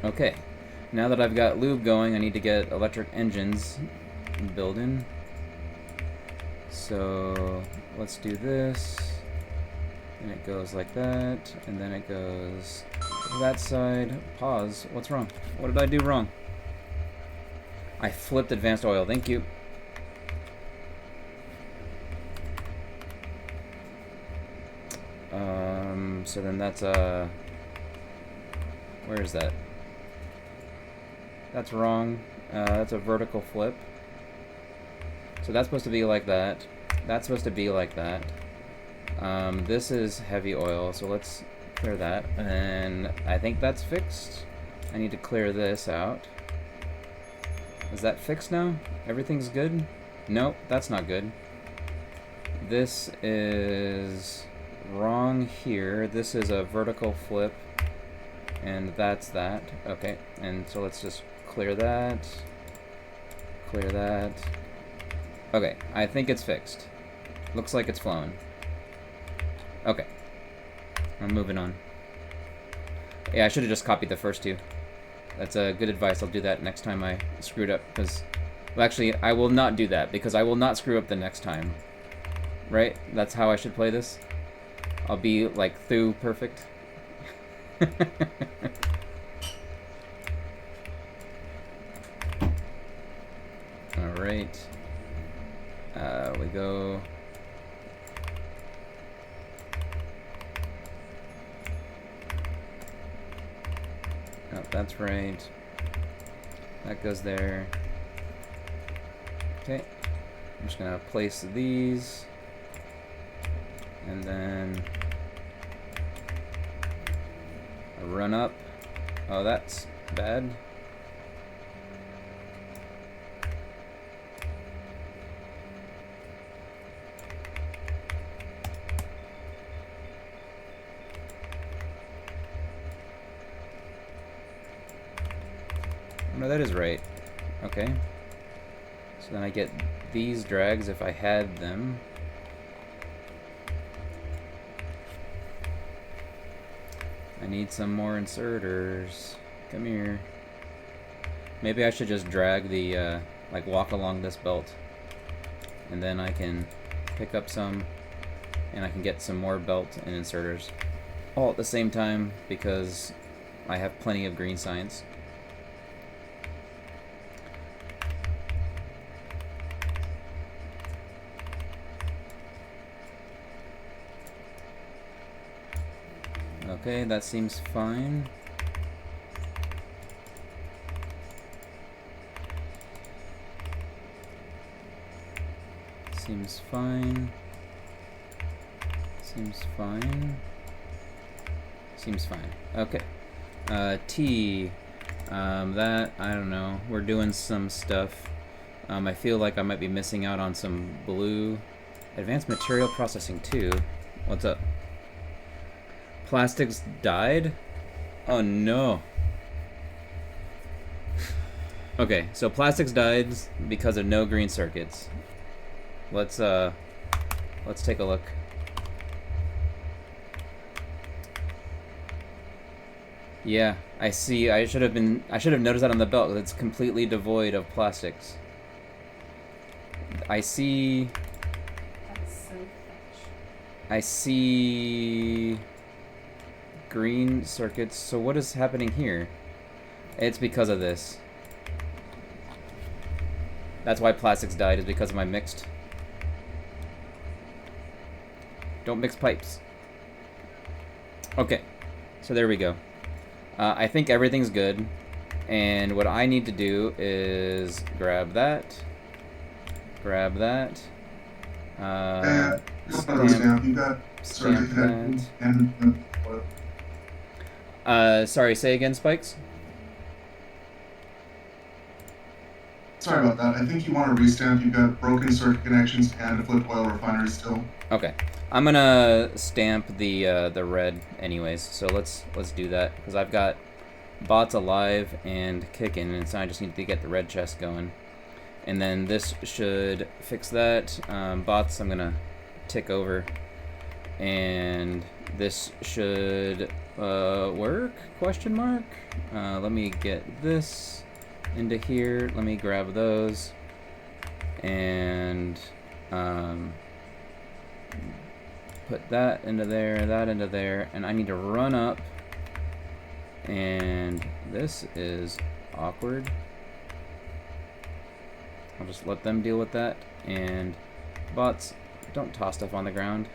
Okay, now that I've got lube going, I need to get electric engines building. So let's do this, and it goes like that, and then it goes that side. Pause. What's wrong? What did I do wrong? I flipped advanced oil. Thank you. So then that's where is that? That's wrong. That's a vertical flip. So that's supposed to be like that. That's supposed to be like that. This is heavy oil, so let's clear that. And I think that's fixed. I need to clear this out. Is that fixed now? Everything's good? Nope, that's not good. This is wrong here. This is a vertical flip. And that's that. Okay, and so let's just clear that. Clear that. Okay, I think it's fixed. Looks like it's flowing. Okay. I'm moving on. Yeah, I should have just copied the first two. That's good advice. I'll do that next time I screwed up, because... Well, actually, I will not do that, because I will not screw up the next time. Right? That's how I should play this? I'll be, like, through perfect. Alright. We go... Oh, that's right. That goes there. Okay. I'm just gonna place these. And then... run up. Oh, that's bad. No, that is right. Okay. So then I get these drags if I had them. I need some more inserters. Come here. Maybe I should just drag the, like walk along this belt. And then I can pick up some, and I can get some more belt and inserters. All at the same time, because I have plenty of green science. Okay, that seems fine. Seems fine. Seems fine. Seems fine. Okay. T. That, I don't know. We're doing some stuff. I feel like I might be missing out on some blue. Advanced material processing 2. What's up? Plastics died? Oh no. Okay, so plastics died because of no green circuits. Let's take a look. Yeah, I see. I should have noticed that on the belt. It's completely devoid of plastics. I see. That's so fetch. I see green circuits. So what is happening here? It's because of this. That's why plastics died, is because of my mixed. Don't mix pipes. Okay, so there we go. I think everything's good. And what I need to do is grab that. Grab that. Stamp. You got Stamp that. and Sorry, say again, Spikes? sorry about that. I think you want to restamp. You've got broken circuit connections and a flip oil refinery still. Okay. I'm gonna stamp the red anyways, so let's do that, because I've got bots alive and kicking, and so I just need to get the red chest going. And then this should fix that. Bots I'm gonna tick over, and this should work, question mark. Let me get this into here. Let me grab those, and put that into there, and I need to run up, and this is awkward. I'll just let them deal with that. And bots, don't toss stuff on the ground.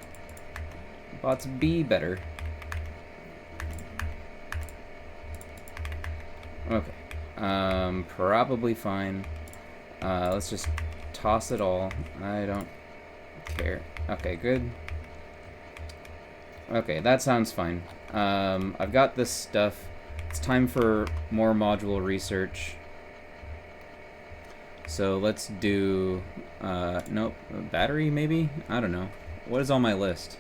Bots, be better. Okay, probably fine. Let's just toss it all. I don't care. Okay, good. Okay, that sounds fine. I've got this stuff. It's time for more module research. So let's do, nope, battery maybe? I don't know. What is on my list?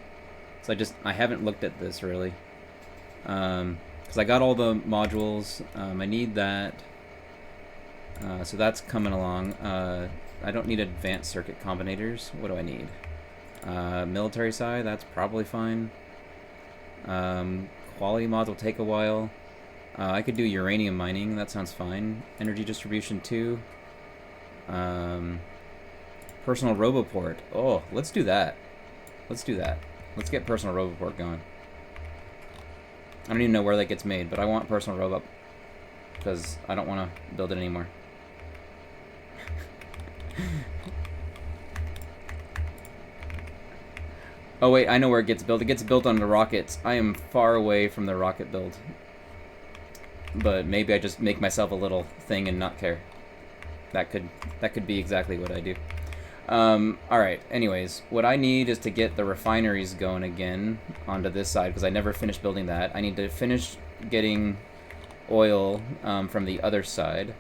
So I haven't looked at this really. Because I got all the modules. I need that. So that's coming along. I don't need advanced circuit combinators. What do I need? Military side, that's probably fine. Quality mods will take a while. I could do uranium mining, that sounds fine. Energy distribution 2. Personal roboport. Oh, let's do that. Let's do that. Let's get personal roboport going. I don't even know where that gets made, but I want personal robot because I don't want to build it anymore. Oh wait, I know where it gets built. It gets built on the rockets. I am far away from the rocket build. But maybe I just make myself a little thing and not care. That could be exactly what I do. Alright, anyways, what I need is to get the refineries going again onto this side, because I never finished building that. I need to finish getting oil from the other side.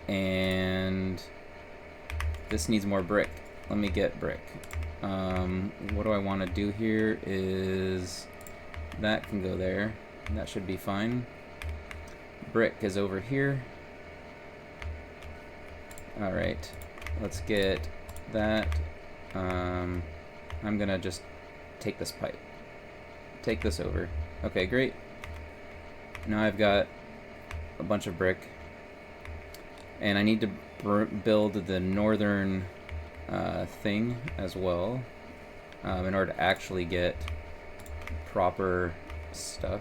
And this needs more brick. Let me get brick. What do I want to do here is that can go there. That should be fine. Brick is over here. Alright, let's get that. I'm gonna just take this pipe. Take this over. Okay, great. Now I've got a bunch of brick. And I need to build the northern thing as well in order to actually get proper stuff.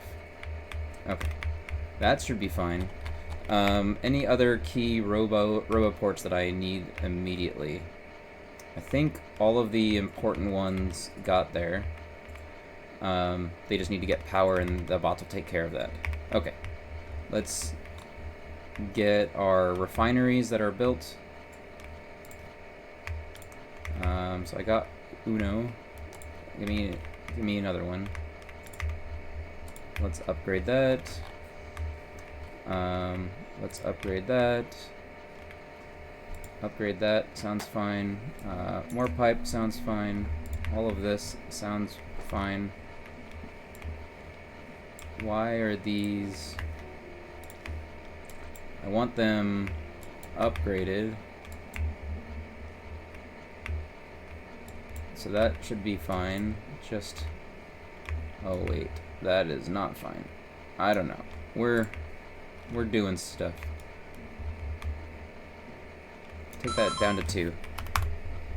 Okay, that should be fine. Any other key roboports that I need immediately? I think all of the important ones got there. They just need to get power, and the bots will take care of that. Okay, let's get our refineries that are built. So I got Uno. Give me another one. Let's upgrade that. Let's upgrade that. Upgrade that, sounds fine. More pipe sounds fine. All of this sounds fine. Why are these... I want them upgraded. So that should be fine. Just... oh wait, that is not fine. I don't know. We're doing stuff. Take that down to 2.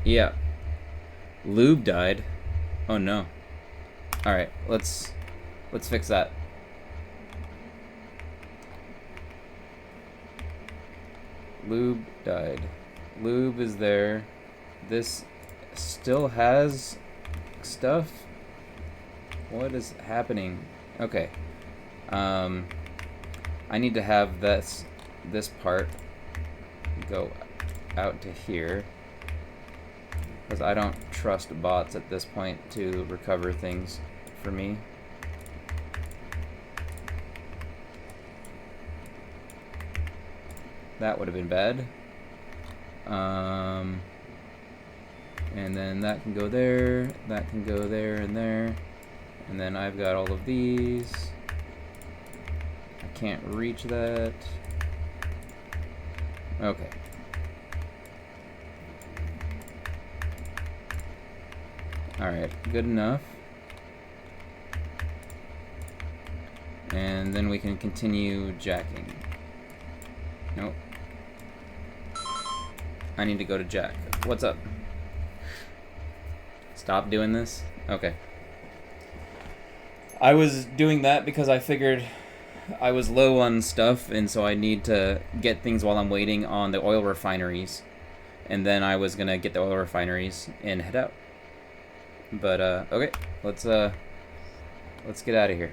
Yeah. Lube died. Oh no. Alright, let's fix that. Lube died. Lube is there. This still has stuff? What is happening? Okay. I need to have this part go out to here, because I don't trust bots at this point to recover things for me. That would have been bad. And then that can go there, that can go there and there. And then I've got all of these. I can't reach that. Okay. Alright, good enough. And then we can continue jacking. Nope. I need to go to jack. What's up? Stop doing this? Okay. I was doing that because I figured I was low on stuff, and so I need to get things while I'm waiting on the oil refineries. And then I was gonna get the oil refineries and head out. But okay, let's get out of here.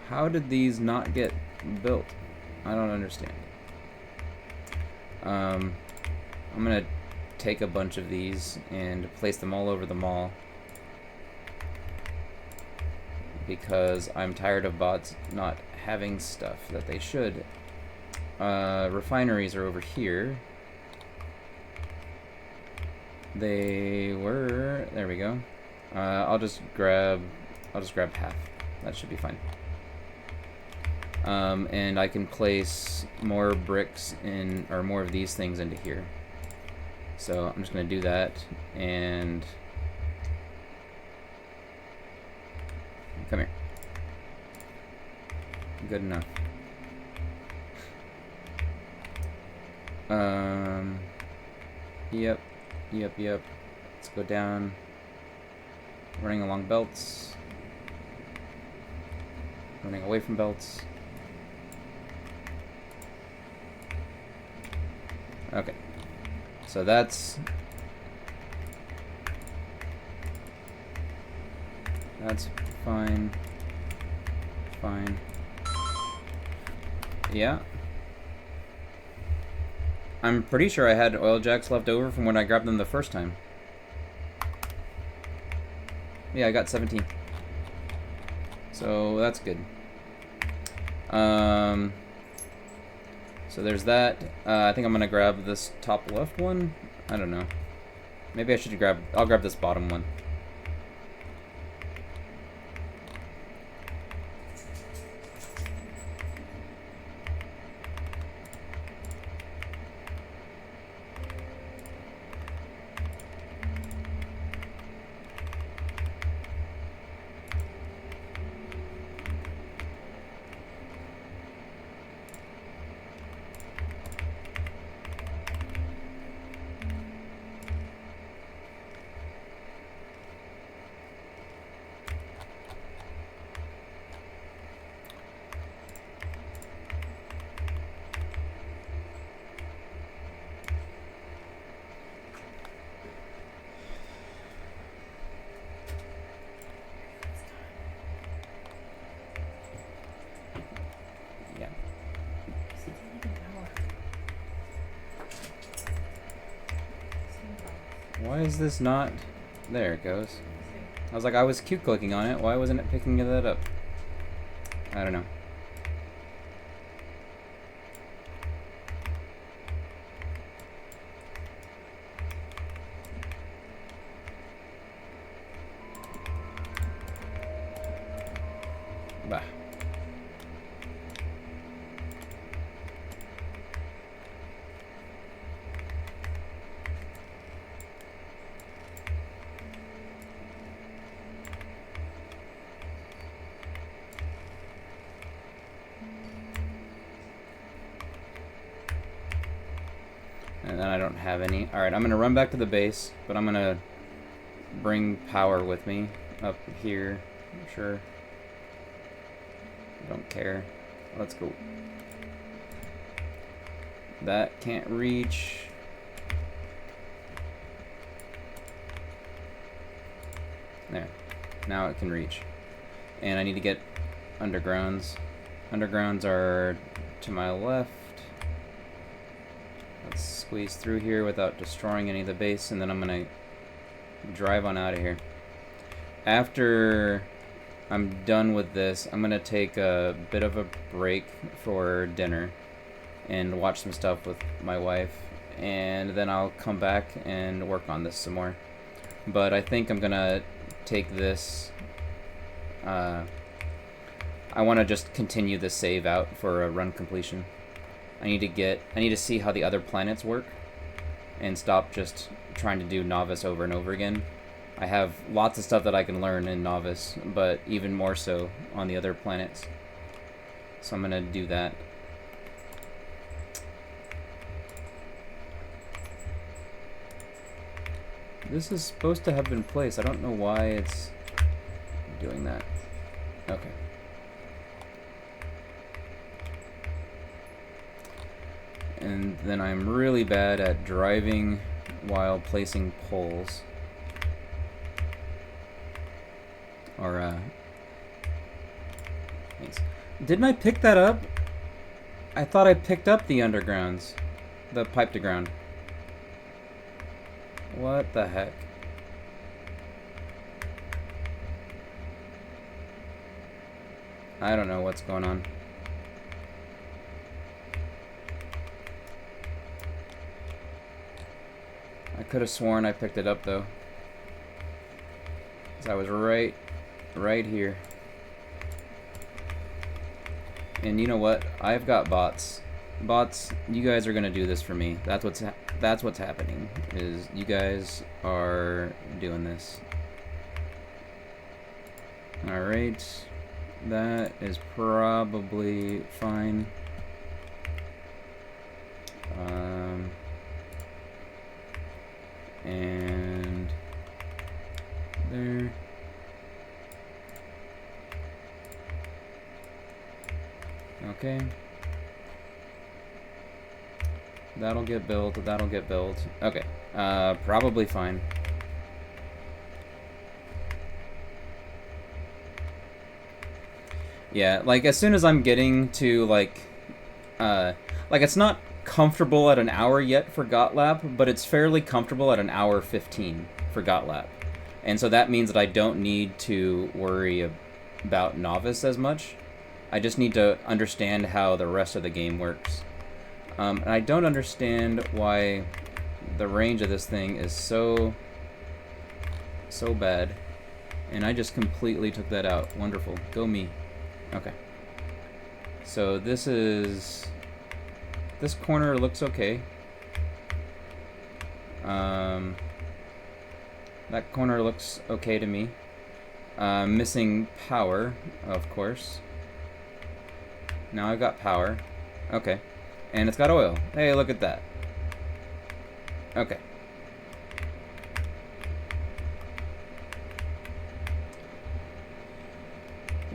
How did these not get built? I don't understand. I'm gonna take a bunch of these and place them all over the mall, because I'm tired of bots not having stuff that they should. Refineries are over here. They were, there we go. I'll just grab half. That should be fine. And I can place more bricks in, or more of these things into here. So I'm just gonna do that, and come here. Good enough. Yep. Let's go down. Running along belts. Running away from belts. Okay. So that's fine. Fine. Yeah. I'm pretty sure I had oil jacks left over from when I grabbed them the first time. Yeah, I got 17. So that's good. So there's that. I think I'm gonna grab this top left one. I don't know. Maybe I should I'll grab this bottom one. Why is this not... There it goes. I was like, I was Q clicking on it. Why wasn't it picking that up? I don't know. Bah. And then I don't have any. Alright, I'm going to run back to the base, but I'm going to bring power with me up here. Sure. Don't care. Let's go. That can't reach. There. Now it can reach. And I need to get undergrounds. Undergrounds are to my left. Let's squeeze through here without destroying any of the base, and then I'm gonna drive on out of here. After I'm done with this, I'm gonna take a bit of a break for dinner and watch some stuff with my wife, and then I'll come back and work on this some more. But I think I'm gonna take this. I want to just continue the save out for a run completion. I need to see how the other planets work and stop just trying to do Novice over and over again. I have lots of stuff that I can learn in Novice, but even more so on the other planets. So I'm gonna do that. This is supposed to have been placed. I don't know why it's doing that. Okay. And then I'm really bad at driving while placing poles. Or, thanks. Didn't I pick that up? I thought I picked up the undergrounds. The pipe to ground. What the heck? I don't know what's going on. I could have sworn I picked it up though. 'Cause I was right here. And you know what? I've got bots. Bots, you guys are gonna do this for me. That's what's happening. Is you guys are doing this. All right, that is probably fine. And there. Okay. That'll get built, that'll get built. Okay, probably fine. Yeah, like, as soon as I'm getting to, like, it's not comfortable at an hour yet for GOTLAP, but it's fairly comfortable at an hour 15 for GOTLAP. And so that means that I don't need to worry about Novice as much. I just need to understand how the rest of the game works. And I don't understand why the range of this thing is so bad. And I just completely took that out. Wonderful. Go me. Okay. So this corner looks okay. That corner looks okay to me. Missing power, of course. Now I've got power. Okay. And it's got oil. Hey, look at that. Okay.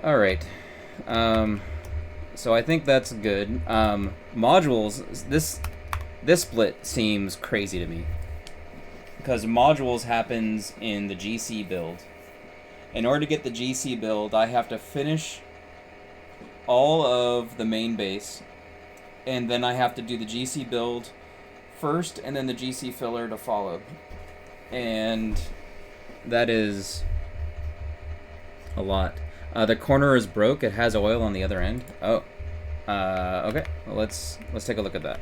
Alright. So I think that's good. Modules, this split seems crazy to me. Because modules happens in the GC build. In order to get the GC build, I have to finish all of the main base, and then I have to do the GC build first, and then the GC filler to follow. And that is a lot. The corner is broke. It has oil on the other end. Oh. Okay. Well, let's take a look at that.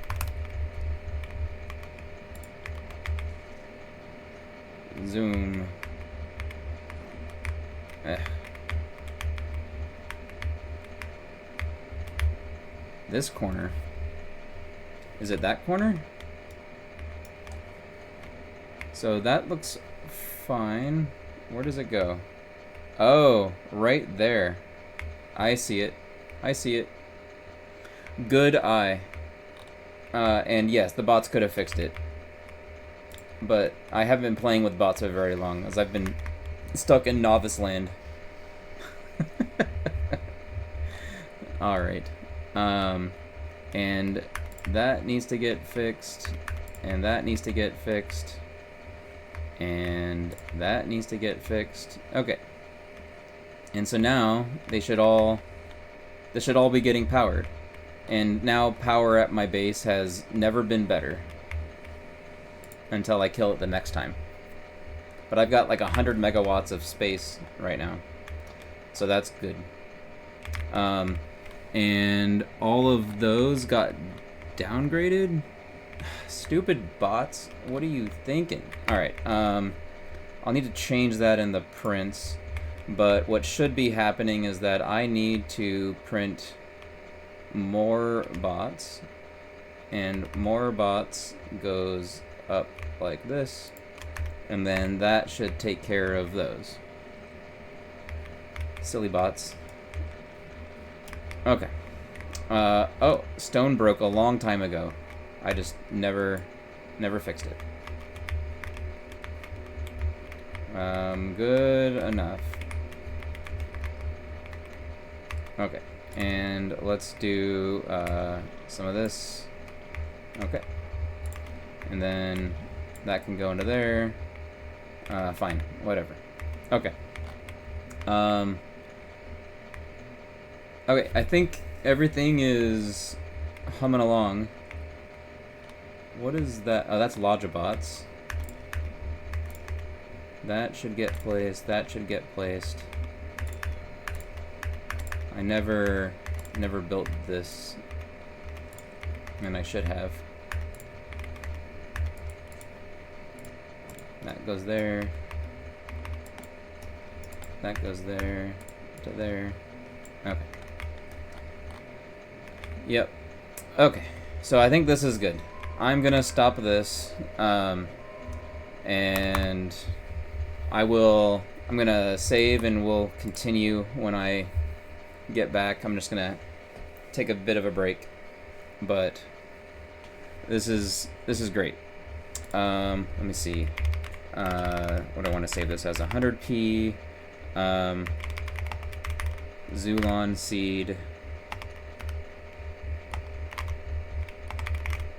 Zoom. This corner. Is it that corner? So that looks fine. Where does it go? Oh, right there. I see it. I see it. Good eye. And yes, the bots could have fixed it. But I haven't been playing with bots for very long, as I've been stuck in novice land. Alright. And that needs to get fixed. And that needs to get fixed. And that needs to get fixed. Okay. And so now they should all be getting powered. And now power at my base has never been better. Until I kill it the next time. But I've got like 100 megawatts of space right now. So that's good. And all of those got downgraded? Stupid bots. What are you thinking? Alright, I'll need to change that in the prints. But what should be happening is that I need to print more bots. And more bots goes up like this. And then that should take care of those. Silly bots. Okay. Oh, stone broke a long time ago. I just never fixed it. Good enough. Okay, and let's do some of this. Okay. And then that can go into there. Fine, whatever. Okay. Okay, I think everything is humming along. What is that? Oh, that's Logibots. That should get placed. That should get placed. I never built this, and I should have. That goes there. That goes there to there. Okay. Yep. Okay. So I think this is good. I'm gonna stop this, and I'm gonna save and we'll continue when I get back. I'm just gonna take a bit of a break, but this is great. Let me see. What I want to save this as 100p. Zulan seed.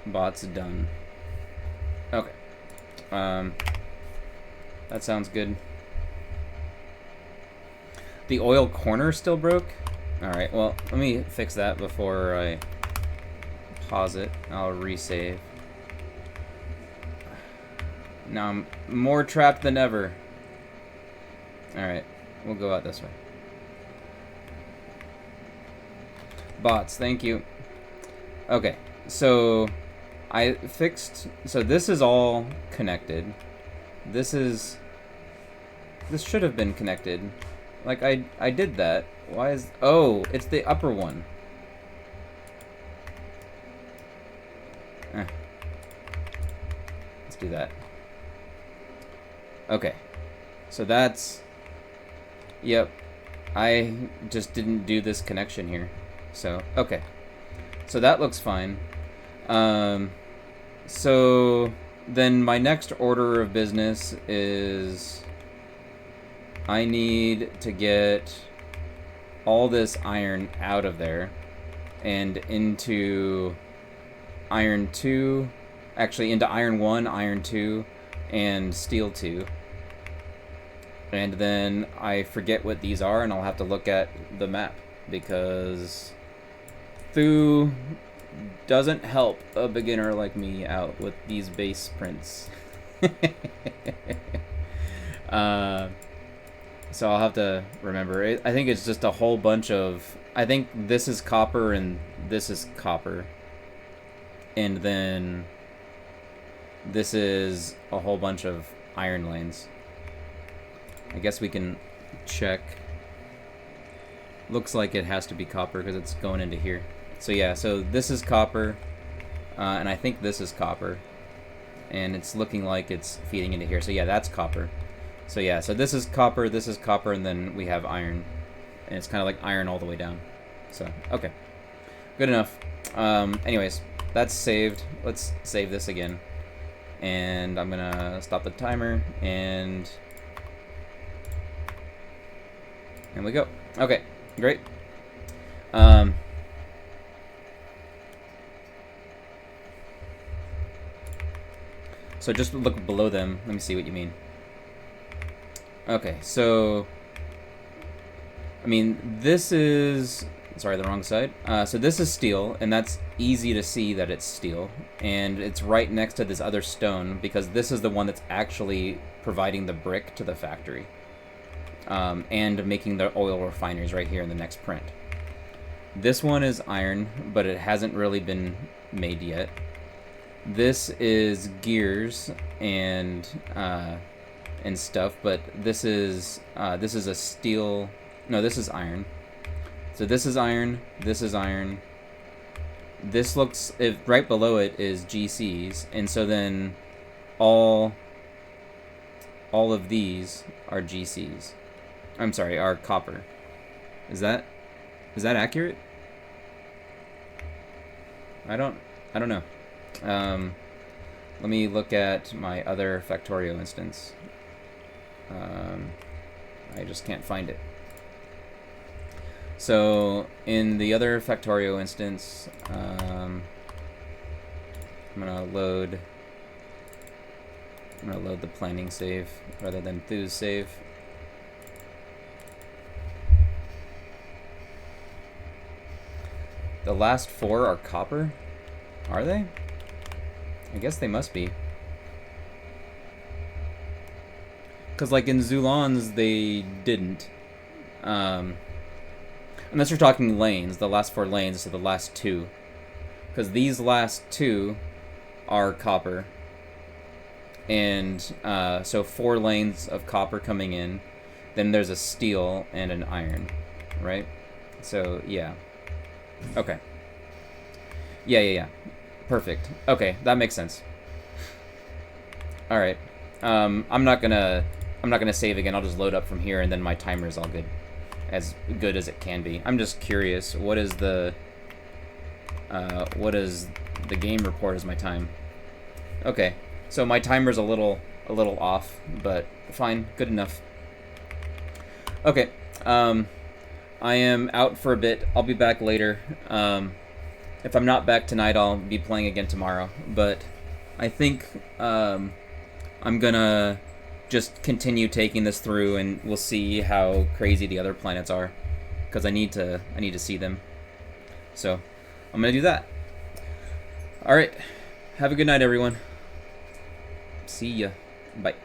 Bots done. Okay. That sounds good. The oil corner still broke? Alright, well, let me fix that before I pause it. I'll resave. Now I'm more trapped than ever. Alright, we'll go out this way. Bots, thank you. Okay, so I fixed, so this is all connected. This should have been connected. Like I did that. Why is, oh, it's the upper one. Let's do that. Okay. So that's, yep. I just didn't do this connection here. So, okay. So that looks fine. So then my next order of business is I need to get all this iron out of there and into iron 2, actually into iron 1, iron 2, and steel 2. And then I forget what these are and I'll have to look at the map because Thu doesn't help a beginner like me out with these base prints. So I'll have to remember. I think it's just a whole bunch of, I think this is copper and this is copper. And then this is a whole bunch of iron lanes. I guess we can check. Looks like it has to be copper because it's going into here. So yeah, so this is copper, and I think this is copper. And it's looking like it's feeding into here. So yeah, that's copper. So yeah, so this is copper, and then we have iron. And it's kind of like iron all the way down. So, okay. Good enough. Anyways, that's saved. Let's save this again. And I'm gonna stop the timer, and we go. Okay, great. So just look below them. Let me see what you mean. Okay, so I mean, this is, sorry, the wrong side. So this is steel, and that's easy to see that it's steel, and it's right next to this other stone because this is the one that's actually providing the brick to the factory, and making the oil refineries right here in the next print. This one is iron, but it hasn't really been made yet. This is gears and stuff, but this is a steel. No, this is iron. So this is iron. This is iron. This looks, if right below it is GCs, and so then all of these are GCs. I'm sorry, are copper. Is that accurate? I don't know. Let me look at my other Factorio instance. I just can't find it. So in the other Factorio instance, I'm gonna load the planning save rather than Thu's save. The last 4 are copper? Are they? I guess they must be. Because like in Zulan's, they didn't. Unless you're talking lanes, the last 4 lanes, so the last 2. Because these last 2 are copper. And so 4 lanes of copper coming in. Then there's a steel and an iron, right? So, yeah. Okay. Yeah. Perfect. Okay, that makes sense. All right. I'm not gonna save again. I'll just load up from here, and then my timer is all good, as good as it can be. I'm just curious. What is the game report as my time? Okay, so my timer's a little off, but fine, good enough. Okay. I am out for a bit. I'll be back later. If I'm not back tonight, I'll be playing again tomorrow. But I think I'm gonna just continue taking this through, and we'll see how crazy the other planets are, because I need to see them. So I'm gonna do that. All right. Have a good night, everyone. See ya. Bye.